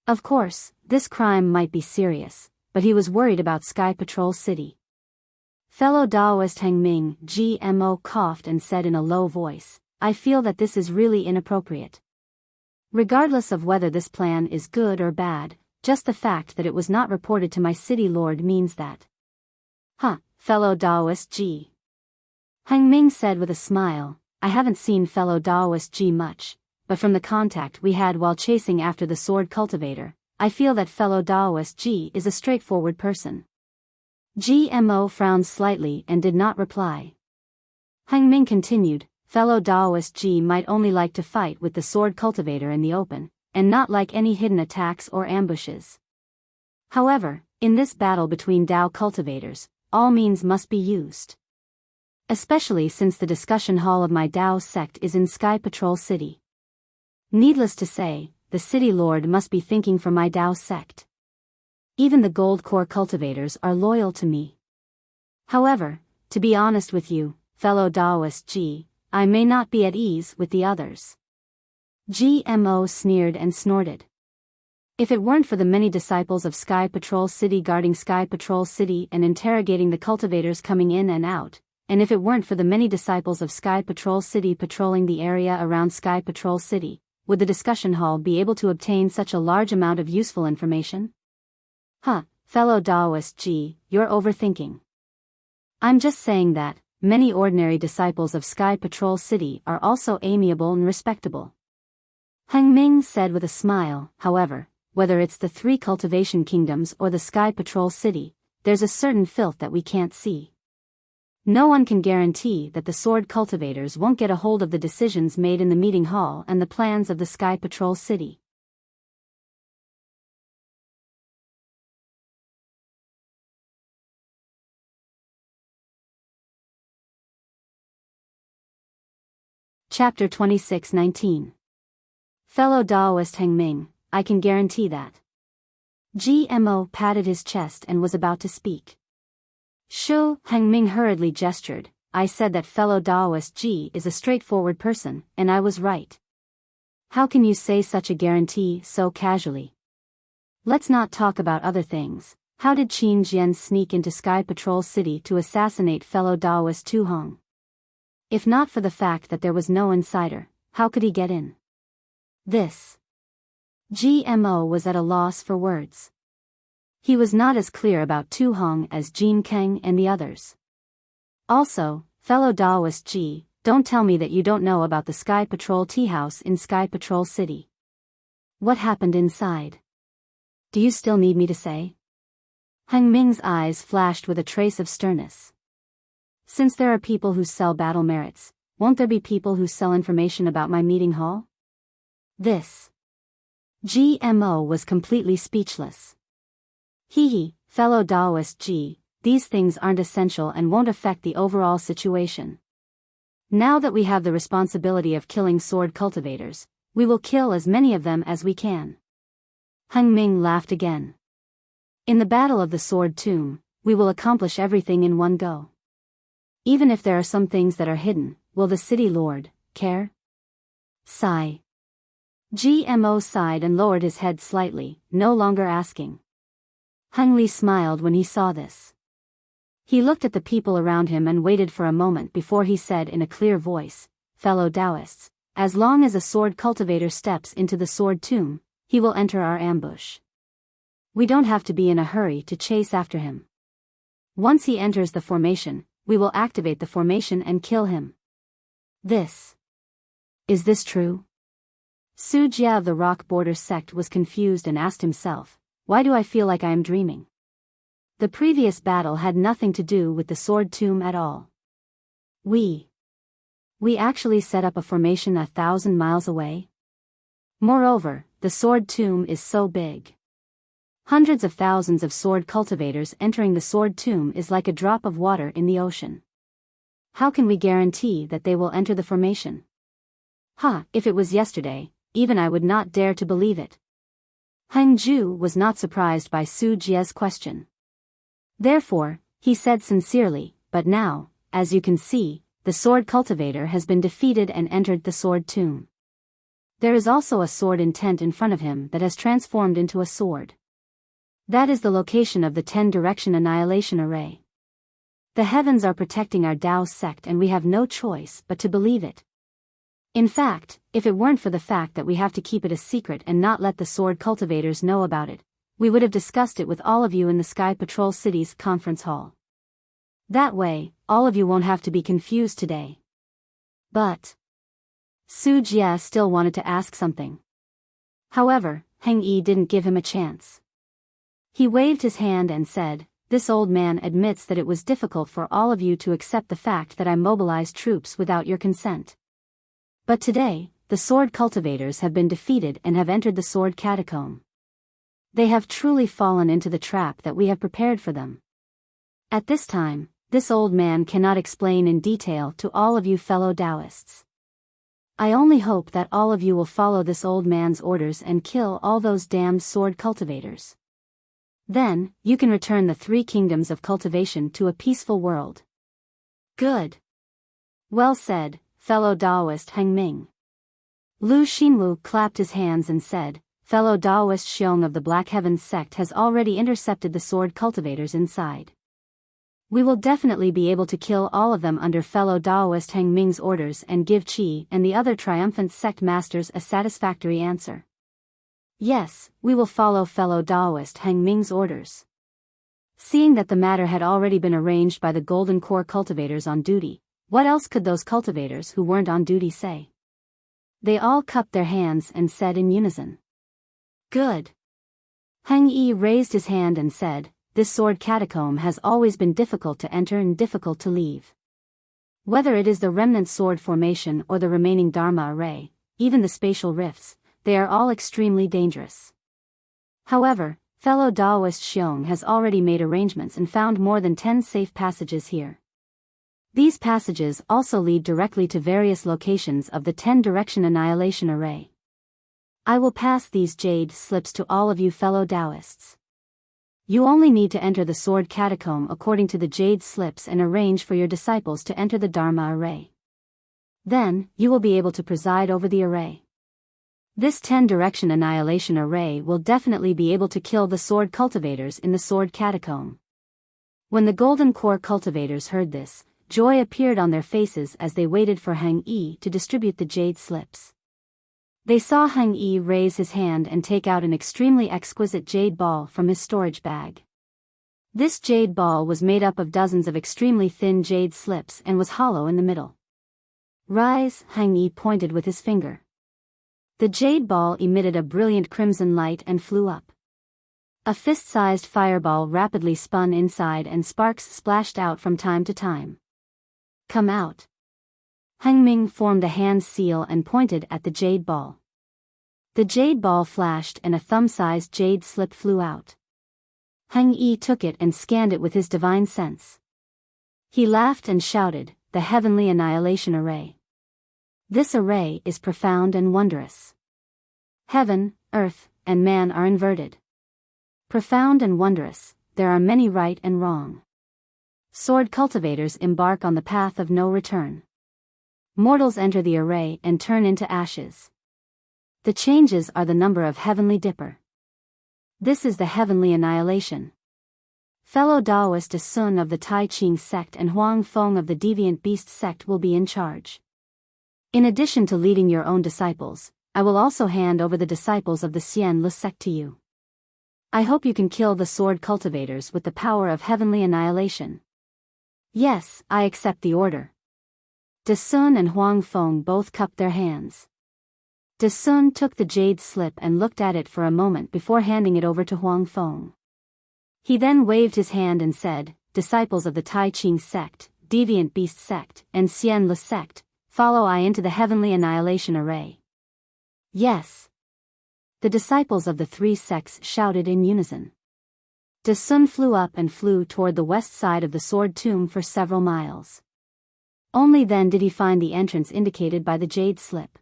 Of course, this crime might be serious, but he was worried about Sky Patrol City. Fellow Daoist Hang Ming, GMO coughed and said in a low voice, "I feel that this is really inappropriate. Regardless of whether this plan is good or bad, just the fact that it was not reported to my city lord means that." "Huh, fellow Daoist G." Hang Ming said with a smile, "I haven't seen fellow Daoist G much, but from the contact we had while chasing after the sword cultivator, I feel that fellow Daoist G is a straightforward person." GMO frowned slightly and did not reply. Hang Ming continued, "Fellow Daoist G might only like to fight with the sword cultivator in the open, and not like any hidden attacks or ambushes. However, in this battle between Dao cultivators, all means must be used. Especially since the discussion hall of my Dao sect is in Sky Patrol City. Needless to say, the city lord must be thinking for my Dao sect. Even the gold core cultivators are loyal to me. However, to be honest with you, fellow Daoist G, I may not be at ease with the others." GMO sneered and snorted. If it weren't for the many disciples of Sky Patrol City guarding Sky Patrol City and interrogating the cultivators coming in and out, and if it weren't for the many disciples of Sky Patrol City patrolling the area around Sky Patrol City, would the discussion hall be able to obtain such a large amount of useful information? Huh, fellow Daoist G, you're overthinking. I'm just saying that many ordinary disciples of Sky Patrol City are also amiable and respectable. Hang Ming said with a smile, however, whether it's the 3 cultivation kingdoms or the Sky Patrol City, there's a certain filth that we can't see. No one can guarantee that the sword cultivators won't get a hold of the decisions made in the meeting hall and the plans of the Sky Patrol City. Chapter 26:19. Fellow Daoist Hang Ming, I can guarantee that. GMO patted his chest and was about to speak. "Sure," Hang Ming hurriedly gestured, "I said that fellow Daoist G is a straightforward person, and I was right. How can you say such a guarantee so casually? Let's not talk about other things. How did Qin Jian sneak into Sky Patrol City to assassinate fellow Daoist Tu Hong? If not for the fact that there was no insider, how could he get in?" This. GMO was at a loss for words. He was not as clear about Tu Hong as Jin Kang and the others. Also, fellow Daoist G, don't tell me that you don't know about the Sky Patrol tea house in Sky Patrol City. What happened inside? Do you still need me to say? Hang Ming's eyes flashed with a trace of sternness. Since there are people who sell battle merits, won't there be people who sell information about my meeting hall? This GMO was completely speechless. Hee, fellow Taoist G, these things aren't essential and won't affect the overall situation. Now that we have the responsibility of killing sword cultivators, we will kill as many of them as we can. Heng Ming laughed again. In the battle of the sword tomb, we will accomplish everything in one go. Even if there are some things that are hidden, will the city lord care? Sigh. GMO sighed and lowered his head slightly, no longer asking. Heng Li smiled when he saw this. He looked at the people around him and waited for a moment before he said in a clear voice, "Fellow Taoists, as long as a sword cultivator steps into the sword tomb, he will enter our ambush. We don't have to be in a hurry to chase after him. Once he enters the formation, we will activate the formation and kill him." Is this true? Su Jia of the Rock Border sect was confused and asked himself, why do I feel like I am dreaming? The previous battle had nothing to do with the sword tomb at all. We actually set up a formation 1,000 miles away? Moreover, the sword tomb is so big. Hundreds of thousands of sword cultivators entering the sword tomb is like a drop of water in the ocean. How can we guarantee that they will enter the formation? If it was yesterday, even I would not dare to believe it. Heng Ju was not surprised by Su Jia's question. Therefore, he said sincerely, but now, as you can see, the sword cultivator has been defeated and entered the sword tomb. There is also a sword intent in front of him that has transformed into a sword. That is the location of the 10-direction annihilation array. The heavens are protecting our Tao sect and we have no choice but to believe it. In fact, if it weren't for the fact that we have to keep it a secret and not let the sword cultivators know about it, we would have discussed it with all of you in the Sky Patrol City's conference hall. That way, all of you won't have to be confused today. But Su Jia still wanted to ask something. However, Heng Yi didn't give him a chance. He waved his hand and said, "This old man admits that it was difficult for all of you to accept the fact that I mobilized troops without your consent. But today, the sword cultivators have been defeated and have entered the sword catacomb. They have truly fallen into the trap that we have prepared for them. At this time, this old man cannot explain in detail to all of you fellow Taoists. I only hope that all of you will follow this old man's orders and kill all those damned sword cultivators. Then, you can return the 3 kingdoms of cultivation to a peaceful world." Good. Well said, fellow Taoist Heng Ming. Lu Xinwu clapped his hands and said, "Fellow Taoist Xiong of the Black Heavens sect has already intercepted the sword cultivators inside. We will definitely be able to kill all of them under fellow Taoist Heng Ming's orders and give Qi and the other triumphant sect masters a satisfactory answer. Yes, we will follow fellow Taoist Heng Ming's orders." Seeing that the matter had already been arranged by the Golden Core cultivators on duty, what else could those cultivators who weren't on duty say? They all cupped their hands and said in unison, "Good." Heng Yi raised his hand and said, "This sword catacomb has always been difficult to enter and difficult to leave. Whether it is the remnant sword formation or the remaining Dharma array, even the spatial rifts, they are all extremely dangerous. However, fellow Taoist Xiong has already made arrangements and found more than 10 safe passages here. These passages also lead directly to various locations of the 10-direction annihilation array. I will pass these jade slips to all of you fellow Taoists. You only need to enter the sword catacomb according to the jade slips and arrange for your disciples to enter the Dharma array. Then, you will be able to preside over the array. This 10-direction annihilation array will definitely be able to kill the sword cultivators in the sword catacomb." When the Golden Core cultivators heard this, joy appeared on their faces as they waited for Heng Yi to distribute the jade slips. They saw Heng Yi raise his hand and take out an extremely exquisite jade ball from his storage bag. This jade ball was made up of dozens of extremely thin jade slips and was hollow in the middle. "Rise," Heng Yi pointed with his finger. The jade ball emitted a brilliant crimson light and flew up. A fist-sized fireball rapidly spun inside and sparks splashed out from time to time. "Come out." Heng Ming formed a hand seal and pointed at the jade ball. The jade ball flashed and a thumb-sized jade slip flew out. Heng Yi took it and scanned it with his divine sense. He laughed and shouted, "The heavenly annihilation array. This array is profound and wondrous. Heaven, earth, and man are inverted. Profound and wondrous, there are many right and wrong. Sword cultivators embark on the path of no return. Mortals enter the array and turn into ashes. The changes are the number of heavenly dipper. This is the heavenly annihilation. Fellow Taoist Sun of the Tai Ching sect and Huang Feng of the Deviant Beast sect will be in charge. In addition to leading your own disciples, I will also hand over the disciples of the Xian Le sect to you. I hope you can kill the sword cultivators with the power of heavenly annihilation." "Yes, I accept the order." De Sun and Huang Feng both cupped their hands. De Sun took the jade slip and looked at it for a moment before handing it over to Huang Feng. He then waved his hand and said, "Disciples of the Tai Ching sect, Deviant Beast sect, and Xian Le sect, follow I into the heavenly annihilation array." "Yes." The disciples of the three sects shouted in unison. De Sun flew up and flew toward the west side of the sword tomb for several miles. Only then did he find the entrance indicated by the jade slip.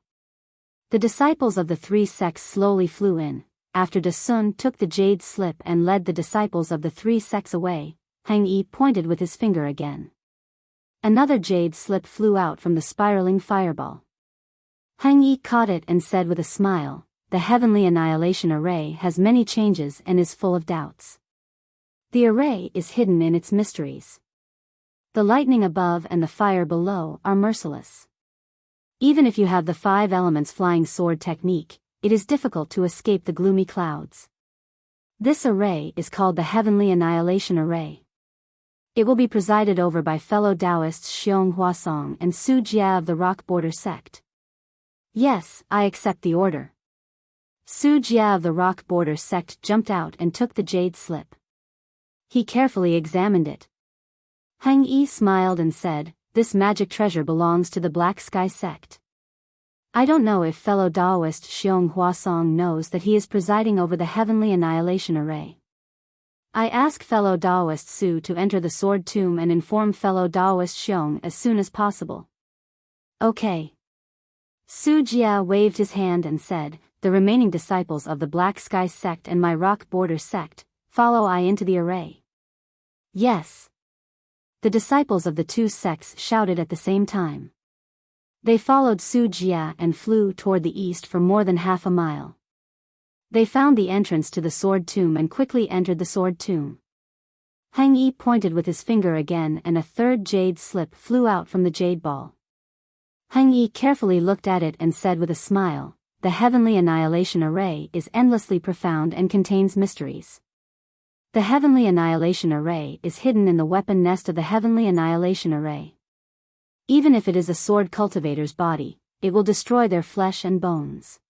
The disciples of the three sects slowly flew in. After De Sun took the jade slip and led the disciples of the three sects away, Heng Yi pointed with his finger again. Another jade slip flew out from the spiraling fireball. Heng Yi caught it and said with a smile, "The heavenly annihilation array has many changes and is full of doubts. The array is hidden in its mysteries. The lightning above and the fire below are merciless. Even if you have the 5 elements flying sword technique, it is difficult to escape the gloomy clouds. This array is called the Heavenly Annihilation Array. It will be presided over by fellow Taoists Xiong Huasong and Su Jia of the Rock Border sect." "Yes, I accept the order." Su Jia of the Rock Border sect jumped out and took the jade slip. He carefully examined it. Heng Yi smiled and said, "This magic treasure belongs to the Black Sky sect. I don't know if fellow Taoist Xiong Huasong knows that he is presiding over the Heavenly Annihilation Array. I ask fellow Taoist Su to enter the sword tomb and inform fellow Taoist Xiong as soon as possible." "Okay." Su Jia waved his hand and said, "The remaining disciples of the Black Sky sect and my Rock Border sect, follow I into the array." "Yes." The disciples of the two sects shouted at the same time. They followed Su Jia and flew toward the east for more than half a mile. They found the entrance to the sword tomb and quickly entered the sword tomb. Heng Yi pointed with his finger again and a third jade slip flew out from the jade ball. Heng Yi carefully looked at it and said with a smile, "The Heavenly Annihilation Array is endlessly profound and contains mysteries. The Heavenly Annihilation Array is hidden in the weapon nest of the Heavenly Annihilation Array. Even if it is a sword cultivator's body, it will destroy their flesh and bones.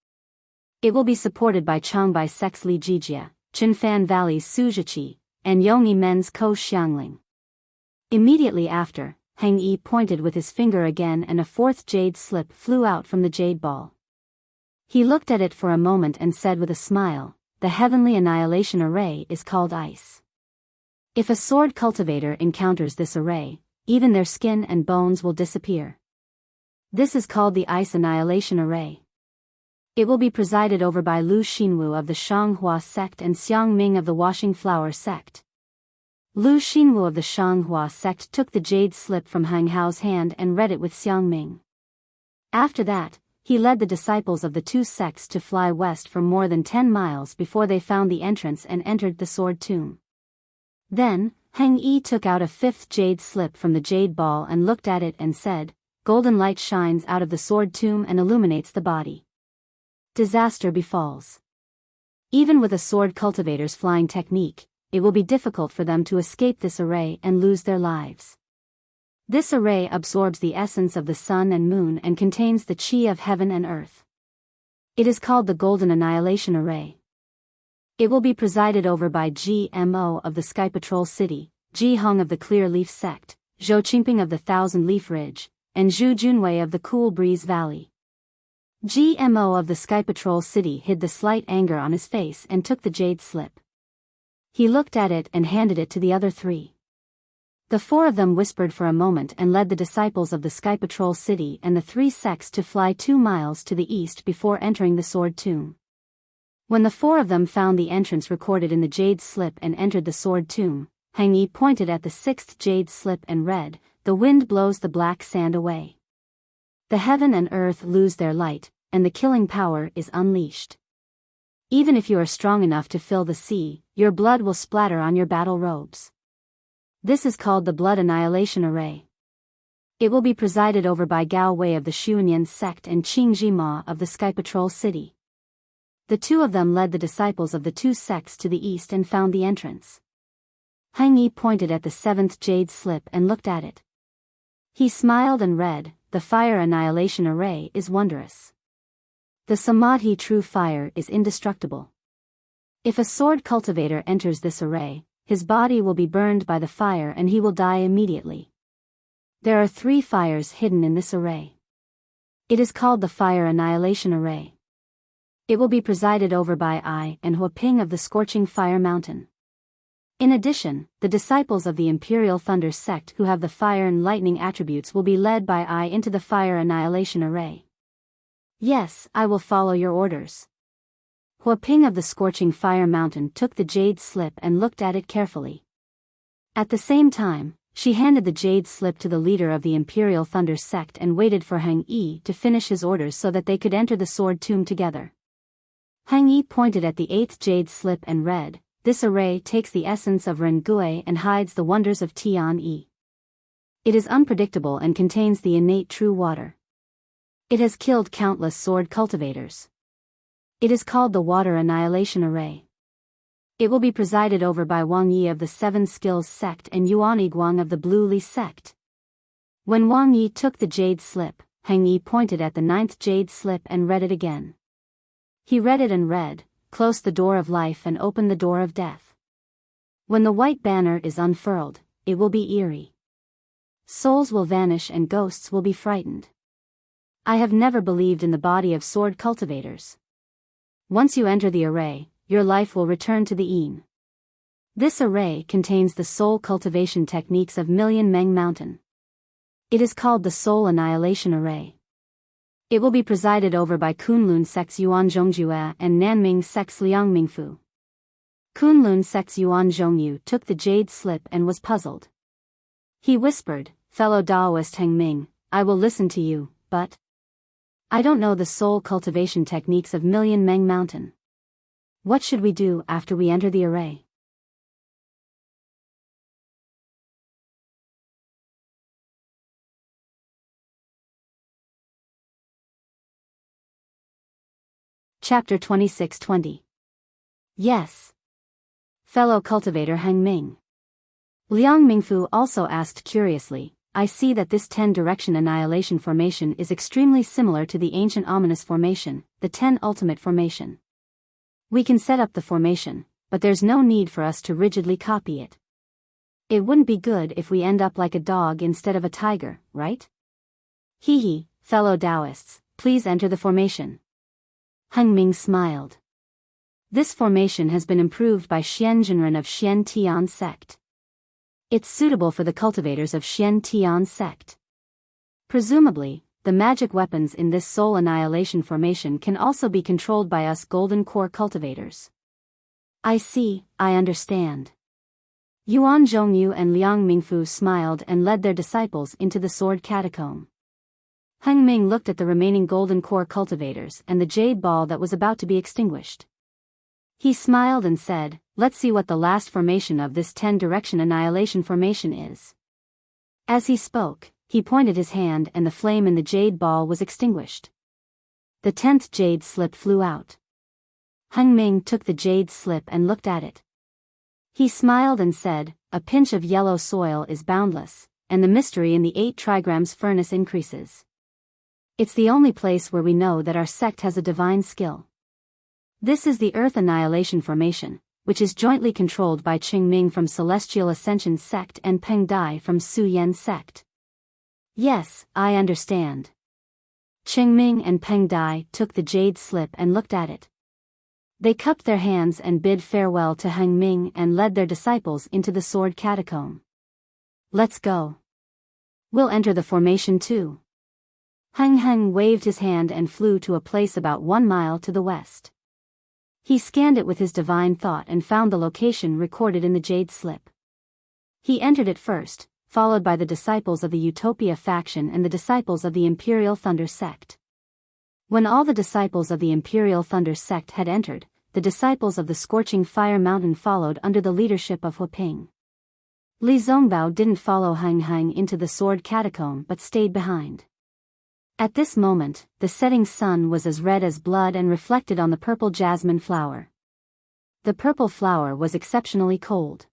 It will be supported by Changbai Sect's Li Jijia, Chinfan Valley's Sujiqi, and Yongyi Men's Ko Xiangling." Immediately after, Heng Yi pointed with his finger again and a fourth jade slip flew out from the jade ball. He looked at it for a moment and said with a smile, "The Heavenly Annihilation Array is called ice. If a sword cultivator encounters this array, even their skin and bones will disappear. This is called the Ice Annihilation Array. It will be presided over by Lu Xinwu of the Shanghua sect and Xiang Ming of the Washing Flower sect." Lu Xinwu of the Shanghua sect took the jade slip from Hang Hao's hand and read it with Xiang Ming. After that, he led the disciples of the two sects to fly west for more than 10 miles before they found the entrance and entered the sword tomb. Then, Heng Yi took out a fifth jade slip from the jade ball and looked at it and said, "Golden light shines out of the sword tomb and illuminates the body. Disaster befalls. Even with a sword cultivator's flying technique, it will be difficult for them to escape this array and lose their lives. This array absorbs the essence of the sun and moon and contains the chi of heaven and earth. It is called the Golden Annihilation Array. It will be presided over by GMO of the Sky Patrol City, Ji Hong of the Clear Leaf Sect, Zhou Qingping of the Thousand Leaf Ridge, and Zhu Junwei of the Cool Breeze Valley. GMO of the Sky Patrol City hid the slight anger on his face and took the jade slip. He looked at it and handed it to the other three. The four of them whispered for a moment and led the disciples of the Sky Patrol City and the three sects to fly 2 miles to the east before entering the Sword Tomb. When the four of them found the entrance recorded in the jade slip and entered the Sword Tomb, Hang Yi pointed at the 6th jade slip and read, "The wind blows the black sand away. The heaven and earth lose their light, and the killing power is unleashed. Even if you are strong enough to fill the sea, your blood will splatter on your battle robes. This is called the Blood Annihilation Array. It will be presided over by Gao Wei of the Xuanyan sect and Qing Jima of the Sky Patrol City." The two of them led the disciples of the two sects to the east and found the entrance. Hang Yi pointed at the 7th jade slip and looked at it. He smiled and read, "The Fire Annihilation Array is wondrous. The Samadhi True Fire is indestructible. If a sword cultivator enters this array, his body will be burned by the fire and he will die immediately. There are 3 fires hidden in this array. It is called the Fire Annihilation Array. It will be presided over by I and Huaping of the Scorching Fire Mountain. In addition, the disciples of the Imperial Thunder sect who have the fire and lightning attributes will be led by I into the Fire Annihilation Array." "Yes, I will follow your orders." Huaping of the Scorching Fire Mountain took the jade slip and looked at it carefully. At the same time, she handed the jade slip to the leader of the Imperial Thunder sect and waited for Hang Yi to finish his orders so that they could enter the Sword Tomb together. Hang Yi pointed at the 8th jade slip and read, "This array takes the essence of Ren Gui and hides the wonders of Tian Yi. It is unpredictable and contains the innate true water. It has killed countless sword cultivators. It is called the Water Annihilation Array. It will be presided over by Wang Yi of the 7 Skills sect and Yuan Guang of the Blue Li sect." When Wang Yi took the jade slip, Hang Yi pointed at the 9th jade slip and read it again. He read it and read, "Close the door of life and open the door of death. When the white banner is unfurled, it will be eerie. Souls will vanish and ghosts will be frightened. I have never believed in the body of sword cultivators. Once you enter the array, your life will return to the Yin. This array contains the soul cultivation techniques of Million Meng Mountain. It is called the Soul Annihilation Array. It will be presided over by Kunlun sect's Yuan Zhongjue and Nanming sect's Liang Mingfu." Kunlun sect's Yuan Zhongyu took the jade slip and was puzzled. He whispered, "Fellow Daoist Heng Ming, I will listen to you, but I don't know the soul cultivation techniques of Million Meng Mountain. What should we do after we enter the array?" Chapter 2620. "Yes. Fellow cultivator Heng Ming." Liang Mingfu also asked curiously, "I see that this 10-direction annihilation formation is extremely similar to the ancient ominous formation, the 10 ultimate formation. We can set up the formation, but there's no need for us to rigidly copy it. It wouldn't be good if we end up like a dog instead of a tiger, right? Hee hee, fellow Taoists, please enter the formation." Heng Ming smiled. This formation has been improved by Xian Jinren of Xian Tian sect. It's suitable for the cultivators of Xian Tian sect. Presumably, the magic weapons in this soul annihilation formation can also be controlled by us golden core cultivators. "I see, I understand." Yuan Zhongyu and Liang Mingfu smiled and led their disciples into the sword catacomb. Heng Ming looked at the remaining golden core cultivators and the jade ball that was about to be extinguished. He smiled and said, "Let's see what the last formation of this 10-direction annihilation formation is." As he spoke, he pointed his hand and the flame in the jade ball was extinguished. The 10th jade slip flew out. Heng Ming took the jade slip and looked at it. He smiled and said, "A pinch of yellow soil is boundless, and the mystery in the 8 trigrams furnace increases. It's the only place where we know that our sect has a divine skill. This is the Earth Annihilation Formation, which is jointly controlled by Qing Ming from Celestial Ascension sect and Peng Dai from Su Yen sect. Yes, I understand. Qingming and Peng Dai took the jade slip and looked at it. They cupped their hands and bid farewell to Heng Ming and led their disciples into the sword catacomb. Let's go. We'll enter the formation too. Heng waved his hand and flew to a place about 1 mile to the west. He scanned it with his divine thought and found the location recorded in the jade slip. He entered it first, followed by the disciples of the Utopia faction and the disciples of the Imperial Thunder sect. When all the disciples of the Imperial Thunder sect had entered, the disciples of the Scorching Fire Mountain followed under the leadership of Huaping. Li Zongbao didn't follow Heng into the sword catacomb but stayed behind. At this moment, the setting sun was as red as blood and reflected on the purple jasmine flower. The purple flower was exceptionally cold.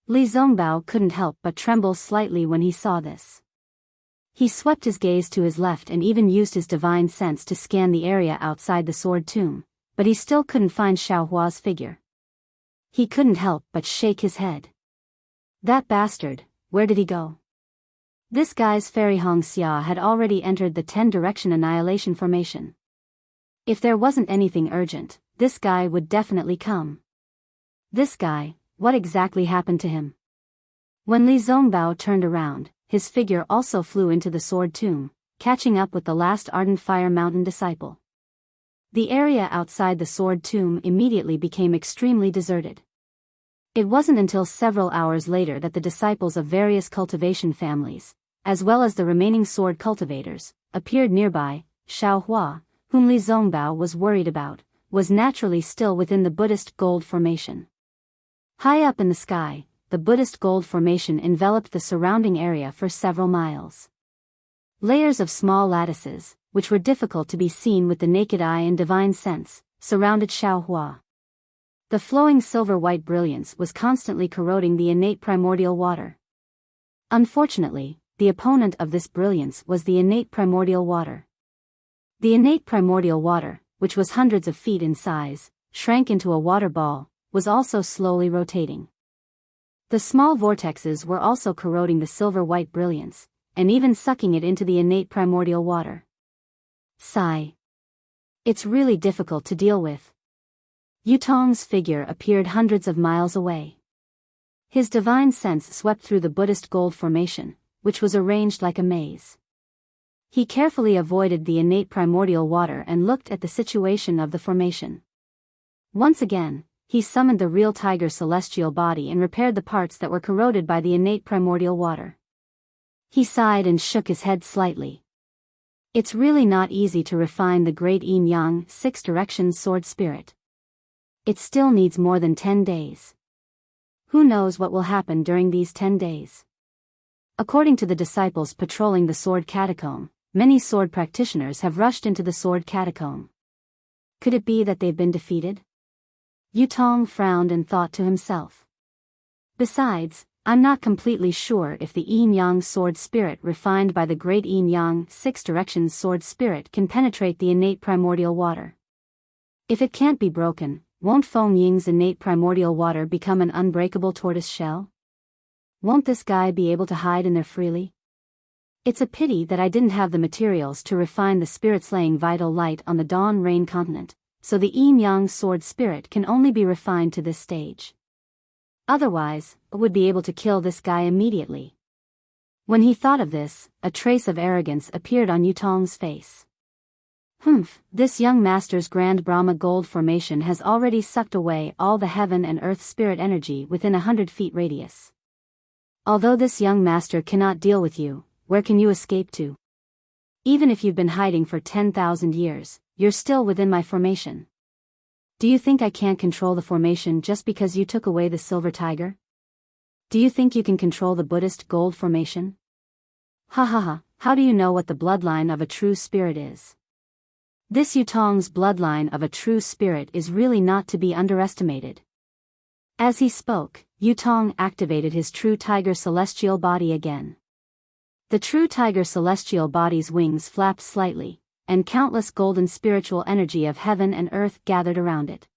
Li Zongbao couldn't help but tremble slightly when he saw this. He swept his gaze to his left and even used his divine sense to scan the area outside the sword tomb, but he still couldn't find Xiaohua's figure. He couldn't help but shake his head. That bastard, where did he go? This guy's fairy Hong Xia had already entered the 10-direction annihilation formation. If there wasn't anything urgent, this guy would definitely come. This guy, what exactly happened to him? When Li Zongbao turned around, his figure also flew into the sword tomb, catching up with the last Ardent Fire Mountain disciple. The area outside the sword tomb immediately became extremely deserted. It wasn't until several hours later that the disciples of various cultivation families, as well as the remaining sword cultivators, appeared nearby. Xiaohua, whom Li Zongbao was worried about, was naturally still within the Buddhist gold formation. High up in the sky, the Buddhist gold formation enveloped the surrounding area for several miles. Layers of small lattices, which were difficult to be seen with the naked eye and divine sense, surrounded Xiaohua. The flowing silver-white brilliance was constantly corroding the innate primordial water. Unfortunately, the opponent of this brilliance was the innate primordial water. The innate primordial water, which was hundreds of feet in size, shrank into a water ball, was also slowly rotating. The small vortexes were also corroding the silver-white brilliance, and even sucking it into the innate primordial water. Sigh. It's really difficult to deal with. Yutong's figure appeared hundreds of miles away. His divine sense swept through the Buddhist gold formation, which was arranged like a maze. He carefully avoided the innate primordial water and looked at the situation of the formation. Once again, he summoned the real tiger celestial body and repaired the parts that were corroded by the innate primordial water. He sighed and shook his head slightly. It's really not easy to refine the great yin-yang 6-direction sword spirit. It still needs more than 10 days. Who knows what will happen during these 10 days? According to the disciples patrolling the sword catacomb, many sword practitioners have rushed into the sword catacomb. Could it be that they've been defeated? Yutong frowned and thought to himself. Besides, I'm not completely sure if the yin-yang sword spirit refined by the great yin-yang 6-direction sword spirit can penetrate the innate primordial water. If it can't be broken, won't Feng Ying's innate primordial water become an unbreakable tortoise shell? Won't this guy be able to hide in there freely? It's a pity that I didn't have the materials to refine the spirit-slaying vital light on the Dawn Rain continent, so the yin-yang sword spirit can only be refined to this stage. Otherwise, I would be able to kill this guy immediately. When he thought of this, a trace of arrogance appeared on Yutong's face. This young master's Grand Brahma gold formation has already sucked away all the heaven and earth spirit energy within 100 feet radius. Although this young master cannot deal with you, where can you escape to? Even if you've been hiding for 10,000 years, you're still within my formation. Do you think I can't control the formation just because you took away the silver tiger? Do you think you can control the Buddhist gold formation? Ha ha ha, how do you know what the bloodline of a true spirit is? This Yutong's bloodline of a true spirit is really not to be underestimated. As he spoke, Yutong activated his true tiger celestial body again. The true tiger celestial body's wings flapped slightly, and countless golden spiritual energy of heaven and earth gathered around it.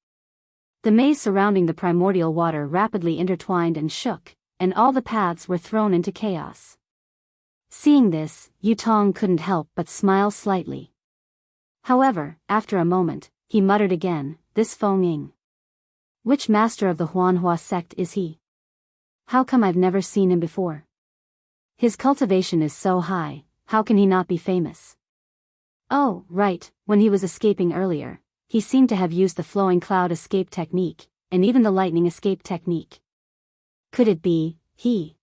The maze surrounding the primordial water rapidly intertwined and shook, and all the paths were thrown into chaos. Seeing this, Yutong couldn't help but smile slightly. However, after a moment, he muttered again, "This Feng Ying. Which master of the Huanhua sect is he? How come I've never seen him before? His cultivation is so high, how can he not be famous?" Oh, right, when he was escaping earlier, he seemed to have used the flowing cloud escape technique, and even the lightning escape technique. Could it be he?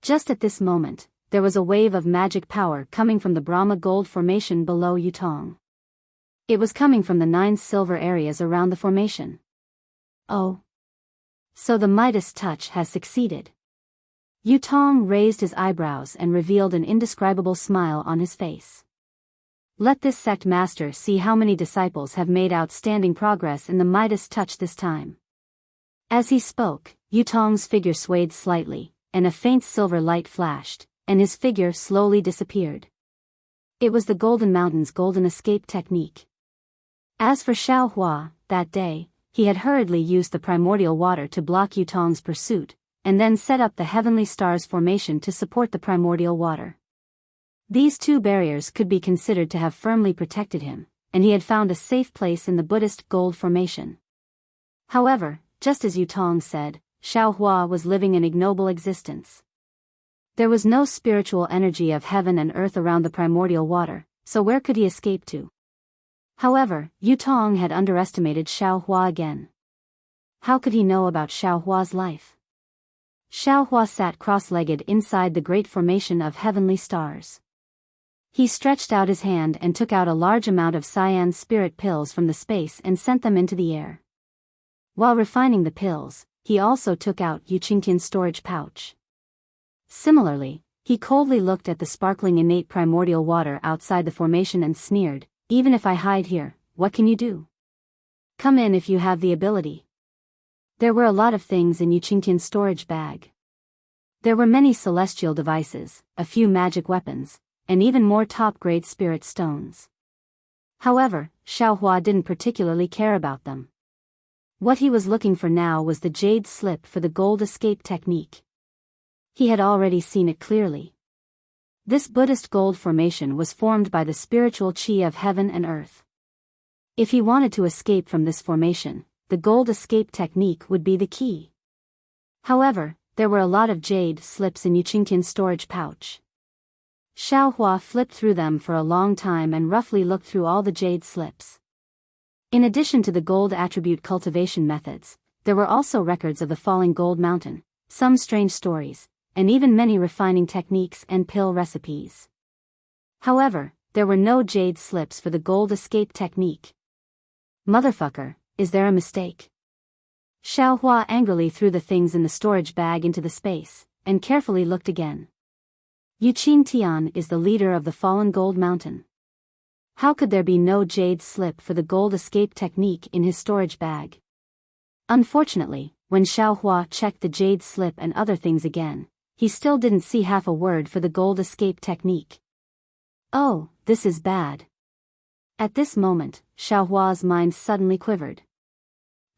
Just at this moment, there was a wave of magic power coming from the Brahma Gold formation below Yutong. It was coming from the 9 silver areas around the formation. Oh. So the Midas touch has succeeded. Yutong raised his eyebrows and revealed an indescribable smile on his face. Let this sect master see how many disciples have made outstanding progress in the Midas touch this time. As he spoke, Yutong's figure swayed slightly, and a faint silver light flashed, and his figure slowly disappeared. It was the Golden Mountain's golden escape technique. As for Xiao Hua, that day, he had hurriedly used the primordial water to block Yutong's pursuit, and then set up the Heavenly Stars formation to support the primordial water. These 2 barriers could be considered to have firmly protected him, and he had found a safe place in the Buddhist gold formation. However, just as Yutong said, Xiao Hua was living an ignoble existence. There was no spiritual energy of heaven and earth around the primordial water, so where could he escape to? However, Yutong had underestimated Xiao Hua again. How could he know about Xiao Hua's life? Xiao Hua sat cross-legged inside the great formation of heavenly stars. He stretched out his hand and took out a large amount of cyan spirit pills from the space and sent them into the air. While refining the pills, he also took out Yuqingtian's storage pouch. Similarly, he coldly looked at the sparkling innate primordial water outside the formation and sneered, "Even if I hide here, what can you do? Come in if you have the ability." There were a lot of things in Yuqingtian's storage bag. There were many celestial devices, a few magic weapons, and even more top-grade spirit stones. However, Xiao Hua didn't particularly care about them. What he was looking for now was the jade slip for the gold escape technique. He had already seen it clearly. This Buddhist gold formation was formed by the spiritual chi of heaven and earth. If he wanted to escape from this formation, the gold escape technique would be the key. However, there were a lot of jade slips in Yuqingtian's storage pouch. Xiao Hua flipped through them for a long time and roughly looked through all the jade slips. In addition to the gold attribute cultivation methods, there were also records of the falling gold mountain, some strange stories, and even many refining techniques and pill recipes. However, there were no jade slips for the gold escape technique. Motherfucker, is there a mistake? Xiao Hua angrily threw the things in the storage bag into the space, and carefully looked again. Yuqingtian is the leader of the fallen gold mountain. How could there be no jade slip for the gold escape technique in his storage bag? Unfortunately, when Xiao Hua checked the jade slip and other things again, he still didn't see half a word for the gold escape technique. Oh, this is bad. At this moment, Xiao Hua's mind suddenly quivered.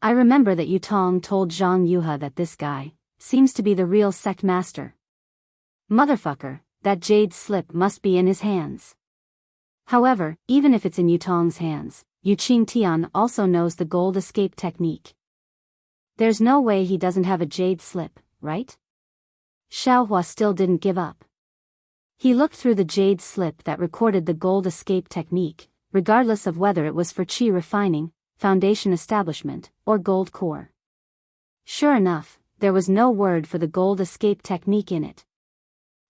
I remember that Yutong told Zhang Yuhe that this guy seems to be the real sect master. Motherfucker, that jade slip must be in his hands. However, even if it's in Yutong's hands, Yuqingtian also knows the gold escape technique. There's no way he doesn't have a jade slip, right? Xiao Hua still didn't give up. He looked through the jade slip that recorded the gold escape technique, regardless of whether it was for chi refining, foundation establishment, or gold core. Sure enough, there was no word for the gold escape technique in it.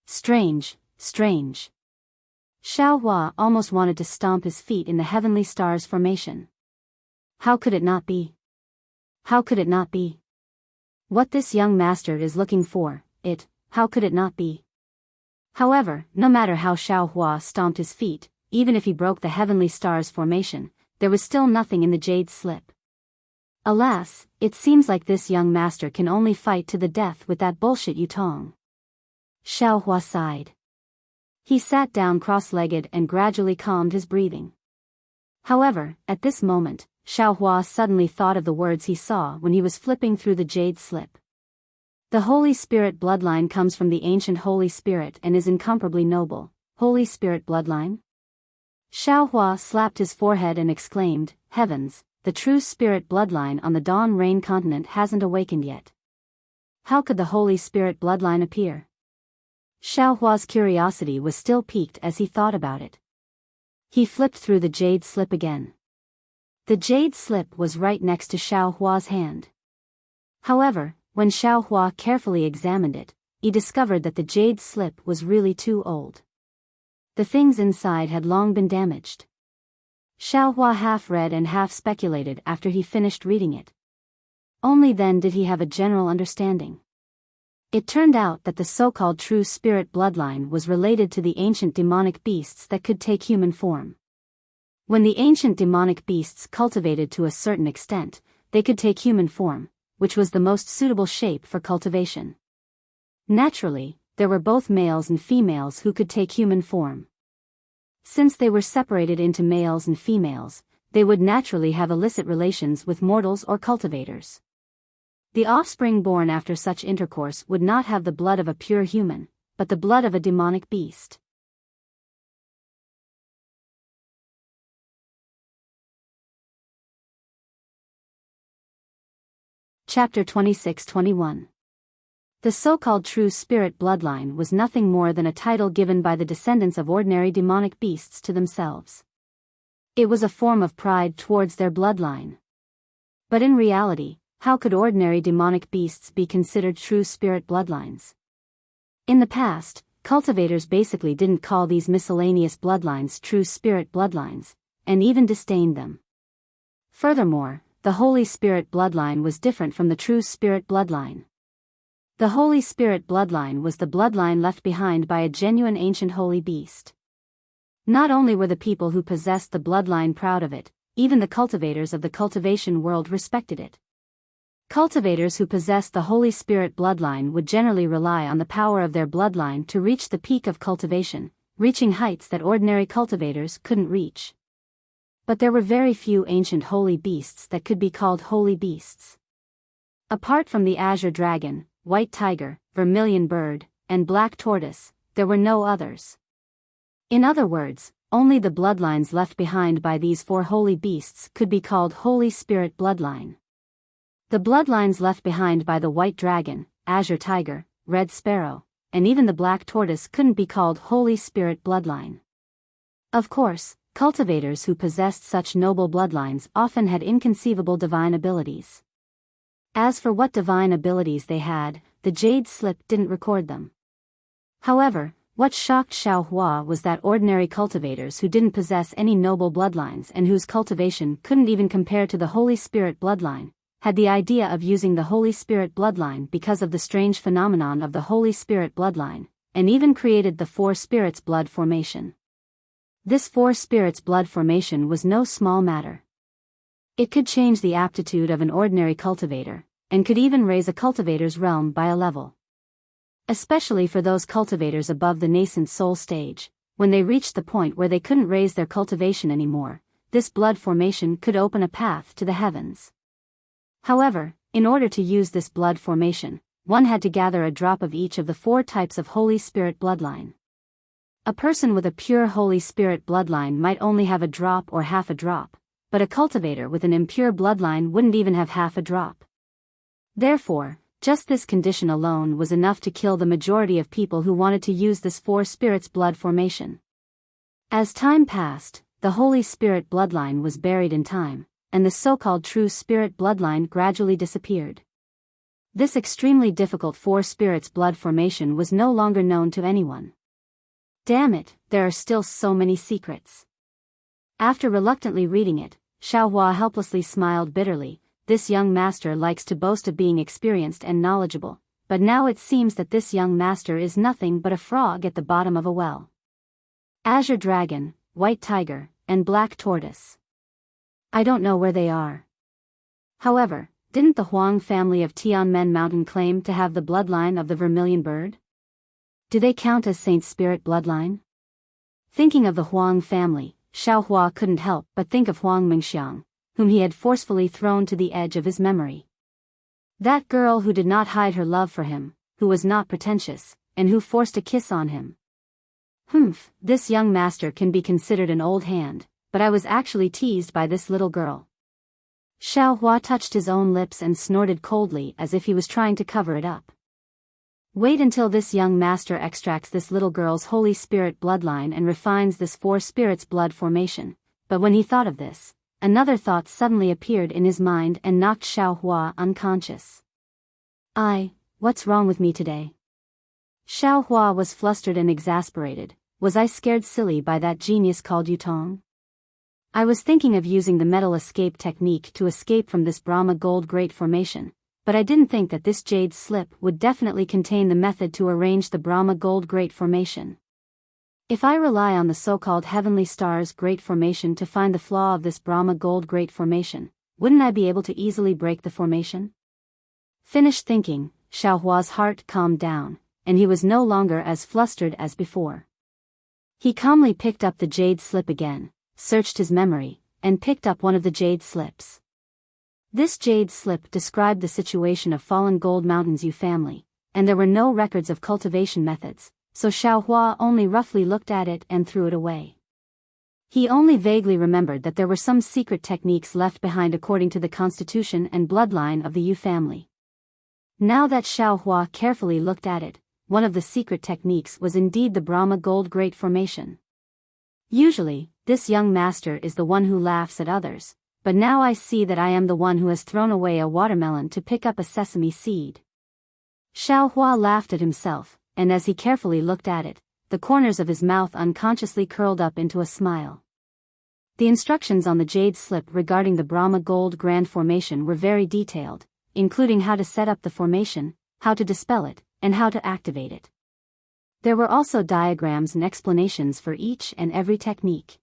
Strange, strange. Xiao Hua almost wanted to stomp his feet in the heavenly stars formation. How could it not be? How could it not be? What this young master is looking for, how could it not be? However, no matter how Xiao Hua stomped his feet, even if he broke the heavenly stars formation, there was still nothing in the jade slip. Alas, it seems like this young master can only fight to the death with that bullshit Yutong. Xiao Hua sighed. He sat down cross-legged and gradually calmed his breathing. However, at this moment, Xiao Hua suddenly thought of the words he saw when he was flipping through the jade slip. The Holy Spirit bloodline comes from the ancient Holy Spirit and is incomparably noble. Holy Spirit bloodline? Xiaohua slapped his forehead and exclaimed, "Heavens, the true spirit bloodline on the Dawn Rain continent hasn't awakened yet. How could the Holy Spirit bloodline appear?" Xiaohua's curiosity was still piqued as he thought about it. He flipped through the jade slip again. The jade slip was right next to Xiaohua's hand. However, when Xiaohua carefully examined it, he discovered that the jade slip was really too old. The things inside had long been damaged. Xiaohua half read and half speculated after he finished reading it. Only then did he have a general understanding. It turned out that the so-called true spirit bloodline was related to the ancient demonic beasts that could take human form. When the ancient demonic beasts cultivated to a certain extent, they could take human form, which was the most suitable shape for cultivation. Naturally, there were both males and females who could take human form. Since they were separated into males and females, they would naturally have illicit relations with mortals or cultivators. The offspring born after such intercourse would not have the blood of a pure human, but the blood of a demonic beast. Chapter 26-21. The so-called true spirit bloodline was nothing more than a title given by the descendants of ordinary demonic beasts to themselves. It was a form of pride towards their bloodline. But in reality, how could ordinary demonic beasts be considered true spirit bloodlines? In the past, cultivators basically didn't call these miscellaneous bloodlines true spirit bloodlines, and even disdained them. Furthermore, the Holy Spirit bloodline was different from the true spirit bloodline. The Holy Spirit bloodline was the bloodline left behind by a genuine ancient holy beast. Not only were the people who possessed the bloodline proud of it, even the cultivators of the cultivation world respected it. Cultivators who possessed the Holy Spirit bloodline would generally rely on the power of their bloodline to reach the peak of cultivation, reaching heights that ordinary cultivators couldn't reach. But there were very few ancient holy beasts that could be called holy beasts. Apart from the azure dragon, white tiger, vermilion bird, and black tortoise, there were no others. In other words, only the bloodlines left behind by these four holy beasts could be called Holy Spirit bloodline. The bloodlines left behind by the white dragon, azure tiger, red sparrow, and even the black tortoise couldn't be called Holy Spirit bloodline. Of course, cultivators who possessed such noble bloodlines often had inconceivable divine abilities. As for what divine abilities they had, the jade slip didn't record them. However, what shocked Xiaohua was that ordinary cultivators who didn't possess any noble bloodlines and whose cultivation couldn't even compare to the Holy Spirit bloodline, had the idea of using the Holy Spirit bloodline because of the strange phenomenon of the Holy Spirit bloodline, and even created the Four Spirits blood formation. This Four Spirits blood formation was no small matter. It could change the aptitude of an ordinary cultivator, and could even raise a cultivator's realm by a level. Especially for those cultivators above the nascent soul stage, when they reached the point where they couldn't raise their cultivation anymore, this blood formation could open a path to the heavens. However, in order to use this blood formation, one had to gather a drop of each of the four types of Holy Spirit bloodline. A person with a pure Holy Spirit bloodline might only have a drop or half a drop, but a cultivator with an impure bloodline wouldn't even have half a drop. Therefore, just this condition alone was enough to kill the majority of people who wanted to use this Four Spirits blood formation. As time passed, the Holy Spirit bloodline was buried in time, and the so-called true spirit bloodline gradually disappeared. This extremely difficult Four Spirits blood formation was no longer known to anyone. Damn it, there are still so many secrets. After reluctantly reading it, Xiaohua helplessly smiled bitterly. This young master likes to boast of being experienced and knowledgeable, but now it seems that this young master is nothing but a frog at the bottom of a well. Azure dragon, white tiger, and black tortoise. I don't know where they are. However, didn't the Huang family of Tianmen Mountain claim to have the bloodline of the vermilion bird? Do they count as Saint Spirit bloodline? Thinking of the Huang family, Xiaohua couldn't help but think of Huang Mingxiang, whom he had forcefully thrown to the edge of his memory. That girl who did not hide her love for him, who was not pretentious, and who forced a kiss on him. Humph, this young master can be considered an old hand, but I was actually teased by this little girl. Xiao Hua touched his own lips and snorted coldly as if he was trying to cover it up. Wait until this young master extracts this little girl's Holy Spirit bloodline and refines this four spirits blood formation. But when he thought of this, another thought suddenly appeared in his mind and knocked Xiao Hua unconscious. What's wrong with me today? Xiao Hua was flustered and exasperated. Was I scared silly by that genius called Yutong? I was thinking of using the metal escape technique to escape from this Brahma gold great formation, but I didn't think that this jade slip would definitely contain the method to arrange the Brahma gold great formation. If I rely on the so-called heavenly stars great formation to find the flaw of this Brahma gold great formation, wouldn't I be able to easily break the formation? Finished thinking, Xiao Hua's heart calmed down, and he was no longer as flustered as before. He calmly picked up the jade slip again, searched his memory, and picked up one of the jade slips. This jade slip described the situation of fallen Gold Mountain's Yu family, and there were no records of cultivation methods, so Xiao Hua only roughly looked at it and threw it away. He only vaguely remembered that there were some secret techniques left behind according to the constitution and bloodline of the Yu family. Now that Xiao Hua carefully looked at it, one of the secret techniques was indeed the Brahma gold great formation. Usually, this young master is the one who laughs at others, but now I see that I am the one who has thrown away a watermelon to pick up a sesame seed. Xiao Hua laughed at himself, and as he carefully looked at it, the corners of his mouth unconsciously curled up into a smile. The instructions on the jade slip regarding the Brahma gold grand formation were very detailed, including how to set up the formation, how to dispel it, and how to activate it. There were also diagrams and explanations for each and every technique.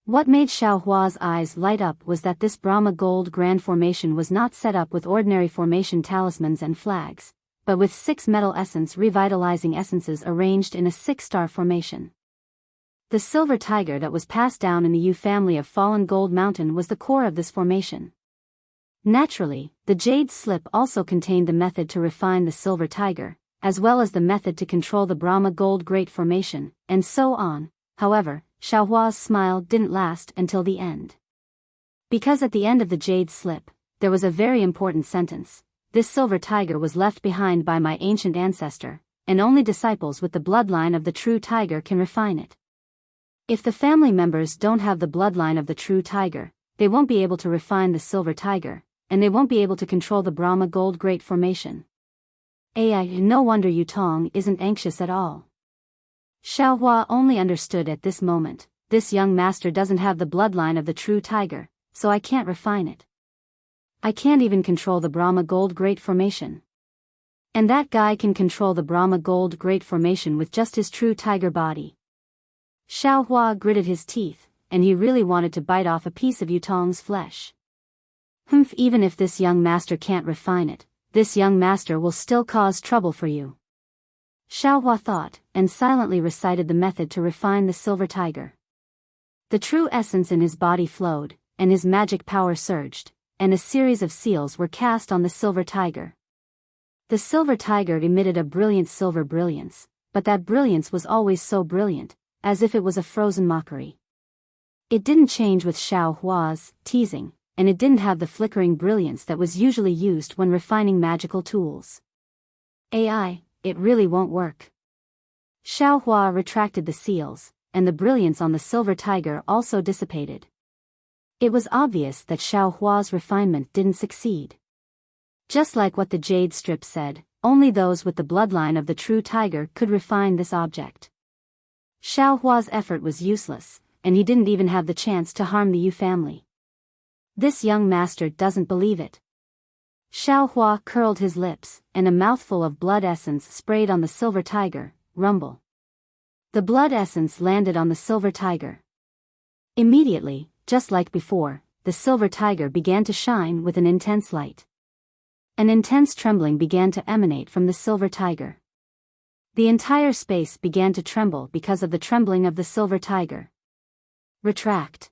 What made Xiao Hua's eyes light up was that this Brahma gold grand formation was not set up with ordinary formation talismans and flags, but with 6 metal essence revitalizing essences arranged in a 6-star formation. The silver tiger that was passed down in the Yu family of fallen Gold Mountain was the core of this formation. Naturally, the jade slip also contained the method to refine the silver tiger, as well as the method to control the Brahma gold great formation, and so on. However, Xiao Hua's smile didn't last until the end. Because at the end of the jade slip, there was a very important sentence: this silver tiger was left behind by my ancient ancestor, and only disciples with the bloodline of the true tiger can refine it. If the family members don't have the bloodline of the true tiger, they won't be able to refine the silver tiger, and they won't be able to control the Brahma gold great formation. No wonder Yutong isn't anxious at all. Xiao Hua only understood at this moment, this young master doesn't have the bloodline of the true tiger, so I can't refine it. I can't even control the Brahma gold great formation. And that guy can control the Brahma gold great formation with just his true tiger body. Xiao Hua gritted his teeth, and he really wanted to bite off a piece of Yutong's flesh. Even if this young master can't refine it, this young master will still cause trouble for you. Xiao Hua thought, and silently recited the method to refine the silver tiger. The true essence in his body flowed, and his magic power surged, and a series of seals were cast on the silver tiger. The silver tiger emitted a brilliant silver brilliance, but that brilliance was always so brilliant, as if it was a frozen mockery. It didn't change with Xiao Hua's teasing, and it didn't have the flickering brilliance that was usually used when refining magical tools. It really won't work. Xiao Hua retracted the seals, and the brilliance on the silver tiger also dissipated. It was obvious that Xiao Hua's refinement didn't succeed. Just like what the jade strip said, only those with the bloodline of the true tiger could refine this object. Xiao Hua's effort was useless, and he didn't even have the chance to harm the Yu family. This young master doesn't believe it. Xiao Hua curled his lips, and a mouthful of blood essence sprayed on the silver tiger. Rumble. The blood essence landed on the silver tiger. Immediately, just like before, the silver tiger began to shine with an intense light. An intense trembling began to emanate from the silver tiger. The entire space began to tremble because of the trembling of the silver tiger. Retract.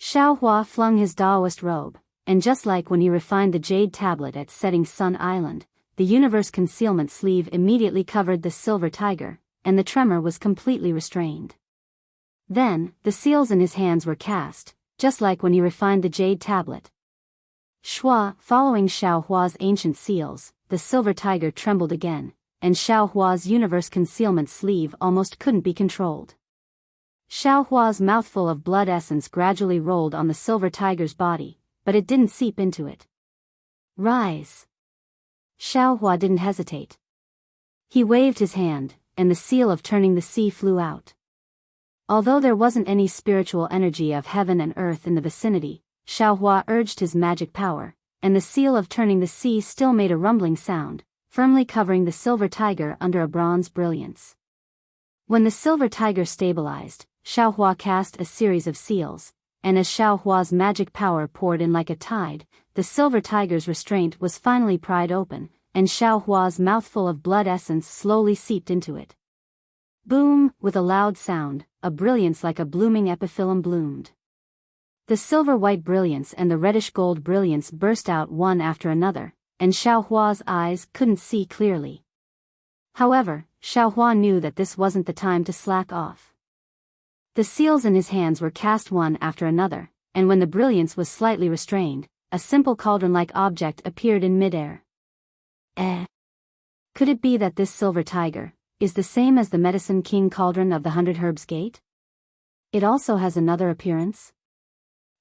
Xiao Hua flung his Taoist robe, and just like when he refined the jade tablet at Setting Sun Island, the universe concealment sleeve immediately covered the silver tiger, and the tremor was completely restrained. Then, the seals in his hands were cast, just like when he refined the jade tablet. Following Xiao Hua's ancient seals, the silver tiger trembled again, and Xiao Hua's universe concealment sleeve almost couldn't be controlled. Xiao Hua's mouthful of blood essence gradually rolled on the silver tiger's body, but it didn't seep into it. Rise! Xiao Hua didn't hesitate. He waved his hand, and the seal of turning the sea flew out. Although there wasn't any spiritual energy of heaven and earth in the vicinity, Xiao Hua urged his magic power, and the seal of turning the sea still made a rumbling sound, firmly covering the silver tiger under a bronze brilliance. When the silver tiger stabilized, Xiao Hua cast a series of seals, and as Xiao Hua's magic power poured in like a tide, the silver tiger's restraint was finally pried open, and Xiao Hua's mouthful of blood essence slowly seeped into it. Boom! With a loud sound, a brilliance like a blooming epiphyllum bloomed. The silver-white brilliance and the reddish-gold brilliance burst out one after another, and Xiao Hua's eyes couldn't see clearly. However, Xiao Hua knew that this wasn't the time to slack off. The seals in his hands were cast one after another, and when the brilliance was slightly restrained, a simple cauldron-like object appeared in midair. Could it be that this silver tiger is the same as the Medicine King cauldron of the 100 Herbs Gate? It also has another appearance?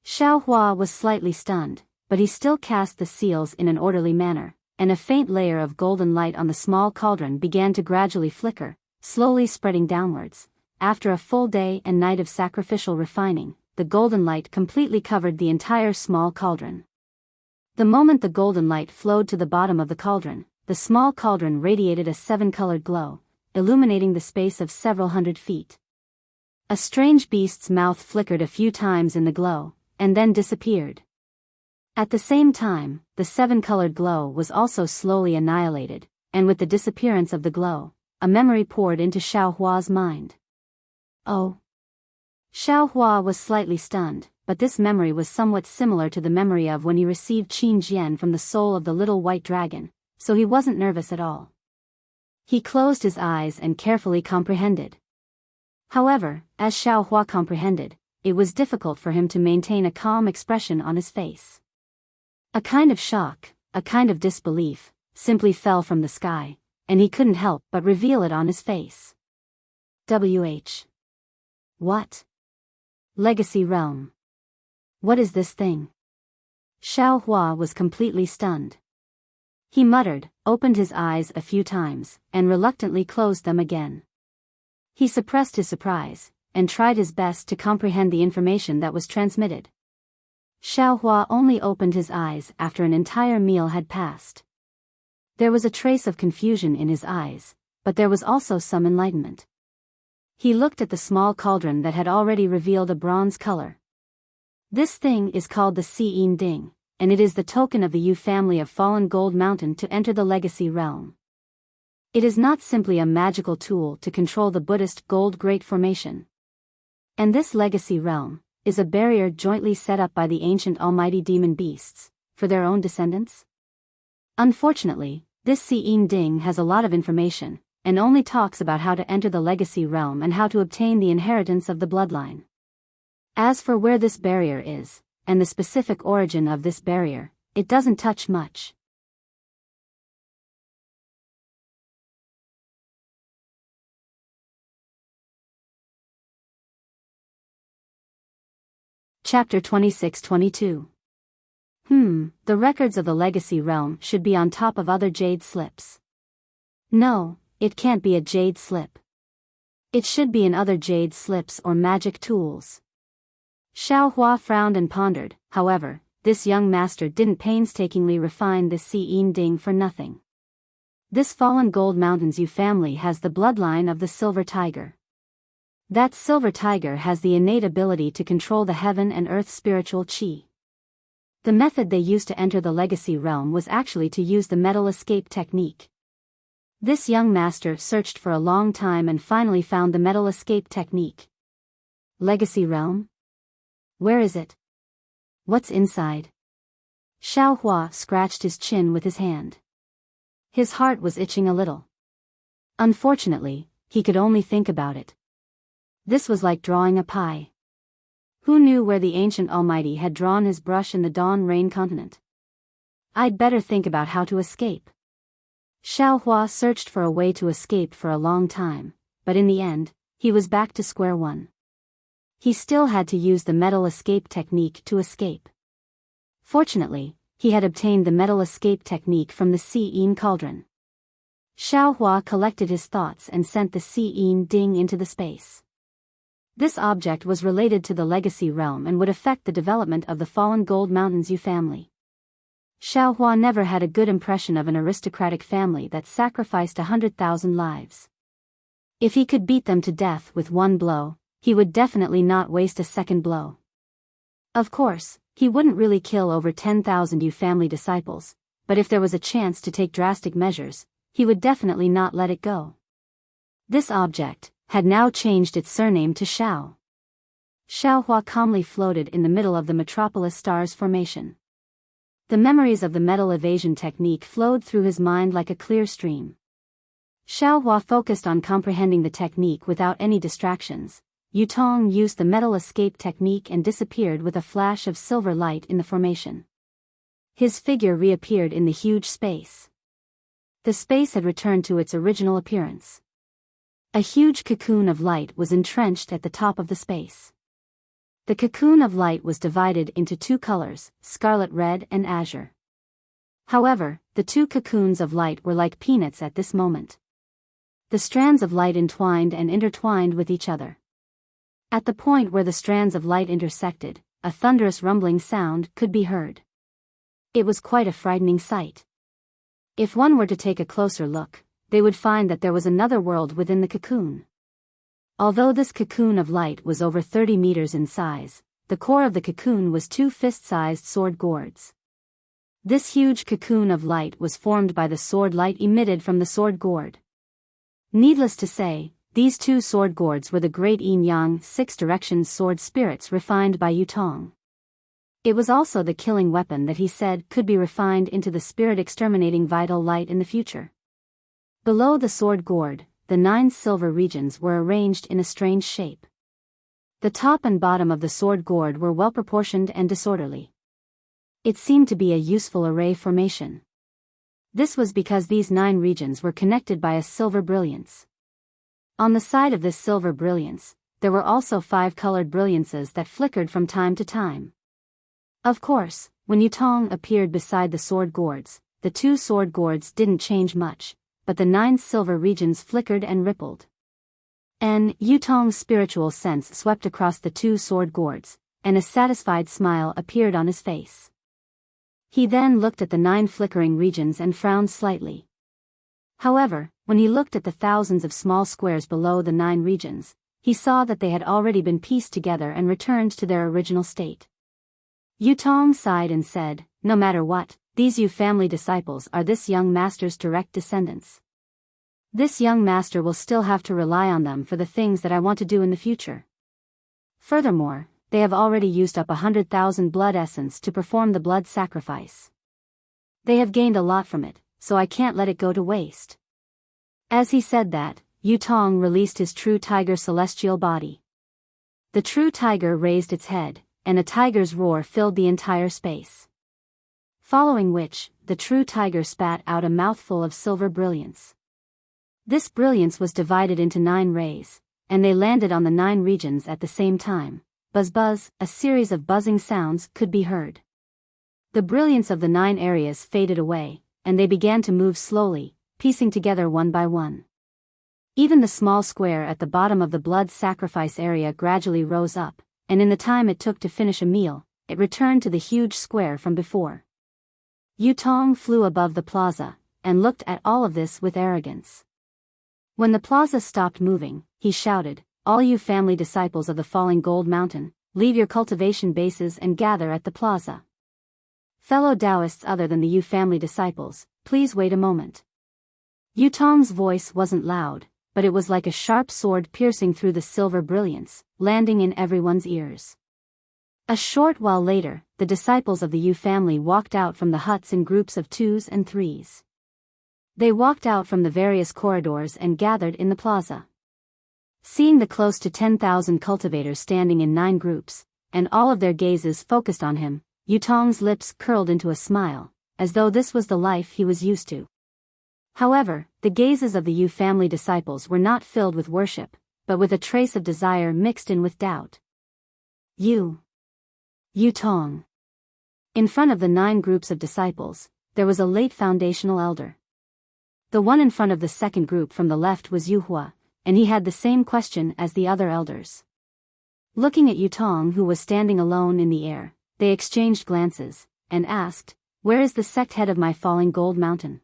Xiao Hua was slightly stunned, but he still cast the seals in an orderly manner, and a faint layer of golden light on the small cauldron began to gradually flicker, slowly spreading downwards. After a full day and night of sacrificial refining, the golden light completely covered the entire small cauldron. The moment the golden light flowed to the bottom of the cauldron, the small cauldron radiated a 7-colored glow, illuminating the space of several hundred feet. A strange beast's mouth flickered a few times in the glow, and then disappeared. At the same time, the 7-colored glow was also slowly annihilated, and with the disappearance of the glow, a memory poured into Xiao Hua's mind. Oh! Xiao Hua was slightly stunned, but this memory was somewhat similar to the memory of when he received Qin Jian from the soul of the little white dragon, so he wasn't nervous at all. He closed his eyes and carefully comprehended. However, as Xiao Hua comprehended, it was difficult for him to maintain a calm expression on his face. A kind of shock, a kind of disbelief, simply fell from the sky, and he couldn't help but reveal it on his face. What? Legacy Realm. What is this thing? Xiao Hua was completely stunned. He muttered, opened his eyes a few times, and reluctantly closed them again. He suppressed his surprise, and tried his best to comprehend the information that was transmitted. Xiao Hua only opened his eyes after an entire meal had passed. There was a trace of confusion in his eyes, but there was also some enlightenment. He looked at the small cauldron that had already revealed a bronze color. This thing is called the Xiyin Ding, and it is the token of the Yu family of Fallen Gold Mountain to enter the Legacy Realm. It is not simply a magical tool to control the Buddhist Gold Great Formation. And this Legacy Realm is a barrier jointly set up by the ancient almighty demon beasts, for their own descendants? Unfortunately, this Xiyin Ding has a lot of information, and only talks about how to enter the Legacy Realm and how to obtain the inheritance of the bloodline. As for where this barrier is, and the specific origin of this barrier, it doesn't touch much. Chapter 26-22. The records of the Legacy Realm should be on top of other jade slips. No, it can't be a jade slip. It should be in other jade slips or magic tools. Xiao Hua frowned and pondered. However, this young master didn't painstakingly refine this Xiyin Ding for nothing. This Fallen Gold Mountain's Yu family has the bloodline of the Silver Tiger. That Silver Tiger has the innate ability to control the heaven and earth spiritual qi. The method they used to enter the Legacy Realm was actually to use the metal escape technique. This young master searched for a long time and finally found the metal escape technique. Legacy Realm? Where is it? What's inside? Xiao Hua scratched his chin with his hand. His heart was itching a little. Unfortunately, he could only think about it. This was like drawing a pie. Who knew where the ancient Almighty had drawn his brush in the dawn rain continent? I'd better think about how to escape. Xiao Hua searched for a way to escape for a long time, but in the end, he was back to square one. He still had to use the metal escape technique to escape. Fortunately, he had obtained the metal escape technique from the Si'in cauldron. Xiao Hua collected his thoughts and sent the Si'in ding into the space. This object was related to the legacy realm and would affect the development of the fallen Gold Mountains Yu family. Xiao Hua never had a good impression of an aristocratic family that sacrificed 100,000 lives. If he could beat them to death with one blow, he would definitely not waste a second blow. Of course, he wouldn't really kill over 10,000 Yu family disciples, but if there was a chance to take drastic measures, he would definitely not let it go. This object had now changed its surname to Xiao. Xiao Hua calmly floated in the middle of the metropolis stars formation. The memories of the metal evasion technique flowed through his mind like a clear stream. Xiao Hua focused on comprehending the technique without any distractions. Yu Tong used the metal escape technique and disappeared with a flash of silver light in the formation. His figure reappeared in the huge space. The space had returned to its original appearance. A huge cocoon of light was entrenched at the top of the space. The cocoon of light was divided into two colors, scarlet red and azure. However, the two cocoons of light were like peanuts at this moment. The strands of light entwined and intertwined with each other. At the point where the strands of light intersected, a thunderous rumbling sound could be heard. It was quite a frightening sight. If one were to take a closer look, they would find that there was another world within the cocoon. Although this cocoon of light was over 30 meters in size, the core of the cocoon was two fist-sized sword gourds. This huge cocoon of light was formed by the sword light emitted from the sword gourd. Needless to say, these two sword gourds were the great yin-yang six-direction sword spirits refined by Yu Tong. It was also the killing weapon that he said could be refined into the spirit-exterminating vital light in the future. Below the sword gourd, the 9 silver regions were arranged in a strange shape. The top and bottom of the sword gourd were well-proportioned and disorderly. It seemed to be a useful array formation. This was because these 9 regions were connected by a silver brilliance. On the side of this silver brilliance, there were also 5 colored brilliances that flickered from time to time. Of course, when Yu Tong appeared beside the sword gourds, the 2 sword gourds didn't change much, but the 9 silver regions flickered and rippled. Yu Tong's spiritual sense swept across the 2 sword gourds, and a satisfied smile appeared on his face. He then looked at the 9 flickering regions and frowned slightly. However, when he looked at the thousands of small squares below the 9 regions, he saw that they had already been pieced together and returned to their original state. Yu Tong sighed and said, "No matter what, these Yu family disciples are this young master's direct descendants. This young master will still have to rely on them for the things that I want to do in the future. Furthermore, they have already used up 100,000 blood essence to perform the blood sacrifice. They have gained a lot from it, so I can't let it go to waste." As he said that, Yu Tong released his true tiger celestial body. The true tiger raised its head, and a tiger's roar filled the entire space. Following which, the true tiger spat out a mouthful of silver brilliance. This brilliance was divided into 9 rays, and they landed on the 9 regions at the same time. Buzz buzz, a series of buzzing sounds could be heard. The brilliance of the 9 areas faded away, and they began to move slowly, piecing together one by one. Even the small square at the bottom of the blood sacrifice area gradually rose up, and in the time it took to finish a meal, it returned to the huge square from before. Yu Tong flew above the plaza, and looked at all of this with arrogance. When the plaza stopped moving, he shouted, "All you family disciples of the falling gold mountain, leave your cultivation bases and gather at the plaza. Fellow Taoists other than the Yu family disciples, please wait a moment." Yu Tong's voice wasn't loud, but it was like a sharp sword piercing through the silver brilliance, landing in everyone's ears. A short while later, the disciples of the Yu family walked out from the huts in groups of 2s and 3s. They walked out from the various corridors and gathered in the plaza. Seeing the close to 10,000 cultivators standing in 9 groups, and all of their gazes focused on him, Yutong's lips curled into a smile, as though this was the life he was used to. However, the gazes of the Yu family disciples were not filled with worship, but with a trace of desire mixed in with doubt. Yutong. In front of the 9 groups of disciples, there was a late foundational elder. The one in front of the second group from the left was Yuhua, and he had the same question as the other elders. Looking at Yutong, who was standing alone in the air, they exchanged glances, and asked, "Where is the sect head of my falling gold mountain?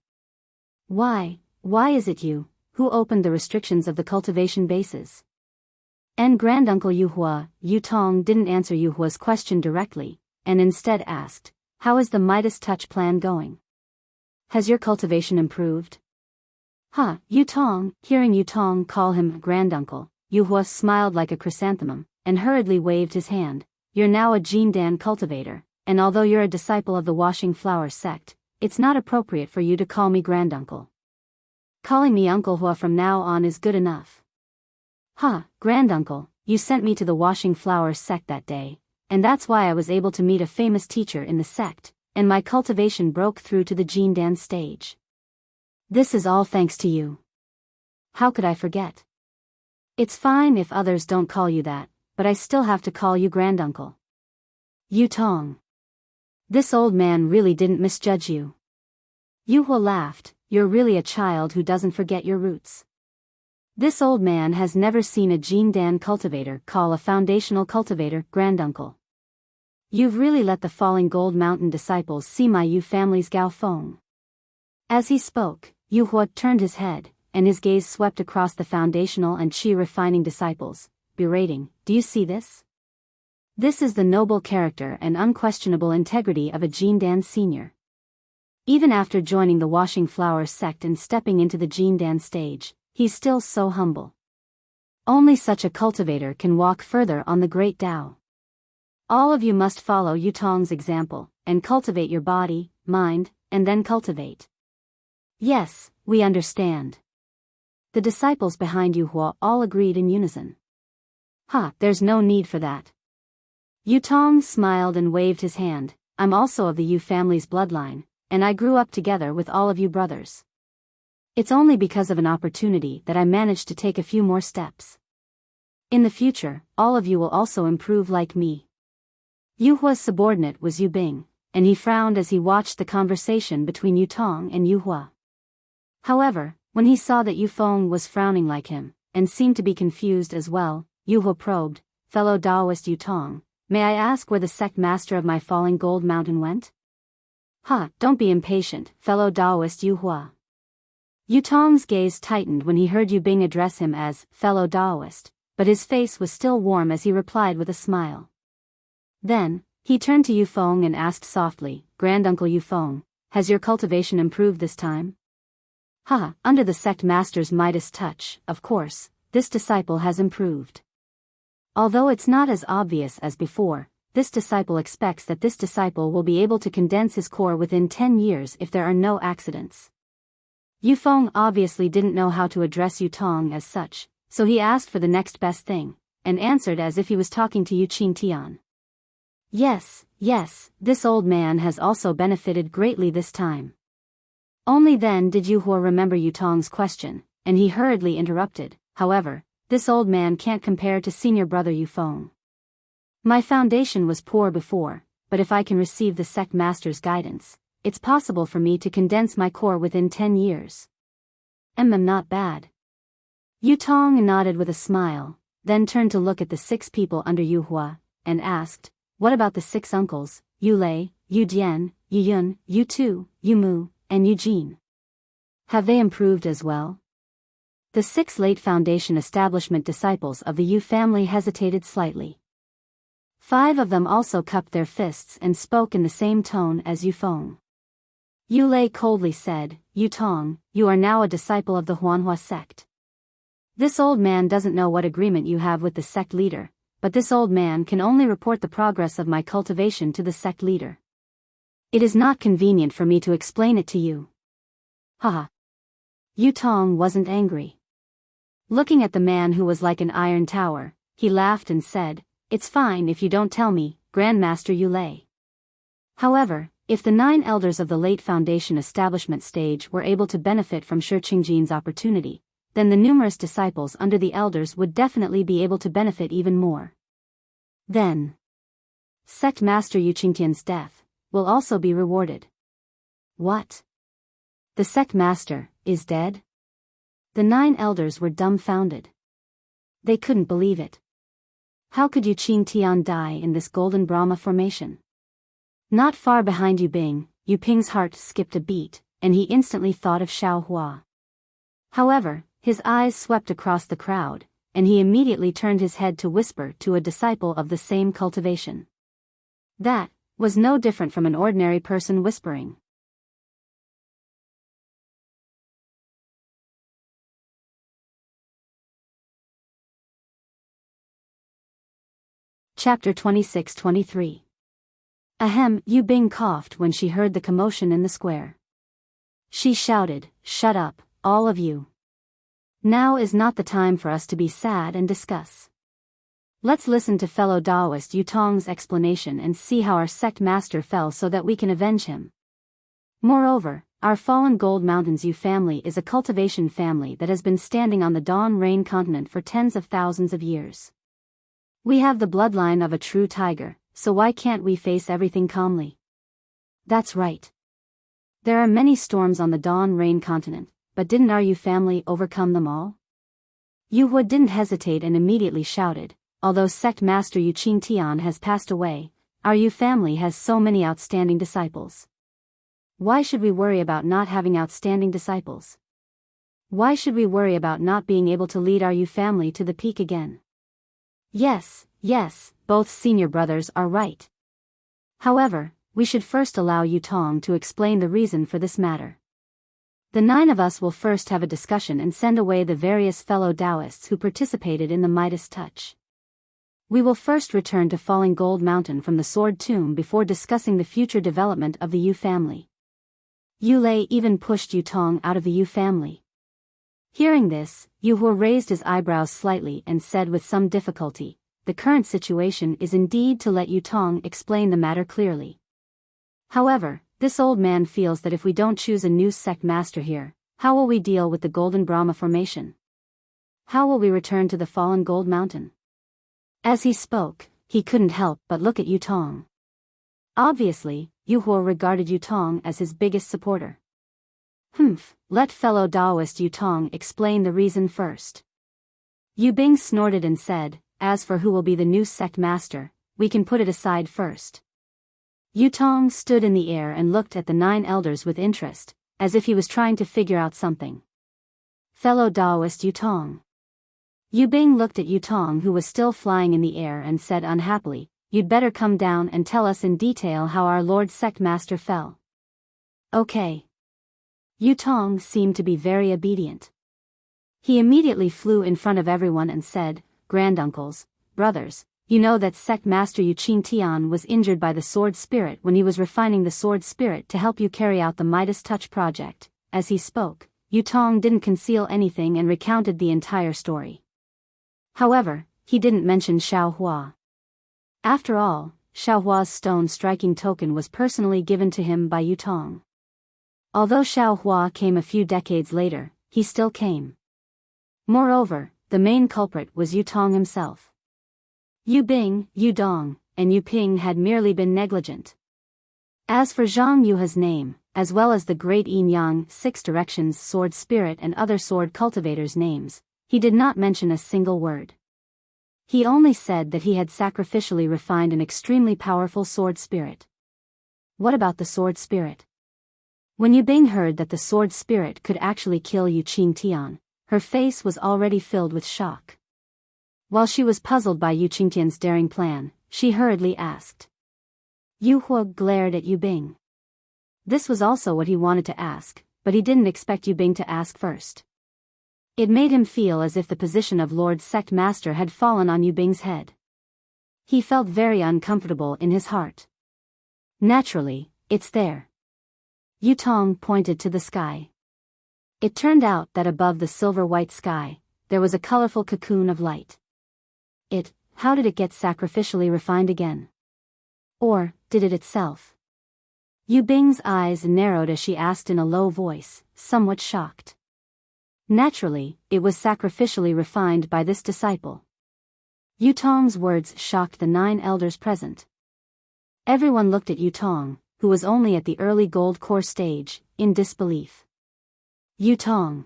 Why is it you, who opened the restrictions of the cultivation bases?" And Granduncle Yuhua, Yutong didn't answer Yuhua's question directly, and instead asked, "How is the Midas Touch plan going? Has your cultivation improved?" Yutong, hearing Yutong call him Granduncle, Yuhua smiled like a chrysanthemum, and hurriedly waved his hand. "You're now a Jindan cultivator, and although you're a disciple of the Washing Flower sect, it's not appropriate for you to call me Granduncle. Calling me Uncle Hua from now on is good enough." Granduncle, you sent me to the Washing Flower sect that day, and that's why I was able to meet a famous teacher in the sect, and my cultivation broke through to the Jindan stage. This is all thanks to you. How could I forget? It's fine if others don't call you that, but I still have to call you Granduncle. Yutong. This old man really didn't misjudge you. Yuhua laughed. "You're really a child who doesn't forget your roots. This old man has never seen a Jindan cultivator call a foundational cultivator Granduncle. You've really let the Falling Gold Mountain disciples see my Yu family's Gao Feng." As he spoke, Yuhua turned his head, and his gaze swept across the foundational and Qi refining disciples, berating, "Do you see this? This is the noble character and unquestionable integrity of a Jindan senior. Even after joining the Washing Flower sect and stepping into the Jindan stage, he's still so humble. Only such a cultivator can walk further on the great Tao. All of you must follow Yutong's example, and cultivate your body, mind, and then cultivate." "Yes, we understand." The disciples behind Yuhua all agreed in unison. There's no need for that. Yutong smiled and waved his hand. "I'm also of the Yu family's bloodline, and I grew up together with all of you brothers. It's only because of an opportunity that I managed to take a few more steps. In the future, all of you will also improve like me." Yuhua's subordinate was Yu Bing, and he frowned as he watched the conversation between Yutong and Yuhua. However, when he saw that Yu Feng was frowning like him, and seemed to be confused as well, Yuhua probed, "Fellow Taoist Yutong, may I ask where the sect master of my Falling Gold Mountain went?" Don't be impatient, fellow Taoist Yuhua." Yutong's gaze tightened when he heard Yu Bing address him as fellow Taoist, but his face was still warm as he replied with a smile. Then, he turned to Yu Feng and asked softly, "Granduncle Yu Feng, has your cultivation improved this time?" Under the sect master's Midas touch, of course, this disciple has improved. Although it's not as obvious as before, this disciple expects that this disciple will be able to condense his core within 10 years if there are no accidents. Yu Feng obviously didn't know how to address Yutong as such, so he asked for the next best thing, and answered as if he was talking to Yu Qingtian. Yes, this old man has also benefited greatly this time." Only then did Yuhua remember Yutong's question, and he hurriedly interrupted, "However, this old man can't compare to senior brother Yu Feng. My foundation was poor before, but if I can receive the sect master's guidance, it's possible for me to condense my core within 10 years. Not bad." Yutong nodded with a smile, then turned to look at the 6 people under Yuhua, and asked, "What about the 6 uncles, Yu Lei, Yu Dian, Yu Yun, Yu Tu, Yu Mu, and Yu Jin? Have they improved as well?" The 6 late foundation establishment disciples of the Yu family hesitated slightly. 5 of them also cupped their fists and spoke in the same tone as Yu Feng. Yu Lei coldly said, "Yutong, you are now a disciple of the Huanhua sect. This old man doesn't know what agreement you have with the sect leader, but this old man can only report the progress of my cultivation to the sect leader. It is not convenient for me to explain it to you. Haha. Yu Tong wasn't angry. Looking at the man who was like an iron tower, he laughed and said, "It's fine if you don't tell me, Grandmaster Yu Lei. However, if the 9 elders of the late Foundation establishment stage were able to benefit from Shi Qingjin's opportunity, then the numerous disciples under the elders would definitely be able to benefit even more. Then, Sect Master Yu Qingtian's death will also be rewarded." What? The Sect Master is dead? The 9 elders were dumbfounded. They couldn't believe it. How could Yu Qingtian die in this golden Brahma formation? Not far behind Yu Bing, Yu Ping's heart skipped a beat, and he instantly thought of Xiao Hua. However, his eyes swept across the crowd, and he immediately turned his head to whisper to a disciple of the same cultivation. That was no different from an ordinary person whispering. Chapter 26-23. Ahem, Yu Bing coughed when she heard the commotion in the square. She shouted, "Shut up, all of you. Now is not the time for us to be sad and discuss. Let's listen to fellow Taoist Yu Tong's explanation and see how our sect master fell so that we can avenge him. Moreover, our fallen Gold Mountains Yu family is a cultivation family that has been standing on the Dawn Rain continent for tens of thousands of years. We have the bloodline of a true tiger, so why can't we face everything calmly? That's right. There are many storms on the Dawn Rain continent, but didn't our Yu family overcome them all?" Yu Hua didn't hesitate and immediately shouted, "Although Sect Master Yu Qingtian has passed away, our Yu family has so many outstanding disciples. Why should we worry about not having outstanding disciples? Why should we worry about not being able to lead our Yu family to the peak again? Yes, both senior brothers are right. However, we should first allow Yu Tong to explain the reason for this matter. The 9 of us will first have a discussion and send away the various fellow Taoists who participated in the Midas Touch. We will first return to Falling Gold Mountain from the Sword Tomb before discussing the future development of the Yu family." Yu Lei even pushed Yu Tong out of the Yu family. Hearing this, Yu Hua raised his eyebrows slightly and said with some difficulty, "The current situation is indeed to let Yu Tong explain the matter clearly. However, this old man feels that if we don't choose a new sect master here, how will we deal with the Golden Brahma formation? How will we return to the fallen Gold Mountain?" As he spoke, he couldn't help but look at Yu Tong. Obviously, Yu Hua regarded Yu Tong as his biggest supporter. Let fellow Taoist Yu Tong explain the reason first. Yu Bing snorted and said, "As for who will be the new sect master, we can put it aside first." Yu Tong stood in the air and looked at the 9 elders with interest, as if he was trying to figure out something. "Fellow Taoist Yu Tong." Yu Bing looked at Yu Tong, who was still flying in the air, and said unhappily, "You'd better come down and tell us in detail how our Lord Sect Master fell." "Okay." Yu Tong seemed to be very obedient. He immediately flew in front of everyone and said, "Granduncles, brothers, you know that Sect Master Yu Qingtian was injured by the Sword Spirit when he was refining the Sword Spirit to help you carry out the Midas Touch project." As he spoke, Yu Tong didn't conceal anything and recounted the entire story. However, he didn't mention Xiao Hua. After all, Xiao Hua's stone striking token was personally given to him by Yu Tong. Although Xiao Hua came a few decades later, he still came. Moreover, the main culprit was Yu Tong himself. Yu Bing, Yu Dong, and Yu Ping had merely been negligent. As for Zhang Yuha's name, as well as the great Yin Yang 6 Directions Sword Spirit and other sword cultivators' names, he did not mention a single word. He only said that he had sacrificially refined an extremely powerful sword spirit. What about the sword spirit? When Yu Bing heard that the sword spirit could actually kill Yu Qingtian, her face was already filled with shock. While she was puzzled by Yu Qingtian's daring plan, she hurriedly asked. Yu Hua glared at Yu Bing. This was also what he wanted to ask, but he didn't expect Yu Bing to ask first. It made him feel as if the position of Lord Sect Master had fallen on Yu Bing's head. He felt very uncomfortable in his heart. Naturally, it's there. Yutong pointed to the sky. It turned out that above the silver-white sky, there was a colorful cocoon of light. How did it get sacrificially refined again? Or, did it itself? Yu Bing's eyes narrowed as she asked in a low voice, somewhat shocked. Naturally, it was sacrificially refined by this disciple. Yutong's words shocked the 9 elders present. Everyone looked at Yutong, who was only at the early gold core stage, in disbelief. Yutong.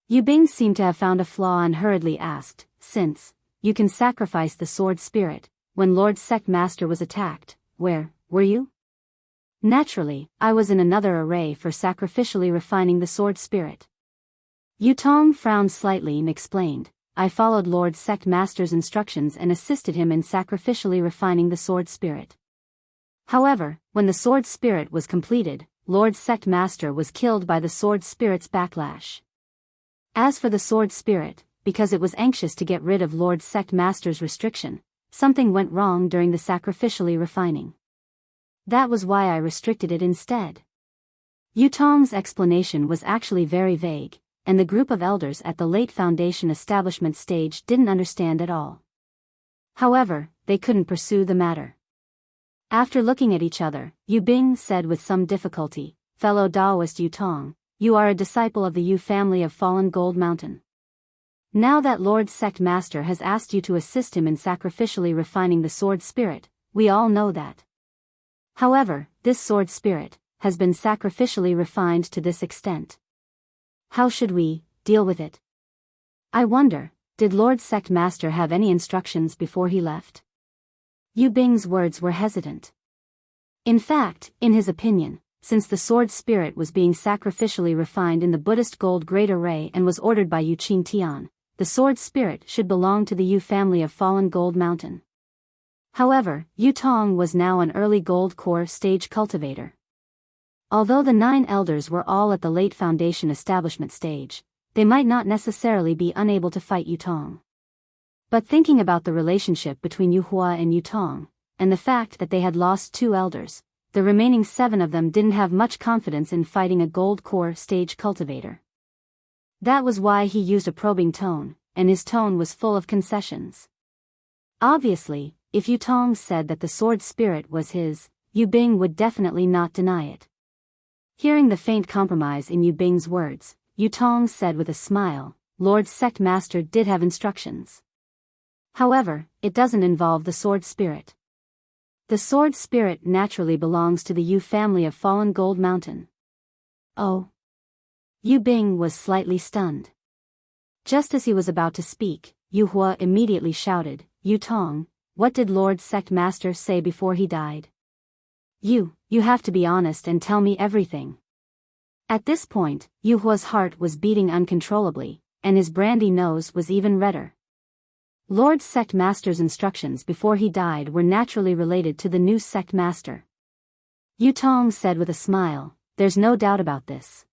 Yu Bing seemed to have found a flaw and hurriedly asked, since you can sacrifice the sword spirit, when Lord Sect Master was attacked, where were you? Naturally, I was in another array for sacrificially refining the sword spirit. Yutong frowned slightly and explained, I followed Lord Sect Master's instructions and assisted him in sacrificially refining the sword spirit. However, when the sword spirit was completed, Lord Sect Master was killed by the sword spirit's backlash. As for the sword spirit, because it was anxious to get rid of Lord Sect Master's restriction, something went wrong during the sacrificially refining. That was why I restricted it instead. Yutong's explanation was actually very vague, and the group of elders at the late Foundation establishment stage didn't understand at all. However, they couldn't pursue the matter. After looking at each other, Yu Bing said with some difficulty, Fellow Taoist Yutong, you are a disciple of the Yu family of Fallen Gold Mountain. Now that Lord Sect Master has asked you to assist him in sacrificially refining the sword spirit, we all know that. However, this sword spirit has been sacrificially refined to this extent. How should we deal with it? I wonder, did Lord Sect Master have any instructions before he left? Yu Bing's words were hesitant. In fact, in his opinion, since the sword spirit was being sacrificially refined in the Buddhist gold great array and was ordered by Yu Qingtian, the sword spirit should belong to the Yu family of Fallen Gold Mountain. However, Yutong was now an early gold core stage cultivator. Although the 9 elders were all at the late Foundation establishment stage, they might not necessarily be unable to fight Yutong. But thinking about the relationship between Yu Hua and Yutong, and the fact that they had lost 2 elders, the remaining 7 of them didn't have much confidence in fighting a gold core stage cultivator. That was why he used a probing tone, and his tone was full of concessions. Obviously, if Yutong said that the sword spirit was his, Yu Bing would definitely not deny it. Hearing the faint compromise in Yu Bing's words, Yutong said with a smile, Lord Sect Master did have instructions. However, it doesn't involve the sword spirit. The sword spirit naturally belongs to the Yu family of Fallen Gold Mountain. Oh. Yu Bing was slightly stunned. Just as he was about to speak, Yu Hua immediately shouted, Yutong, what did Lord Sect Master say before he died? You have to be honest and tell me everything. At this point, Yu Hua's heart was beating uncontrollably, and his brandy nose was even redder. Lord Sect Master's instructions before he died were naturally related to the new Sect Master. Yutong said with a smile, there's no doubt about this.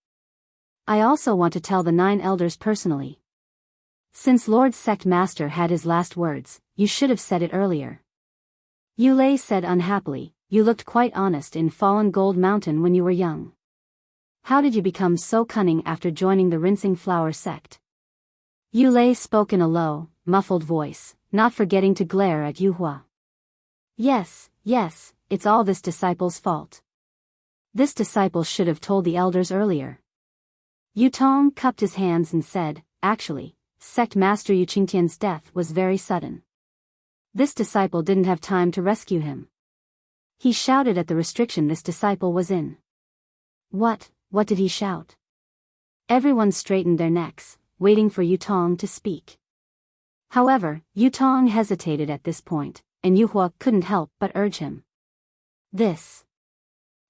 I also want to tell the 9 elders personally. Since Lord Sect Master had his last words, you should have said it earlier. Yu Lei said unhappily, you looked quite honest in Fallen Gold Mountain when you were young. How did you become so cunning after joining the Rinsing Flower sect? Yu Lei spoke in a low, muffled voice, not forgetting to glare at Yu Hua. Yes, it's all this disciple's fault. This disciple should have told the elders earlier. Yutong cupped his hands and said, actually, Sect Master Yu Qingtian's death was very sudden. This disciple didn't have time to rescue him. He shouted at the restriction this disciple was in. What did he shout? Everyone straightened their necks, waiting for Yutong to speak. However, Yutong hesitated at this point, and Yu Hua couldn't help but urge him.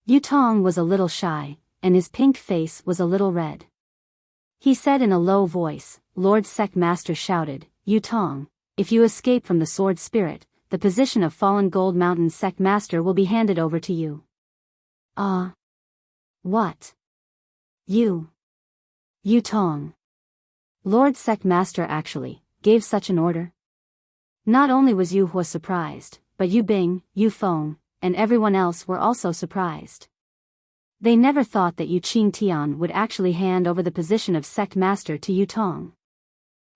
Yutong was a little shy, and his pink face was a little red. He said in a low voice, Lord Sect Master shouted, Yutong, if you escape from the sword spirit, the position of Fallen Gold Mountain Sect Master will be handed over to you. What? Yutong. Lord Sect Master actually gave such an order? Not only was Yu Hua surprised, but Yu Bing, Yu Feng, and everyone else were also surprised. They never thought that Yu Qingtian would actually hand over the position of sect master to Yu Tong.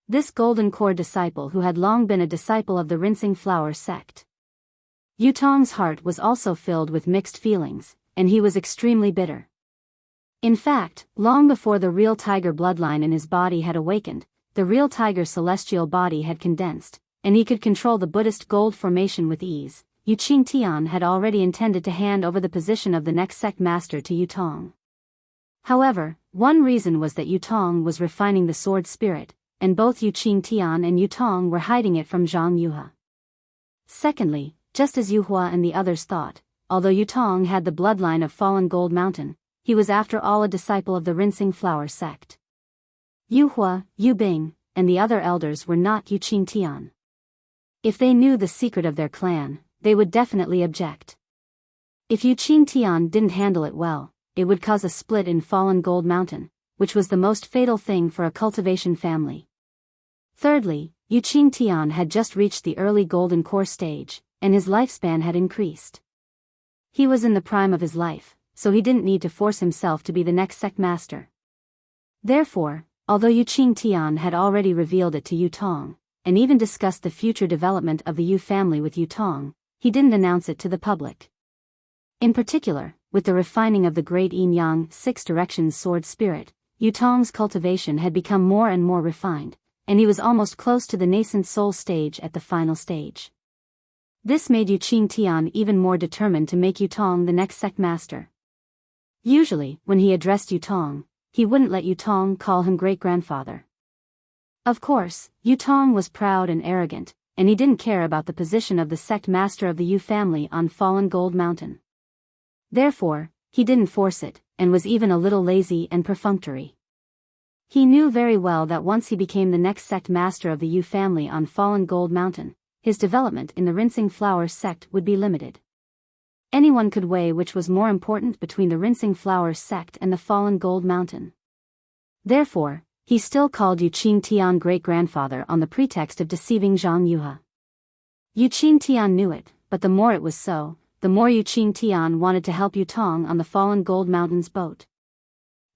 This golden core disciple who had long been a disciple of the rinsing flower sect. Yu Tong's heart was also filled with mixed feelings, and he was extremely bitter. In fact, long before the real tiger bloodline in his body had awakened, the real tiger celestial body had condensed, and he could control the Buddhist gold formation with ease. Yu Qingtian had already intended to hand over the position of the next sect master to Yu Tong. However, one reason was that Yu Tong was refining the sword spirit, and both Yu Qingtian and Yu Tong were hiding it from Zhang Yuhe. Secondly, just as Yu Hua and the others thought, although Yu Tong had the bloodline of fallen Gold Mountain, he was after all a disciple of the rinsing flower sect. Yu Hua, Yu Bing, and the other elders were not Yu Qingtian. If they knew the secret of their clan, they would definitely object. If Yu Qingtian didn't handle it well, it would cause a split in fallen Gold Mountain, which was the most fatal thing for a cultivation family. Thirdly, Yu Qingtian had just reached the early golden core stage, and his lifespan had increased. He was in the prime of his life, so he didn't need to force himself to be the next sect master. Therefore, although Yu Qingtian had already revealed it to Yu Tong, and even discussed the future development of the Yu family with Yu Tong, he didn't announce it to the public. In particular, with the refining of the great yin-yang six directions sword spirit, Yu Tong's cultivation had become more and more refined, and he was almost close to the nascent soul stage at the final stage. This made Yu Qingtian even more determined to make Yu Tong the next sect master. Usually, when he addressed Yu Tong, he wouldn't let Yu Tong call him great-grandfather. Of course, Yu Tong was proud and arrogant, and he didn't care about the position of the sect master of the Yu family on fallen Gold Mountain. Therefore, he didn't force it, and was even a little lazy and perfunctory. He knew very well that once he became the next sect master of the Yu family on fallen Gold Mountain, his development in the rinsing flower sect would be limited. Anyone could weigh which was more important between the rinsing flower sect and the fallen Gold Mountain. Therefore, he still called Yu Qingtian great-grandfather on the pretext of deceiving Zhang Yuhe. Yu Qingtian knew it, but the more it was so, the more Yu Qingtian wanted to help Yu Tong on the fallen Gold Mountain's boat.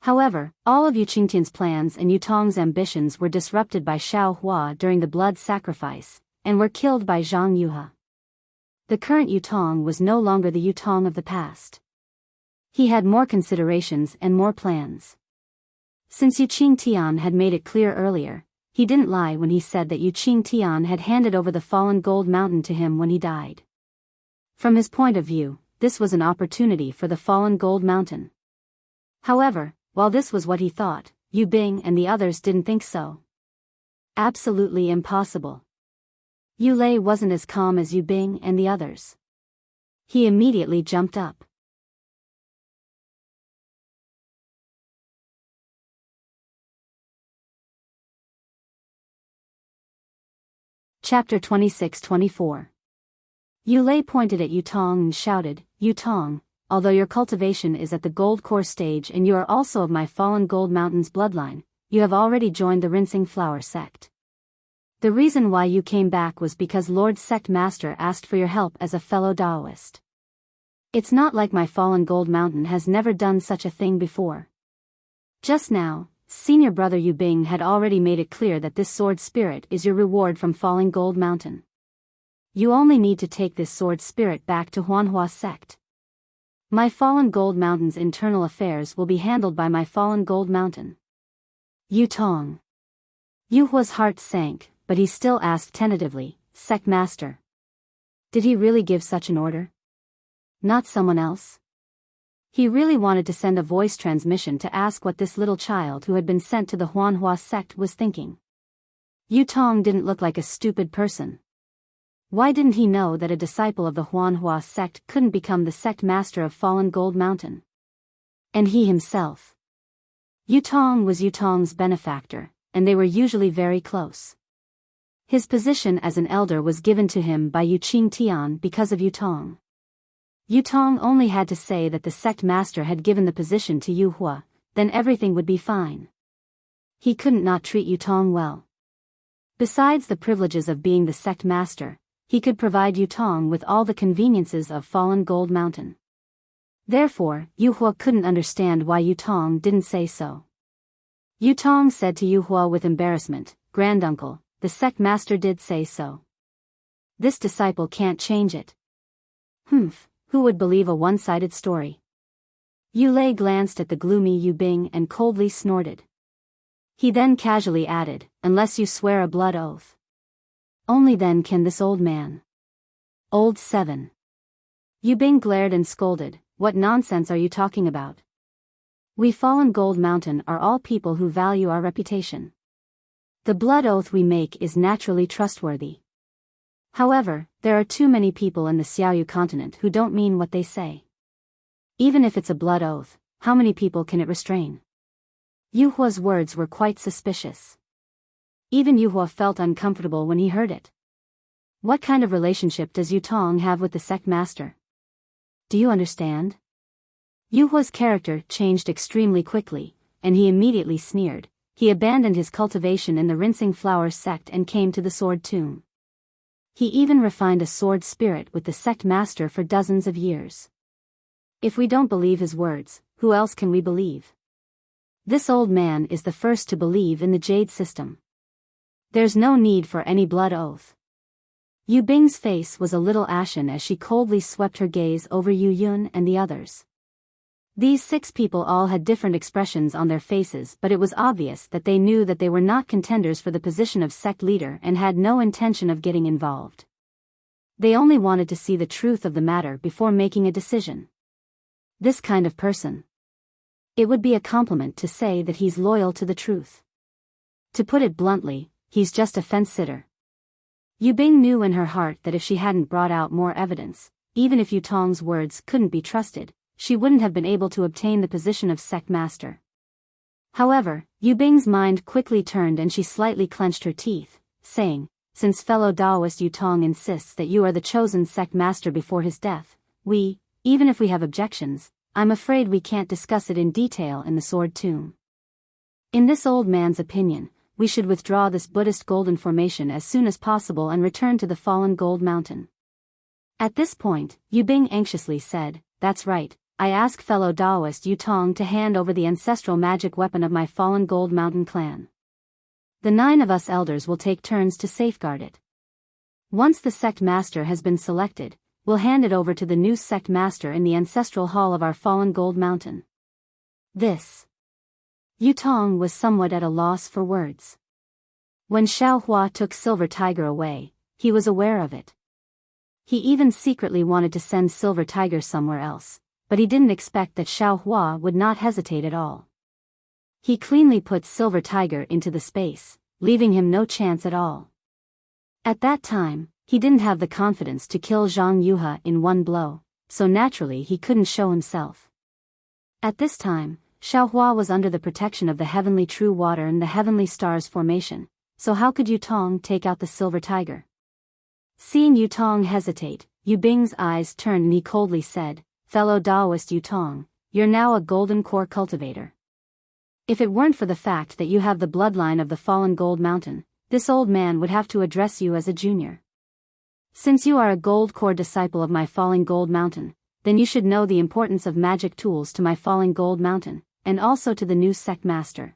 However, all of Yu Qingtian's plans and Yu Tong's ambitions were disrupted by Xiao Hua during the blood sacrifice, and were killed by Zhang Yuhe. The current Yu Tong was no longer the Yu Tong of the past. He had more considerations and more plans. Since Yu Qingtian had made it clear earlier, he didn't lie when he said that Yu Qingtian had handed over the fallen Gold Mountain to him when he died. From his point of view, this was an opportunity for the fallen Gold Mountain. However, while this was what he thought, Yu Bing and the others didn't think so. Absolutely impossible. Yu Lei wasn't as calm as Yu Bing and the others. He immediately jumped up. Chapter 26-24. Yu Lei pointed at Yu Tong and shouted, "Yu Tong, although your cultivation is at the gold core stage and you are also of my fallen Gold Mountain's bloodline, you have already joined the rinsing flower sect. The reason why you came back was because Lord Sect Master asked for your help as a fellow Taoist. It's not like my fallen Gold Mountain has never done such a thing before." Just now, senior brother Yu Bing had already made it clear that this sword spirit is your reward from falling Gold Mountain. You only need to take this sword spirit back to Huanhua sect. My fallen Gold Mountain's internal affairs will be handled by my fallen Gold Mountain. Yu Tong. Yu Hua's heart sank, but he still asked tentatively, "Sect Master. Did he really give such an order? Not someone else?" He really wanted to send a voice transmission to ask what this little child who had been sent to the Huanhua sect was thinking. Yu Tong didn't look like a stupid person. Why didn't he know that a disciple of the Huanhua sect couldn't become the sect master of fallen Gold Mountain? And he himself. Yu Tong was Yu Tong's benefactor, and they were usually very close. His position as an elder was given to him by Yu Qingtian because of Yu Tong. Yu Tong only had to say that the sect master had given the position to Yu Hua, then everything would be fine. He couldn't not treat Yu Tong well. Besides the privileges of being the sect master, he could provide Yutong with all the conveniences of Fallen Gold Mountain. Therefore, Yuhua couldn't understand why Yutong didn't say so. Yutong said to Yuhua with embarrassment, "Granduncle, the sect master did say so. This disciple can't change it." "Humph, who would believe a one-sided story?" Yulei glanced at the gloomy Yu Bing and coldly snorted. He then casually added, "Unless you swear a blood oath. Only then can this old man." Old 7. Yu Bing glared and scolded, "What nonsense are you talking about? We Fallen Gold Mountain are all people who value our reputation. The blood oath we make is naturally trustworthy. However, there are too many people in the Xiaoyu continent who don't mean what they say. Even if it's a blood oath, how many people can it restrain?" Yuhua's words were quite suspicious. Even Yuhua felt uncomfortable when he heard it. What kind of relationship does Yutong have with the sect master? Do you understand? Yuhua's character changed extremely quickly, and he immediately sneered. He abandoned his cultivation in the Rinsing Flower sect and came to the Sword Tomb. He even refined a sword spirit with the sect master for dozens of years. If we don't believe his words, who else can we believe? This old man is the first to believe in the Jade system. There's no need for any blood oath. Yu Bing's face was a little ashen as she coldly swept her gaze over Yu Yun and the others. These 6 people all had different expressions on their faces, but it was obvious that they knew that they were not contenders for the position of sect leader and had no intention of getting involved. They only wanted to see the truth of the matter before making a decision. This kind of person. It would be a compliment to say that he's loyal to the truth. To put it bluntly, he's just a fence-sitter. Yu Bing knew in her heart that if she hadn't brought out more evidence, even if Yutong's words couldn't be trusted, she wouldn't have been able to obtain the position of sect master. However, Yu Bing's mind quickly turned and she slightly clenched her teeth, saying, "Since fellow Taoist Yutong insists that you are the chosen sect master before his death, even if we have objections, I'm afraid we can't discuss it in detail in the Sword Tomb. In this old man's opinion, we should withdraw this Buddhist golden formation as soon as possible and return to the Fallen Gold Mountain." At this point, Yu Bing anxiously said, "That's right, I ask fellow Taoist Yutong to hand over the ancestral magic weapon of my Fallen Gold Mountain clan. The 9 of us elders will take turns to safeguard it. Once the sect master has been selected, we'll hand it over to the new sect master in the ancestral hall of our Fallen Gold Mountain." This. Yutong was somewhat at a loss for words. When Xiao Hua took Silver Tiger away, he was aware of it. He even secretly wanted to send Silver Tiger somewhere else, but he didn't expect that Xiao Hua would not hesitate at all. He cleanly put Silver Tiger into the space, leaving him no chance at all. At that time, he didn't have the confidence to kill Zhang Yuhe in one blow, so naturally he couldn't show himself. At this time, Xiao Hua was under the protection of the Heavenly True Water and the Heavenly Stars formation, so how could Yutong take out the Silver Tiger? Seeing Yutong hesitate, Yu Bing's eyes turned and he coldly said, "Fellow Taoist Yutong, you're now a golden core cultivator. If it weren't for the fact that you have the bloodline of the Fallen Gold Mountain, this old man would have to address you as a junior. Since you are a gold core disciple of my Falling Gold Mountain, then you should know the importance of magic tools to my Falling Gold Mountain, and also to the new sect master.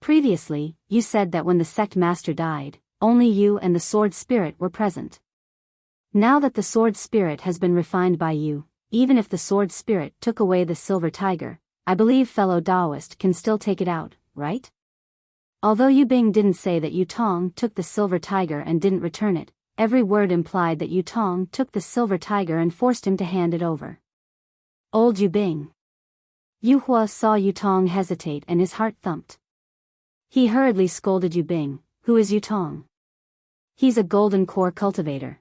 Previously, you said that when the sect master died, only you and the sword spirit were present. Now that the sword spirit has been refined by you, even if the sword spirit took away the Silver Tiger, I believe fellow Taoist can still take it out, right?" Although Yu Bing didn't say that Yutong took the Silver Tiger and didn't return it, every word implied that Yutong took the Silver Tiger and forced him to hand it over. Old Yu Bing. Yu Hua saw Yutong hesitate and his heart thumped. He hurriedly scolded Yu Bing, "Who is Yutong? He's a golden core cultivator.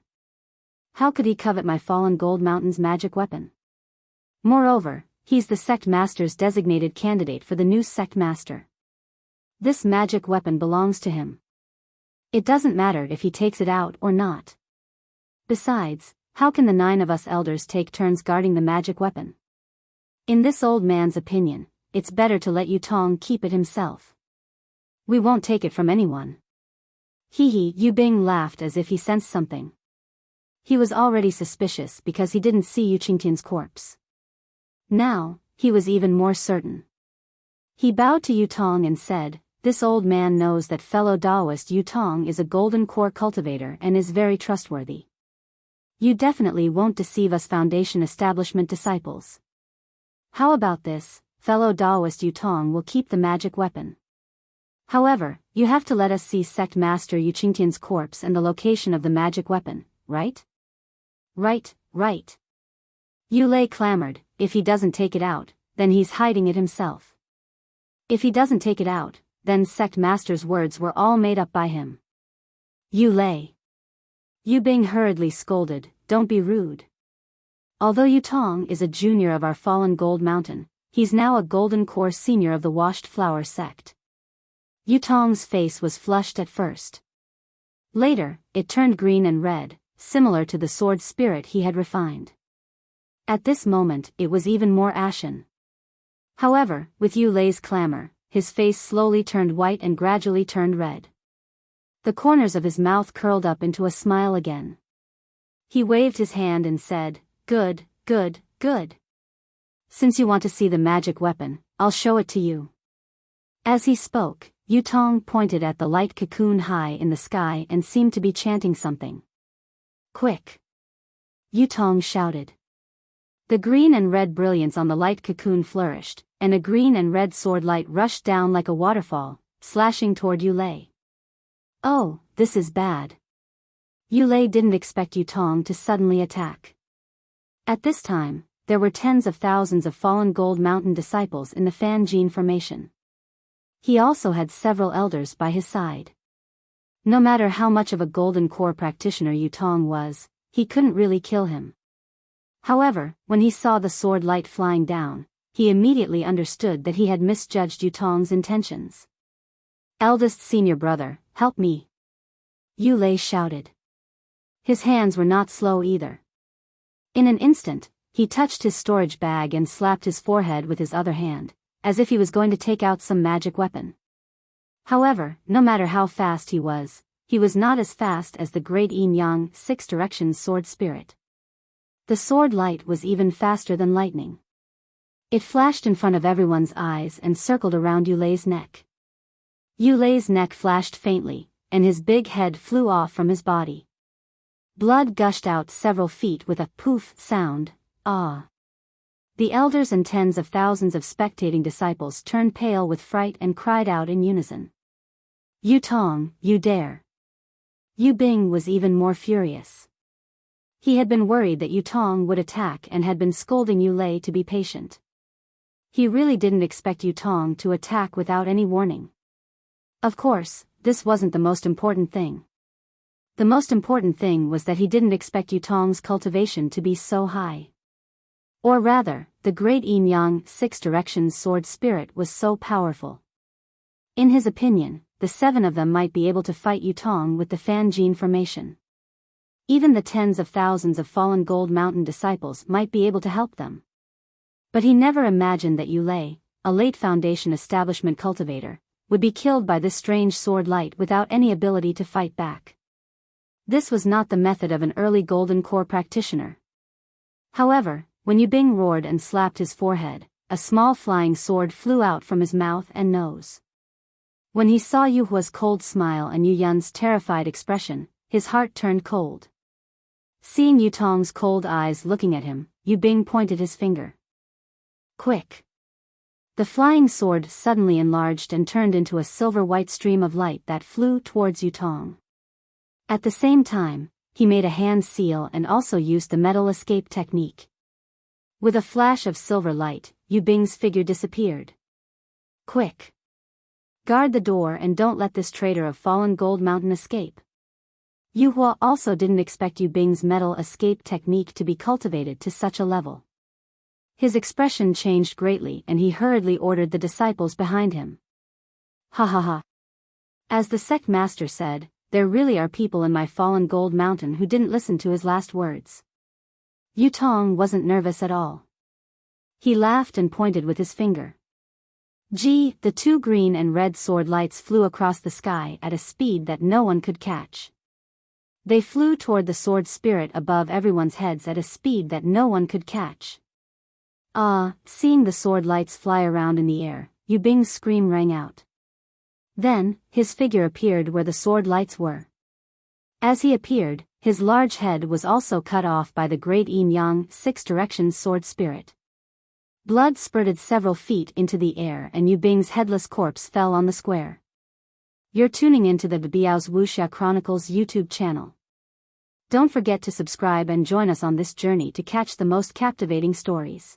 How could he covet my Fallen Gold Mountain's magic weapon? Moreover, he's the sect master's designated candidate for the new sect master. This magic weapon belongs to him. It doesn't matter if he takes it out or not. Besides, how can the 9 of us elders take turns guarding the magic weapon? In this old man's opinion, it's better to let Yutong keep it himself. We won't take it from anyone. Hee hee, Yu Bing laughed as if he sensed something. He was already suspicious because he didn't see Yu Qingtian's corpse. Now, he was even more certain. He bowed to Yu Tong and said, "This old man knows that fellow Taoist Yu Tong is a golden core cultivator and is very trustworthy. You definitely won't deceive us Foundation establishment disciples. How about this, fellow Taoist Yu Tong will keep the magic weapon. However, you have to let us see Sect Master Yu Qingtian's corpse and the location of the magic weapon, right?" Right. Yu Lei clamored, "If he doesn't take it out, then he's hiding it himself. If he doesn't take it out, then Sect Master's words were all made up by him." "Yu Lei." Yu Bing hurriedly scolded, "Don't be rude. Although Yu Tong is a junior of our fallen Gold Mountain, he's now a Golden Core senior of the Washed Flower sect." Yu Tong's face was flushed at first. Later, it turned green and red, similar to the sword spirit he had refined. At this moment, it was even more ashen. However, with Yu Lei's clamor, his face slowly turned white and gradually turned red. The corners of his mouth curled up into a smile again. He waved his hand and said, Good. Since you want to see the magic weapon, I'll show it to you." As he spoke, Yu Tong pointed at the light cocoon high in the sky and seemed to be chanting something. "Quick!" Yu Tong shouted. The green and red brilliance on the light cocoon flourished, and a green and red sword light rushed down like a waterfall, slashing toward Yu Lei. Oh, this is bad. Yu Lei didn't expect Yu Tong to suddenly attack. At this time, there were tens of thousands of fallen Gold Mountain disciples in the Fan Gene formation. He also had several elders by his side. No matter how much of a Golden Core practitioner Yu Tong was, he couldn't really kill him. However, when he saw the sword light flying down, he immediately understood that he had misjudged Yu Tong's intentions. "Eldest senior brother, help me!" Yu Lei shouted. His hands were not slow either. In an instant, he touched his storage bag and slapped his forehead with his other hand, as if he was going to take out some magic weapon. However, no matter how fast he was not as fast as the great Yin Yang Six Directions sword spirit. The sword light was even faster than lightning. It flashed in front of everyone's eyes and circled around Yu Lei's neck. Yu Lei's neck flashed faintly, and his big head flew off from his body. Blood gushed out several feet with a poof sound. Ah! The elders and tens of thousands of spectating disciples turned pale with fright and cried out in unison. "Yu Tong, you dare!" Yu Bing was even more furious. He had been worried that Yu Tong would attack and had been scolding Yu Lei to be patient. He really didn't expect Yu Tong to attack without any warning. Of course, this wasn't the most important thing. The most important thing was that he didn't expect Yu Tong's cultivation to be so high. Or rather, the great Yin Yang Six Directions sword spirit was so powerful. In his opinion, the 7 of them might be able to fight Yu Tong with the Fan Gene formation. Even the tens of thousands of fallen Gold Mountain disciples might be able to help them. But he never imagined that Yu Lei, a late Foundation establishment cultivator, would be killed by this strange sword light without any ability to fight back. This was not the method of an early Golden Core practitioner. However, when Yu Bing roared and slapped his forehead, a small flying sword flew out from his mouth and nose. When he saw Yu Hua's cold smile and Yu Yun's terrified expression, his heart turned cold. Seeing Yu Tong's cold eyes looking at him, Yu Bing pointed his finger. Quick! The flying sword suddenly enlarged and turned into a silver-white stream of light that flew towards Yu Tong. At the same time, he made a hand seal and also used the metal escape technique. With a flash of silver light, Yu Bing's figure disappeared. Quick! Guard the door and don't let this traitor of fallen Gold Mountain escape. Yu Hua also didn't expect Yu Bing's metal escape technique to be cultivated to such a level. His expression changed greatly and he hurriedly ordered the disciples behind him. Ha ha ha! As the sect master said, there really are people in my fallen Gold Mountain who didn't listen to his last words. Yu Tong wasn't nervous at all. He laughed and pointed with his finger. The two green and red sword lights flew across the sky at a speed that no one could catch. They flew toward the sword spirit above everyone's heads at a speed that no one could catch. Seeing the sword lights fly around in the air, Yu Bing's scream rang out. Then, his figure appeared where the sword lights were. As he appeared, his large head was also cut off by the great Yin-Yang six-direction sword spirit. Blood spurted several feet into the air and Yu Bing's headless corpse fell on the square. You're tuning into the Biyao's Wuxia Chronicles YouTube channel. Don't forget to subscribe and join us on this journey to catch the most captivating stories.